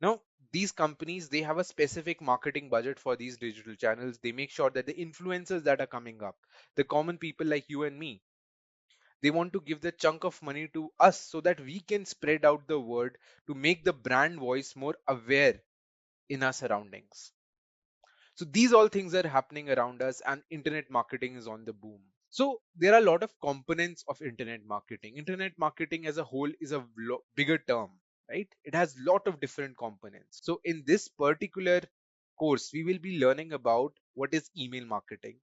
S6: Now these companies, they have a specific marketing budget for these digital channels. They make sure that the influencers that are coming up, the common people like you and me, they want to give the chunk of money to us so that we can spread out the word to make the brand voice more aware in our surroundings. So these all things are happening around us, and internet marketing is on the boom. So there are a lot of components of internet marketing. Internet marketing as a whole is a bigger term, right? It has lot of different components. So in this particular course, we will be learning about what is email marketing,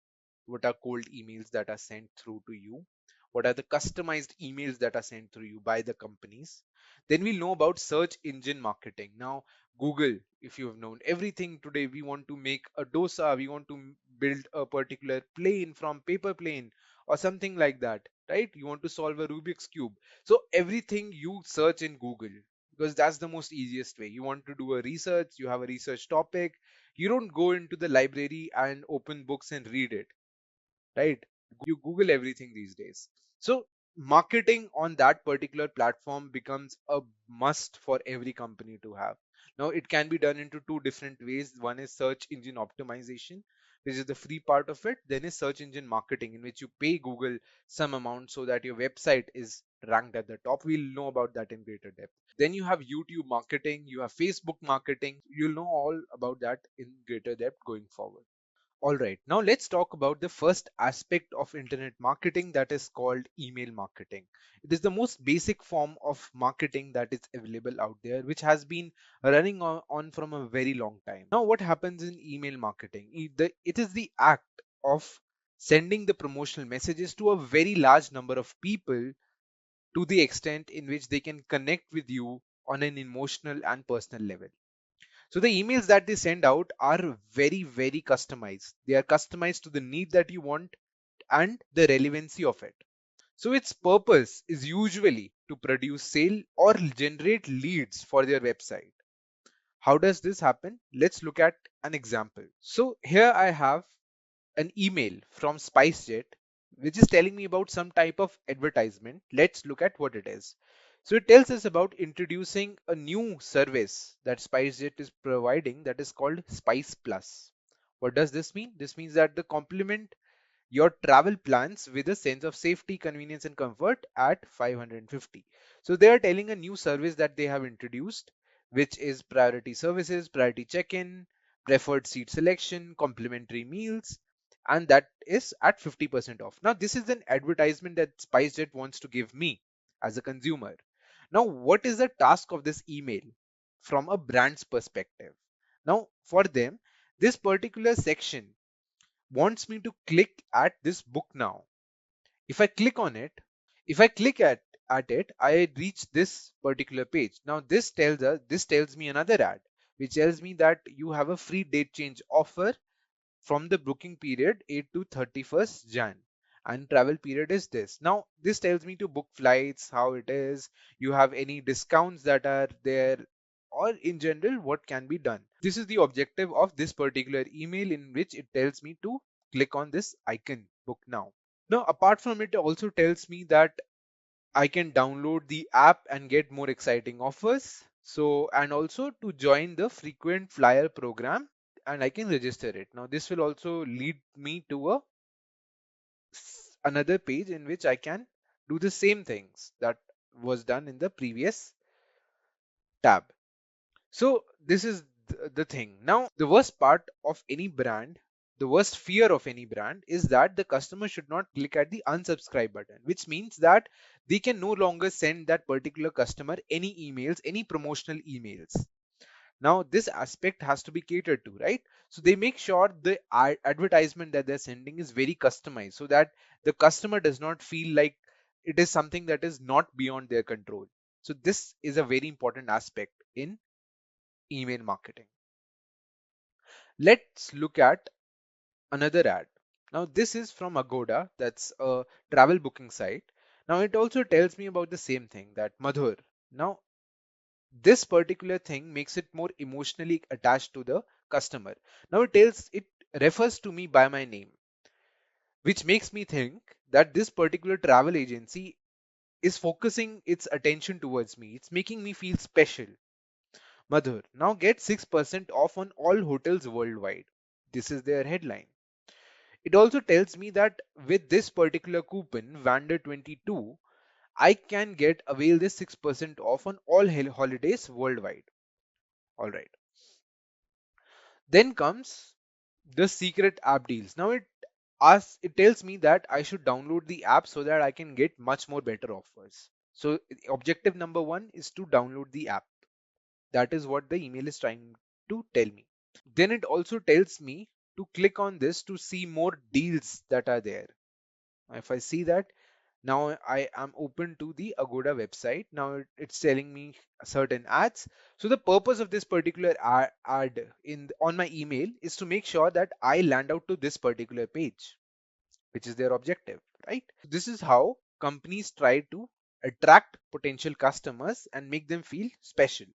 S6: what are cold emails that are sent through to you, what are the customized emails that are sent through you by the companies. Then we'll know about search engine marketing. Now, Google, if you have known everything today, we want to make a dosa, we want to build a particular plane from paper plane or something like that, right? You want to solve a Rubik's cube. So everything you search in Google, because that's the most easiest way. You want to do a research, you have a research topic, you don't go into the library and open books and read it, right? You Google everything these days. So marketing on that particular platform becomes a must for every company to have. Now it can be done into two different ways. One is search engine optimization, which is the free part of it. Then is search engine marketing, in which you pay Google some amount so that your website is ranked at the top. We'll know about that in greater depth. Then you have YouTube marketing, you have Facebook marketing. You'll know all about that in greater depth going forward. All right, now let's talk about the first aspect of internet marketing, that is called email marketing. It is the most basic form of marketing that is available out there, which has been running on from a very long time. Now, what happens in email marketing? It is the act of sending the promotional messages to a very large number of people to the extent in which they can connect with you on an emotional and personal level. So the emails that they send out are very, very customized. They are customized to the need that you want and the relevancy of it. So its purpose is usually to produce sale or generate leads for their website. How does this happen? Let's look at an example. So here I have an email from SpiceJet, which is telling me about some type of advertisement. Let's look at what it is. So it tells us about introducing a new service that SpiceJet is providing, that is called Spice Plus. What does this mean? This means that the complement your travel plans with a sense of safety, convenience, and comfort at 550. So they are telling a new service that they have introduced, which is priority services, priority check-in, preferred seat selection, complimentary meals, and that is at 50% off. Now, this is an advertisement that SpiceJet wants to give me as a consumer. Now, what is the task of this email from a brand's perspective? Now, for them, this particular section wants me to click at this book now. If I click on it, if I click at it, I reach this particular page. Now this tells me another ad, which tells me that you have a free date change offer from the booking period 8 to 31st Jan, and travel period is this. Now this tells me to book flights, how it is, you have any discounts that are there, or in general what can be done. This is the objective of this particular email, in which it tells me to click on this icon, book now. Now apart from it also tells me that I can download the app and get more exciting offers. So, and also to join the frequent flyer program, and I can register it. Now, this will also lead me to another page in which I can do the same things that was done in the previous tab. So this is the thing. Now, the worst part of any brand, the worst fear of any brand is that the customer should not click at the unsubscribe button, which means that they can no longer send that particular customer any emails, any promotional emails. Now, this aspect has to be catered to, right? So they make sure the advertisement that they're sending is very customized so that the customer does not feel like it is something that is not beyond their control. So this is a very important aspect in email marketing. Let's look at another ad. Now this is from Agoda, that's a travel booking site. Now it also tells me about the same thing, that Madhur. Now this particular thing makes it more emotionally attached to the customer. Now it refers to me by my name, which makes me think that this particular travel agency is focusing its attention towards me. It's making me feel special. Madhur, now get 6% off on all hotels worldwide. This is their headline. It also tells me that with this particular coupon, Vander22, I can avail this 6% off on all holidays worldwide. All right. Then comes the secret app deals. Now it tells me that I should download the app so that I can get much more better offers. So objective number one is to download the app. That is what the email is trying to tell me. Then it also tells me to click on this to see more deals that are there. If I see that, now I am open to the Agoda website. Now it's telling me certain ads. So the purpose of this particular ad on my email is to make sure that I land out to this particular page, which is their objective, right? This is how companies try to attract potential customers and make them feel special.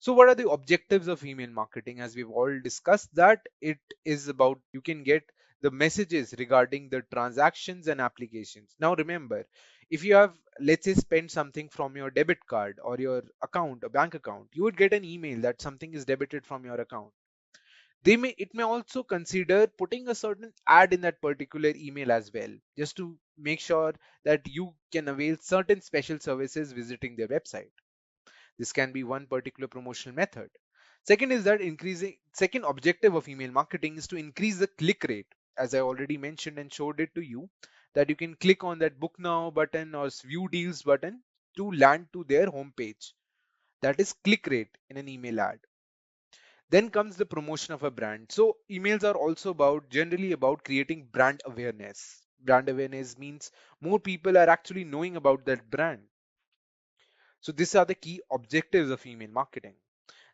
S6: So what are the objectives of email marketing? As we've all discussed, that it is about you can get the messages regarding the transactions and applications. Now remember, if you have, let's say, spent something from your debit card or your account, a bank account, you would get an email that something is debited from your account. It may also consider putting a certain ad in that particular email as well, just to make sure that you can avail certain special services visiting their website. This can be one particular promotional method. Second objective of email marketing is to increase the click rate. As I already mentioned and showed it to you, that you can click on that book now button or view deals button to land to their homepage. That is click rate in an email ad. Then comes the promotion of a brand. So emails are also generally about creating brand awareness. Brand awareness means more people are actually knowing about that brand. So these are the key objectives of email marketing.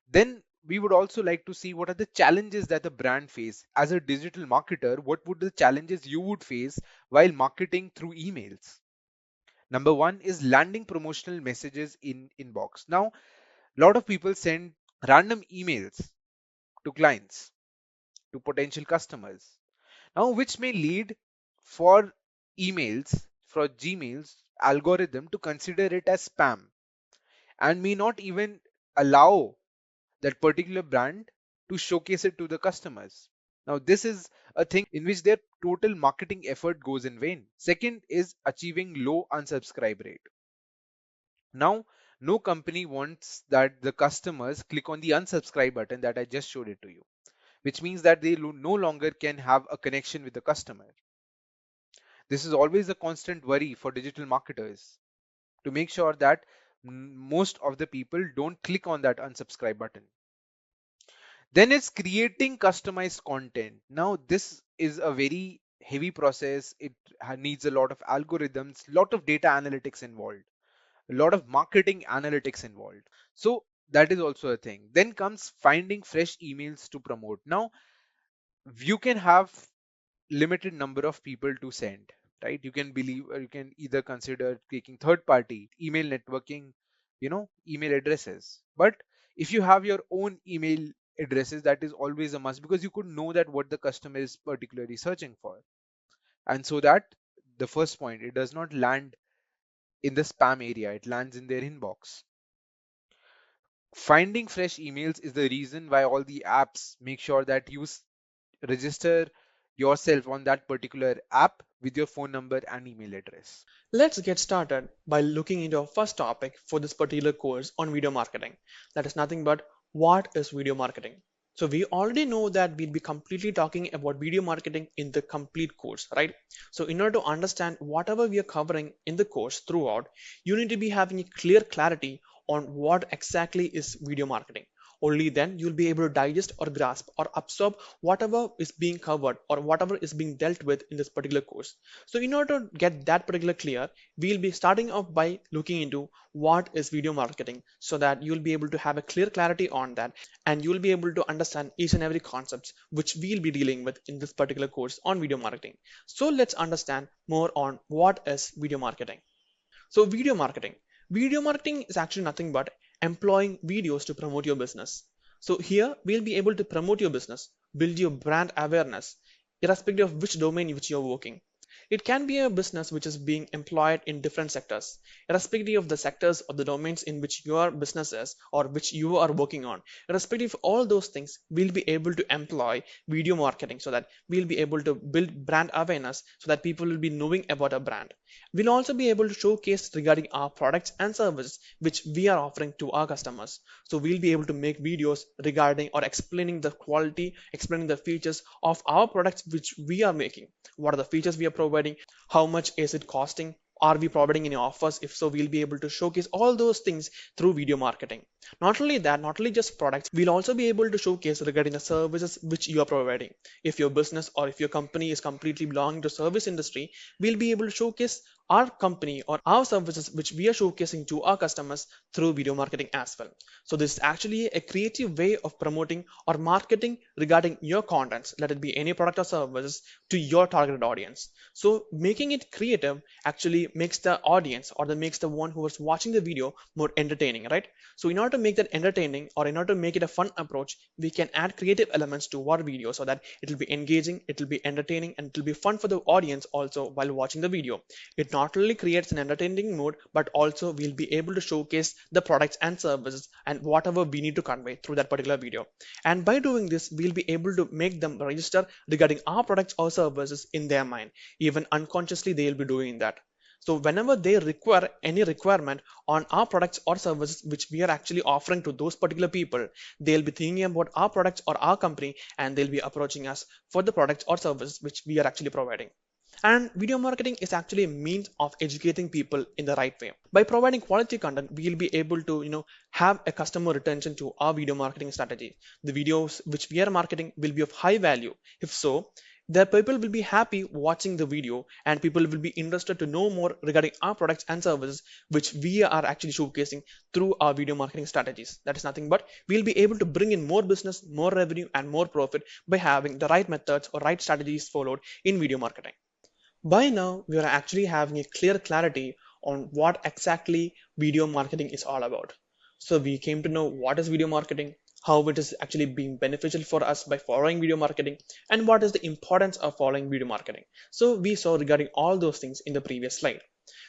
S6: Then we would also like to see what are the challenges that the brand face. As a digital marketer, what would the challenges you would face while marketing through emails? Number one is landing promotional messages in inbox. Now, a lot of people send random emails to clients, to potential customers. Now, which may lead for Gmail's algorithm to consider it as spam and may not even allow that particular brand to showcase it to the customers. Now, this is a thing in which their total marketing effort goes in vain. Second is achieving low unsubscribe rate. Now, no company wants that the customers click on the unsubscribe button that I just showed it to you, which means that they no longer can have a connection with the customer. This is always a constant worry for digital marketers to make sure that most of the people don't click on that unsubscribe button. Then it's creating customized content. Now, this is a very heavy process. It needs a lot of algorithms, lot of data analytics involved, a lot of marketing analytics involved. So that is also a thing. Then comes finding fresh emails to promote. Now, you can have limited number of people to send, right? You can believe, or you can either consider taking third party email networking, email addresses. But if you have your own email addresses, that is always a must, because you could know that what the customer is particularly searching for. And so that the first point, it does not land in the spam area, it lands in their inbox. Finding fresh emails is the reason why all the apps make sure that you register yourself on that particular app with your phone number and email address.
S7: Let's get started by looking into our first topic for this particular course on video marketing. That is nothing but what is video marketing. So we already know that we'll be completely talking about video marketing in the complete course, right? So in order to understand whatever we are covering in the course throughout, you need to be having a clear clarity on what exactly is video marketing. Only then you'll be able to digest or grasp or absorb whatever is being covered or whatever is being dealt with in this particular course. So in order to get that particular clear, we'll be starting off by looking into what is video marketing, so that you'll be able to have a clear clarity on that, and you'll be able to understand each and every concepts which we'll be dealing with in this particular course on video marketing. So let's understand more on what is video marketing. So video marketing is actually nothing but employing videos to promote your business. So here we'll be able to promote your business, build your brand awareness, irrespective of which domain in which you're working. It can be a business which is being employed in different sectors, irrespective of the sectors or the domains in which your business is or which you are working on. Irrespective of all those things, we'll be able to employ video marketing so that we'll be able to build brand awareness so that people will be knowing about a brand. We'll also be able to showcase regarding our products and services which we are offering to our customers. So we'll be able to make videos regarding or explaining the quality, explaining the features of our products which we are making. What are the features we are providing? How much is it costing? Are we providing any offers? If so, we'll be able to showcase all those things through video marketing. Not only that, not only just products, we'll also be able to showcase regarding the services which you are providing. If your business or if your company is completely belonging to service industry, we'll be able to showcase our company or our services which we are showcasing to our customers through video marketing as well. So this is actually a creative way of promoting or marketing regarding your contents, let it be any product or services, to your targeted audience. So making it creative actually makes the audience or makes the one who is watching the video more entertaining, right? So in order to make that entertaining or in order to make it a fun approach, we can add creative elements to our video so that it will be engaging, it will be entertaining, and it will be fun for the audience also while watching the video. It not only creates an entertaining mood, but also we'll be able to showcase the products and services and whatever we need to convey through that particular video. And by doing this, we'll be able to make them register regarding our products or services in their mind. Even unconsciously, they'll be doing that. So whenever they require any requirement on our products or services which we are actually offering to those particular people, they'll be thinking about our products or our company, and they'll be approaching us for the products or services which we are actually providing. And video marketing is actually a means of educating people in the right way. By providing quality content, we'll be able to, have a customer retention to our video marketing strategy. The videos which we are marketing will be of high value. If so, the people will be happy watching the video, and people will be interested to know more regarding our products and services which we are actually showcasing through our video marketing strategies. That is nothing but we'll be able to bring in more business, more revenue, and more profit by having the right methods or right strategies followed in video marketing. By now, we are actually having a clear clarity on what exactly video marketing is all about. So we came to know what is video marketing, how it is actually being beneficial for us by following video marketing, and what is the importance of following video marketing. So we saw regarding all those things in the previous slide.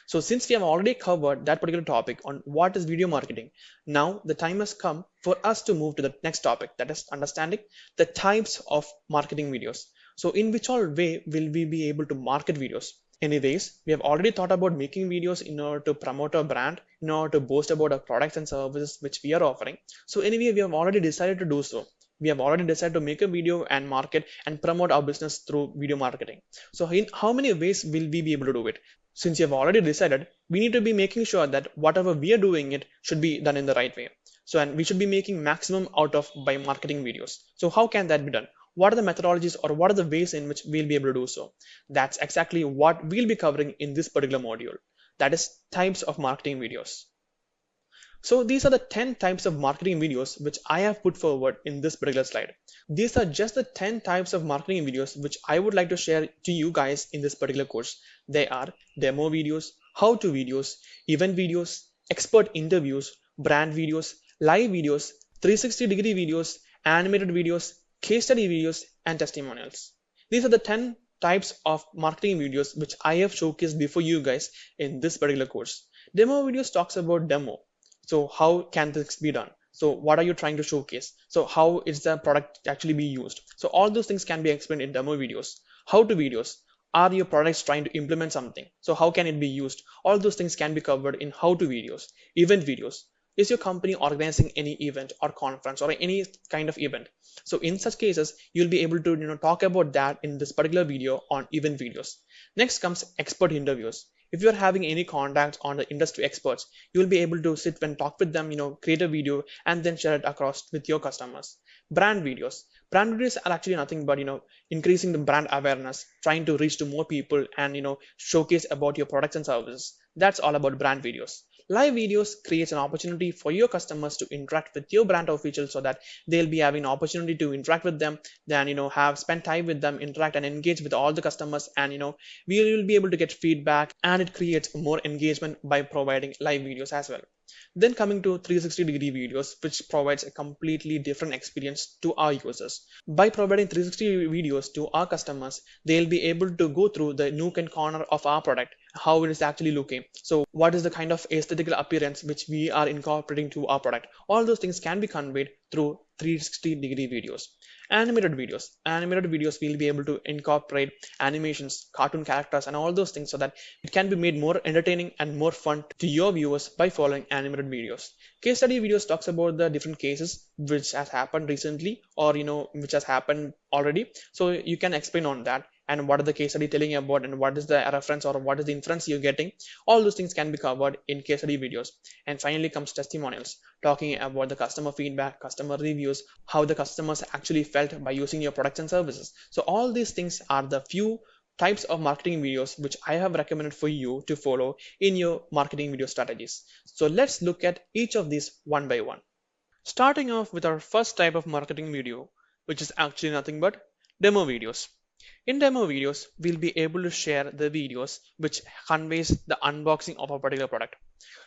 S7: So since we have already covered that particular topic on what is video marketing, now the time has come for us to move to the next topic, that is understanding the types of marketing videos. So in which all way will we be able to market videos? Anyways, we have already thought about making videos in order to promote our brand, in order to boast about our products and services which we are offering. So anyway, we have already decided to do so. We have already decided to make a video and market and promote our business through video marketing. So in how many ways will we be able to do it? Since you have already decided, we need to be making sure that whatever we are doing it should be done in the right way. So, and we should be making maximum out of by marketing videos. So how can that be done? What are the methodologies or what are the ways in which we'll be able to do so? That's exactly what we'll be covering in this particular module. That is types of marketing videos. So these are the 10 types of marketing videos which I have put forward in this particular slide. These are just the 10 types of marketing videos which I would like to share to you guys in this particular course. They are demo videos, how-to videos, event videos, expert interviews, brand videos, live videos, 360-degree videos, animated videos, case study videos, and testimonials. These are the 10 types of marketing videos which I have showcased before you guys in this particular course. Demo videos talks about demo. So how can this be done? So what are you trying to showcase? So how is the product actually be used? So all those things can be explained in demo videos. How to videos. Are your products trying to implement something? So how can it be used? All those things can be covered in how to videos. Event videos. Is your company organizing any event or conference or any kind of event? So in such cases, you'll be able to talk about that in this particular video on event videos. Next comes expert interviews. If you're having any contacts on the industry experts, you'll be able to sit and talk with them, create a video and then share it across with your customers. Brand videos. Brand videos are actually nothing but, increasing the brand awareness, trying to reach to more people and, showcase about your products and services. That's all about brand videos. Live videos creates an opportunity for your customers to interact with your brand official so that they'll be having an opportunity to interact with them, then have spend time with them, interact and engage with all the customers, and we will be able to get feedback, and it creates more engagement by providing live videos as well. Then coming to 360-degree videos, which provides a completely different experience to our users. By providing 360 videos to our customers, they'll be able to go through the nook and corner of our product, how it is actually looking. So what is the kind of aesthetical appearance which we are incorporating to our product? All those things can be conveyed through 360-degree videos. Animated videos. Animated videos will be able to incorporate animations, cartoon characters, and all those things so that it can be made more entertaining and more fun to your viewers by following animated videos. Case study videos talks about the different cases which has happened recently or which has happened already. So you can explain on that and what are the case study telling about and what is the reference or what is the inference you're getting. All those things can be covered in case study videos. And finally comes testimonials, talking about the customer feedback, customer reviews, how the customers actually felt by using your products and services. So all these things are the few types of marketing videos which I have recommended for you to follow in your marketing video strategies. So let's look at each of these one by one. Starting off with our first type of marketing video, which is actually nothing but demo videos. In demo videos, we'll be able to share the videos which conveys the unboxing of a particular product.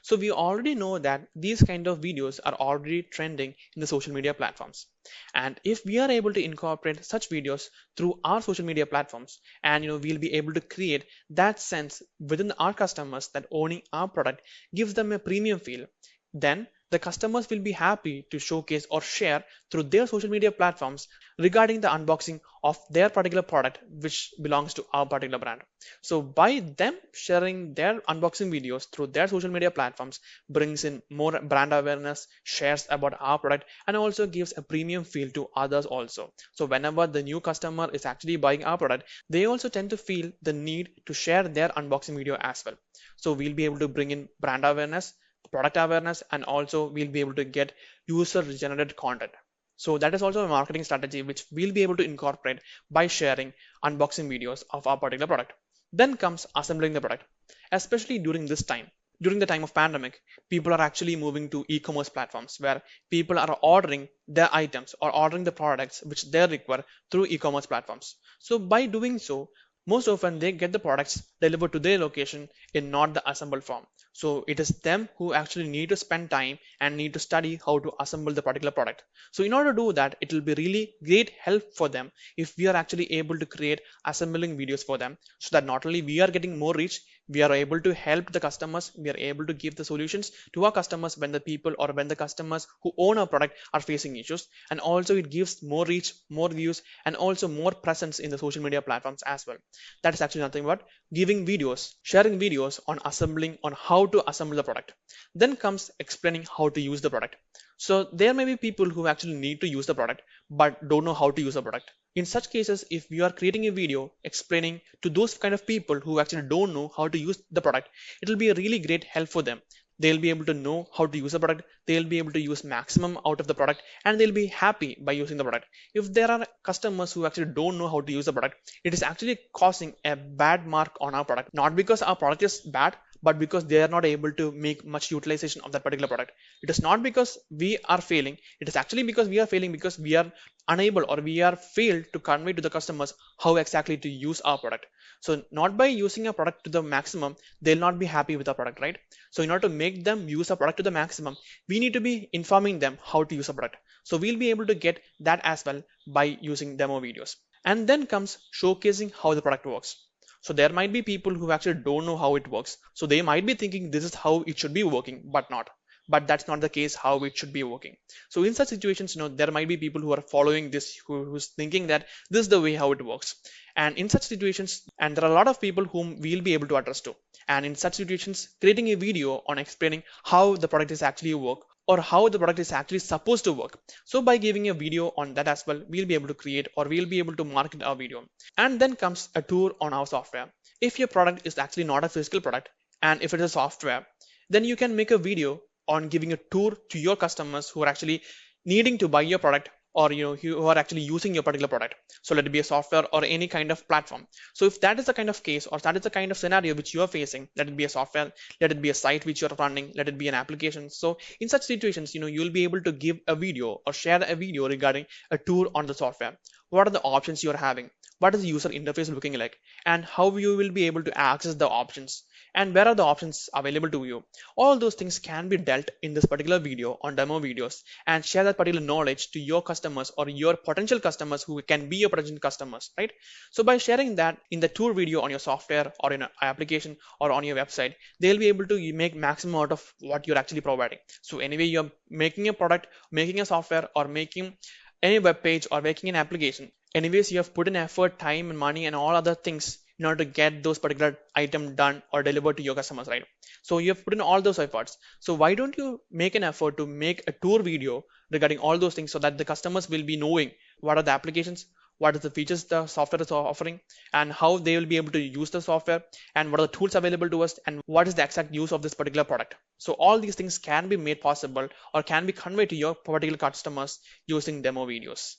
S7: So we already know that these kind of videos are already trending in the social media platforms. And if we are able to incorporate such videos through our social media platforms, and we'll be able to create that sense within our customers that owning our product gives them a premium feel, then the customers will be happy to showcase or share through their social media platforms regarding the unboxing of their particular product which belongs to our particular brand. So by them sharing their unboxing videos through their social media platforms brings in more brand awareness, shares about our product, and also gives a premium feel to others also. So whenever the new customer is actually buying our product, they also tend to feel the need to share their unboxing video as well. So we'll be able to bring in brand awareness, product awareness, and also we'll be able to get user generated content. So that is also a marketing strategy which we'll be able to incorporate by sharing unboxing videos of our particular product. Then comes assembling the product, especially during this time. During the time of pandemic, people are actually moving to e-commerce platforms where people are ordering their items or ordering the products which they require through e-commerce platforms. So by doing so, most often they get the products delivered to their location in not the assembled form. So it is them who actually need to spend time and need to study how to assemble the particular product. So in order to do that, it will be really great help for them if we are actually able to create assembling videos for them, so that not only we are getting more reach, We are able to help the customers. We are able to give the solutions to our customers when the people or when the customers who own our product are facing issues. And also it gives more reach, more views, and also more presence in the social media platforms as well. That is actually nothing but giving videos, sharing videos on assembling, on how to assemble the product. Then comes explaining how to use the product. So there may be people who actually need to use the product but don't know how to use the product. In such cases, if we are creating a video explaining to those kind of people who actually don't know how to use the product, it will be a really great help for them. They'll be able to know how to use the product, they'll be able to use maximum out of the product, and they'll be happy by using the product. If there are customers who actually don't know how to use the product, it is actually causing a bad mark on our product, not because our product is bad, but because they are not able to make much utilization of that particular product. It is not because we are failing, it is actually because we are failing because we are unable or we are failed to convey to the customers how exactly to use our product. So not by using a product to the maximum, they'll not be happy with our product, right? So in order to make them use a product to the maximum, we need to be informing them how to use a product. So we'll be able to get that as well by using demo videos. And then comes showcasing how the product works. So there might be people who actually don't know how it works. So they might be thinking this is how it should be working, but not. But that's not the case how it should be working. So in such situations, there might be people who are following this, who's thinking that this is the way how it works. And in such situations, and there are a lot of people whom we'll be able to address to. And in such situations, creating a video on explaining how the product is actually work or how the product is actually supposed to work. So by giving a video on that as well, we'll be able to create or we'll be able to market our video. And then comes a tour on our software. If your product is actually not a physical product and if it is a software, then you can make a video on giving a tour to your customers who are actually needing to buy your product or who are actually using your particular product. So let it be a software or any kind of platform. So if that is the kind of case or that is the kind of scenario which you are facing, let it be a software, let it be a site which you are running, let it be an application. So in such situations, you'll be able to give a video or share a video regarding a tour on the software. What are the options you are having? What is the user interface looking like? And how you will be able to access the options? And where are the options available to you? All those things can be dealt in this particular video on demo videos, and share that particular knowledge to your customers or your potential customers who can be your potential customers, right? So by sharing that in the tour video on your software or in an application or on your website, they'll be able to make maximum out of what you're actually providing. So anyway, you're making a product, making a software, or making any web page or making an application. Anyways, you have put in effort, time and money and all other things in order to get those particular item done or delivered to your customers, right? So you have put in all those efforts. So why don't you make an effort to make a tour video regarding all those things so that the customers will be knowing what are the applications, what are the features the software is offering, and how they will be able to use the software, and what are the tools available to us, and what is the exact use of this particular product. So all these things can be made possible or can be conveyed to your particular customers using demo videos.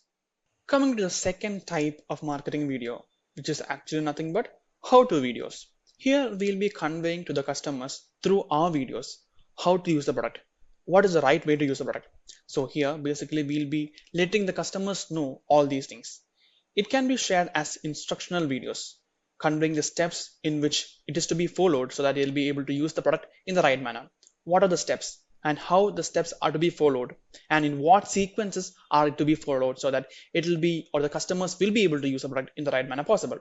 S7: Coming to the second type of marketing video, which is actually nothing but how-to videos. Here we'll be conveying to the customers through our videos how to use the product. What is the right way to use the product? So here basically we'll be letting the customers know all these things. It can be shared as instructional videos, conveying the steps in which it is to be followed so that they'll be able to use the product in the right manner. What are the steps and how the steps are to be followed, and in what sequences are to be followed so that it will be or the customers will be able to use the product in the right manner possible.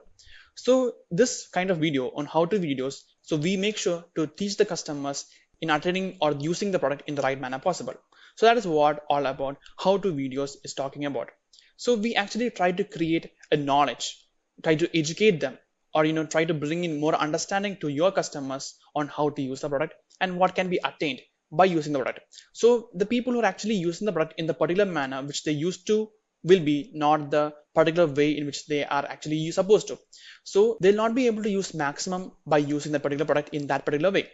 S7: So this kind of video on how to videos, so we make sure to teach the customers in attending or using the product in the right manner possible. So that is what all about how to videos is talking about. So we actually try to create a knowledge, try to educate them, or try to bring in more understanding to your customers on how to use the product and what can be attained by using the product. So the people who are actually using the product in the particular manner which they used to will be not the particular way in which they are actually supposed to. So they'll not be able to use maximum by using that particular product in that particular way.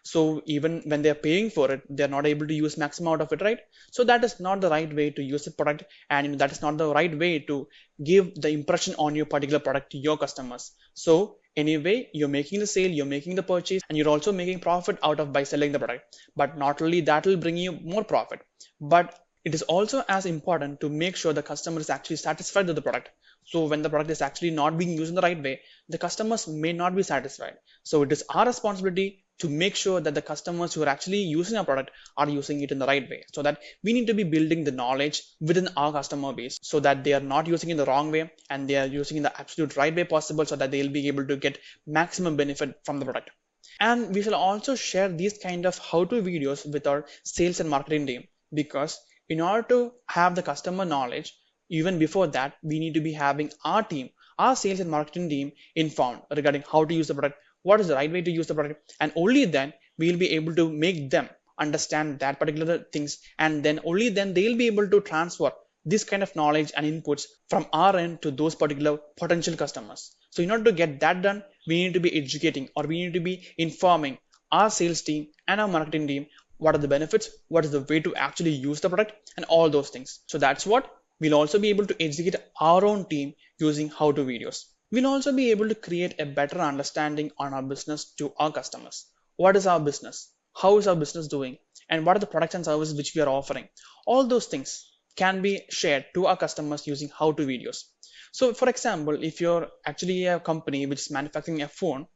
S7: So even when they're paying for it, they're not able to use maximum out of it, right? So that is not the right way to use the product, and that is not the right way to give the impression on your particular product to your customers. So anyway, you're making the sale, you're making the purchase, and you're also making profit out of by selling the product. But not only that will bring you more profit, but it is also as important to make sure the customer is actually satisfied with the product. So when the product is actually not being used in the right way, the customers may not be satisfied. So it is our responsibility to make sure that the customers who are actually using our product are using it in the right way. So that we need to be building the knowledge within our customer base so that they are not using it the wrong way and they are using it in the absolute right way possible so that they'll be able to get maximum benefit from the product. And we shall also share these kind of how-to videos with our sales and marketing team, because in order to have the customer knowledge, even before that we need to be having our team, our sales and marketing team informed regarding how to use the product, what is the right way to use the product, and only then we'll be able to make them understand that particular things, and then only then they'll be able to transfer this kind of knowledge and inputs from our end to those particular potential customers. So in order to get that done, we need to be educating, or we need to be informing our sales team and our marketing team what are the benefits, what is the way to actually use the product, and all those things. So that's what we'll also be able to educate our own team using how to videos. We'll also be able to create a better understanding on our business to our customers. What is our business? How is our business doing? And what are the products and services which we are offering? All those things can be shared to our customers using how to videos. So for example, if you're actually a company which is manufacturing a phone,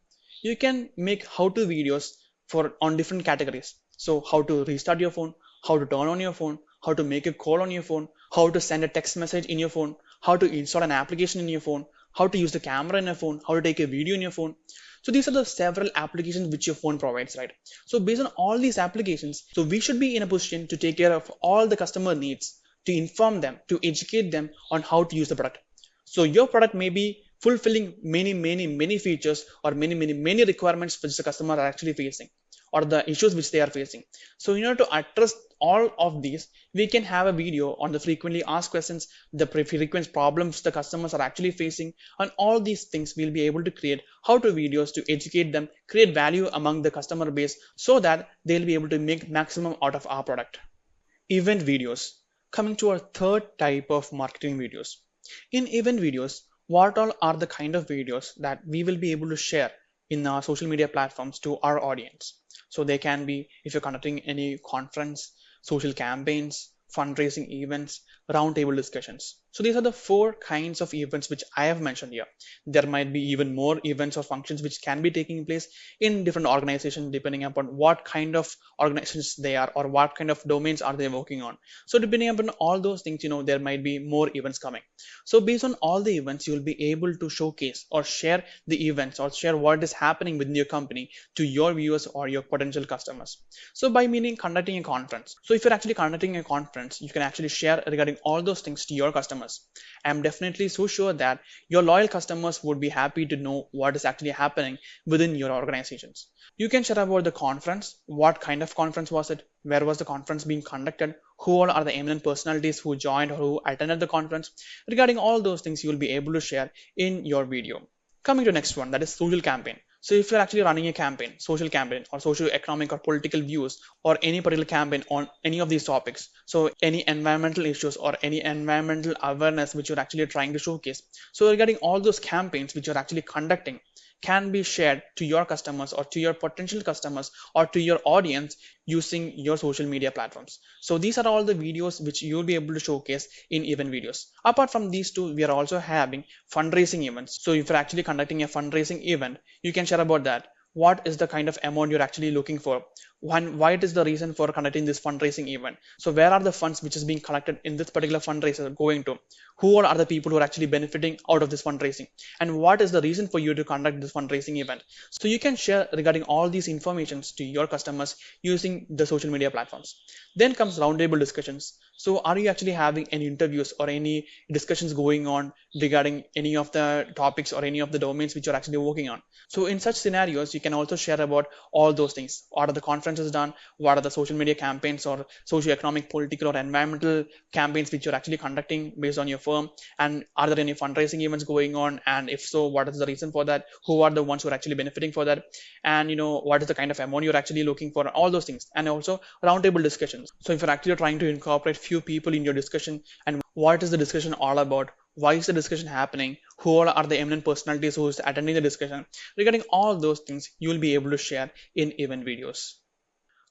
S7: you can make how to videos for on different categories. So how to restart your phone, how to turn on your phone, how to make a call on your phone, how to send a text message in your phone, how to install an application in your phone, how to use the camera in your phone, how to take a video in your phone. So these are the several applications which your phone provides, right? So based on all these applications, so we should be in a position to take care of all the customer needs, to inform them, to educate them on how to use the product. So your product may be fulfilling many features, or many requirements which the customer are actually facing, or the issues which they are facing. So in order to address all of these, we can have a video on the frequently asked questions, the frequent problems the customers are actually facing, and all these things we'll be able to create how to videos to educate them, create value among the customer base, so that they'll be able to make maximum out of our product. Event videos. Coming to our third type of marketing videos. In event videos, what all are the kind of videos that we will be able to share in our social media platforms to our audience? So they can be if you're conducting any conference, social campaigns, fundraising events, roundtable discussions. So these are the four kinds of events which I have mentioned here. There might be even more events or functions which can be taking place in different organizations depending upon what kind of organizations they are, or what kind of domains are they working on. So depending upon all those things, there might be more events coming. So based on all the events, you will be able to showcase or share the events, or share what is happening within your company to your viewers or your potential customers. So by meaning conducting a conference. So if you're actually conducting a conference, you can actually share regarding all those things to your customers. I'm definitely so sure that your loyal customers would be happy to know what is actually happening within your organizations. You can share about the conference, what kind of conference was it, where was the conference being conducted, who all are the eminent personalities who joined or who attended the conference. Regarding all those things, you will be able to share in your video. Coming to next one, that is social campaign. So if you're actually running a campaign, social campaign, or social economic or political views, or any particular campaign on any of these topics, so any environmental issues or any environmental awareness which you're actually trying to showcase. So regarding all those campaigns which you're actually conducting, can be shared to your customers or to your potential customers or to your audience using your social media platforms. So these are all the videos which you'll be able to showcase in event videos. Apart from these two, we are also having fundraising events. So if you're actually conducting a fundraising event, you can share about that. What is the kind of amount you're actually looking for? Why it is the reason for conducting this fundraising event? So where are the funds which is being collected in this particular fundraiser going to? Who are the people who are actually benefiting out of this fundraising? And what is the reason for you to conduct this fundraising event? So you can share regarding all these informations to your customers using the social media platforms. Then comes roundtable discussions. So are you actually having any interviews or any discussions going on regarding any of the topics or any of the domains which you're actually working on? So in such scenarios, you can also share about all those things. What are the conferences done? What are the social media campaigns or socio-economic, political or environmental campaigns which you're actually conducting based on your firm? And are there any fundraising events going on? And if so, what is the reason for that? Who are the ones who are actually benefiting for that? And what is the kind of amount you're actually looking for? All those things. And also roundtable discussions. So if you're actually trying to incorporate few people in your discussion, and what is the discussion all about? Why is the discussion happening? Who all are the eminent personalities who is attending the discussion? Regarding all those things, you will be able to share in event videos.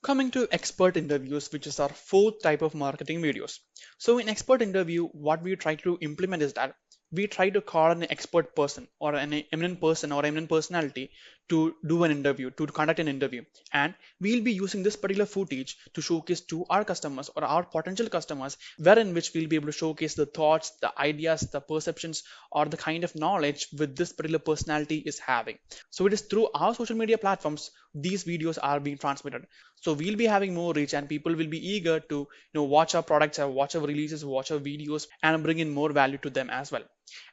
S7: Coming to expert interviews, which is our fourth type of marketing videos. So in expert interview, what we try to implement is that we try to call an expert person or an eminent person or eminent personality to do an interview, to conduct an interview. And we'll be using this particular footage to showcase to our customers or our potential customers, wherein which we'll be able to showcase the thoughts, the ideas, the perceptions, or the kind of knowledge with this particular personality is having. So it is through our social media platforms these videos are being transmitted. So we'll be having more reach and people will be eager to watch our products or watch our releases, watch our videos, and bring in more value to them as well.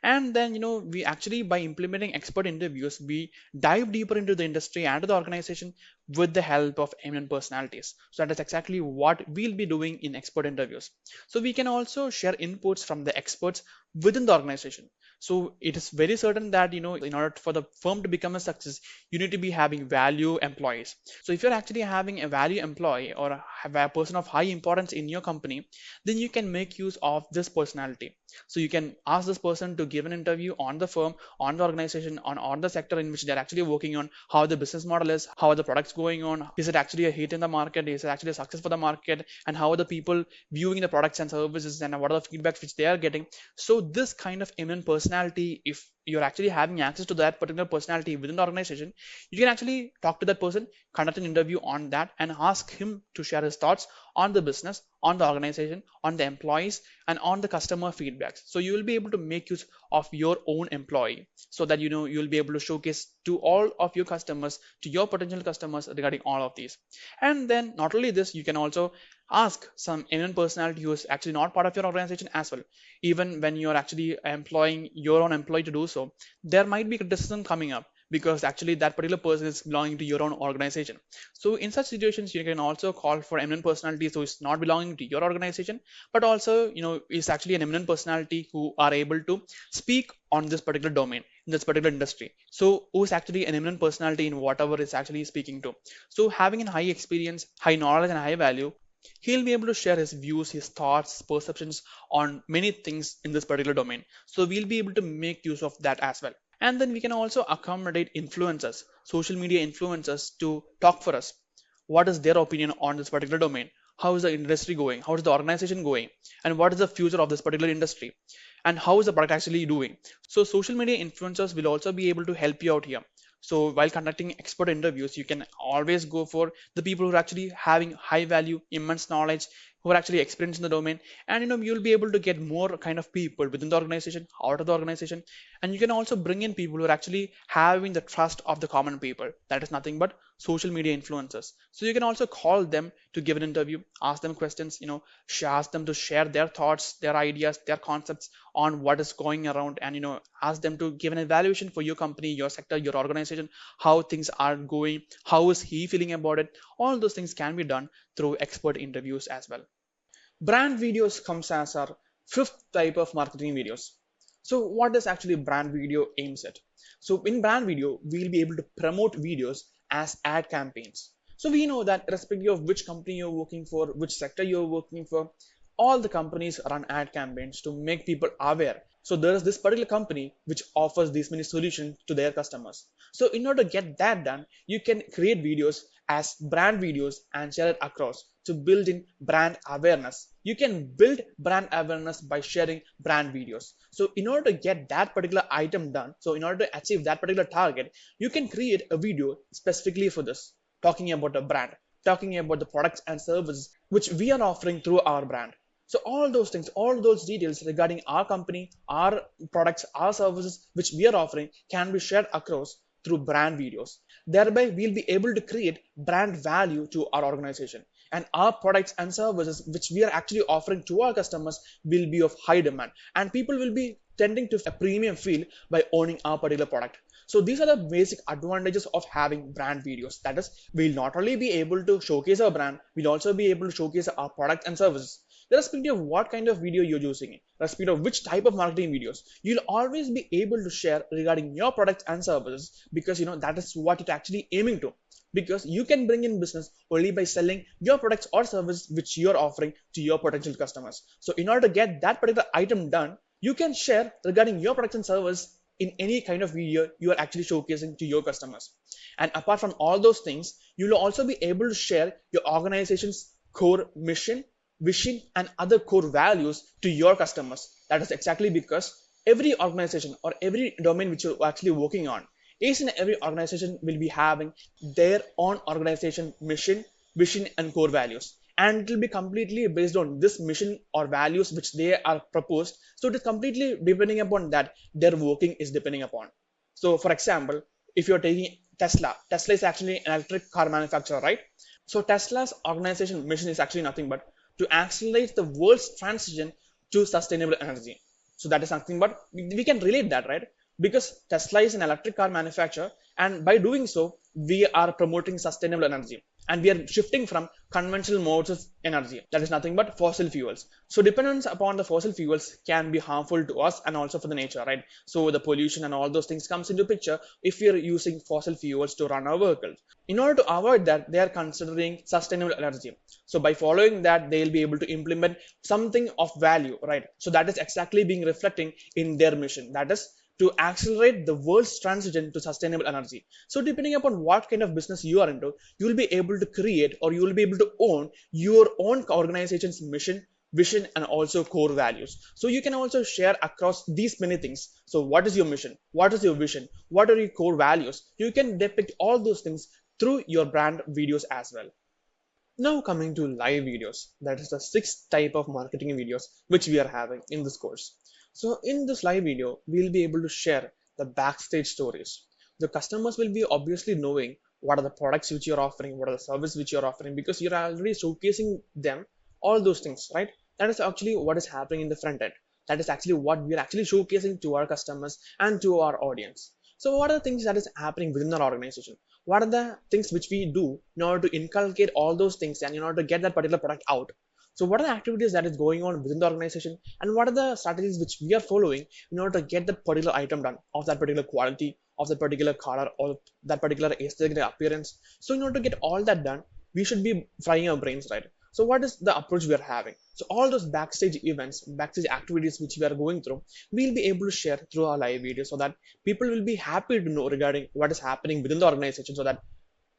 S7: And then we actually, by implementing expert interviews, we dive deeper into the industry and the organization with the help of eminent personalities. So that is exactly what we'll be doing in expert interviews. So we can also share inputs from the experts within the organization. So it is very certain that in order for the firm to become a success, you need to be having value employees. So if you're actually having a value employee or have a person of high importance in your company, then you can make use of this personality. So you can ask this person to give an interview on the firm, on the organization, on the sector in which they're actually working on, how the business model is, how are the products going on, is it actually a hit in the market, is it actually a success for the market, and how are the people viewing the products and services, and what are the feedbacks which they are getting. So this kind of eminent personality, if you're actually having access to that particular personality within the organization, you can actually talk to that person, conduct an interview on that, and ask him to share his thoughts on the business, on the organization, on the employees, and on the customer feedbacks. So you will be able to make use of your own employee, so that you'll be able to showcase to all of your customers, to your potential customers, regarding all of these. And then not only this, you can also ask some eminent personality who is actually not part of your organization as well. Even when you're actually employing your own employee to do so, there might be criticism coming up because actually that particular person is belonging to your own organization. So in such situations, you can also call for eminent personalities who is not belonging to your organization, but also is actually an eminent personality who are able to speak on this particular domain, in this particular industry. So who is actually an eminent personality in whatever is actually speaking to. So having a high experience, high knowledge, and high value, he'll be able to share his views, his thoughts, perceptions on many things in this particular domain. So we'll be able to make use of that as well. And then we can also accommodate influencers, social media influencers, to talk for us. What is their opinion on this particular domain? How is the industry going? How is the organization going? And what is the future of this particular industry? And how is the product actually doing? So social media influencers will also be able to help you out here. So while conducting expert interviews, you can always go for the people who are actually having high value, immense knowledge, who are actually experienced in the domain. And you'll be able to get more kind of people within the organization, out of the organization. And you can also bring in people who are actually having the trust of the common people. That is nothing but social media influencers. So you can also call them to give an interview, ask them questions, ask them to share their thoughts, their ideas, their concepts on what is going around, and ask them to give an evaluation for your company, your sector, your organization, how things are going, how is he feeling about it. All those things can be done through expert interviews as well. Brand videos comes as our fifth type of marketing videos. So what does actually brand video aims at? So in brand video, we'll be able to promote videos as ad campaigns. So we know that irrespective of which company you're working for, which sector you're working for, all the companies run ad campaigns to make people aware. So there is this particular company which offers these many solutions to their customers. So in order to get that done, you can create videos as brand videos and share it across to build in brand awareness. You can build brand awareness by sharing brand videos. So in order to get that particular item done, so in order to achieve that particular target, you can create a video specifically for this, talking about a brand, talking about the products and services which we are offering through our brand. So all those things, all those details regarding our company, our products, our services which we are offering can be shared across through brand videos. Thereby, we'll be able to create brand value to our organization, and our products and services which we are actually offering to our customers will be of high demand, and people will be tending to a premium feel by owning our particular product. So these are the basic advantages of having brand videos. That is, we'll not only be able to showcase our brand, we'll also be able to showcase our products and services. Irrespective of what kind of video you're using, irrespective of which type of marketing videos, you'll always be able to share regarding your products and services, because that is what it's actually aiming to. Because you can bring in business only by selling your products or services which you're offering to your potential customers. So in order to get that particular item done, you can share regarding your products and service in any kind of video you are actually showcasing to your customers. And apart from all those things, you'll also be able to share your organization's core mission, vision, and other core values to your customers. That is exactly because every organization or every domain which you're actually working on, each and every organization will be having their own organization mission, vision, and core values. And it will be completely based on this mission or values which they are proposed. So it is completely depending upon that their working is depending upon. So for example, if you're taking Tesla is actually an electric car manufacturer, right? So Tesla's organization mission is actually nothing but to accelerate the world's transition to sustainable energy. So that is nothing but we can relate that, right? Because Tesla is an electric car manufacturer, and by doing so, we are promoting sustainable energy and we are shifting from conventional modes of energy, that is nothing but fossil fuels. So dependence upon the fossil fuels can be harmful to us and also for the nature, right? So the pollution and all those things comes into picture if we are using fossil fuels to run our vehicles. In order to avoid that, they are considering sustainable energy. So by following that, they'll be able to implement something of value, right? So that is exactly being reflecting in their mission, that is to accelerate the world's transition to sustainable energy. So depending upon what kind of business you are into, you will be able to create or you will be able to own your own organization's mission, vision, and also core values. So you can also share across these many things. So what is your mission? What is your vision? What are your core values? You can depict all those things through your brand videos as well. Now coming to live videos, that is the sixth type of marketing videos which we are having in this course. So in this live video, we'll be able to share the backstage stories. The customers will be obviously knowing what are the products which you're offering, what are the services which you're offering, because you're already showcasing them, all those things, right? That is actually what is happening in the front end. That is actually what we're actually showcasing to our customers and to our audience. So what are the things that is happening within our organization? What are the things which we do in order to inculcate all those things and in order to get that particular product out? So what are the activities that is going on within the organization, and what are the strategies which we are following in order to get that particular item done of that particular quality, of that particular color, or that particular aesthetic appearance? So in order to get all that done, we should be frying our brains, right? So what is the approach we are having? So all those backstage events, backstage activities which we are going through, we'll be able to share through our live video so that people will be happy to know regarding what is happening within the organization, so that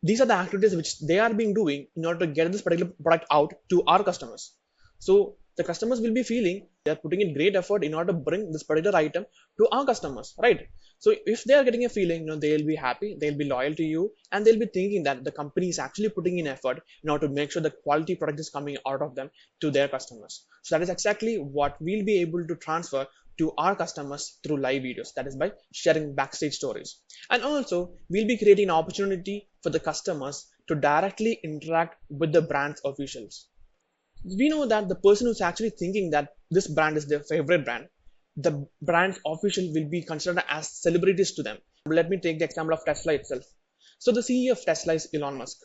S7: these are the activities which they are being doing in order to get this particular product out to our customers. So the customers will be feeling they are putting in great effort in order to bring this particular item to our customers, right? So if they are getting a feeling, they'll be happy, they'll be loyal to you, and they'll be thinking that the company is actually putting in effort in order to make sure the quality product is coming out of them to their customers. So that is exactly what we'll be able to transfer to our customers through live videos, that is by sharing backstage stories. And also we'll be creating an opportunity for the customers to directly interact with the brand's officials. We know that the person who's actually thinking that this brand is their favorite brand, the brand's official will be considered as celebrities to them. Let me take the example of Tesla itself. So the CEO of Tesla is Elon Musk.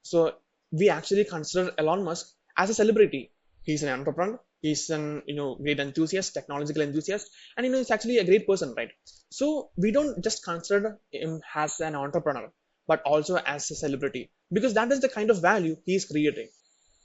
S7: So we actually consider Elon Musk as a celebrity. He's an entrepreneur. He's an great enthusiast, technological enthusiast, and he's actually a great person, right? So we don't just consider him as an entrepreneur, but also as a celebrity, because that is the kind of value he is creating.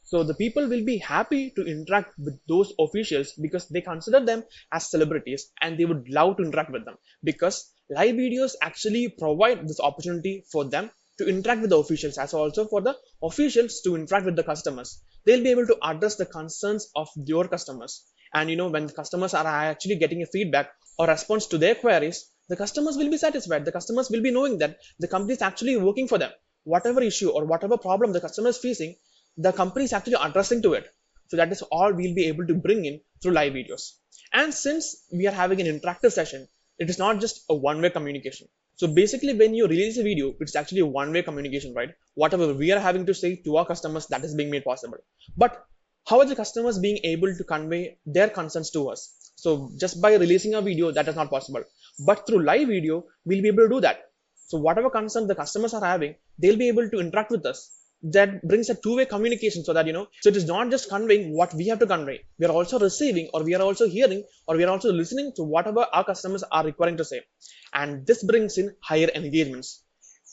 S7: So the people will be happy to interact with those officials because they consider them as celebrities and they would love to interact with them, because live videos actually provide this opportunity for them to interact with the officials, as also for the officials to interact with the customers. They'll be able to address the concerns of your customers. And when the customers are actually getting a feedback or response to their queries, the customers will be satisfied. The customers will be knowing that the company is actually working for them. Whatever issue or whatever problem the customer is facing, the company is actually addressing to it. So that is all we'll be able to bring in through live videos. And since we are having an interactive session, it is not just a one-way communication. So basically when you release a video, it's actually a one-way communication, right? Whatever we are having to say to our customers, that is being made possible. But how are the customers being able to convey their concerns to us? So just by releasing a video, that is not possible. But through live video, we'll be able to do that. So whatever concern the customers are having, they'll be able to interact with us. That brings a two-way communication, so that so it is not just conveying what we have to convey, we are also receiving, or we are also hearing, or we are also listening to whatever our customers are requiring to say. And this brings in higher engagements,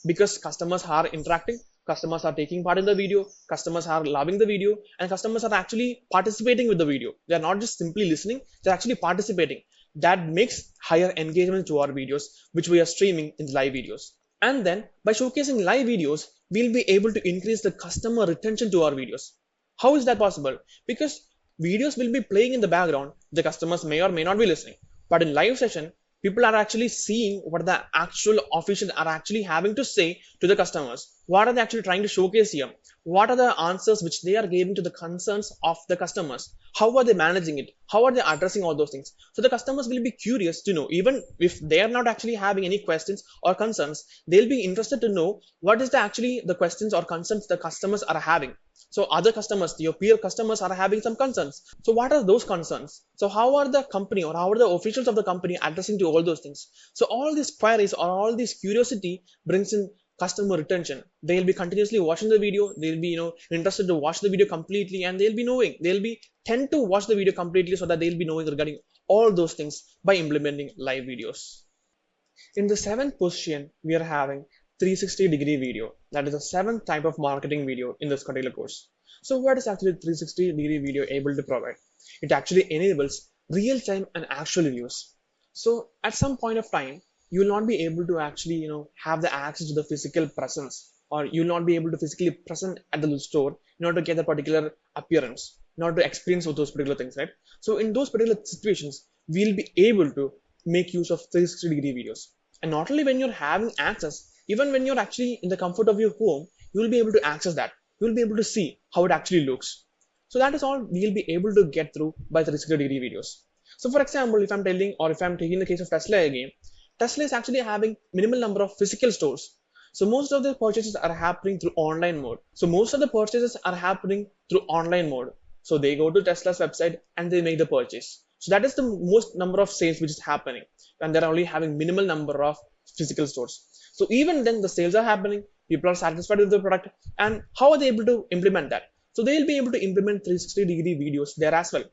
S7: because customers are interacting, customers are taking part in the video, customers are loving the video, and customers are actually participating with the video. They are not just simply listening, they're actually participating. That makes higher engagement to our videos, which we are streaming in live videos. And then by showcasing live videos, we'll be able to increase the customer retention to our videos. How is that possible? Because videos will be playing in the background, the customers may or may not be listening. But in live session, people are actually seeing what the actual officials are actually having to say to the customers. What are they actually trying to showcase here? What are the answers which they are giving to the concerns of the customers? How are they managing it? How are they addressing all those things? So the customers will be curious to know, even if they are not actually having any questions or concerns, they'll be interested to know what is the actually the questions or concerns the customers are having. So other customers, your peer customers are having some concerns. So what are those concerns? So how are the company or how are the officials of the company addressing to all those things? So all these queries or all this curiosity brings in customer retention. They'll be continuously watching the video. They'll be interested to watch the video completely, and they'll be tend to watch the video completely so that they'll be knowing regarding all those things by implementing live videos. In the seventh position, we are having 360-degree video. That is the seventh type of marketing video in this particular course. So what is actually 360-degree video able to provide? It actually enables real-time and actual views. So at some point of time, you will not be able to actually have the access to the physical presence, or you'll not be able to physically present at the store in order to get a particular appearance, in order to experience of those particular things, right? So in those particular situations, we'll be able to make use of 360-degree videos. And not only when you're having access, even when you're actually in the comfort of your home, you will be able to access that. You will be able to see how it actually looks. So that is all we'll be able to get through by 360-degree videos. So for example, if I'm taking the case of Tesla again, Tesla is actually having minimal number of physical stores. So most of the purchases are happening through online mode. So they go to Tesla's website and they make the purchase. So that is the most number of sales which is happening, and they're only having minimal number of physical stores. So even then the sales are happening, people are satisfied with the product, and how are they able to implement that? So they'll be able to implement 360-degree videos there as well.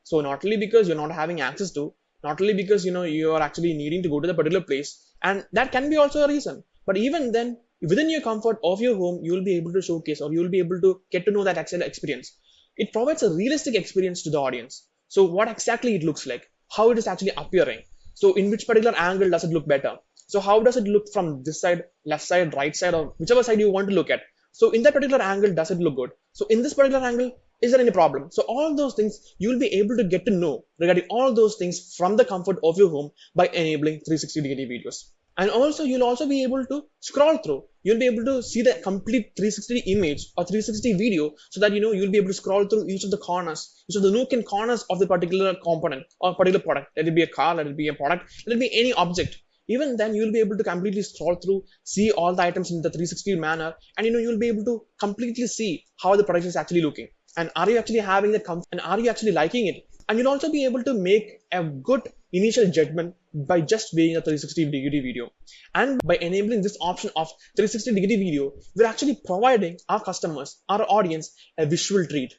S7: So not only because you're not having access to, not only because you are actually needing to go to the particular place, and that can be also a reason, but even then within your comfort of your home, you will be able to showcase, or you will be able to get to know that actual experience. It provides a realistic experience to the audience. So what exactly it looks like, how it is actually appearing. So in which particular angle does it look better? So how does it look from this side, left side, right side, or whichever side you want to look at? So in that particular angle, does it look good? So in this particular angle, is there any problem? So all those things you will be able to get to know regarding all those things from the comfort of your home by enabling 360-degree videos. And also you'll also be able to scroll through. You'll be able to see the complete 360 image or 360 video, so that you'll be able to scroll through each of the corners, each of the nook and corners of the particular component or particular product. Let it be a car, let it be a product, let it be any object. Even then you'll be able to completely scroll through, see all the items in the 360 manner, and you'll be able to completely see how the product is actually looking, and are you actually having the comfort, and are you actually liking it. And you'll also be able to make a good initial judgment by just viewing a 360-degree video. And by enabling this option of 360-degree video, we're actually providing our customers, our audience, a visual treat.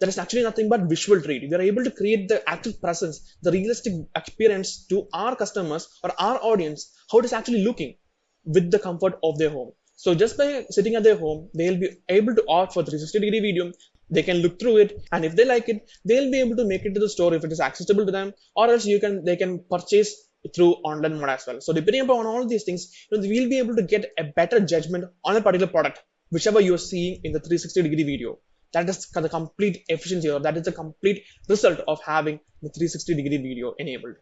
S7: That is actually nothing but visual treat. We are able to create the active presence, the realistic experience to our customers or our audience, how it is actually looking with the comfort of their home. So just by sitting at their home, they'll be able to opt for 360-degree video. They can look through it, and if they like it, they'll be able to make it to the store if it is accessible to them, or else they can purchase through online mode as well. So depending upon all these things, we'll be able to get a better judgment on a particular product, whichever you're seeing in the 360-degree video. That is the complete efficiency, or that is the complete result of having the 360-degree video enabled.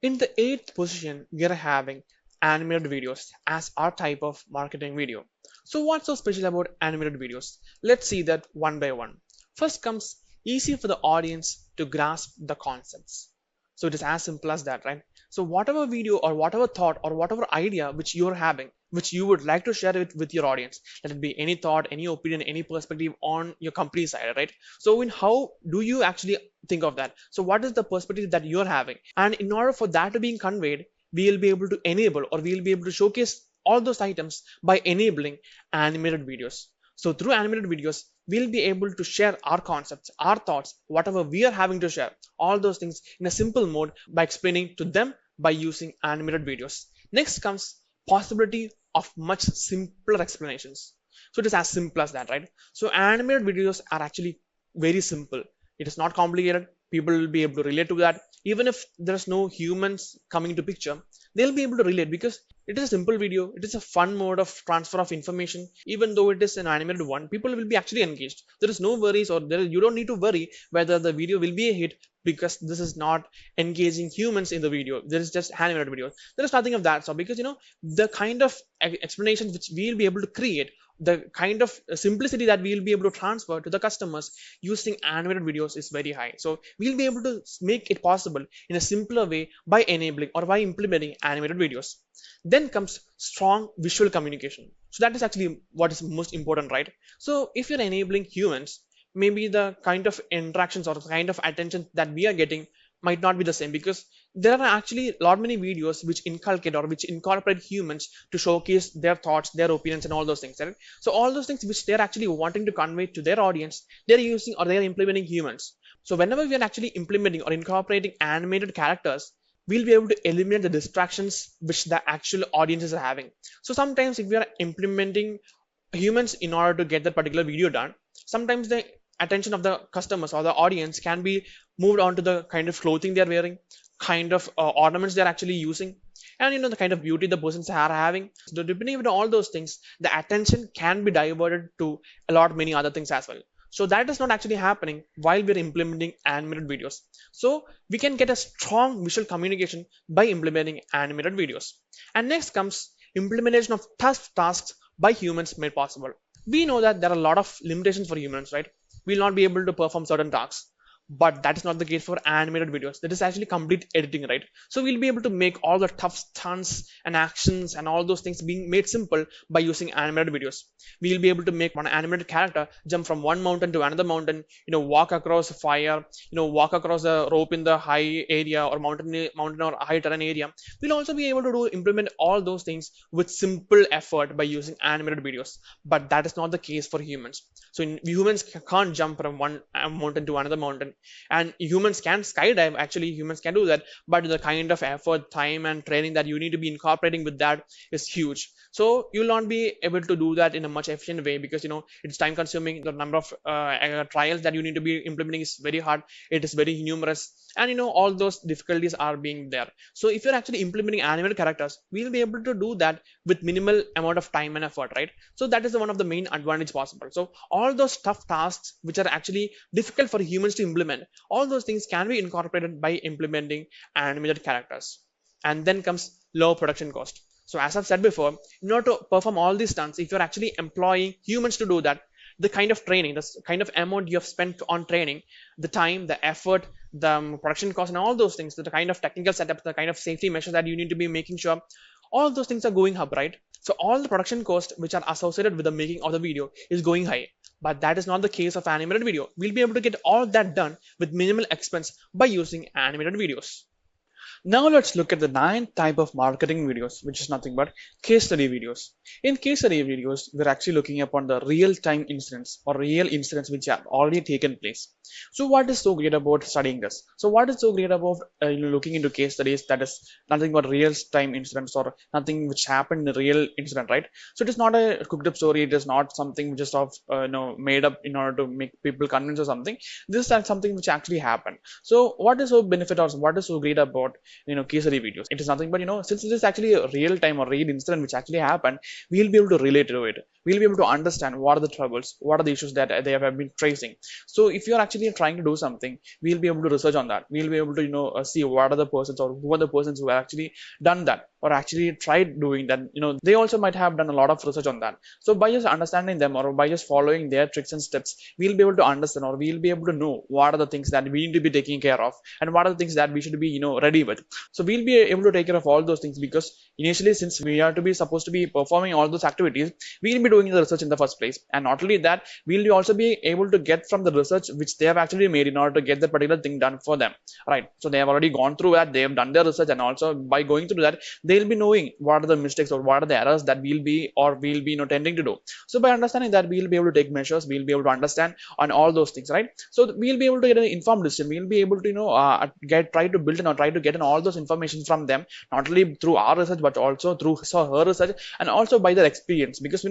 S7: In the 8th position, we are having animated videos as our type of marketing video. So what's so special about animated videos? Let's see that one by one. First comes easy for the audience to grasp the concepts. So it is as simple as that, right? So whatever video or whatever thought or whatever idea which you're having, which you would like to share it with your audience, let it be any thought, any opinion, any perspective on your company side, right? So in how do you actually think of that? So what is the perspective that you're having? And in order for that to be conveyed, we'll be able to enable, or we'll be able to showcase all those items by enabling animated videos. So through animated videos, we'll be able to share our concepts, our thoughts, whatever we are having to share, all those things in a simple mode by explaining to them by using animated videos. Next comes possibility of much simpler explanations. So it is as simple as that, right? So animated videos are actually very simple. It is not complicated. People will be able to relate to that. Even if there's no humans coming into picture, they'll be able to relate because it is a simple video. It is a fun mode of transfer of information. Even though it is an animated one, people will be actually engaged. There is no worries, or you don't need to worry whether the video will be a hit, because this is not engaging humans in the video. There is just animated videos. There is nothing of that sort, because the kind of explanation which we'll be able to create, the kind of simplicity that we'll be able to transfer to the customers using animated videos is very high. So we'll be able to make it possible in a simpler way by enabling or by implementing animated videos. Then comes strong visual communication. So that is actually what is most important, right? So if you're enabling humans, maybe the kind of interactions or the kind of attention that we are getting might not be the same, because there are actually a lot many videos which inculcate or which incorporate humans to showcase their thoughts, their opinions, and all those things, right? So all those things which they're actually wanting to convey to their audience, they're using or they're implementing humans. So whenever we are actually implementing or incorporating animated characters, we'll be able to eliminate the distractions which the actual audiences are having. So sometimes if we are implementing humans in order to get that particular video done, sometimes the attention of the customers or the audience can be moved on to the kind of clothing they're wearing, kind of ornaments they're actually using, and the kind of beauty the persons are having. So depending on all those things, the attention can be diverted to a lot many other things as well. So that is not actually happening while we're implementing animated videos. So we can get a strong visual communication by implementing animated videos. And next comes implementation of tough tasks by humans made possible. We know that there are a lot of limitations for humans, right? We'll not be able to perform certain tasks, but that is not the case for animated videos. That is actually complete editing, right? So we'll be able to make all the tough stunts and actions and all those things being made simple by using animated videos. We'll be able to make one animated character jump from one mountain to another mountain, walk across a fire, walk across a rope in the high area or mountain or high terrain area. We'll also be able to implement all those things with simple effort by using animated videos. But that is not the case for humans. So humans can't jump from one mountain to another mountain, and humans can skydive. Actually, humans can do that, but the kind of effort, time, and training that you need to be incorporating with that is huge. So you'll not be able to do that in a much efficient way, because it's time consuming. The number of trials that you need to be implementing is very hard. It is very numerous, and all those difficulties are being there. So if you're actually implementing animated characters, we'll be able to do that with minimal amount of time and effort, right? So that is one of the main advantage possible. So all those tough tasks which are actually difficult for humans to implement, all those things can be incorporated by implementing animated characters. And then comes low production cost. So as I've said before, in order to perform all these stunts, if you're actually employing humans to do that, the kind of training, the kind of amount you have spent on training, the time, the effort, the production cost, and all those things, the kind of technical setup, the kind of safety measures that you need to be making sure, all of those things are going up, right? So all the production costs which are associated with the making of the video is going high. But that is not the case of animated video. We'll be able to get all that done with minimal expense by using animated videos. Now let's look at the ninth type of marketing videos, which is nothing but case study videos. In case study videos, we're actually looking upon the real-time incidents or real incidents which have already taken place. So what is so great about studying this? So what is so great about looking into case studies that is nothing but real-time incidents or nothing which happened in a real incident, right? So it is not a cooked-up story. It is not something just of made up in order to make people convinced or something. This is something which actually happened. So what is so benefit or what is so great about case study videos? It is nothing but since it is actually a real time or real incident which actually happened, we'll be able to relate to it. We'll be able to understand what are the troubles, what are the issues that they have been facing. So if you're actually trying to do something, we'll be able to research on that. We'll be able to see what are the persons or who are the persons who have actually done that or actually tried doing that. They also might have done a lot of research on that. So by just understanding them or by just following their tricks and steps, we'll be able to understand or we'll be able to know what are the things that we need to be taking care of and what are the things that we should be ready with. So we'll be able to take care of all those things, because initially, since we are to be supposed to be performing all those activities, we'll be doing the research in the first place. And not only that, we'll also be able to get from the research which they have actually made in order to get that particular thing done for them, right? So they have already gone through that, they have done their research, and also by going through that, they'll be knowing what are the mistakes or what are the errors that we'll be tending to do. So by understanding that, we'll be able to take measures, we'll be able to understand on all those things, right? So we'll be able to get an informed decision. We'll be able to try to build or try to get in all those information from them, not only through our research but also through her research and also by their experience, because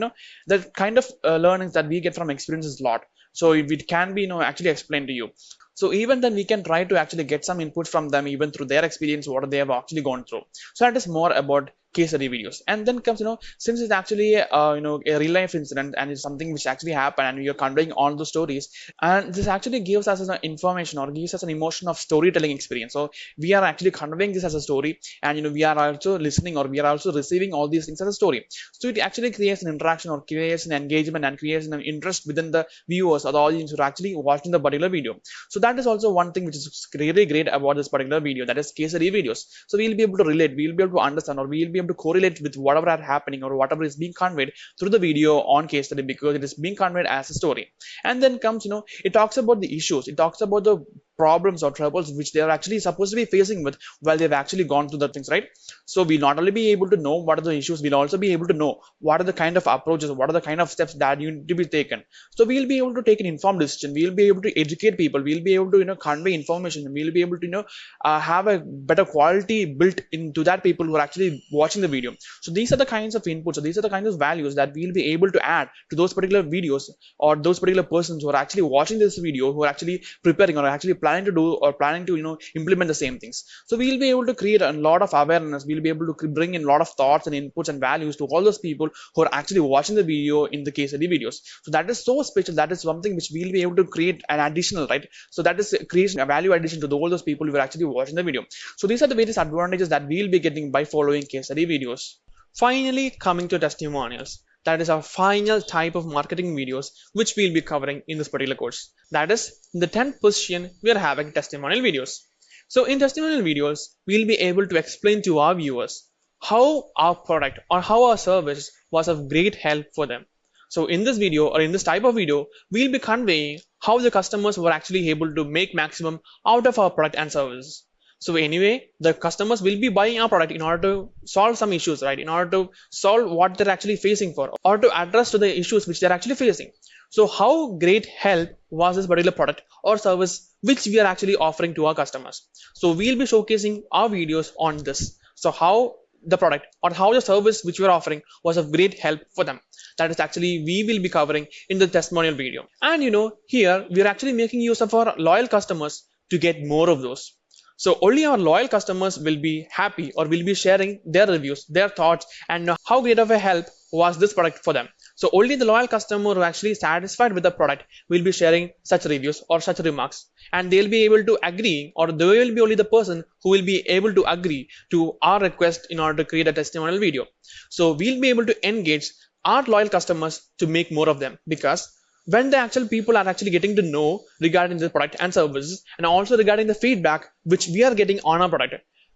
S7: the kind of learnings that we get from experience is a lot. So it can be actually explained to you. So even then we can try to actually get some input from them, even through their experience, what they have actually gone through. So that is more about case study videos. And then comes, since it's actually a real life incident and it's something which actually happened and you're conveying all the stories, and this actually gives us an information or gives us an emotion of storytelling experience. So we are actually conveying this as a story, and we are also listening or we are also receiving all these things as a story. So it actually creates an interaction or creates an engagement and creates an interest within the viewers or the audience who are actually watching the particular video. So that is also one thing which is really great about this particular video, that is case study videos. So we'll be able to relate, we'll be able to understand, or we'll be able to correlate with whatever are happening or whatever is being conveyed through the video on case study, because it is being conveyed as a story. And then comes, it talks about the issues, it talks about the problems or troubles which they are actually supposed to be facing with while they've actually gone through the things, right? So we'll not only be able to know what are the issues, we'll also be able to know what are the kind of approaches, what are the kind of steps that you need to be taken. So we'll be able to take an informed decision, we'll be able to educate people, we'll be able to convey information, we'll be able to have a better quality built into that people who are actually watching the video. So these are the kinds of inputs, so these are the kinds of values that we'll be able to add to those particular videos or those particular persons who are actually watching this video, who are actually preparing or actually planning to do or planning to implement the same things. So we'll be able to create a lot of awareness, we'll be able to bring in a lot of thoughts and inputs and values to all those people who are actually watching the video in the case study videos. So that is so special, that is something which we'll be able to create an additional, right? So that is creating a value addition to all those people who are actually watching the video. So these are the various advantages that we'll be getting by following case study videos. Finally, coming to testimonials. That is our final type of marketing videos which we'll be covering in this particular course. That is, in the 10th position, we are having testimonial videos. So in testimonial videos, we'll be able to explain to our viewers how our product or how our service was of great help for them. So in this video or in this type of video, we'll be conveying how the customers were actually able to make maximum out of our product and services. So anyway, the customers will be buying our product in order to solve some issues, right? In order to solve what they're actually facing for, or to address to the issues which they're actually facing. So how great help was this particular product or service which we are actually offering to our customers? So we'll be showcasing our videos on this. So how the product or how the service which we are offering was of great help for them. That is actually we will be covering in the testimonial video. And here we are actually making use of our loyal customers to get more of those. So only our loyal customers will be happy or will be sharing their reviews, their thoughts, and how great of a help was this product for them. So only the loyal customer who are actually satisfied with the product will be sharing such reviews or such remarks, and they'll be able to agree, or they will be only the person who will be able to agree to our request in order to create a testimonial video. So we'll be able to engage our loyal customers to make more of them, because when the actual people are actually getting to know regarding the product and services, and also regarding the feedback which we are getting on our product,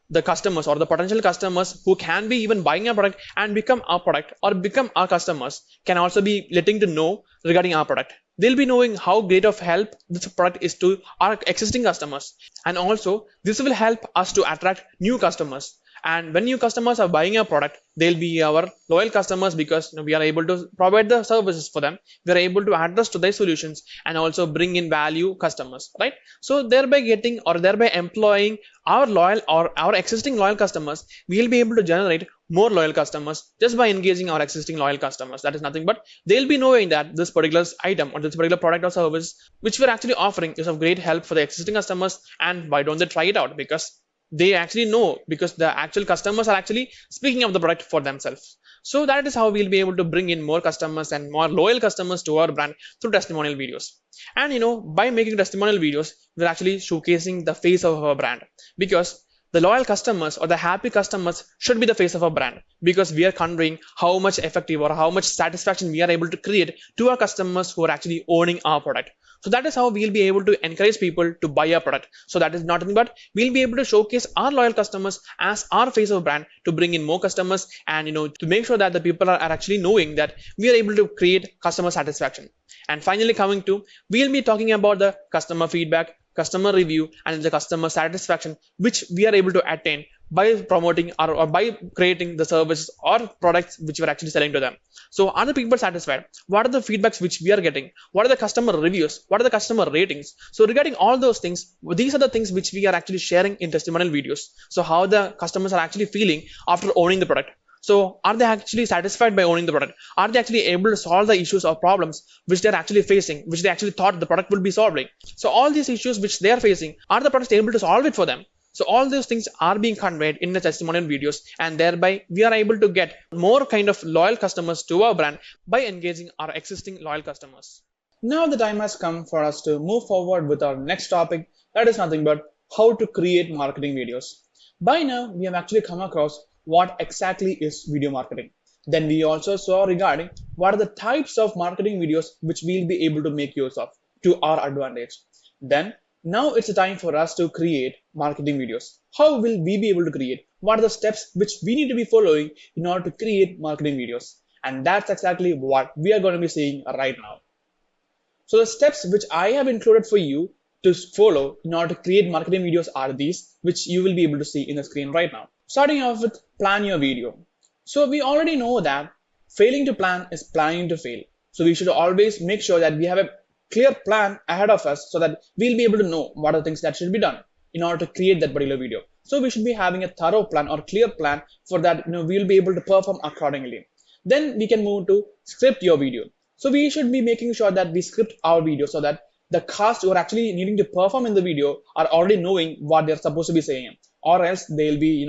S7: the customers or the potential customers who can be even buying our product and become our product or become our customers can also be letting to know regarding our product. They'll be knowing how great of help this product is to our existing customers, and also this will help us to attract new customers. And when new customers are buying our product, they'll be our loyal customers, because we are able to provide the services for them, we are able to address to their solutions and also bring in value customers, right? So thereby getting or thereby employing our loyal or our existing loyal customers, we'll be able to generate more loyal customers just by engaging our existing loyal customers. That is nothing but they'll be knowing that this particular item or this particular product or service which we're actually offering is of great help for the existing customers, and why don't they try it out? Because they actually know, because the actual customers are actually speaking of the product for themselves. So that is how we'll be able to bring in more customers and more loyal customers to our brand through testimonial videos. And by making testimonial videos, we're actually showcasing the face of our brand, because the loyal customers or the happy customers should be the face of our brand, because we are conveying how much effective or how much satisfaction we are able to create to our customers who are actually owning our product. So that is how we'll be able to encourage people to buy our product. So that is nothing but we'll be able to showcase our loyal customers as our face of brand to bring in more customers, and to make sure that the people are actually knowing that we are able to create customer satisfaction. And finally, coming to, we'll be talking about the customer feedback, customer review, and the customer satisfaction which we are able to attain by promoting or by creating the services or products which we're actually selling to them. So are the people satisfied? What are the feedbacks which we are getting? What are the customer reviews? What are the customer ratings? So regarding all those things, these are the things which we are actually sharing in testimonial videos. So how the customers are actually feeling after owning the product. So are they actually satisfied by owning the product? Are they actually able to solve the issues or problems which they're actually facing, which they actually thought the product will be solving? So all these issues which they are facing, are the products able to solve it for them? So all those things are being conveyed in the testimonial videos, and thereby we are able to get more kind of loyal customers to our brand by engaging our existing loyal customers. Now the time has come for us to move forward with our next topic, that is nothing but how to create marketing videos. By now, we have actually come across what exactly is video marketing. Then we also saw regarding what are the types of marketing videos which we'll be able to make use of to our advantage. Then now it's a time for us to create marketing videos. How will we be able to create? What are the steps which we need to be following in order to create marketing videos? And that's exactly what we are going to be seeing right now. So the steps which I have included for you to follow in order to create marketing videos are these, which you will be able to see in the screen right now. Starting off with plan your video. So we already know that failing to plan is planning to fail. So we should always make sure that we have a clear plan ahead of us so that we'll be able to know what are the things that should be done in order to create that particular video. So we should be having a thorough plan or clear plan for that, we'll be able to perform accordingly. Then we can move to script your video. So we should be making sure that we script our video so that the cast who are actually needing to perform in the video are already knowing what they're supposed to be saying, or else they'll be,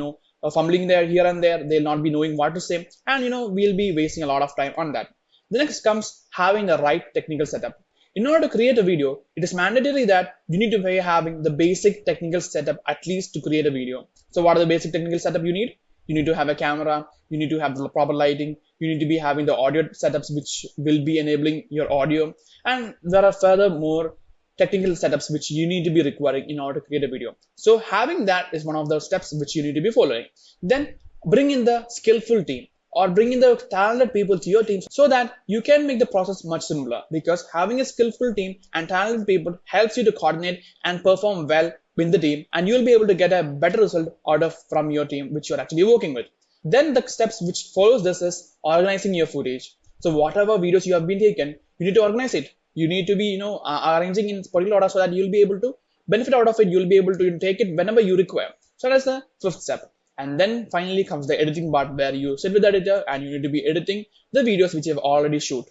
S7: fumbling there here and there. They'll not be knowing what to say, and we'll be wasting a lot of time on that. The next comes having the right technical setup. In order to create a video, it is mandatory that you need to be having the basic technical setup at least to create a video. So what are the basic technical setup you need? You need to have a camera, you need to have the proper lighting, you need to be having the audio setups which will be enabling your audio, and there are further more technical setups which you need to be requiring in order to create a video. So having that is one of the steps which you need to be following. Then bring in the skillful team or bring in the talented people to your team so that you can make the process much simpler, because having a skillful team and talented people helps you to coordinate and perform well with the team, and you'll be able to get a better result out of from your team which you're actually working with. Then the steps which follows this is organizing your footage. So whatever videos you have been taken, you need to organize it. You need to be arranging in particular order so that you'll be able to benefit out of it. You'll be able to take it whenever you require. So that's the fifth step. And then finally comes the editing part, where you sit with the editor and you need to be editing the videos which you have already shoot.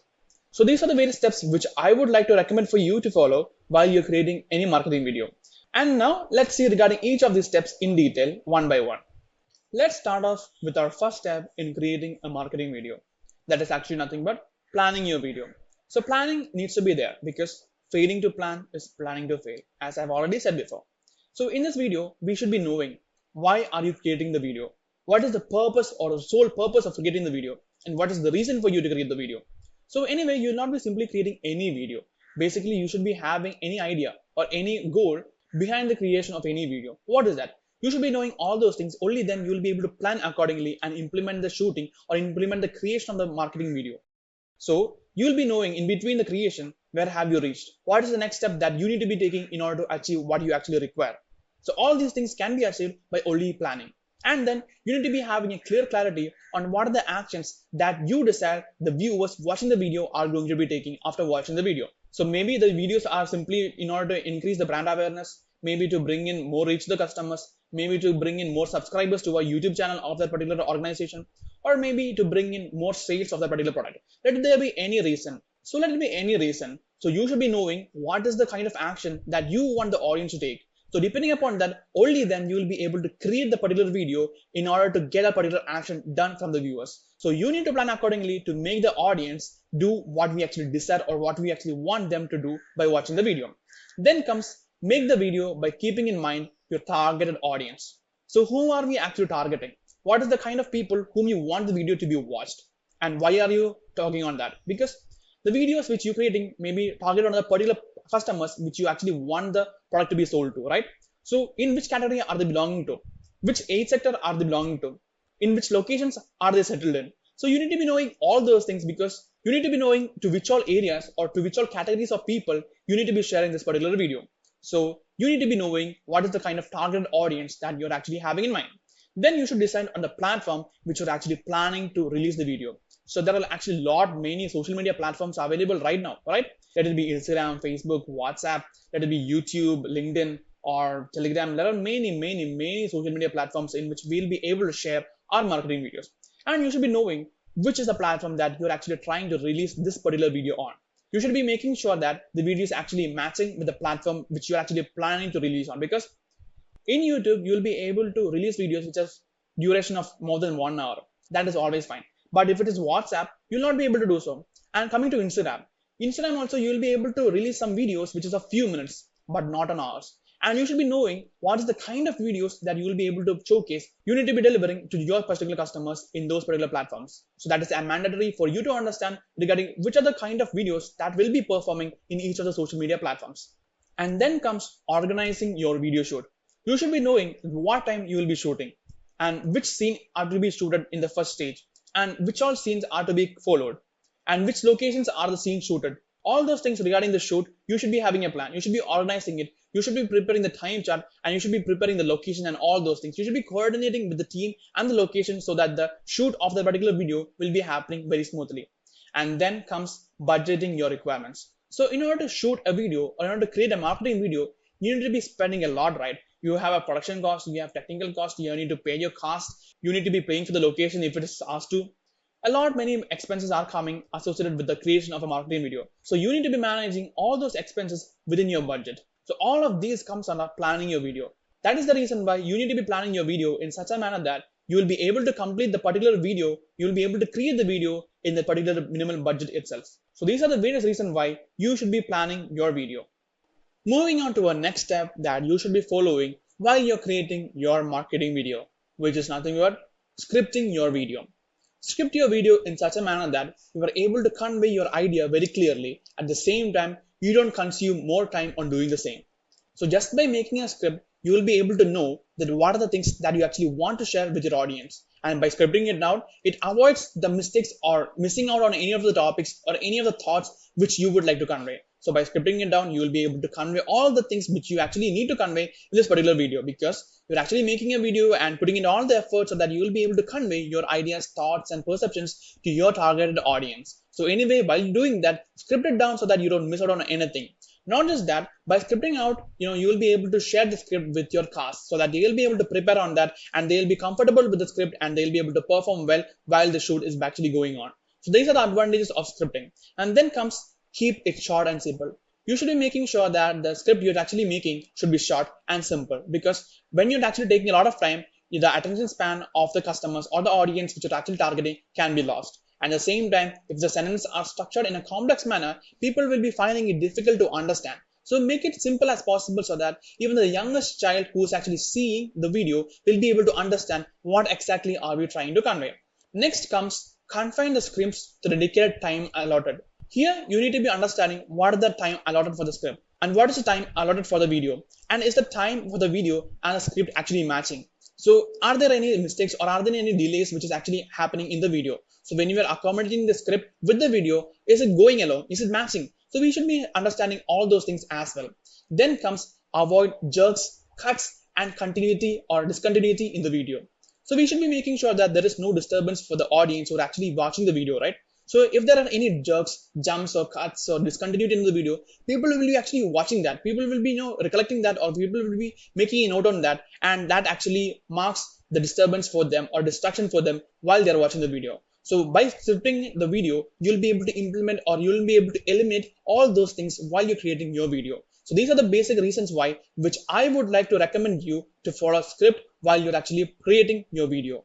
S7: So these are the various steps which I would like to recommend for you to follow while you're creating any marketing video. And now let's see regarding each of these steps in detail one by one. Let's start off with our first step in creating a marketing video. That is actually nothing but planning your video. So planning needs to be there, because failing to plan is planning to fail, as I've already said before. So in this video, we should be knowing why are you creating the video? What is the purpose or the sole purpose of creating the video? And what is the reason for you to create the video? So anyway, you'll not be simply creating any video. Basically, you should be having any idea or any goal behind the creation of any video. What is that? You should be knowing all those things. Only then you will be able to plan accordingly and implement the shooting or implement the creation of the marketing video. So you will be knowing in between the creation, where have you reached? What is the next step that you need to be taking in order to achieve what you actually require? So all these things can be achieved by only planning. And then you need to be having a clear clarity on what are the actions that you decide the viewers watching the video are going to be taking after watching the video. So maybe the videos are simply in order to increase the brand awareness, maybe to bring in more reach to the customers, maybe to bring in more subscribers to a YouTube channel of that particular organization, or maybe to bring in more sales of that particular product. Let there be any reason. So let it be any reason. So you should be knowing what is the kind of action that you want the audience to take. So depending upon that, only then you will be able to create the particular video in order to get a particular action done from the viewers. So you need to plan accordingly to make the audience do what we actually decide or what we actually want them to do by watching the video. Then comes make the video by keeping in mind your targeted audience. So who are we actually targeting? What is the kind of people whom you want the video to be watched? And why are you talking on that? Because the videos which you're creating may be targeted on the particular customers which you actually want the product to be sold to, right? So in which category are they belonging to? Which age sector are they belonging to? In which locations are they settled in? So you need to be knowing all those things, because you need to be knowing to which all areas or to which all categories of people you need to be sharing this particular video. So you need to be knowing what is the kind of targeted audience that you're actually having in mind. Then you should decide on the platform which you're actually planning to release the video. So there are actually many social media platforms available right now, right? Let it be Instagram, Facebook, WhatsApp, let it be YouTube, LinkedIn, or Telegram. There are many social media platforms in which we'll be able to share our marketing videos. And you should be knowing which is the platform that you're actually trying to release this particular video on. You should be making sure that the video is actually matching with the platform which you're actually planning to release on, because In YouTube, you'll be able to release videos which have duration of more than 1 hour. That is always fine. But if it is WhatsApp, you'll not be able to do so. And coming to Instagram also you'll be able to release some videos which is a few minutes, but not an hours. And you should be knowing what is the kind of videos that you will be able to showcase. You need to be delivering to your particular customers in those particular platforms. So that is a mandatory for you to understand regarding which are the kind of videos that will be performing in each of the social media platforms. And then comes organizing your video shoot. You should be knowing what time you will be shooting and which scene are to be shooted in the first stage and which all scenes are to be followed and which locations are the scenes shooted. All those things regarding the shoot, you should be having a plan. You should be organizing it. You should be preparing the time chart and you should be preparing the location and all those things. You should be coordinating with the team and the location so that the shoot of the particular video will be happening very smoothly. And then comes budgeting your requirements. So in order to shoot a video or in order to create a marketing video, you need to be spending a lot, right? You have a production cost, you have technical cost, you need to pay your cost, you need to be paying for the location if it is asked to. A lot many expenses are coming associated with the creation of a marketing video. So you need to be managing all those expenses within your budget. So all of these comes under planning your video. That is the reason why you need to be planning your video in such a manner that you will be able to complete the particular video, you will be able to create the video in the particular minimal budget itself. So these are the various reasons why you should be planning your video. Moving on to our next step that you should be following while you're creating your marketing video, which is nothing but scripting your video. Script your video in such a manner that you are able to convey your idea very clearly. At the same time, you don't consume more time on doing the same. So just by making a script, you will be able to know that what are the things that you actually want to share with your audience. And by scripting it down, it avoids the mistakes or missing out on any of the topics or any of the thoughts which you would like to convey. So by scripting it down, you will be able to convey all the things which you actually need to convey in this particular video, because you're actually making a video and putting in all the effort so that you will be able to convey your ideas, thoughts, and perceptions to your targeted audience. So anyway, while doing that, script it down so that you don't miss out on anything. Not just that, by scripting out, you will be able to share the script with your cast so that they will be able to prepare on that and they'll be comfortable with the script and they'll be able to perform well while the shoot is actually going on. So these are the advantages of scripting. And then comes keep it short and simple. You should be making sure that the script you're actually making should be short and simple, because when you're actually taking a lot of time, the attention span of the customers or the audience which you're actually targeting can be lost. At the same time, if the sentences are structured in a complex manner, people will be finding it difficult to understand. So make it simple as possible so that even the youngest child who is actually seeing the video will be able to understand what exactly are we trying to convey. Next comes confine the scripts to the dedicated time allotted. Here you need to be understanding what is the time allotted for the script and what is the time allotted for the video, and is the time for the video and the script actually matching. So are there any mistakes or are there any delays which is actually happening in the video? So when you are accommodating the script with the video, is it going along? Is it matching? So we should be understanding all those things as well. Then comes avoid jerks, cuts, and continuity or discontinuity in the video. So we should be making sure that there is no disturbance for the audience who are actually watching the video, right? So if there are any jerks, jumps, or cuts or discontinuity in the video, people will be actually watching that. People will be recollecting that, or people will be making a note on that, and that actually marks the disturbance for them or distraction for them while they are watching the video. So by scripting the video, you'll be able to implement or you'll be able to eliminate all those things while you're creating your video. So these are the basic reasons why, which I would like to recommend you to follow a script while you're actually creating your video.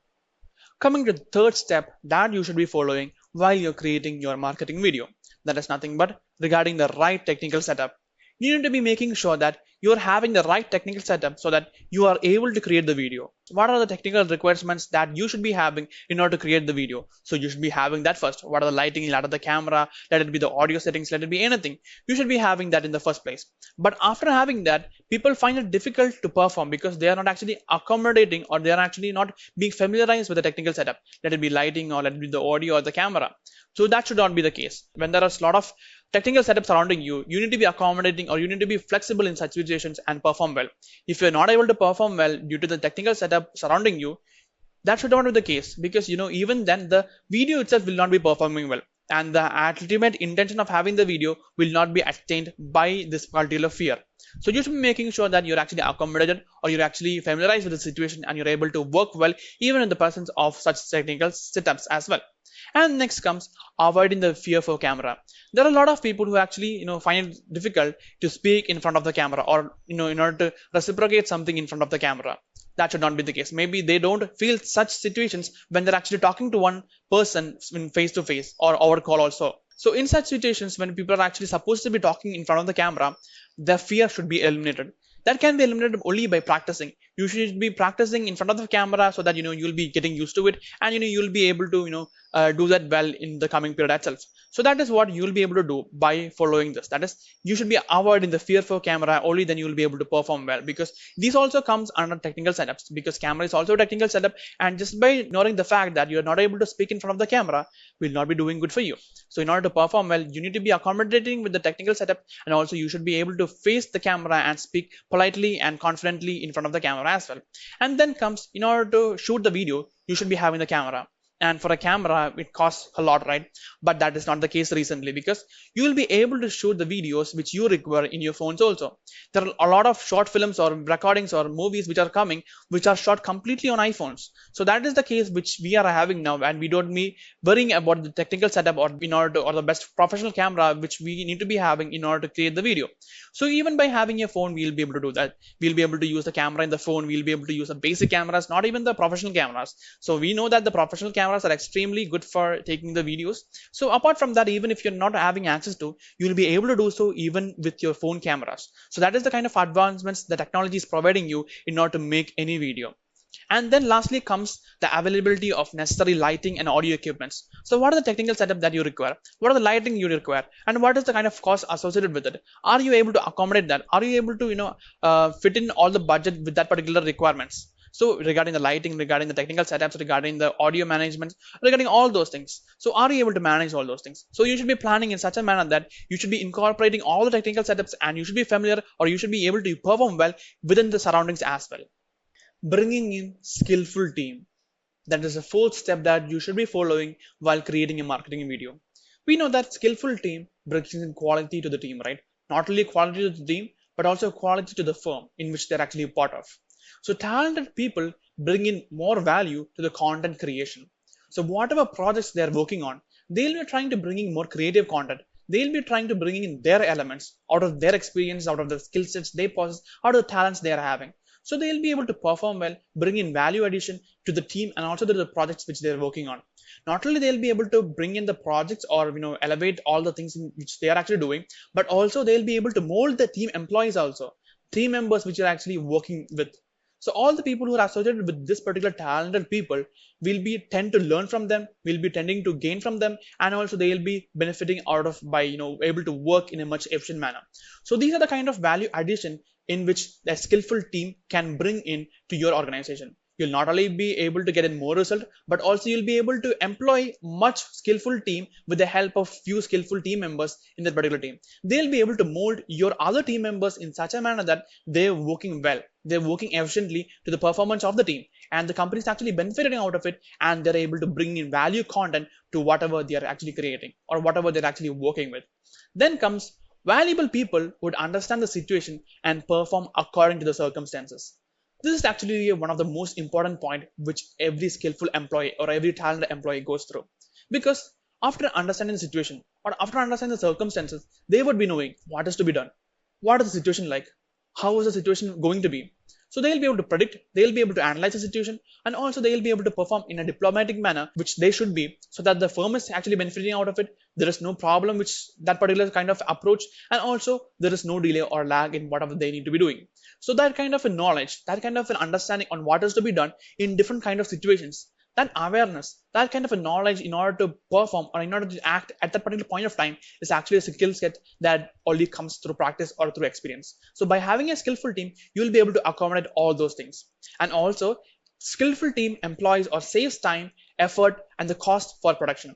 S7: Coming to the third step that you should be following while you're creating your marketing video, that is nothing but regarding the right technical setup. You need to be making sure that you're having the right technical setup so that you are able to create the video. What are the technical requirements that you should be having in order to create the video? So you should be having that first. What are the lighting, let it the camera, let it be the audio settings, let it be anything. You should be having that in the first place. But after having that, people find it difficult to perform because they are not actually accommodating or they are actually not being familiarized with the technical setup. Let it be lighting or let it be the audio or the camera. So that should not be the case. When there are a lot of technical setup surrounding you, you need to be accommodating or you need to be flexible in such situations and perform well. If you're not able to perform well due to the technical setup surrounding you, that should not be the case, because even then the video itself will not be performing well. and the ultimate intention of having the video will not be attained by this particular fear. So you should be making sure that you're actually accommodated or you're actually familiarized with the situation and you're able to work well even in the presence of such technical setups as well. And next comes avoiding the fear for camera. There are a lot of people who actually find it difficult to speak in front of the camera, or in order to reciprocate something in front of the camera. That should not be the case. Maybe they don't feel such situations when they're actually talking to one person in face to face or over call also. So in such situations, when people are actually supposed to be talking in front of the camera, the fear should be eliminated. That can be eliminated only by practicing. You should be practicing in front of the camera so that you'll be getting used to it, and you'll be able to do that well in the coming period itself. So that is what you'll be able to do by following this. That is, you should be avoiding the fear for camera. Only then you'll be able to perform well, because these also comes under technical setups, because camera is also a technical setup, and just by ignoring the fact that you're not able to speak in front of the camera will not be doing good for you. So in order to perform well, you need to be accommodating with the technical setup, and also you should be able to face the camera and speak politely and confidently in front of the camera as well. And then comes, in order to shoot the video, you should be having the camera. And for a camera, it costs a lot, right? But that is not the case recently, because you will be able to shoot the videos which you require in your phones also. There are a lot of short films or recordings or movies which are coming, which are shot completely on iPhones. So that is the case which we are having now, and we don't be worrying about the technical setup or or the best professional camera which we need to be having in order to create the video. So even by having a phone, we'll be able to do that. We'll be able to use the camera in the phone. We'll be able to use the basic cameras, not even the professional cameras. So we know that the professional cameras are extremely good for taking the videos. So apart from that, even if you're not having access to, you'll be able to do so even with your phone cameras. So that is the kind of advancements the technology is providing you in order to make any video. And then lastly comes the availability of necessary lighting and audio equipments. So what are the technical setup that you require? What are the lighting you require? And what is the kind of cost associated with it? Are you able to accommodate that? Are you able to, fit in all the budget with that particular requirements? So regarding the lighting, regarding the technical setups, regarding the audio management, regarding all those things. So are you able to manage all those things? So you should be planning in such a manner that you should be incorporating all the technical setups, and you should be familiar, or you should be able to perform well within the surroundings as well. Bringing in skillful team. That is the fourth step that you should be following while creating a marketing video. We know that skillful team brings in quality to the team, right? Not only quality to the team, but also quality to the firm in which they're actually a part of. So talented people bring in more value to the content creation. So whatever projects they're working on, they'll be trying to bring in more creative content. They'll be trying to bring in their elements out of their experience, out of the skill sets they possess, out of the talents they are having. So they'll be able to perform well, bring in value addition to the team and also to the projects which they're working on. Not only they'll be able to bring in the projects or elevate all the things in which they are actually doing, but also they'll be able to mold the team employees also, team members which are actually working with. So all the people who are associated with this particular talented people will be tend to learn from them, will be tending to gain from them, and also they'll be benefiting out of by able to work in a much efficient manner. So these are the kind of value addition in which a skillful team can bring in to your organization. You'll not only be able to get in more result, but also you'll be able to employ much skillful team with the help of few skillful team members in that particular team. They'll be able to mold your other team members in such a manner that they're working well, they're working efficiently to the performance of the team, and the company is actually benefiting out of it, and they're able to bring in value content to whatever they are actually creating or whatever they're actually working with. Then comes valuable people would understand the situation and perform according to the circumstances. This is actually one of the most important point which every skillful employee or every talented employee goes through. Because after understanding the situation or after understanding the circumstances, they would be knowing what is to be done. What is the situation like? How is the situation going to be? So they'll be able to predict, they'll be able to analyze the situation, and also they'll be able to perform in a diplomatic manner, which they should be, so that the firm is actually benefiting out of it. There is no problem which that particular kind of approach, and also there is no delay or lag in whatever they need to be doing. So that kind of a knowledge, that kind of an understanding on what is to be done in different kind of situations, that awareness, that kind of a knowledge in order to perform or in order to act at that particular point of time is actually a skill set that only comes through practice or through experience. So by having a skillful team, you'll be able to accommodate all those things. And also, skillful team employs or saves time, effort, and the cost for production.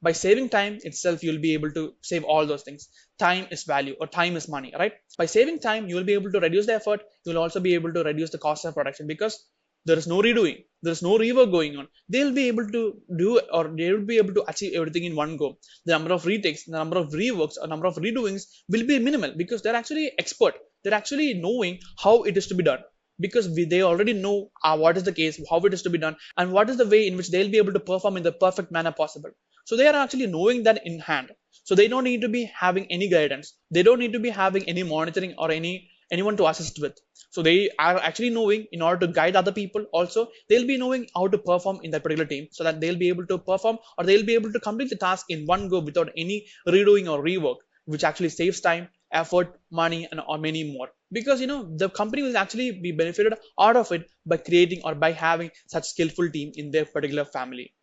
S7: By saving time itself, you'll be able to save all those things. Time is value or time is money, right? By saving time, you will be able to reduce the effort. You'll also be able to reduce the cost of production, because there is no redoing, there is no rework going on, they'll be able to do, or they will be able to achieve everything in one go. The number of retakes, the number of reworks, or number of redoings will be minimal, because they're actually expert. They're actually knowing how it is to be done, because they already know what is the case, how it is to be done, and what is the way in which they'll be able to perform in the perfect manner possible. So they are actually knowing that in hand. So they don't need to be having any guidance. They don't need to be having any monitoring or anyone to assist with. So they are actually knowing in order to guide other people. Also, they'll be knowing how to perform in that particular team, so that they'll be able to perform, or they'll be able to complete the task in one go without any redoing or rework, which actually saves time, effort, money, and or many more. Because the company will actually be benefited out of it by creating or by having such skillful team in their particular family.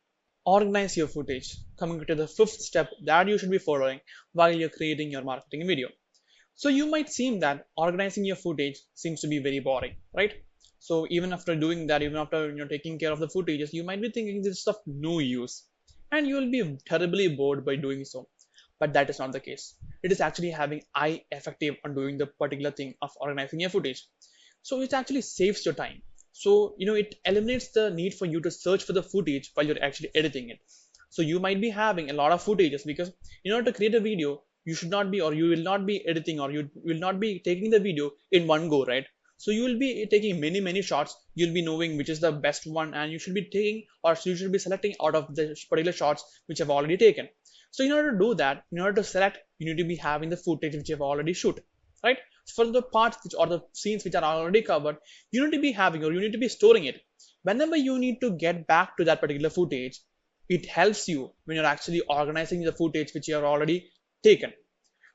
S7: Organize your footage. Coming to the fifth step that you should be following while you're creating your marketing video. So you might seem that organizing your footage seems to be very boring, right? So even after doing that, even after taking care of the footages, you might be thinking this is of no use, and you will be terribly bored by doing so. But that is not the case. It is actually having eye effective on doing the particular thing of organizing your footage. So it actually saves your time. So it eliminates the need for you to search for the footage while you're actually editing it. So you might be having a lot of footages, because in order to create a video, you should not be, or you will not be editing, or you will not be taking the video in one go, right? So you will be taking many shots. You'll be knowing which is the best one, and you should be taking, or you should be selecting out of the particular shots which have already taken. So in order to do that, in order to select, you need to be having the footage which you have already shoot, right? For the parts which, or the scenes which are already covered, you need to be having, or you need to be storing it. Whenever you need to get back to that particular footage, it helps you when you're actually organizing the footage which you have already taken.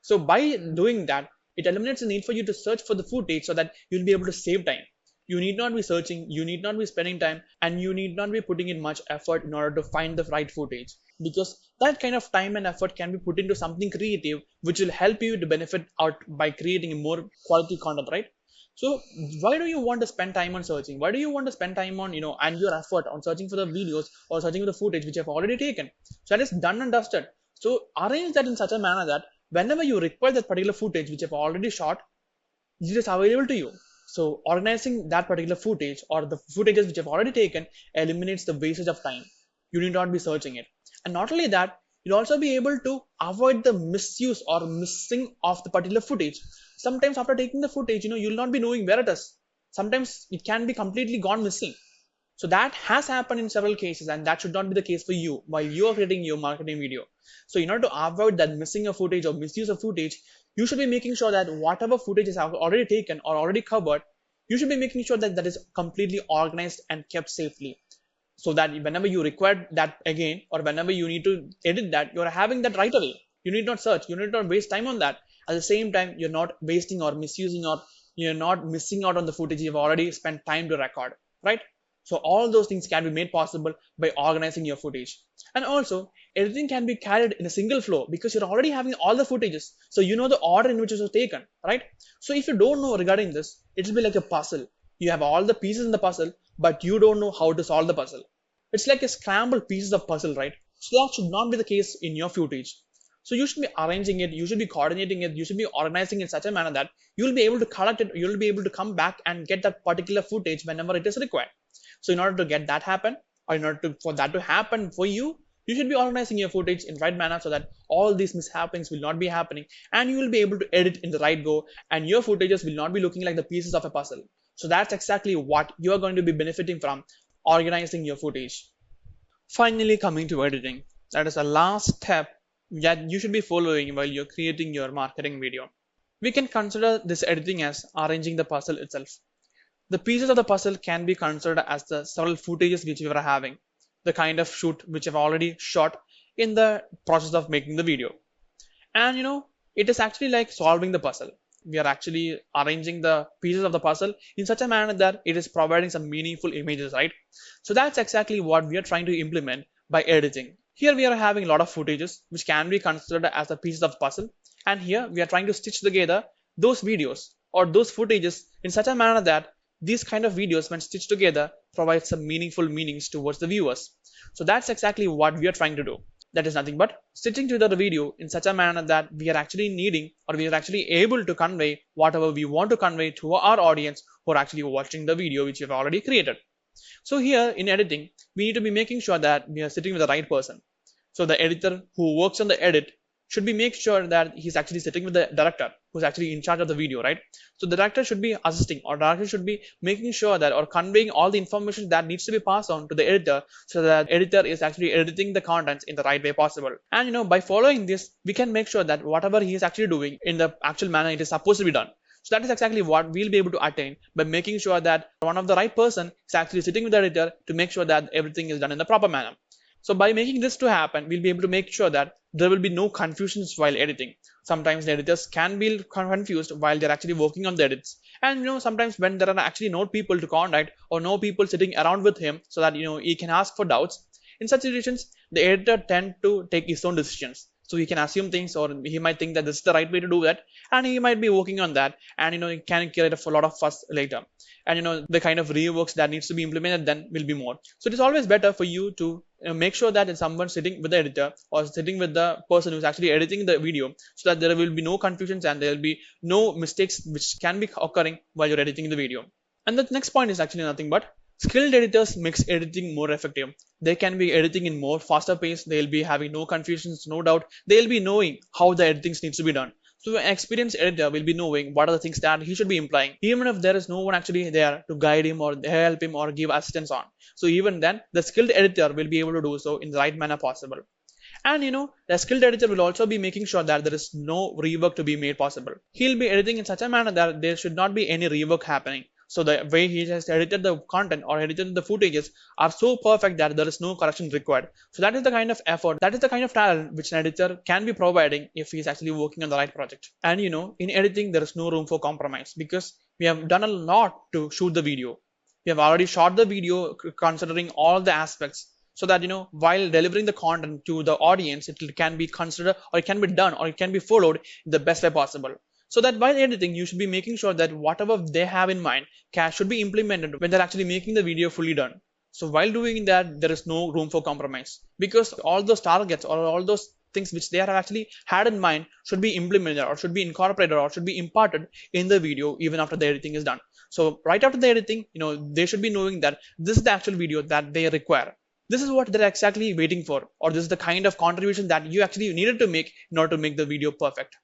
S7: So by doing that, it eliminates the need for you to search for the footage, so that you'll be able to save time. You need not be searching, you need not be spending time, and you need not be putting in much effort in order to find the right footage, because that kind of time and effort can be put into something creative which will help you to benefit out by creating more quality content, right? So why do you want to spend time on searching? Why do you want to spend time on and your effort on searching for the videos or searching for the footage which you have already taken? So that is done and dusted. So arrange that in such a manner that whenever you require that particular footage which you have already shot, it is available to you. So organizing that particular footage, or the footages which you have already taken, eliminates the wastage of time. You need not be searching it. And not only that, you'll also be able to avoid the misuse or missing of the particular footage. Sometimes after taking the footage, you'll not be knowing where it is. Sometimes it can be completely gone missing. So that has happened in several cases, and that should not be the case for you while you are creating your marketing video. So in order to avoid that missing of footage or misuse of footage, you should be making sure that whatever footage is already taken or already covered, you should be making sure that that is completely organized and kept safely. So that whenever you require that again, or whenever you need to edit that, you're having that right away. You need not search, you need not waste time on that. At the same time, you're not wasting or misusing, or you're not missing out on the footage you've already spent time to record, right? So all those things can be made possible by organizing your footage. And also, editing can be carried in a single flow, because you're already having all the footages. So you know the order in which it was taken, right? So if you don't know regarding this, it will be like a puzzle. You have all the pieces in the puzzle, but you don't know how to solve the puzzle. It's like a scrambled pieces of puzzle, right? So that should not be the case in your footage. So you should be arranging it, you should be coordinating it, you should be organizing it in such a manner that you'll be able to collect it, you'll be able to come back and get that particular footage whenever it is required. So in order to get that happen, or in order for that to happen for you, you should be organizing your footage in right manner, so that all these mishappenings will not be happening, and you will be able to edit in the right go, and your footages will not be looking like the pieces of a puzzle. So that's exactly what you are going to be benefiting from organizing your footage. Finally, coming to editing, that is the last step that you should be following while you're creating your marketing video. We can consider this editing as arranging the puzzle itself. The pieces of the puzzle can be considered as the several footages which you are having, the kind of shoot which you've already shot in the process of making the video. And it is actually like solving the puzzle. We are actually arranging the pieces of the puzzle in such a manner that it is providing some meaningful images, right? So that's exactly what we are trying to implement by editing. Here we are having a lot of footages which can be considered as the pieces of the puzzle, and here we are trying to stitch together those videos or those footages in such a manner that these kind of videos, when stitched together, provide some meaningful meanings towards the viewers. So that's exactly what we are trying to do. That is nothing but stitching together the video in such a manner that we are actually needing, or we are actually able to convey whatever we want to convey to our audience who are actually watching the video which we have already created. So here in editing, we need to be making sure that we are sitting with the right person. So the editor who works on the edit should be make sure that he's actually sitting with the director who's actually in charge of the video, right? So the director should be assisting, or director should be making sure that, or conveying all the information that needs to be passed on to the editor, so that editor is actually editing the contents in the right way possible. And by following this, we can make sure that whatever he is actually doing in the actual manner it is supposed to be done. So that is exactly what we'll be able to attain by making sure that one of the right person is actually sitting with the editor to make sure that everything is done in the proper manner. So by making this to happen, we'll be able to make sure that there will be no confusions while editing. Sometimes the editors can be confused while they're actually working on the edits. And sometimes when there are actually no people to contact or no people sitting around with him so that he can ask for doubts, in such situations, the editor tend to take his own decisions. So he can assume things, or he might think that this is the right way to do that, and he might be working on that, and it can create a lot of fuss later. And the kind of reworks that needs to be implemented then will be more. So it is always better for you to make sure that it's someone sitting with the editor or sitting with the person who's actually editing the video, so that there will be no confusions and there will be no mistakes which can be occurring while you're editing the video. And the next point is actually nothing but skilled editors makes editing more effective. They can be editing in more faster pace. They'll be having no confusions, no doubt. They'll be knowing how the editing needs to be done. So an experienced editor will be knowing what are the things that he should be implying, even if there is no one actually there to guide him or help him or give assistance on. So even then, the skilled editor will be able to do so in the right manner possible. And the skilled editor will also be making sure that there is no rework to be made possible. He'll be editing in such a manner that there should not be any rework happening. So the way he has edited the content or edited the footages are so perfect that there is no correction required. So that is the kind of effort, that is the kind of talent which an editor can be providing if he is actually working on the right project. And in editing, there is no room for compromise, because we have done a lot to shoot the video. We have already shot the video considering all the aspects, so that while delivering the content to the audience, it can be considered, or it can be done, or it can be followed in the best way possible. So that while editing, you should be making sure that whatever they have in mind should be implemented when they're actually making the video fully done. So while doing that, there is no room for compromise, because all those targets or all those things which they have actually had in mind should be implemented, or should be incorporated, or should be imparted in the video even after the editing is done. So right after the editing, they should be knowing that this is the actual video that they require. This is what they're exactly waiting for, or this is the kind of contribution that you actually needed to make in order to make the video perfect.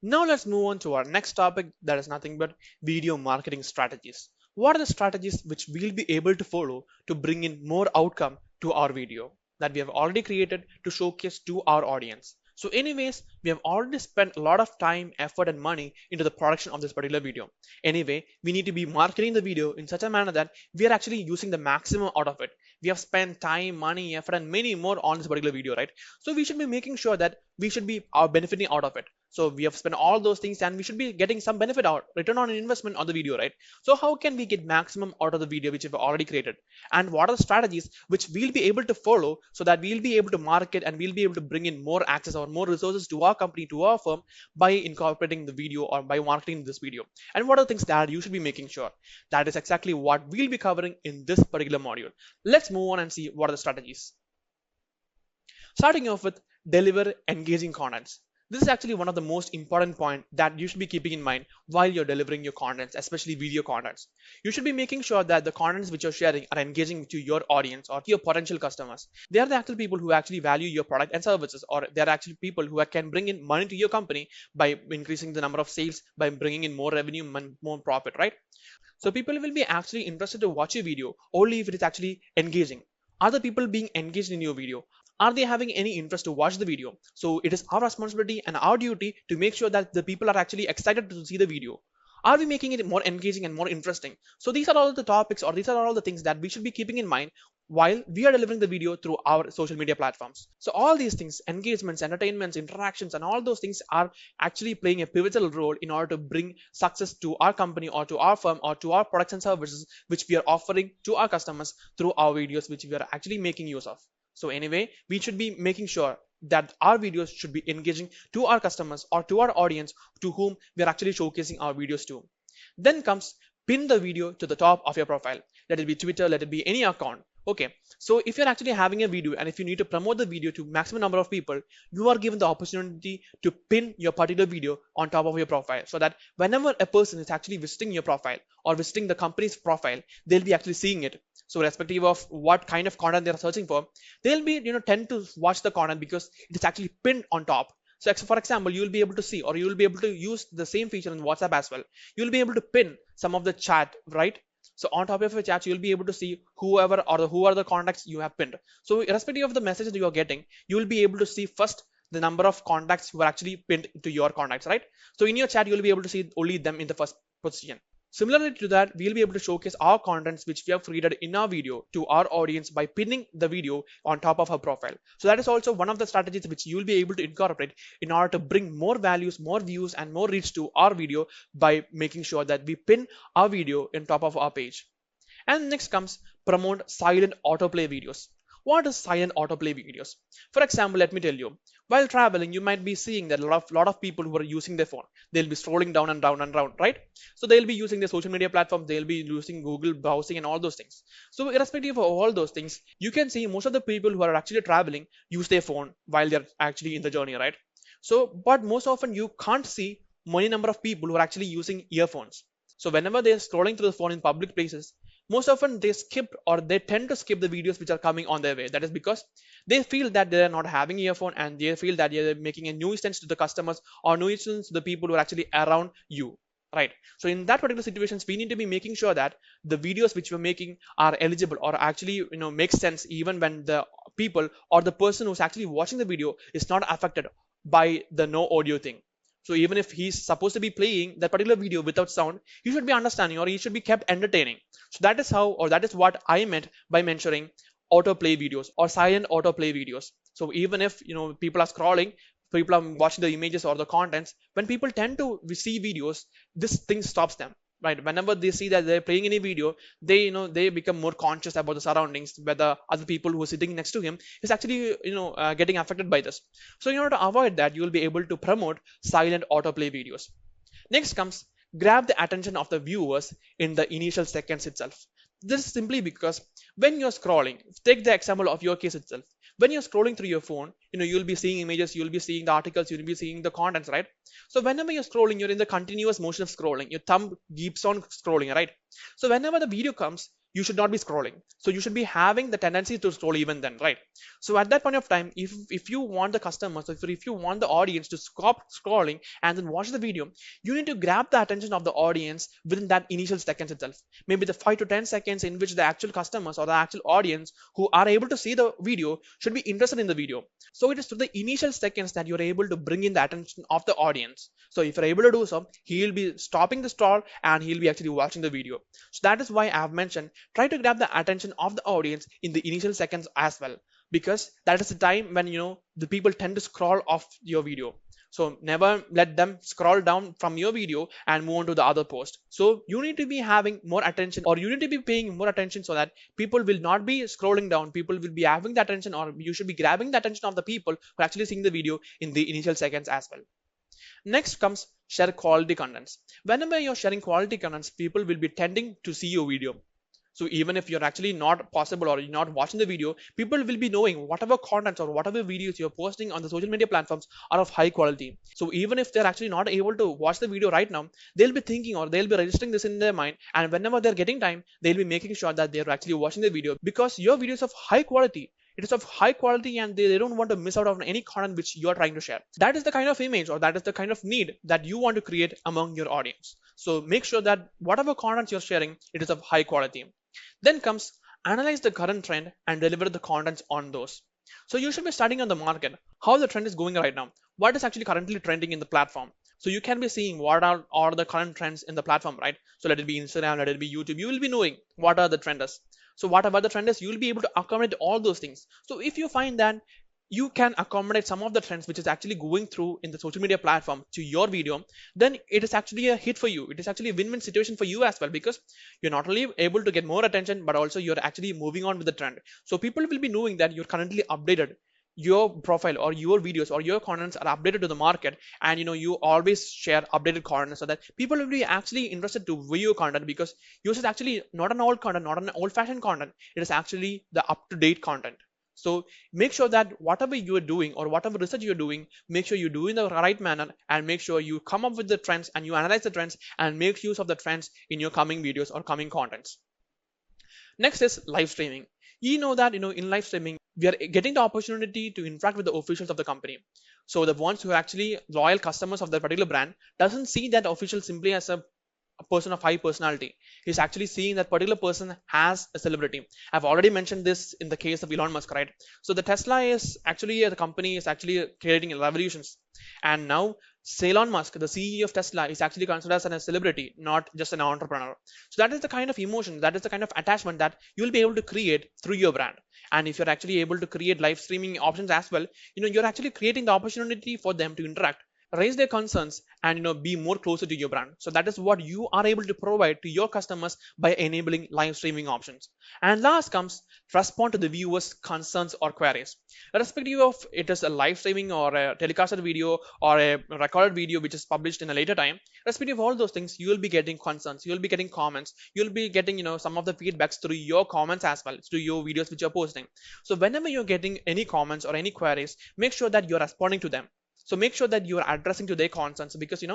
S7: Now let's move on to our next topic, that is nothing but video marketing strategies. What are the strategies which we'll be able to follow to bring in more outcome to our video that we have already created to showcase to our audience? So anyways, we have already spent a lot of time, effort and money into the production of this particular video. Anyway, we need to be marketing the video in such a manner that we are actually using the maximum out of it. We have spent time, money, effort and many more on this particular video, right? So we should be making sure that we should be benefiting out of it. So we have spent all those things and we should be getting some benefit out, return on investment on the video, right? So how can we get maximum out of the video which we've already created? And what are the strategies which we'll be able to follow so that we'll be able to market and we'll be able to bring in more access or more resources to our company, to our firm, by incorporating the video or by marketing this video? And what are the things that you should be making sure? That is exactly what we'll be covering in this particular module. Let's move on and see what are the strategies. Starting off with deliver engaging contents. This is actually one of the most important points that you should be keeping in mind while you're delivering your contents, especially video contents. You should be making sure that the contents which you're sharing are engaging to your audience or to your potential customers. They are the actual people who actually value your product and services, or they're actually people who can bring in money to your company by increasing the number of sales, by bringing in more revenue, more profit, right? So people will be actually interested to watch your video only if it is actually engaging. Are the people being engaged in your video? Are they having any interest to watch the video? So it is our responsibility and our duty to make sure that the people are actually excited to see the video. Are we making it more engaging and more interesting? So these are all the topics, or these are all the things that we should be keeping in mind while we are delivering the video through our social media platforms. So all these things, engagements, entertainments, interactions, and all those things are actually playing a pivotal role in order to bring success to our company or to our firm or to our products and services which we are offering to our customers through our videos which we are actually making use of. So anyway, we should be making sure that our videos should be engaging to our customers or to our audience to whom we are actually showcasing our videos to. Then comes pin the video to the top of your profile. Let it be Twitter, let it be any account. Okay, so if you're actually having a video and if you need to promote the video to maximum number of people, you are given the opportunity to pin your particular video on top of your profile, so that whenever a person is actually visiting your profile or visiting the company's profile, they'll be actually seeing it. So irrespective of what kind of content they're searching for, they'll be tend to watch the content because it is actually pinned on top. So for example, you'll be able to see, or you'll be able to use the same feature in WhatsApp as well. You'll be able to pin some of the chat, right? So on top of your chat, you'll be able to see whoever or who are the contacts you have pinned. So irrespective of the message that you are getting, you will be able to see first the number of contacts who are actually pinned to your contacts, right? So in your chat, you'll be able to see only them in the first position. Similarly to that, we'll be able to showcase our contents which we have created in our video to our audience by pinning the video on top of our profile. So that is also one of the strategies which you will be able to incorporate in order to bring more values, more views, and more reach to our video by making sure that we pin our video in top of our page. And next comes promote silent autoplay videos. What is silent autoplay videos? For example, let me tell you, while traveling, you might be seeing that a lot of people who are using their phone, they'll be scrolling down and down and down, right? So they'll be using their social media platforms, they'll be using Google browsing and all those things. So irrespective of all those things, you can see most of the people who are actually traveling use their phone while they're actually in the journey, right? So, but most often you can't see many number of people who are actually using earphones. So whenever they're scrolling through the phone in public places, most often they skip or they tend to skip the videos which are coming on their way. That is because they feel that they are not having earphone and they feel that they are making a nuisance to the customers or nuisance to the people who are actually around you, right? So in that particular situations, we need to be making sure that the videos which we're making are eligible or actually make sense even when the people or the person who's actually watching the video is not affected by the no audio thing. So even if he's supposed to be playing that particular video without sound, he should be understanding or he should be kept entertaining. So that is how, or that is what I meant by mentioning autoplay videos or silent autoplay videos. So even if people are scrolling, people are watching the images or the contents, when people tend to see videos, this thing stops them. Right, whenever they see that they're playing any video, they become more conscious about the surroundings, whether other people who are sitting next to him is actually getting affected by this. So in order to avoid that, you will be able to promote silent autoplay videos. Next comes grab the attention of the viewers in the initial seconds itself. This is simply because when you're scrolling, take the example of your case itself. When you're scrolling through your phone, you'll be seeing images, you'll be seeing the articles, you'll be seeing the contents, right? So whenever you're scrolling, you're in the continuous motion of scrolling. Your thumb keeps on scrolling, right? So whenever the video comes, you should not be scrolling. So you should be having the tendency to scroll even then, right? So at that point of time, if you want the customers, if you want the audience to stop scrolling and then watch the video, you need to grab the attention of the audience within that initial seconds itself. Maybe the 5 to 10 seconds in which the actual customers or the actual audience who are able to see the video should be interested in the video. So it is through the initial seconds that you're able to bring in the attention of the audience. So if you're able to do so, he'll be stopping the scroll and he'll be actually watching the video. So that is why I have mentioned try to grab the attention of the audience in the initial seconds as well, because that is the time when the people tend to scroll off your video. So never let them scroll down from your video and move on to the other post. So you need to be having more attention, or you need to be paying more attention so that people will not be scrolling down. People will be having the attention, or you should be grabbing the attention of the people who are actually seeing the video in the initial seconds as well. Next comes share quality contents. Whenever you're sharing quality contents, people will be tending to see your video. So even if you're actually not possible or you're not watching the video, people will be knowing whatever contents or whatever videos you're posting on the social media platforms are of high quality. So even if they're actually not able to watch the video right now, they'll be thinking or they'll be registering this in their mind. And whenever they're getting time, they'll be making sure that they're actually watching the video because your video is of high quality. It is of high quality and they don't want to miss out on any content which you are trying to share. That is the kind of image or that is the kind of need that you want to create among your audience. So make sure that whatever content you're sharing, it is of high quality. Then comes analyze the current trend and deliver the contents on those. So you should be studying on the market, how the trend is going right now, what is actually currently trending in the platform. So you can be seeing what are the current trends in the platform, right? So let it be Instagram, let it be YouTube. You will be knowing what are the trends. So whatever the trend is, you will be able to accommodate all those things. So if you find that you can accommodate some of the trends which is actually going through in the social media platform to your video, then it is actually a hit for you. It is actually a win-win situation for you as well, because you're not only able to get more attention, but also you're actually moving on with the trend. So people will be knowing that you're currently updated. Your profile or your videos or your contents are updated to the market, and you always share updated content so that people will be actually interested to view your content, because yours is actually not an old content, not an old-fashioned content. It is actually the up-to-date content. So make sure that whatever you are doing or whatever research you're doing, make sure you do in the right manner and make sure you come up with the trends and you analyze the trends and make use of the trends in your coming videos or coming contents. Next is live streaming. You know that in live streaming we are getting the opportunity to interact with the officials of the company. So the ones who are actually loyal customers of that particular brand doesn't see that official simply as a person of high personality. He's actually seeing that particular person as a celebrity. I've already mentioned this in the case of Elon Musk, right? So the Tesla is actually the company is actually creating revolutions, and now Elon Musk, the CEO of Tesla, is actually considered as a celebrity, not just an entrepreneur. So that is the kind of emotion, that is the kind of attachment that you'll be able to create through your brand. And if you're actually able to create live streaming options as well, you're actually creating the opportunity for them to interact, raise their concerns, and be more closer to your brand. So that is what you are able to provide to your customers by enabling live streaming options. And last comes respond to the viewers concerns or queries, irrespective of it is a live streaming or a telecasted video or a recorded video which is published in a later time. Irrespective of all those things, you will be getting concerns, you will be getting comments, you'll be getting some of the feedbacks through your comments as well, through your videos which you're posting. So whenever you're getting any comments or any queries, make sure that you're responding to them. So make sure that you are addressing to their concerns, because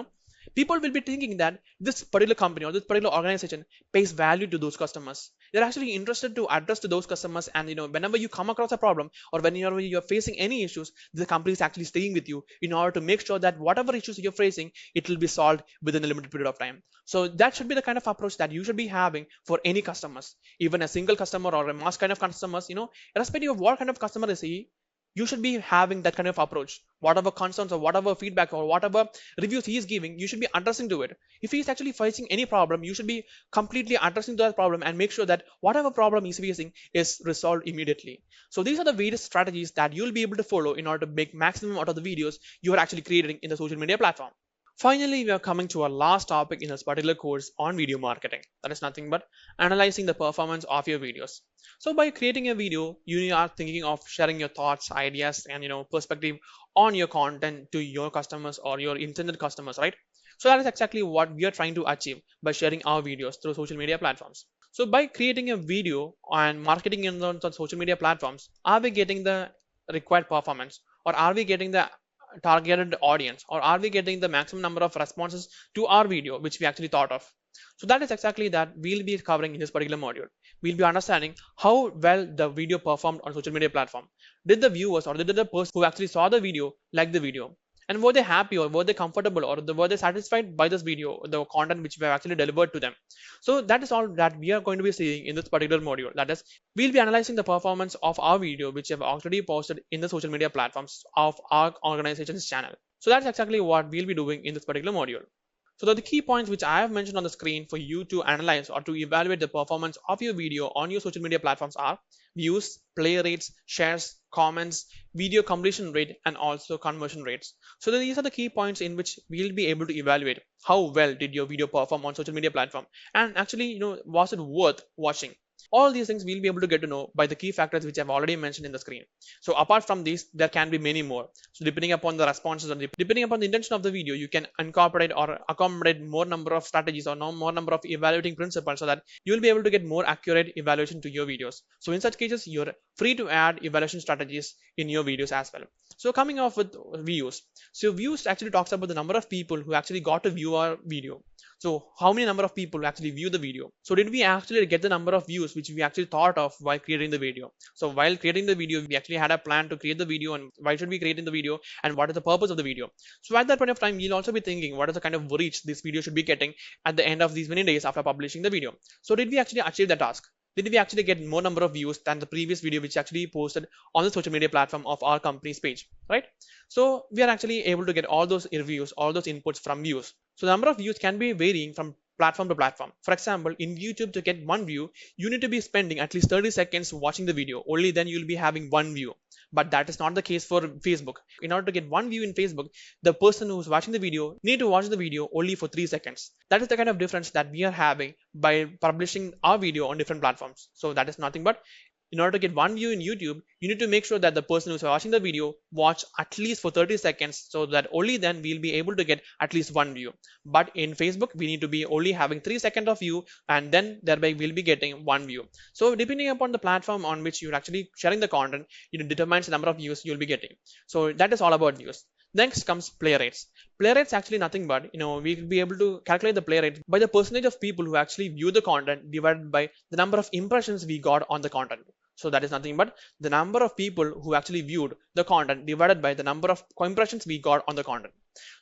S7: people will be thinking that this particular company or this particular organization pays value to those customers. They're actually interested to address to those customers, and whenever you come across a problem or whenever you're facing any issues, the company is actually staying with you in order to make sure that whatever issues you're facing, it will be solved within a limited period of time. So that should be the kind of approach that you should be having for any customers, even a single customer or a mass kind of customers. Irrespective of what kind of customer is he, you should be having that kind of approach. Whatever concerns or whatever feedback or whatever reviews he is giving, you should be addressing to it. If he is actually facing any problem, you should be completely addressing to that problem and make sure that whatever problem he's facing is resolved immediately. So these are the various strategies that you'll be able to follow in order to make maximum out of the videos you are actually creating in the social media platform. Finally, we are coming to our last topic in this particular course on video marketing. That is nothing but analyzing the performance of your videos. So by creating a video, you are thinking of sharing your thoughts, ideas, and perspective on your content to your customers or your intended customers, right? So that is exactly what we are trying to achieve by sharing our videos through social media platforms. So by creating a video and marketing it on social media platforms, are we getting the required performance, or are we getting the targeted audience, or are we getting the maximum number of responses to our video which we actually thought of? So that is exactly that we'll be covering in this particular module. We'll be understanding how well the video performed on social media platform. Did the viewers or did the person who actually saw the video like the video, and were they happy or were they comfortable or were they satisfied by this video, the content which we have actually delivered to them? So that is all that we are going to be seeing in this particular module. That is, we'll be analyzing the performance of our video which we have already posted in the social media platforms of our organization's channel. So that's exactly what we'll be doing in this particular module. So the key points which I have mentioned on the screen for you to analyze or to evaluate the performance of your video on your social media platforms are views, play rates, shares, comments, video completion rate, and also conversion rates. So these are the key points in which we'll be able to evaluate how well did your video perform on social media platform, and actually was it worth watching. All these things we'll be able to get to know by the key factors which I've already mentioned in the screen. So apart from these, there can be many more. So depending upon the responses and depending upon the intention of the video, you can incorporate or accommodate more number of strategies or more number of evaluating principles, so that you will be able to get more accurate evaluation to your videos. So in such cases, you're free to add evaluation strategies in your videos as well. So coming off with views. So views actually talks about the number of people who actually got to view our video. So how many number of people actually view the video? So did we actually get the number of views which we actually thought of while creating the video? So while creating the video, we actually had a plan to create the video, and why should we create in the video, and what is the purpose of the video? So at that point of time, you'll also be thinking what is the kind of reach this video should be getting at the end of these many days after publishing the video. So did we actually achieve that task? Did we actually get more number of views than the previous video which actually posted on the social media platform of our company's page, right? So we are actually able to get all those reviews, all those inputs from views. So the number of views can be varying from platform to platform. For example, in YouTube, to get one view, you need to be spending at least 30 seconds watching the video. Only then you'll be having one view. But that is not the case for Facebook. In order to get one view in Facebook, the person who's watching the video need to watch the video only for 3 seconds. That is the kind of difference that we are having by publishing our video on different platforms. So that is nothing but, in order to get one view in YouTube, you need to make sure that the person who's watching the video watch at least for 30 seconds, so that only then we'll be able to get at least one view. But in Facebook, we need to be only having 3 seconds of view, and then thereby we'll be getting one view. So depending upon the platform on which you're actually sharing the content, it determines the number of views you'll be getting. So that is all about views. Next comes play rates. Play rates actually nothing but, we will be able to calculate the play rate by the percentage of people who actually view the content divided by the number of impressions we got on the content. So that is nothing but the number of people who actually viewed the content divided by the number of impressions we got on the content.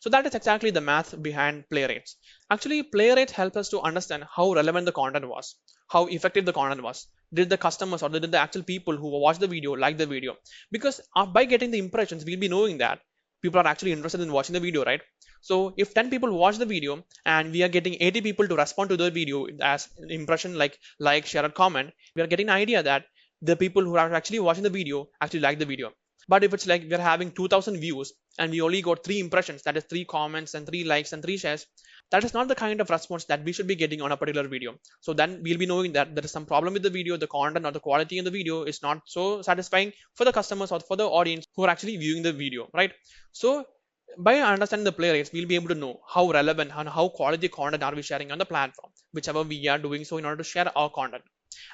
S7: So that is exactly the math behind play rates. Actually, play rates help us to understand how relevant the content was, how effective the content was. Did the customers or did the actual people who watch the video like the video? Because by getting the impressions, we'll be knowing that people are actually interested in watching the video, right? So if 10 people watch the video and we are getting 80 people to respond to the video as an impression, like, share, or comment, we are getting an idea that the people who are actually watching the video actually like the video. But if it's like we're having 2000 views and we only got 3 impressions, that is 3 comments and 3 likes and 3 shares, that is not the kind of response that we should be getting on a particular video. So then we'll be knowing that there is some problem with the video, the content or the quality in the video is not so satisfying for the customers or for the audience who are actually viewing the video, right? So by understanding the play rates, we'll be able to know how relevant and how quality content are we sharing on the platform, whichever we are doing so in order to share our content.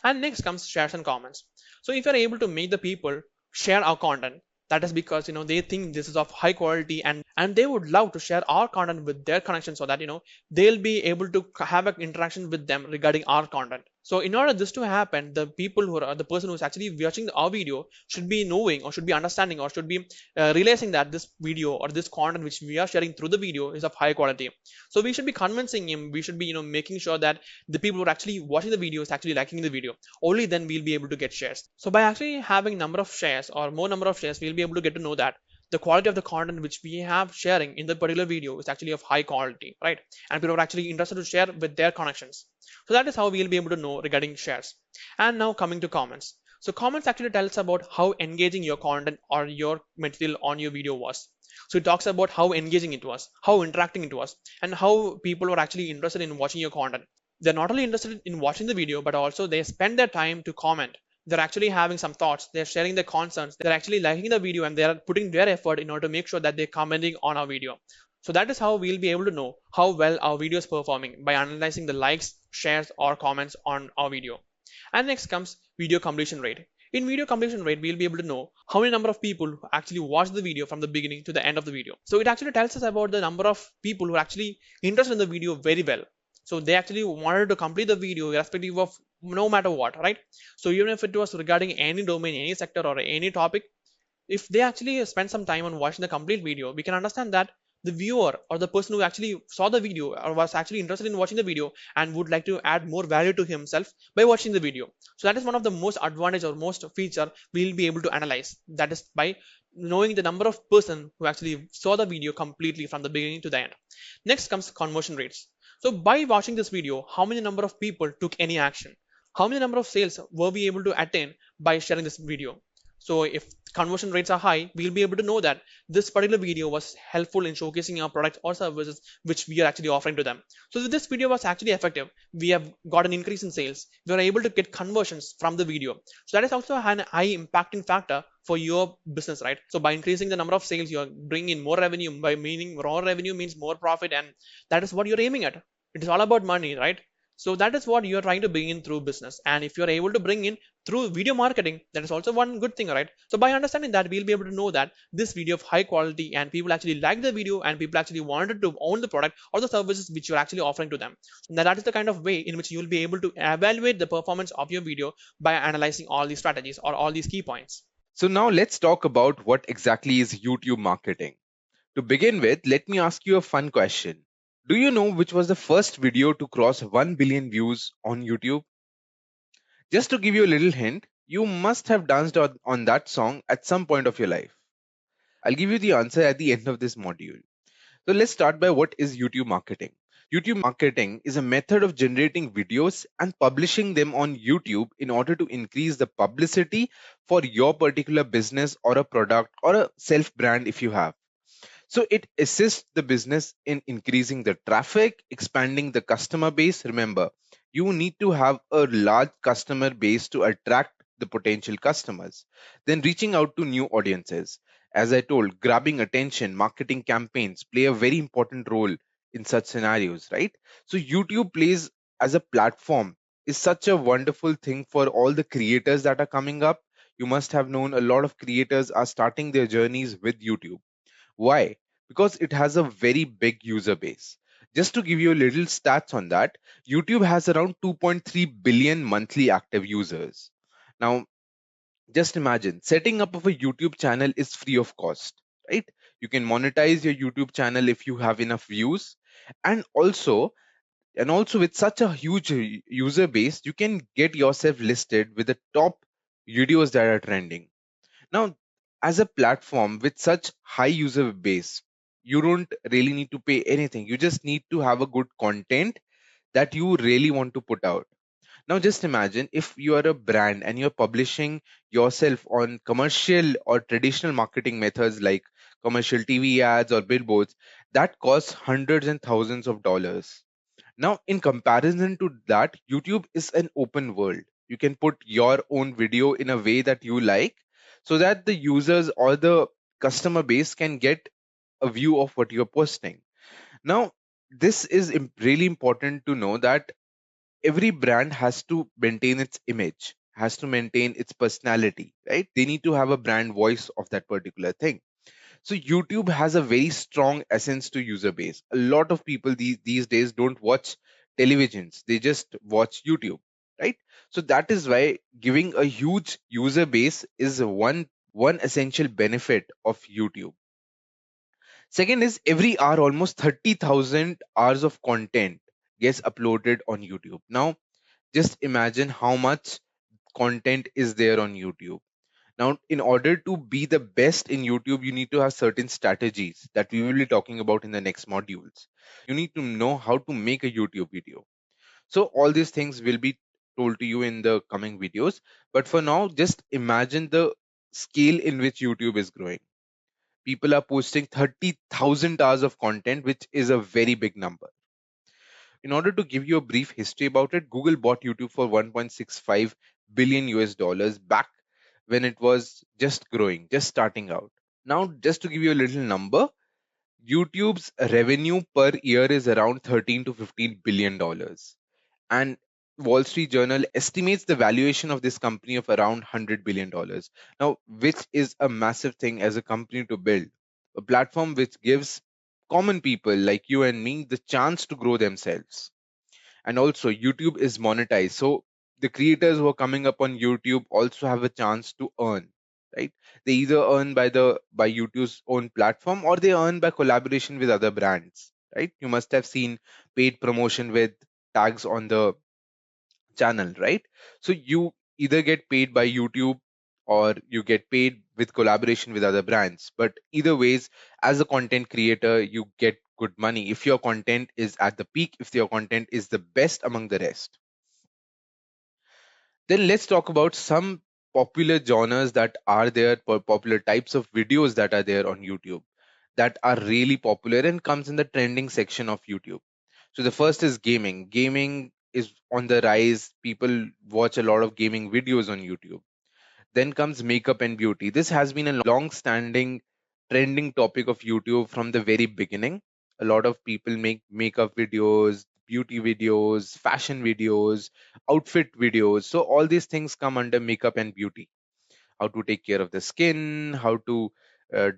S7: And next comes shares and comments. So if you're able to make the people share our content, that is because they think this is of high quality, and they would love to share our content with their connection, so that they'll be able to have an interaction with them regarding our content. So in order this to happen, the people who are the person who's actually watching our video should be knowing or should be understanding or should be realizing that this video or this content which we are sharing through the video is of high quality. So we should be convincing him, we should be making sure that the people who are actually watching the video is actually liking the video. Only then we'll be able to get shares. So by actually having number of shares or more number of shares, we'll be able to get to know that the quality of the content which we have sharing in the particular video is actually of high quality, right? And people are actually interested to share with their connections. So that is how we'll be able to know regarding shares. And now coming to comments. So comments actually tells about how engaging your content or your material on your video was. So it talks about how engaging it was, how interacting it was, and how people were actually interested in watching your content. They're not only interested in watching the video, but also they spend their time to comment. They're actually having some thoughts, they're sharing their concerns, they're actually liking the video, and they're putting their effort in order to make sure that they're commenting on our video. So that is how we'll be able to know how well our video is performing, by analyzing the likes, shares, or comments on our video. And next comes video completion rate. In video completion rate, we'll be able to know how many number of people actually watch the video from the beginning to the end of the video. So it actually tells us about the number of people who are actually interested in the video very well. So they actually wanted to complete the video irrespective of no matter what, right? So even if it was regarding any domain, any sector, or any topic, if they actually spend some time on watching the complete video, we can understand that the viewer or the person who actually saw the video or was actually interested in watching the video and would like to add more value to himself by watching the video. So that is one of the most advantage or most feature we'll be able to analyze. That is by knowing the number of person who actually saw the video completely from the beginning to the end. Next comes conversion rates. So by watching this video, how many number of people took any action? How many number of sales were we able to attain by sharing this video? So if conversion rates are high, we'll be able to know that this particular video was helpful in showcasing our products or services which we are actually offering to them. So this video was actually effective. We have got an increase in sales. We are able to get conversions from the video. So that is also an high impacting factor for your business, right? So by increasing the number of sales, you're bringing in more revenue. By meaning more revenue means more profit, and that is what you're aiming at. It is all about money, right? So that is what you're trying to bring in through business. And if you're able to bring in through video marketing, that is also one good thing, right? So by understanding that, we'll be able to know that this video of high quality and people actually like the video and people actually wanted to own the product or the services which you're actually offering to them. Now that is the kind of way in which you'll be able to evaluate the performance of your video by analyzing all these strategies or all these key points.
S6: So now let's talk about what exactly is YouTube marketing. To begin with, let me ask you a fun question. Do you know which was the first video to cross 1 billion views on YouTube? Just to give you a little hint, you must have danced on that song at some point of your life. I'll give you the answer at the end of this module. So let's start by what is YouTube marketing. YouTube marketing is a method of generating videos and publishing them on YouTube in order to increase the publicity for your particular business or a product or a self brand if you have. So it assists the business in increasing the traffic, expanding the customer base. Remember, you need to have a large customer base to attract the potential customers, then reaching out to new audiences. As I told, grabbing attention, marketing campaigns play a very important role in such scenarios, right? So YouTube plays as a platform is such a wonderful thing for all the creators that are coming up. You must have known a lot of creators are starting their journeys with YouTube. Why? because it has a very big user base. Just to give you a little stats on that, YouTube has around 2.3 billion monthly active users. Now, just imagine setting up of a YouTube channel is free of cost, right? You can monetize your YouTube channel if you have enough views, and also with such a huge user base, you can get yourself listed with the top videos that are trending. Now, as a platform with such high user base, you don't really need to pay anything. You just need to have a good content that you really want to put out. Now, just imagine if you are a brand and you're publishing yourself on commercial or traditional marketing methods like commercial TV ads or billboards, that costs hundreds and thousands of dollars. Now, in comparison to that, YouTube is an open world. You can put your own video in a way that you like so that the users or the customer base can get a view of what you're posting. Now, this is really important to know that every brand has to maintain its image, has to maintain its personality, right? They need to have a brand voice of that particular thing. So YouTube has a very strong essence to user base. A lot of people these days don't watch televisions, they just watch YouTube, right? So that is why giving a huge user base is one essential benefit of YouTube. Second is every hour almost 30,000 hours of content gets uploaded on YouTube. Now just imagine how much content is there on YouTube. Now, in order to be the best in YouTube, you need to have certain strategies that we will be talking about in the next modules. You need to know how to make a YouTube video. So, all these things will be told to you in the coming videos. But for now, just imagine the scale in which YouTube is growing. People are posting 30,000 hours of content, which is a very big number. In order to give you a brief history about it, Google bought YouTube for 1.65 billion US dollars back when it was just growing, just starting out. Now, just to give you a little number, YouTube's revenue per year is around 13 to 15 billion dollars. And Wall Street Journal estimates the valuation of this company of around 100 billion dollars. Now, which is a massive thing as a company to build, a platform which gives common people like you and me the chance to grow themselves. And also YouTube is monetized, so the creators who are coming up on YouTube also have a chance to earn, right? They either earn by YouTube's own platform, or they earn by collaboration with other brands, right? You must have seen paid promotion with tags on the channel, right? So you either get paid by YouTube or you get paid with collaboration with other brands, but either ways, as a content creator, you get good money if your content is at the peak, if your content is the best among the rest. Then let's talk about some popular genres that are there, popular types of videos that are there on YouTube that are really popular and comes in the trending section of YouTube. So the first is gaming. Gaming is on the rise. People watch a lot of gaming videos on YouTube. Then comes makeup and beauty. This has been a long standing trending topic of YouTube from the very beginning. A lot of people make makeup videos, beauty videos, fashion videos, outfit videos. So all these things come under makeup and beauty. How to take care of the skin, how to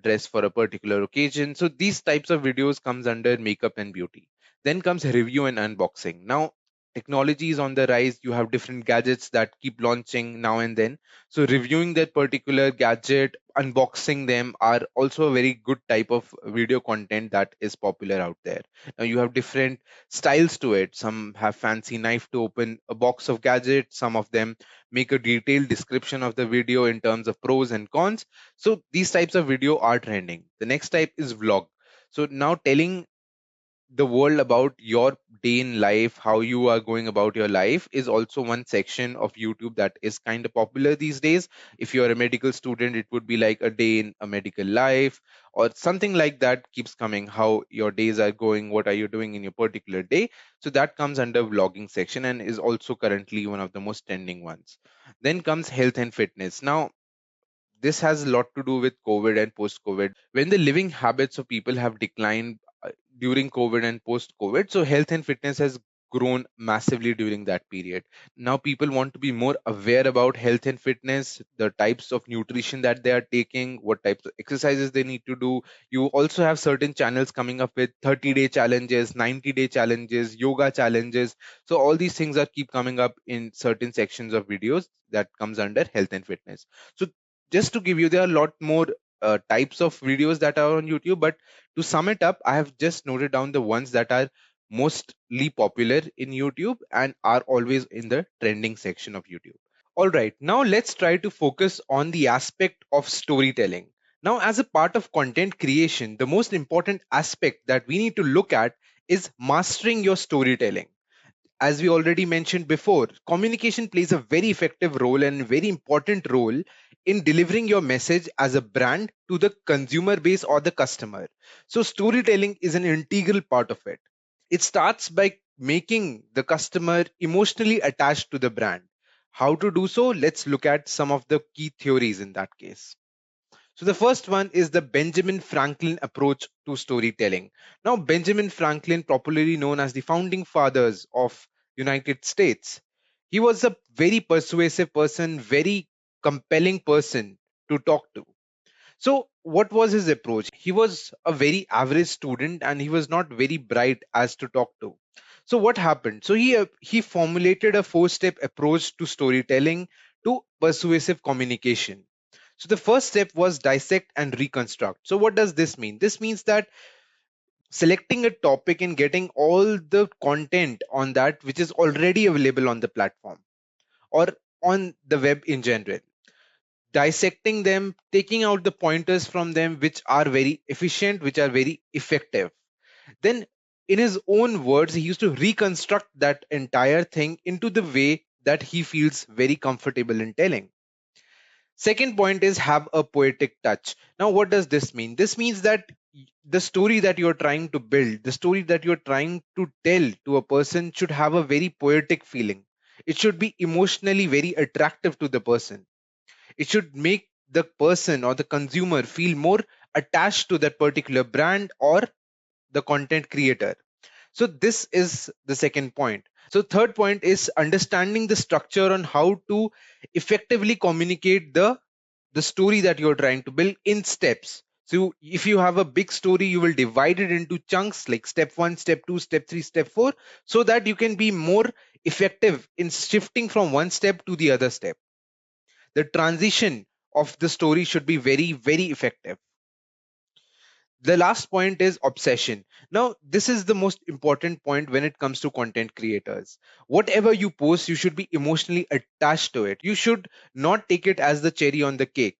S6: dress for a particular occasion. So these types of videos comes under makeup and beauty. Then comes review and unboxing. Now technology is on the rise. You have different gadgets that keep launching now and then. So reviewing that particular gadget, unboxing them are also a very good type of video content that is popular out there. Now you have different styles to it. Some have fancy knife to open a box of gadgets. Some of them make a detailed description of the video in terms of pros and cons. So these types of video are trending. The next type is vlog. So now telling the world about your day in life, how you are going about your life, is also one section of YouTube that is kind of popular these days. If you're a medical student, it would be like a day in a medical life or something like that keeps coming, how your days are going, what are you doing in your particular day. So that comes under vlogging section and is also currently one of the most trending ones. Then comes health and fitness. Now this has a lot to do with COVID and post COVID. When the living habits of people have declined during COVID and post COVID, so health and fitness has grown massively during that period. Now people want to be more aware about health and fitness, the types of nutrition that they are taking, what types of exercises they need to do. You also have certain channels coming up with 30-day challenges, 90-day challenges, yoga challenges. So all these things are keep coming up in certain sections of videos that comes under health and fitness. So just to give you, there are a lot more types of videos that are on YouTube, but to sum it up, I have just noted down the ones that are mostly popular in YouTube and are always in the trending section of YouTube. All right, now let's try to focus on the aspect of storytelling. Now, as a part of content creation, the most important aspect that we need to look at is mastering your storytelling. As we already mentioned before, communication plays a very effective role and very important role in delivering your message as a brand to the consumer base or the customer. So, storytelling is an integral part of it. It starts by making the customer emotionally attached to the brand. How to do so? Let's look at some of the key theories in that case. So the first one is the Benjamin Franklin approach to storytelling. Now, Benjamin Franklin, popularly known as the founding fathers of United States, he was a very persuasive person, very compelling person to talk to. So what was his approach? He was a very average student and he was not very bright as to talk to. So what happened? So he formulated a four-step approach to storytelling to persuasive communication. So the first step was dissect and reconstruct. So what does this mean? This means that selecting a topic and getting all the content on that which is already available on the platform or on the web in general, dissecting them, taking out the pointers from them which are very efficient, which are very effective. Then, in his own words, he used to reconstruct that entire thing into the way that he feels very comfortable in telling. Second point is have a poetic touch. Now, what does this mean? This means that the story that you're trying to build, the story that you're trying to tell to a person should have a very poetic feeling. It should be emotionally very attractive to the person. It should make the person or the consumer feel more attached to that particular brand or the content creator. So this is the second point. So third point is understanding the structure on how to effectively communicate the story that you're trying to build in steps. So if you have a big story, you will divide it into chunks like step 1, step 2, step 3, step 4, so that you can be more effective in shifting from one step to the other step. The transition of the story should be very, very effective. The last point is obsession. Now, this is the most important point when it comes to content creators. Whatever you post, you should be emotionally attached to it. You should not take it as the cherry on the cake.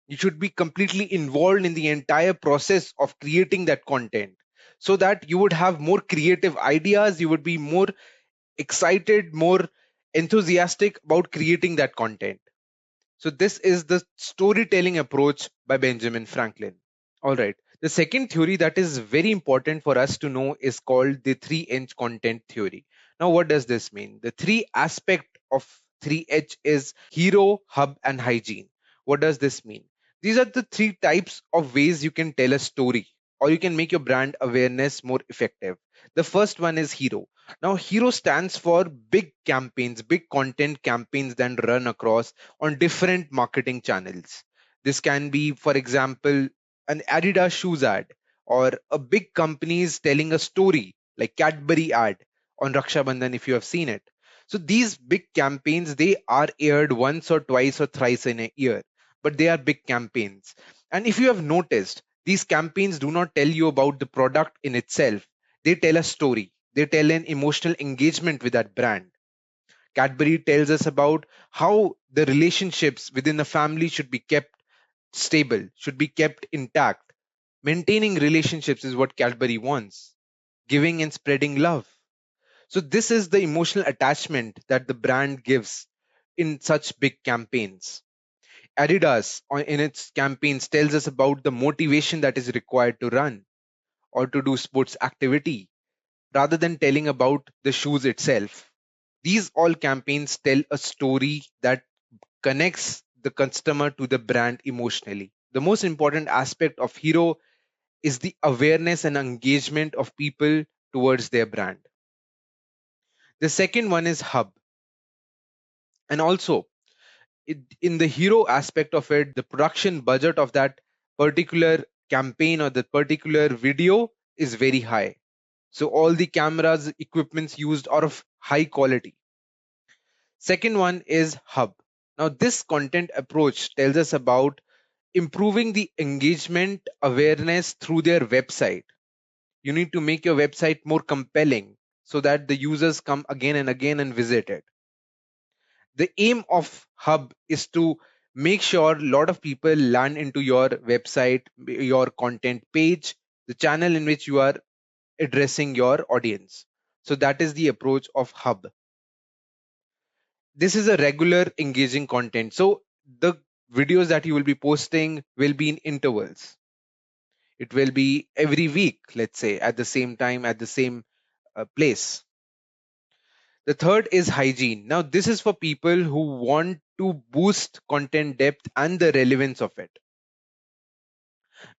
S6: You should be completely involved in the entire process of creating that content so that you would have more creative ideas, you would be more excited, more enthusiastic about creating that content. So this is the storytelling approach by Benjamin Franklin. All right. The second theory that is very important for us to know is called the 3H content theory. Now, what does this mean? The three aspect of 3H is hero, hub, and hygiene. What does this mean? These are the three types of ways you can tell a story or you can make your brand awareness more effective. The first one is hero. Now, hero stands for big campaigns, big content campaigns that run across on different marketing channels. This can be, for example, an Adidas shoes ad or a big companies telling a story like Cadbury ad on Raksha Bandhan if you have seen it. So these big campaigns, they are aired once or twice or thrice in a year, but they are big campaigns. And if you have noticed, these campaigns do not tell you about the product in itself. They tell a story. They tell an emotional engagement with that brand. Cadbury tells us about how the relationships within a family should be kept stable, should be kept intact. Maintaining relationships is what Cadbury wants, giving and spreading love. So, this is the emotional attachment that the brand gives in such big campaigns. Adidas, in its campaigns, tells us about the motivation that is required to run or to do sports activity rather than telling about the shoes itself. These all campaigns tell a story that connects the customer to the brand emotionally. The most important aspect of Hero is the awareness and engagement of people towards their brand. The second one is hub. And also, in the hero aspect of it, the production budget of that particular campaign or the particular video is very high. So all the cameras, equipments used are of high quality. Second one is hub. Now this content approach tells us about improving the engagement awareness through their website. You need to make your website more compelling so that the users come again and again and visit it. The aim of hub is to make sure a lot of people land into your website, your content page, the channel in which you are addressing your audience. So that is the approach of hub. This is a regular engaging content. So the videos that you will be posting will be in intervals. It will be every week, let's say, at the same time, at the same place. The third is hygiene. Now, this is for people who want to boost content depth and the relevance of it.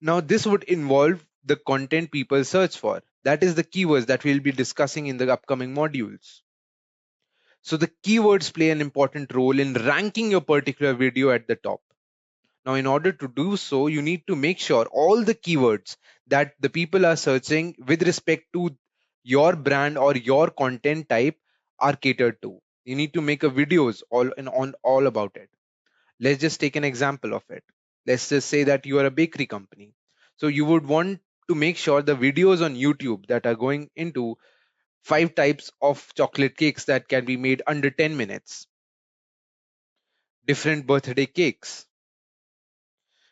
S6: Now, this would involve the content people search for. That is the keywords that we'll be discussing in the upcoming modules. So the keywords play an important role in ranking your particular video at the top. Now, in order to do so, you need to make sure all the keywords that the people are searching with respect to your brand or your content type are catered to. You need to make a videos on all about it. Let's just take an example of it. Let's just say that you are a bakery company. So you would want to make sure the videos on YouTube that are going into 5 types of chocolate cakes that can be made under 10 minutes, different birthday cakes,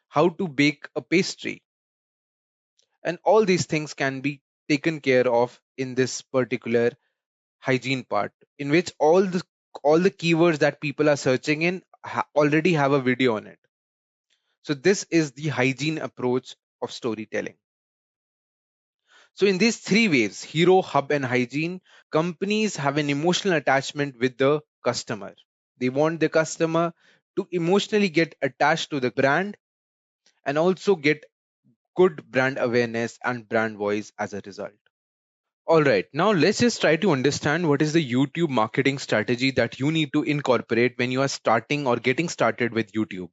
S6: how to bake a pastry, and all these things can be taken care of in this particular hygiene part, in which all the keywords that people are searching in already have a video on it. So this is the hygiene approach of storytelling. So in these three waves, hero, hub, and hygiene, companies have an emotional attachment with the customer. They want the customer to emotionally get attached to the brand and also get good brand awareness and brand voice as a result. All right, now let's just try to understand what is the YouTube marketing strategy that you need to incorporate when you are starting or getting started with YouTube.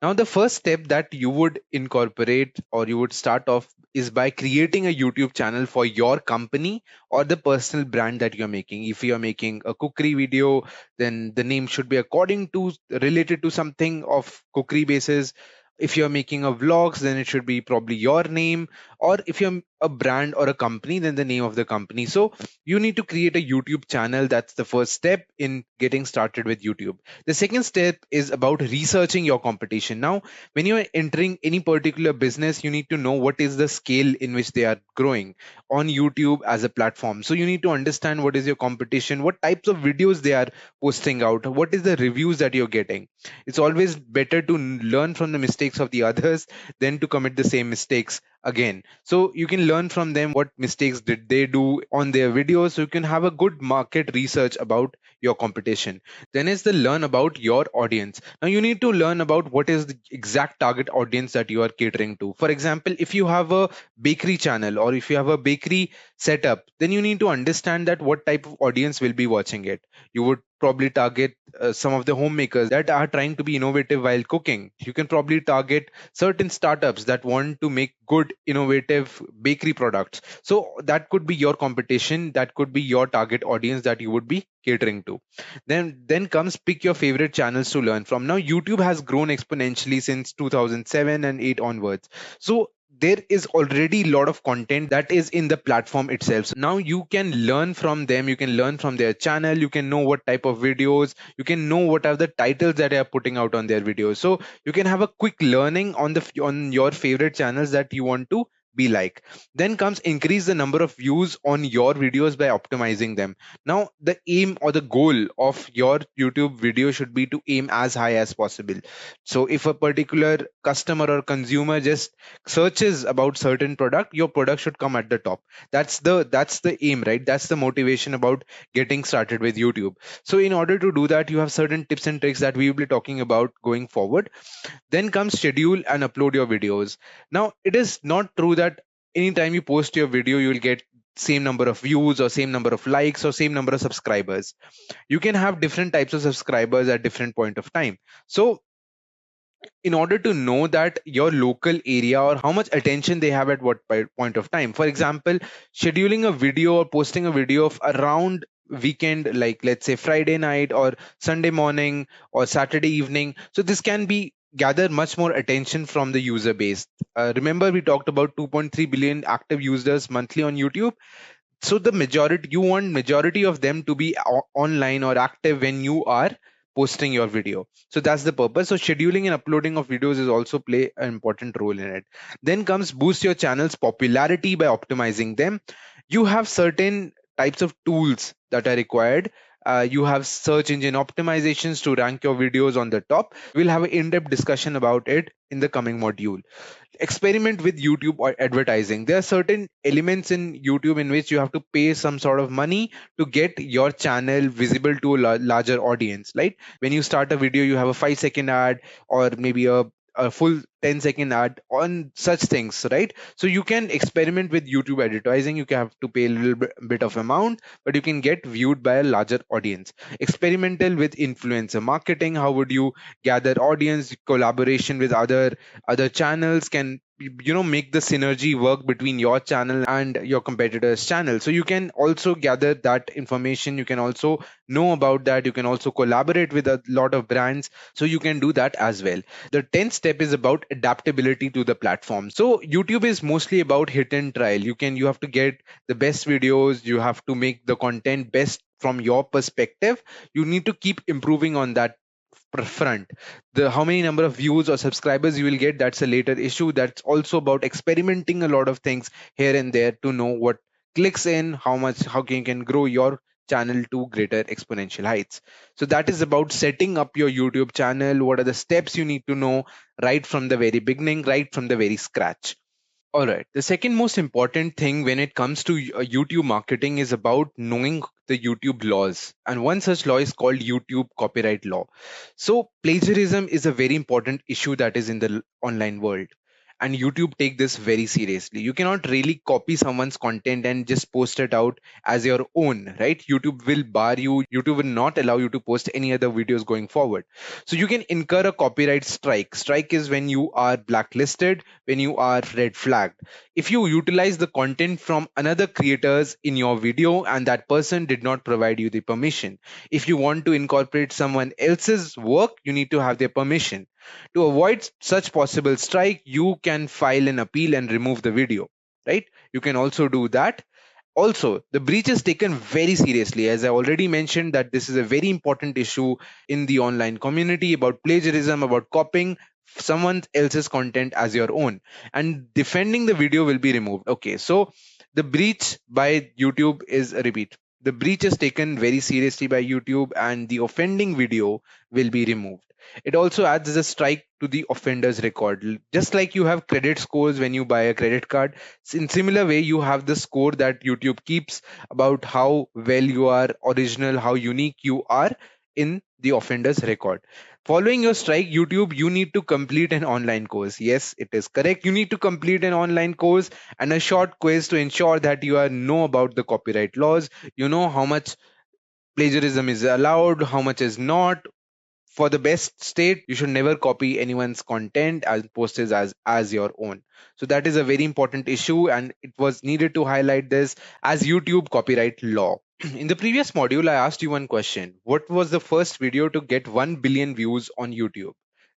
S6: Now, the first step that you would incorporate or you would start off is by creating a YouTube channel for your company or the personal brand that you're making. If you're making a cookery video, then the name should be according to related to something of cookery basis. If you're making a vlogs, then it should be probably your name, or if you're a brand or a company, then the name of the company. So you need to create a YouTube channel. That's the first step in getting started with YouTube. The second step is about researching your competition. Now, when you're entering any particular business, you need to know what is the scale in which they are growing on YouTube as a platform. So you need to understand what is your competition, what types of videos they are posting out, what is the reviews that you're getting. It's always better to learn from the mistakes of the others than to commit the same mistakes again. So you can learn from them what mistakes did they do on their videos, so you can have a good market research about your competition. Then is the learn about your audience. Now you need to learn about what is the exact target audience that you are catering to. For example, if you have a bakery channel or if you have a bakery setup, then you need to understand that what type of audience will be watching it. You would probably target some of the homemakers that are trying to be innovative while cooking. You can probably target certain startups that want to make good innovative bakery products. So that could be your competition, that could be your target audience that you would be catering to. Then comes pick your favorite channels to learn from. Now YouTube has grown exponentially since 2007 and 8 onwards. So there is already a lot of content that is in the platform itself. So now you can learn from them, you can learn from their channel, you can know what type of videos, you can know what are the titles that they are putting out on their videos. So you can have a quick learning on your favorite channels that you want to be like. Then comes increase the number of views on your videos by optimizing them. Now the aim or the goal of your YouTube video should be to aim as high as possible. So if a particular customer or consumer just searches about certain product, your product should come at the top. That's the aim, right? That's the motivation about getting started with YouTube. So in order to do that, you have certain tips and tricks that we will be talking about going forward. Then comes schedule and upload your videos. Now it is not true that anytime you post your video you will get same number of views or same number of likes or same number of subscribers. You can have different types of subscribers at different point of time. So in order to know that your local area or how much attention they have at what point of time, for example, scheduling a video or posting a video of around weekend, like let's say Friday night or Sunday morning or Saturday evening, so this can be gather much more attention from the user base. Remember we talked about 2.3 billion active users monthly on YouTube. So the majority, you want majority of them to be online or active when you are posting your video. So that's the purpose. So scheduling and uploading of videos is also play an important role in it. Then comes boost your channel's popularity by optimizing them. You have certain types of tools that are required. You have search engine optimizations to rank your videos on the top. We'll have an in-depth discussion about it in the coming module. Experiment with YouTube or advertising. There are certain elements in YouTube in which you have to pay some sort of money to get your channel visible to a larger audience. Right? When you start a video, you have a 5-second ad or maybe a full 10-second ad on such things, right? So you can experiment with YouTube advertising. You can have to pay a little bit of amount, but you can get viewed by a larger audience. Experimental with influencer marketing. How would you gather audience? Collaboration with other channels can make the synergy work between your channel and your competitor's channel. So you can also gather that information. You can also know about that. You can also collaborate with a lot of brands. So you can do that as well. The 10th step is about adaptability to the platform. So YouTube is mostly about hit and trial. You have to get the best videos. You have to make the content best from your perspective. You need to keep improving on that front. The how many number of views or subscribers you will get, that's a later issue. That's also about experimenting a lot of things here and there to know what clicks in, how can grow your channel to greater exponential heights. So that is about setting up your YouTube channel. What are the steps you need to know right from the very beginning, right from the very scratch. All right. The second most important thing when it comes to YouTube marketing is about knowing the YouTube laws. And one such law is called YouTube copyright law. So plagiarism is a very important issue that is in the online world. And YouTube take this very seriously. You cannot really copy someone's content and just post it out as your own, right? YouTube will bar you. YouTube will not allow you to post any other videos going forward. So you can incur a copyright strike. Strike is when you are blacklisted, when you are red flagged. If you utilize the content from another creators in your video and that person did not provide you the permission. If you want to incorporate someone else's work, you need to have their permission. To avoid such possible strike, you can file an appeal and remove the video, right? You can also do that. Also, the breach is taken very seriously. As I already mentioned, that this is a very important issue in the online community about plagiarism, about copying someone else's content as your own, and defending the video will be removed. Okay, so the breach by YouTube is a repeat. The breach is taken very seriously by YouTube and the offending video will be removed. It also adds as a strike to the offender's record. Just like you have credit scores when you buy a credit card, in similar way, you have the score that YouTube keeps about how well you are original, how unique you are in the offender's record. Following your strike, YouTube, you need to complete an online course. Yes, it is correct. You need to complete an online course and a short quiz to ensure that you know about the copyright laws. You know how much plagiarism is allowed, how much is not. For the best state, you should never copy anyone's content and post it as your own. So that is a very important issue, and it was needed to highlight this as YouTube copyright law. In the previous module, I asked you one question: what was the first video to get 1 billion views on YouTube?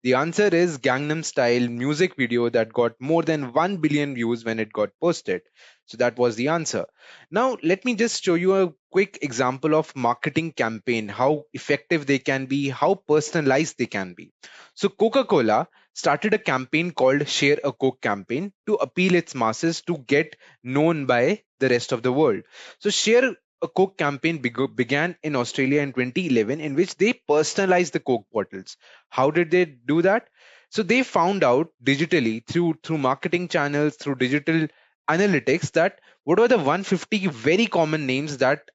S6: The answer is Gangnam Style music video that got more than 1 billion views when it got posted. So that was the answer. Now, let me just show you a quick example of marketing campaign, how effective they can be, how personalized they can be. So Coca-Cola started a campaign called Share a Coke campaign to appeal its masses to get known by the rest of the world. So Share a Coke campaign began in Australia in 2011, in which they personalized the Coke bottles. How did they do that? So they found out digitally through marketing channels, through digital analytics, that what are the 150 very common names that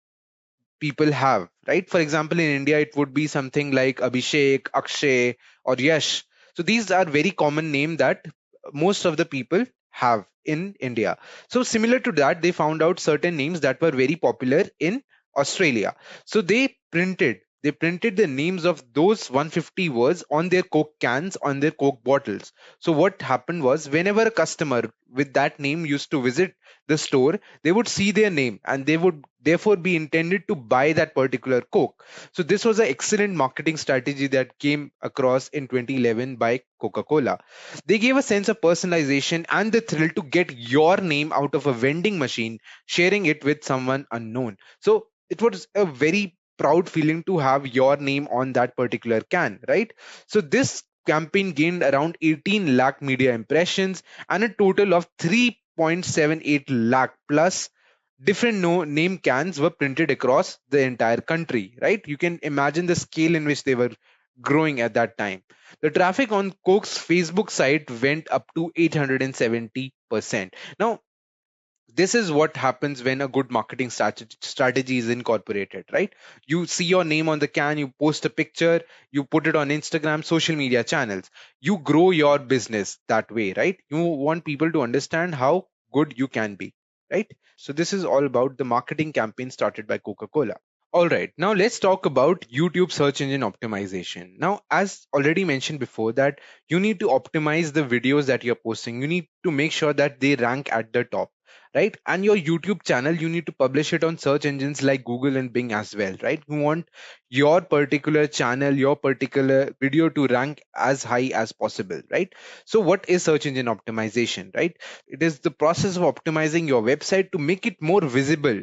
S6: people have, right? For example, in India, it would be something like Abhishek, Akshay, or Yash. So these are very common names that most of the people have in India. So similar to that, they found out certain names that were very popular in Australia. So they printed the names of those 150 words on their Coke cans, on their Coke bottles. So what happened was, whenever a customer with that name used to visit the store, they would see their name and they would therefore be intended to buy that particular Coke. So this was an excellent marketing strategy that came across in 2011 by Coca-Cola. They gave a sense of personalization and the thrill to get your name out of a vending machine, sharing it with someone unknown. So it was a very proud feeling to have your name on that particular can, right? So this campaign gained around 18 lakh media impressions and a total of 3.78 lakh plus different name cans were printed across the entire country, right? You can imagine the scale in which they were growing at that time. The traffic on Coke's Facebook site went up to 870%. Now, this is what happens when a good marketing strategy is incorporated, right? You see your name on the can, you post a picture, you put it on Instagram, social media channels. You grow your business that way, right? You want people to understand how good you can be, right? So this is all about the marketing campaign started by Coca-Cola. All right, now let's talk about YouTube search engine optimization. Now, as already mentioned before, that you need to optimize the videos that you're posting. You need to make sure that they rank at the top, right? And your YouTube channel, you need to publish it on search engines like Google and Bing as well, right? You want your particular channel, your particular video to rank as high as possible, right? So what is search engine optimization, right? It is the process of optimizing your website to make it more visible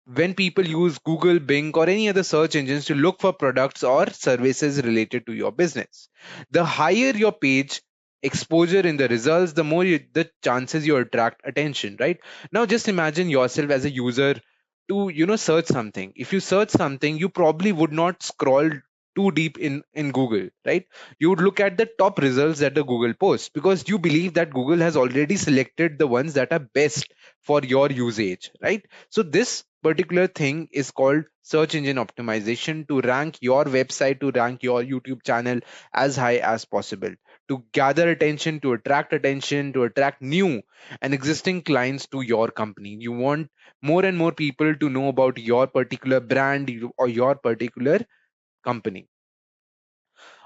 S6: when people use Google, Bing, or any other search engines to look for products or services related to your business. The higher your page exposure in the results, the more the chances you attract attention, right? Now, just imagine yourself as a user to search something. If you search something, you probably would not scroll too deep in Google, right? You would look at the top results that the Google posts because you believe that Google has already selected the ones that are best for your usage, right? So this particular thing is called search engine optimization, to rank your website, to rank your YouTube channel as high as possible, to gather attention, to attract new and existing clients to your company. You want more and more people to know about your particular brand or your particular company.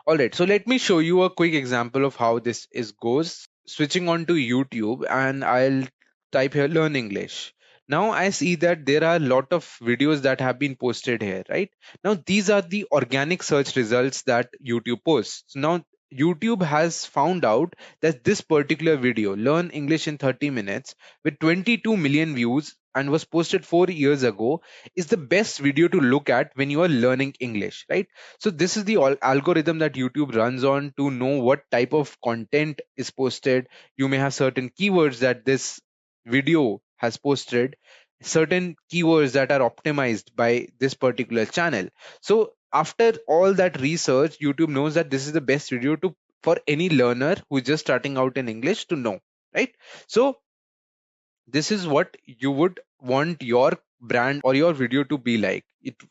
S6: All right, so let me show you a quick example of how this is goes. Switching on to YouTube, and I'll type here learn English. Now I see that there are a lot of videos that have been posted here, right? Now these are the organic search results that YouTube posts. Now YouTube has found out that this particular video, learn English in 30 minutes, with 22 million views and was posted 4 years ago, is the best video to look at when you are learning English, right? So this is the algorithm that YouTube runs on to know what type of content is posted. You may have certain keywords that this video has posted, certain keywords that are optimized by this particular channel. So after all that research, YouTube knows that this is the best video to for any learner who is just starting out in English to know, right? So this is what you would want your brand or your video to be like.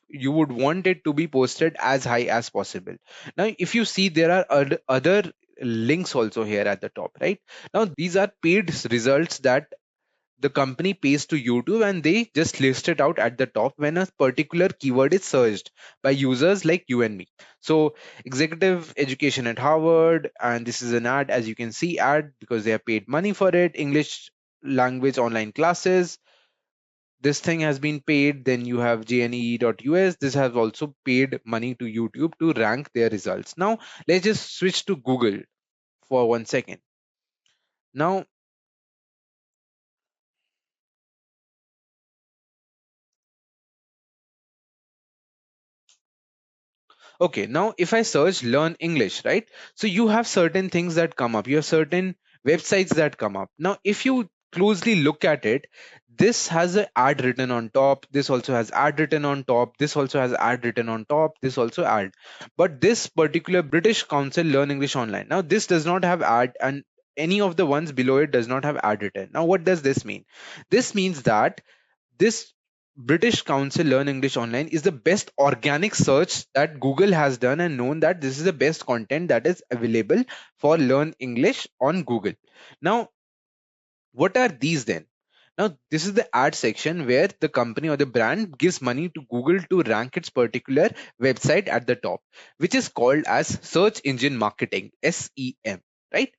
S6: You would want it to be posted as high as possible. Now if you see, there are other links also here at the top, right? Now these are paid results that the company pays to YouTube, and they just list it out at the top when a particular keyword is searched by users like you and me. So executive education at Harvard, and this is an ad, as you can see, ad because they have paid money for it. English language online classes, this thing has been paid. Then you have jne.us, this has also paid money to YouTube to rank their results. Now let's just switch to Google for 1 second. Now okay, now if I search learn English, right? So you have certain things that come up, you have certain websites that come up. Now if you closely look at it, this has an ad written on top, this also has ad written on top, this also has ad written on top, this also ad. But this particular British Council learn English online, now this does not have ad, and any of the ones below it does not have ad written. Now what does this mean? This means that this British Council Learn English Online is the best organic search that Google has done and known that this is the best content that is available for Learn English on Google. Now, What are these then? Now, this is the ad section where the company or the brand gives money to Google to rank its particular website at the top, which is called as search engine marketing, SEM, right?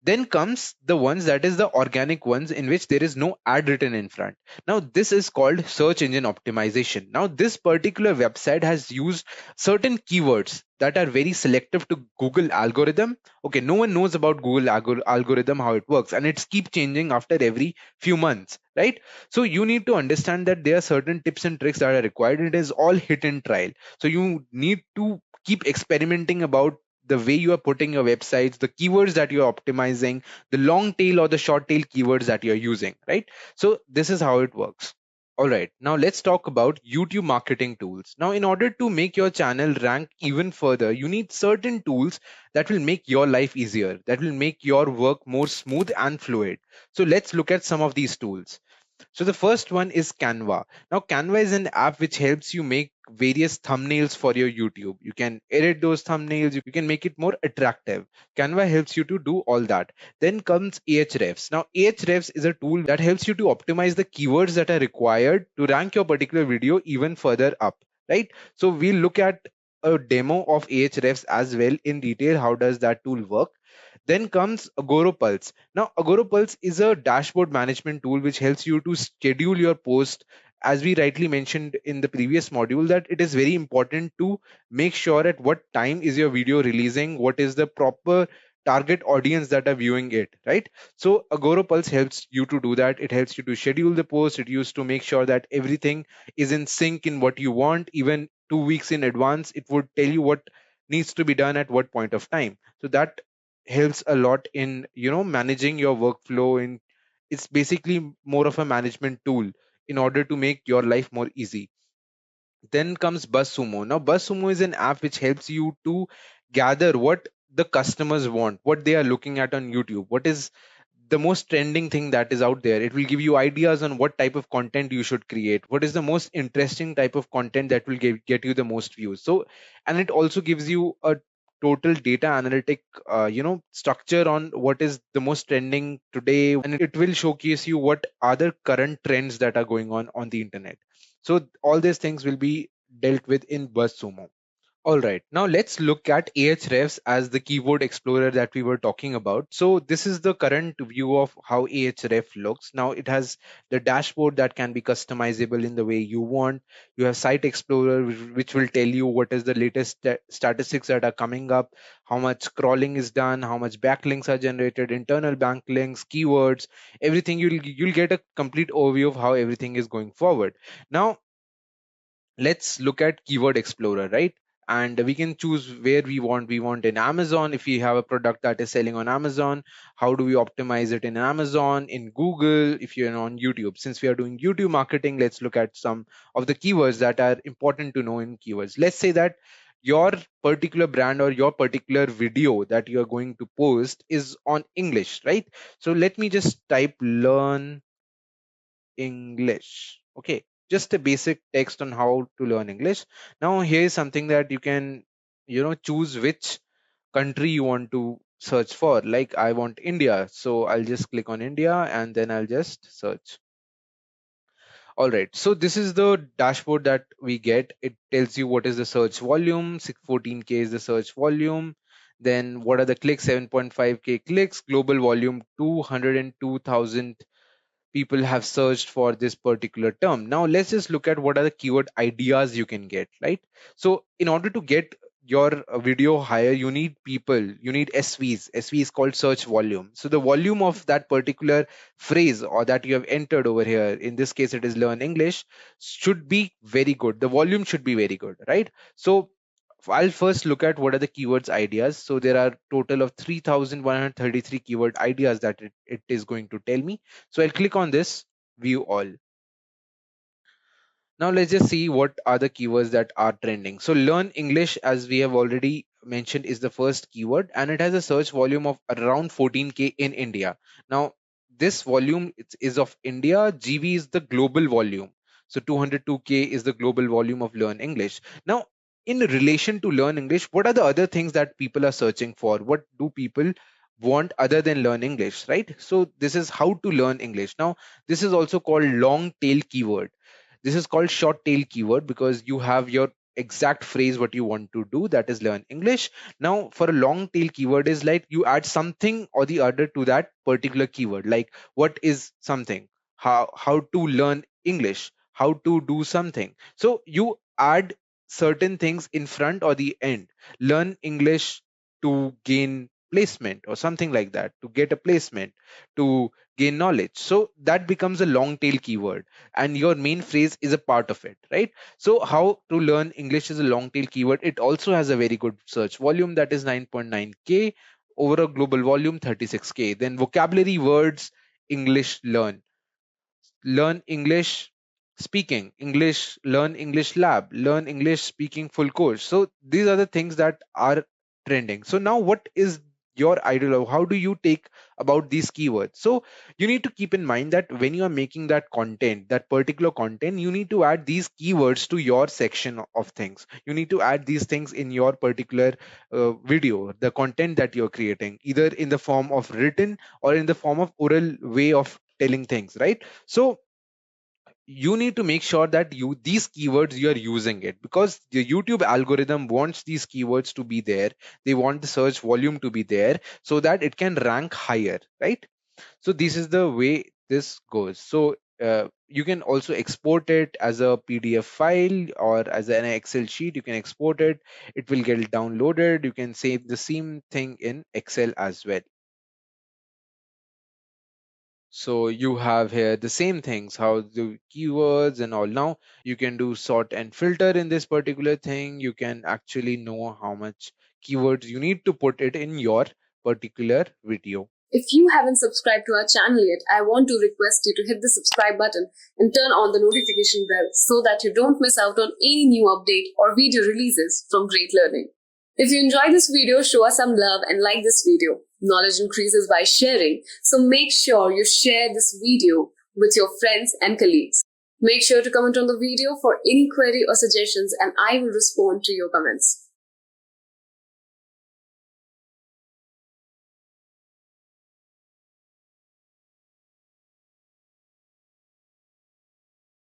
S6: Then comes the ones that is the organic ones in which there is no ad written in front. Now this is called search engine optimization. Now this particular website has used certain keywords that are very selective to Google algorithm. Okay, no one knows about Google algorithm, how it works, and it's keep changing after every few months, right? So you need to understand that there are certain tips and tricks that are required. It is all hit and trial. So you need to keep experimenting about the way you are putting your websites, the keywords that you're optimizing, the long tail or the short tail keywords that you're using, right? So this is how it works. All right, now let's talk about YouTube marketing tools. Now, in order to make your channel rank even further, you need certain tools that will make your life easier, that will make your work more smooth and fluid. So let's look at some of these tools. So the first one is Canva. Now Canva is an app which helps you make various thumbnails for your YouTube. You can edit those thumbnails, you can make it more attractive. Canva helps you to do all that. Then comes Ahrefs. Now Ahrefs is a tool that helps you to optimize the keywords that are required to rank your particular video even further up, right? So we'll look at a demo of Ahrefs as well in detail. How does that tool work? Then comes Agorapulse. Now, Agorapulse is a dashboard management tool which helps you to schedule your post. As we rightly mentioned in the previous module, that it is very important to make sure at what time is your video releasing, what is the proper target audience that are viewing it, right? So Agorapulse helps you to do that. It helps you to schedule the post. It used to make sure that everything is in sync in what you want. Even 2 weeks in advance, it would tell you what needs to be done at what point of time. So that helps a lot in managing your workflow. In It's basically more of a management tool in order to make your life more easy. Then comes BuzzSumo. Now BuzzSumo is an app which helps you to gather what the customers want, what they are looking at on YouTube, what is the most trending thing that is out there. It will give you ideas on what type of content you should create, what is the most interesting type of content that will get you the most views. So, and it also gives you a total data analytic structure on what is the most trending today, and it will showcase you what are the current trends that are going on the internet. So all these things will be dealt with in BuzzSumo. All right, now let's look at Ahrefs as the keyword explorer that we were talking about. So this is the current view of how Ahref looks. Now it has the dashboard that can be customizable in the way you want. You have Site Explorer, which will tell you what is the latest statistics that are coming up, how much crawling is done, how much backlinks are generated, internal backlinks, keywords, everything. You'll get a complete overview of how everything is going forward. Now let's look at keyword explorer, right? And we can choose where we want in Amazon. If we have a product that is selling on Amazon, how do we optimize it in Amazon, in Google? If you're on YouTube, since we are doing YouTube marketing, let's look at some of the keywords that are important to know in keywords. Let's say that your particular brand or your particular video that you're going to post is on English, right? So let me just type learn English. Okay, just a basic text on how to learn English. Now here is something that you can, choose which country you want to search for. Like I want India, so I'll just click on India and then I'll just search. All right, so this is the dashboard that we get. It tells you what is the search volume. 614K is the search volume. Then what are the clicks? 7.5K clicks. Global volume 202,000 people have searched for this particular term. Now let's just look at what are the keyword ideas you can get, right? So in order to get your video higher, you need people, you need SVs. SV is called search volume. So the volume of that particular phrase or that you have entered over here, in this case it is learn English, should be very good. The volume should be very good, right? So I'll first look at what are the keywords ideas. So there are total of 3,133 keyword ideas that it is going to tell me. So I'll click on this, view all. Now let's just see what are the keywords that are trending. So learn English, as we have already mentioned, is the first keyword, and it has a search volume of around 14K in India. Now this volume is of India. GB is the global volume. So 202K is the global volume of learn English. Now in relation to learn English, what are the other things that people are searching for? What do people want other than learn English, right? So this is how to learn English. Now, this is also called long tail keyword. This is called short tail keyword because you have your exact phrase what you want to do, that is learn English. Now, for a long tail keyword is like you add something or the other to that particular keyword. Like what is something? How to learn English? How to do something? So you add certain things in front or the end. Learn English to gain placement or something like that, to get a placement, to gain knowledge. So that becomes a long tail keyword and your main phrase is a part of it, right? So how to learn English is a long tail keyword. It also has a very good search volume, that is 9.9k over a global volume 36k. Then vocabulary words, English learn English speaking, English, learn English lab, learn English speaking full course. So these are the things that are trending. So now what is your ideal of how do you take about these keywords? So you need to keep in mind that when you are making that content, that particular content, you need to add these keywords to your section of things. You need to add these things in your particular video, the content that you're creating, either in the form of written or in the form of oral way of telling things, right? So you need to make sure that these keywords you are using it, because the YouTube algorithm wants these keywords to be there. They want the search volume to be there so that it can rank higher, right? So this is the way this goes. So you can also export it as a PDF file or as an Excel sheet. You can export it, it will get downloaded. You can save the same thing in Excel as well. So you have here the same things, how the keywords and all. Now you can do sort and filter in this particular thing. You can actually know how much keywords you need to put it in your particular video.
S1: If you haven't subscribed to our channel yet, I want to request you to hit the subscribe button and turn on the notification bell so that you don't miss out on any new update or video releases from Great Learning. If you enjoy this video, show us some love and like this video. Knowledge increases by sharing, so make sure you share this video with your friends and colleagues. Make sure to comment on the video for any query or suggestions and I will respond to your comments.